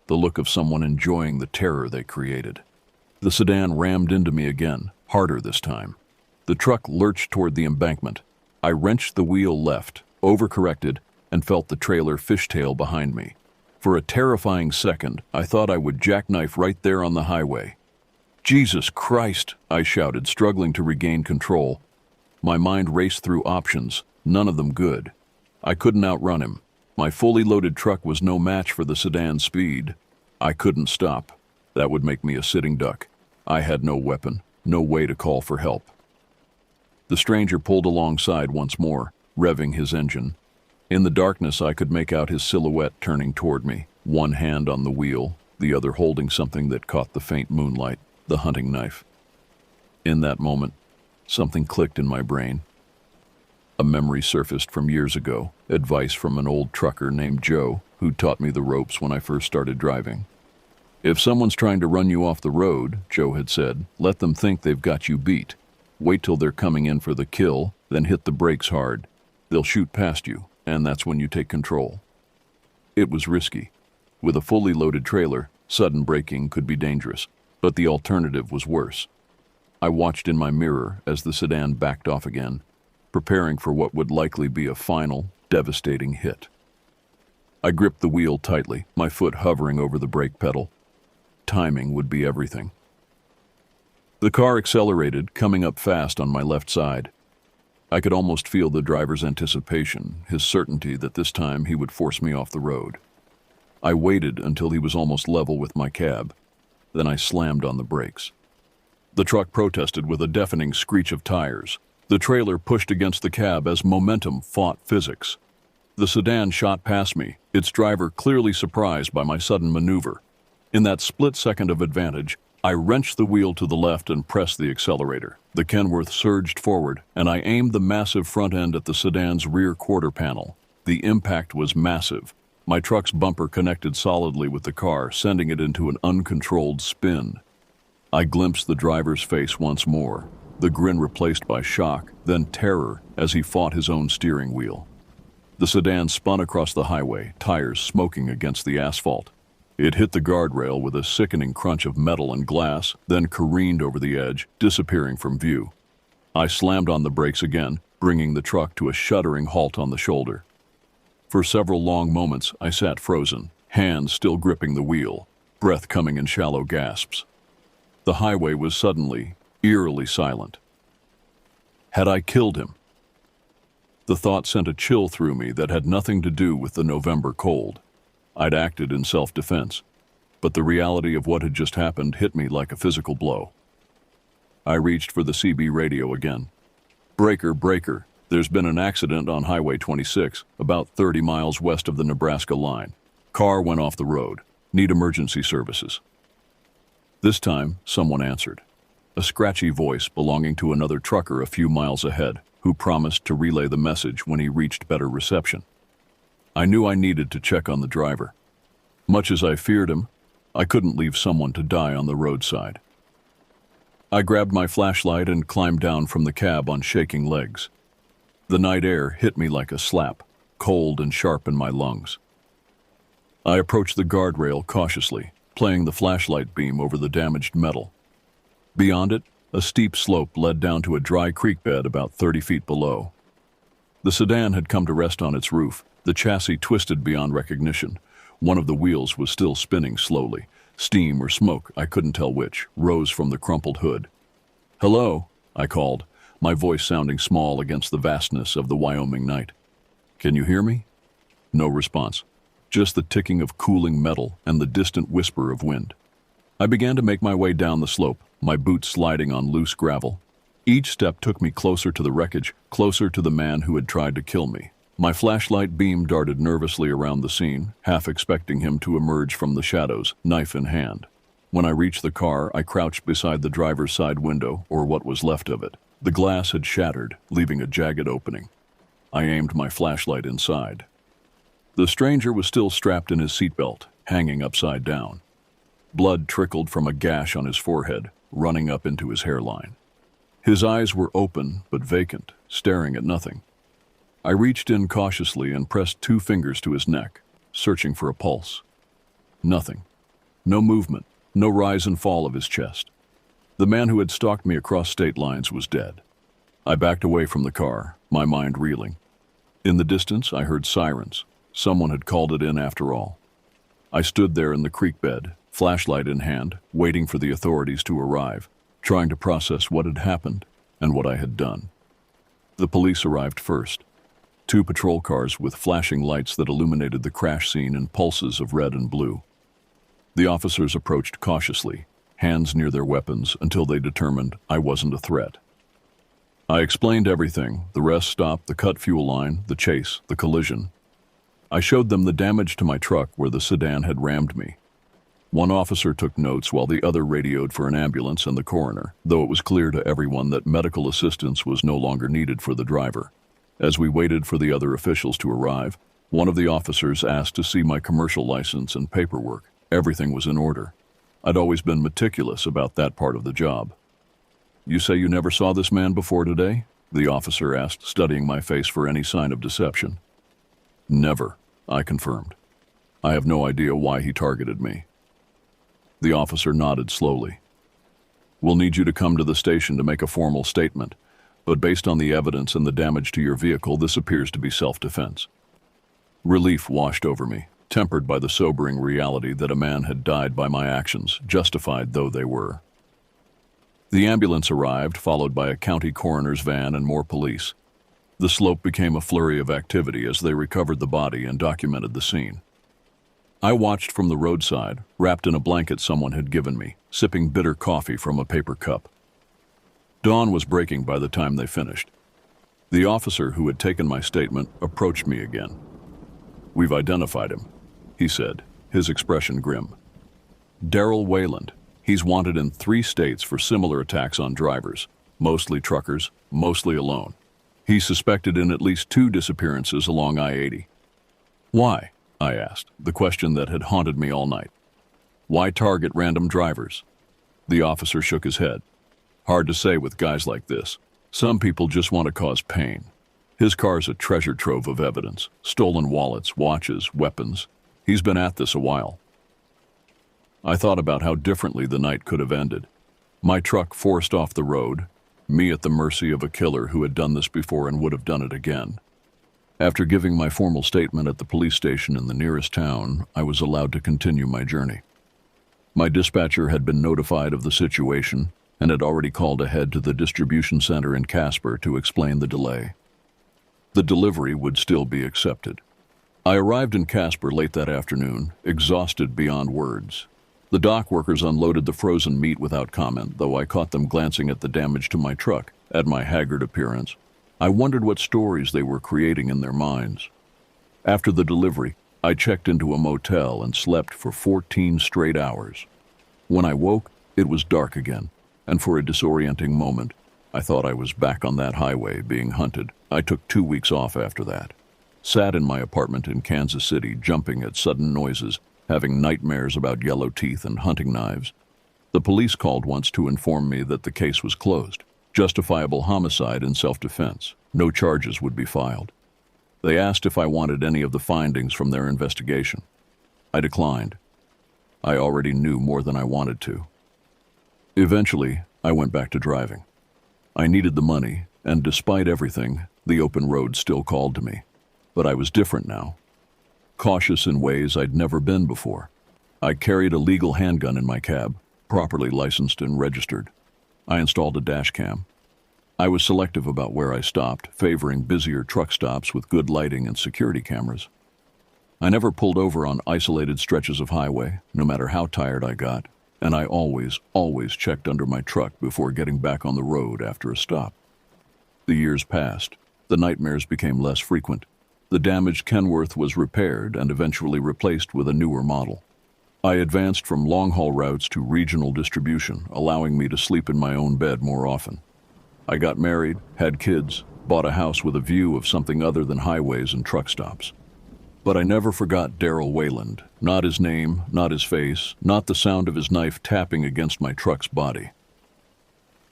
the look of someone enjoying the terror they created. The sedan rammed into me again, harder this time. The truck lurched toward the embankment. I wrenched the wheel left, overcorrected, and felt the trailer fishtail behind me. For a terrifying second, I thought I would jackknife right there on the highway. "Jesus Christ!" I shouted, struggling to regain control. My mind raced through options, none of them good. I couldn't outrun him. My fully loaded truck was no match for the sedan's speed. I couldn't stop. That would make me a sitting duck. I had no weapon, no way to call for help. The stranger pulled alongside once more, revving his engine. In the darkness, I could make out his silhouette turning toward me, one hand on the wheel, the other holding something that caught the faint moonlight, the hunting knife. In that moment, something clicked in my brain. A memory surfaced from years ago, advice from an old trucker named Joe, who taught me the ropes when I first started driving. "If someone's trying to run you off the road," Joe had said, "let them think they've got you beat. Wait till they're coming in for the kill, then hit the brakes hard. They'll shoot past you, and that's when you take control." It was risky. With a fully loaded trailer, sudden braking could be dangerous, but the alternative was worse. I watched in my mirror as the sedan backed off again, preparing for what would likely be a final, devastating hit. I gripped the wheel tightly, my foot hovering over the brake pedal. Timing would be everything. The car accelerated, coming up fast on my left side. I could almost feel the driver's anticipation, his certainty that this time he would force me off the road. I waited until he was almost level with my cab. Then I slammed on the brakes. The truck protested with a deafening screech of tires. The trailer pushed against the cab as momentum fought physics. The sedan shot past me, its driver clearly surprised by my sudden maneuver. In that split second of advantage, I wrenched the wheel to the left and pressed the accelerator. The Kenworth surged forward, and I aimed the massive front end at the sedan's rear quarter panel. The impact was massive. My truck's bumper connected solidly with the car, sending it into an uncontrolled spin. I glimpsed the driver's face once more, the grin replaced by shock, then terror as he fought his own steering wheel. The sedan spun across the highway, tires smoking against the asphalt. It hit the guardrail with a sickening crunch of metal and glass, then careened over the edge, disappearing from view. I slammed on the brakes again, bringing the truck to a shuddering halt on the shoulder. For several long moments, I sat frozen, hands still gripping the wheel, breath coming in shallow gasps. The highway was suddenly, eerily silent. Had I killed him? The thought sent a chill through me that had nothing to do with the November cold. I'd acted in self-defense, but the reality of what had just happened hit me like a physical blow. I reached for the CB radio again. Breaker, breaker. There's been an accident on Highway 26, about 30 miles west of the Nebraska line. Car went off the road. Need emergency services. This time, someone answered. A scratchy voice belonging to another trucker a few miles ahead, who promised to relay the message when he reached better reception. I knew I needed to check on the driver. Much as I feared him, I couldn't leave someone to die on the roadside. I grabbed my flashlight and climbed down from the cab on shaking legs. The night air hit me like a slap, cold and sharp in my lungs. I approached the guardrail cautiously, playing the flashlight beam over the damaged metal. Beyond it, a steep slope led down to a dry creek bed about 30 feet below. The sedan had come to rest on its roof, the chassis twisted beyond recognition. One of the wheels was still spinning slowly. Steam or smoke, I couldn't tell which, rose from the crumpled hood. "Hello," I called, my voice sounding small against the vastness of the Wyoming night. "Can you hear me?" No response, just the ticking of cooling metal and the distant whisper of wind. I began to make my way down the slope, my boots sliding on loose gravel. Each step took me closer to the wreckage, closer to the man who had tried to kill me. My flashlight beam darted nervously around the scene, half expecting him to emerge from the shadows, knife in hand. When I reached the car, I crouched beside the driver's side window, or what was left of it. The glass had shattered, leaving a jagged opening. I aimed my flashlight inside. The stranger was still strapped in his seatbelt, hanging upside down. Blood trickled from a gash on his forehead, running up into his hairline. His eyes were open but vacant, staring at nothing. I reached in cautiously and pressed 2 fingers to his neck, searching for a pulse. Nothing. No movement, no rise and fall of his chest. The man who had stalked me across state lines was dead. I backed away from the car, my mind reeling. In the distance, I heard sirens. Someone had called it in after all. I stood there in the creek bed, flashlight in hand, waiting for the authorities to arrive, trying to process what had happened and what I had done. The police arrived first. 2 patrol cars with flashing lights that illuminated the crash scene in pulses of red and blue. The officers approached cautiously, hands near their weapons, until they determined I wasn't a threat. I explained everything, the rest stopped, the cut fuel line, the chase, the collision. I showed them the damage to my truck where the sedan had rammed me. One officer took notes while the other radioed for an ambulance and the coroner, though it was clear to everyone that medical assistance was no longer needed for the driver. As we waited for the other officials to arrive, one of the officers asked to see my commercial license and paperwork. Everything was in order. I'd always been meticulous about that part of the job. "You say you never saw this man before today?" the officer asked, studying my face for any sign of deception. "Never," I confirmed. "I have no idea why he targeted me." The officer nodded slowly. "We'll need you to come to the station to make a formal statement. But based on the evidence and the damage to your vehicle, this appears to be self-defense." Relief washed over me, tempered by the sobering reality that a man had died by my actions, justified though they were. The ambulance arrived, followed by a county coroner's van and more police. The slope became a flurry of activity as they recovered the body and documented the scene. I watched from the roadside, wrapped in a blanket someone had given me, sipping bitter coffee from a paper cup. Dawn was breaking by the time they finished. The officer who had taken my statement approached me again. "We've identified him," he said, his expression grim. "Darrell Wayland. He's wanted in 3 states for similar attacks on drivers, mostly truckers, mostly alone. He's suspected in at least 2 disappearances along I-80. "Why?" I asked, the question that had haunted me all night. "Why target random drivers?" The officer shook his head. "Hard to say with guys like this. Some people just want to cause pain. His car's a treasure trove of evidence. Stolen wallets, watches, weapons. He's been at this a while." I thought about how differently the night could have ended. My truck forced off the road, me at the mercy of a killer who had done this before and would have done it again. After giving my formal statement at the police station in the nearest town, I was allowed to continue my journey. My dispatcher had been notified of the situation and had already called ahead to the distribution center in Casper to explain the delay. The delivery would still be accepted. I arrived in Casper late that afternoon, exhausted beyond words. The dock workers unloaded the frozen meat without comment, though I caught them glancing at the damage to my truck, at my haggard appearance. I wondered what stories they were creating in their minds. After the delivery, I checked into a motel and slept for 14 straight hours. When I woke, it was dark again, and for a disorienting moment, I thought I was back on that highway being hunted. I took 2 weeks off after that. Sat in my apartment in Kansas City, jumping at sudden noises, having nightmares about yellow teeth and hunting knives. The police called once to inform me that the case was closed. Justifiable homicide and self-defense. No charges would be filed. They asked if I wanted any of the findings from their investigation. I declined. I already knew more than I wanted to. Eventually, I went back to driving. I needed the money, and despite everything, the open road still called to me. But I was different now. Cautious in ways I'd never been before. I carried a legal handgun in my cab, properly licensed and registered. I installed a dash cam. I was selective about where I stopped, favoring busier truck stops with good lighting and security cameras. I never pulled over on isolated stretches of highway, no matter how tired I got, and I always checked under my truck before getting back on the road after a stop. The years passed. The nightmares became less frequent. The damaged Kenworth was repaired and eventually replaced with a newer model. I advanced from long-haul routes to regional distribution, allowing me to sleep in my own bed more often. I got married, had kids, bought a house with a view of something other than highways and truck stops. But I never forgot Darrell Wayland, not his name, not his face, not the sound of his knife tapping against my truck's body.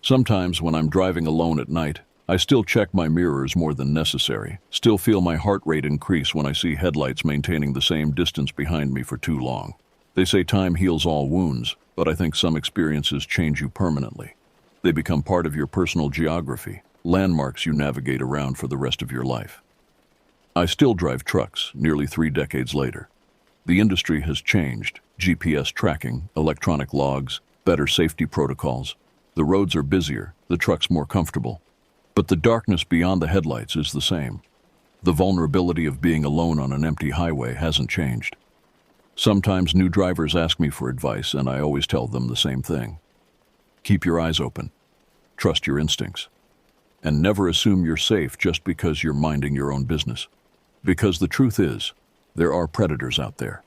Sometimes when I'm driving alone at night, I still check my mirrors more than necessary, still feel my heart rate increase when I see headlights maintaining the same distance behind me for too long. They say time heals all wounds, but I think some experiences change you permanently. They become part of your personal geography, landmarks you navigate around for the rest of your life. I still drive trucks, nearly 3 decades later. The industry has changed. GPS tracking, electronic logs, better safety protocols. The roads are busier, the trucks more comfortable. But the darkness beyond the headlights is the same. The vulnerability of being alone on an empty highway hasn't changed. Sometimes new drivers ask me for advice, and I always tell them the same thing. Keep your eyes open. Trust your instincts. And never assume you're safe just because you're minding your own business. Because the truth is, there are predators out there.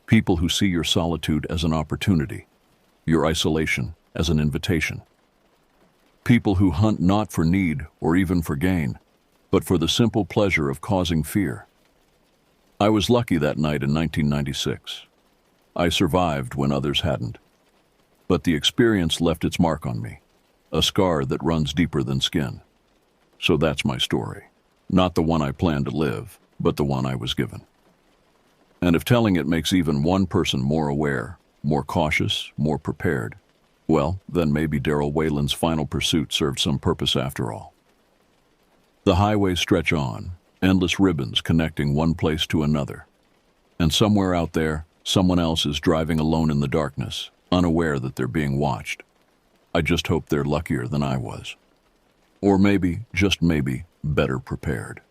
People who see your solitude as an opportunity, your isolation as an invitation. People who hunt not for need or even for gain, but for the simple pleasure of causing fear. I was lucky that night in 1996. I survived when others hadn't. But the experience left its mark on me, a scar that runs deeper than skin. So that's my story. Not the one I planned to live, but the one I was given. And if telling it makes even one person more aware, more cautious, more prepared, well, then maybe Darrell Wayland's final pursuit served some purpose after all. The highways stretch on, endless ribbons connecting one place to another. And somewhere out there, someone else is driving alone in the darkness, unaware that they're being watched. I just hope they're luckier than I was. Or maybe, just maybe, better prepared.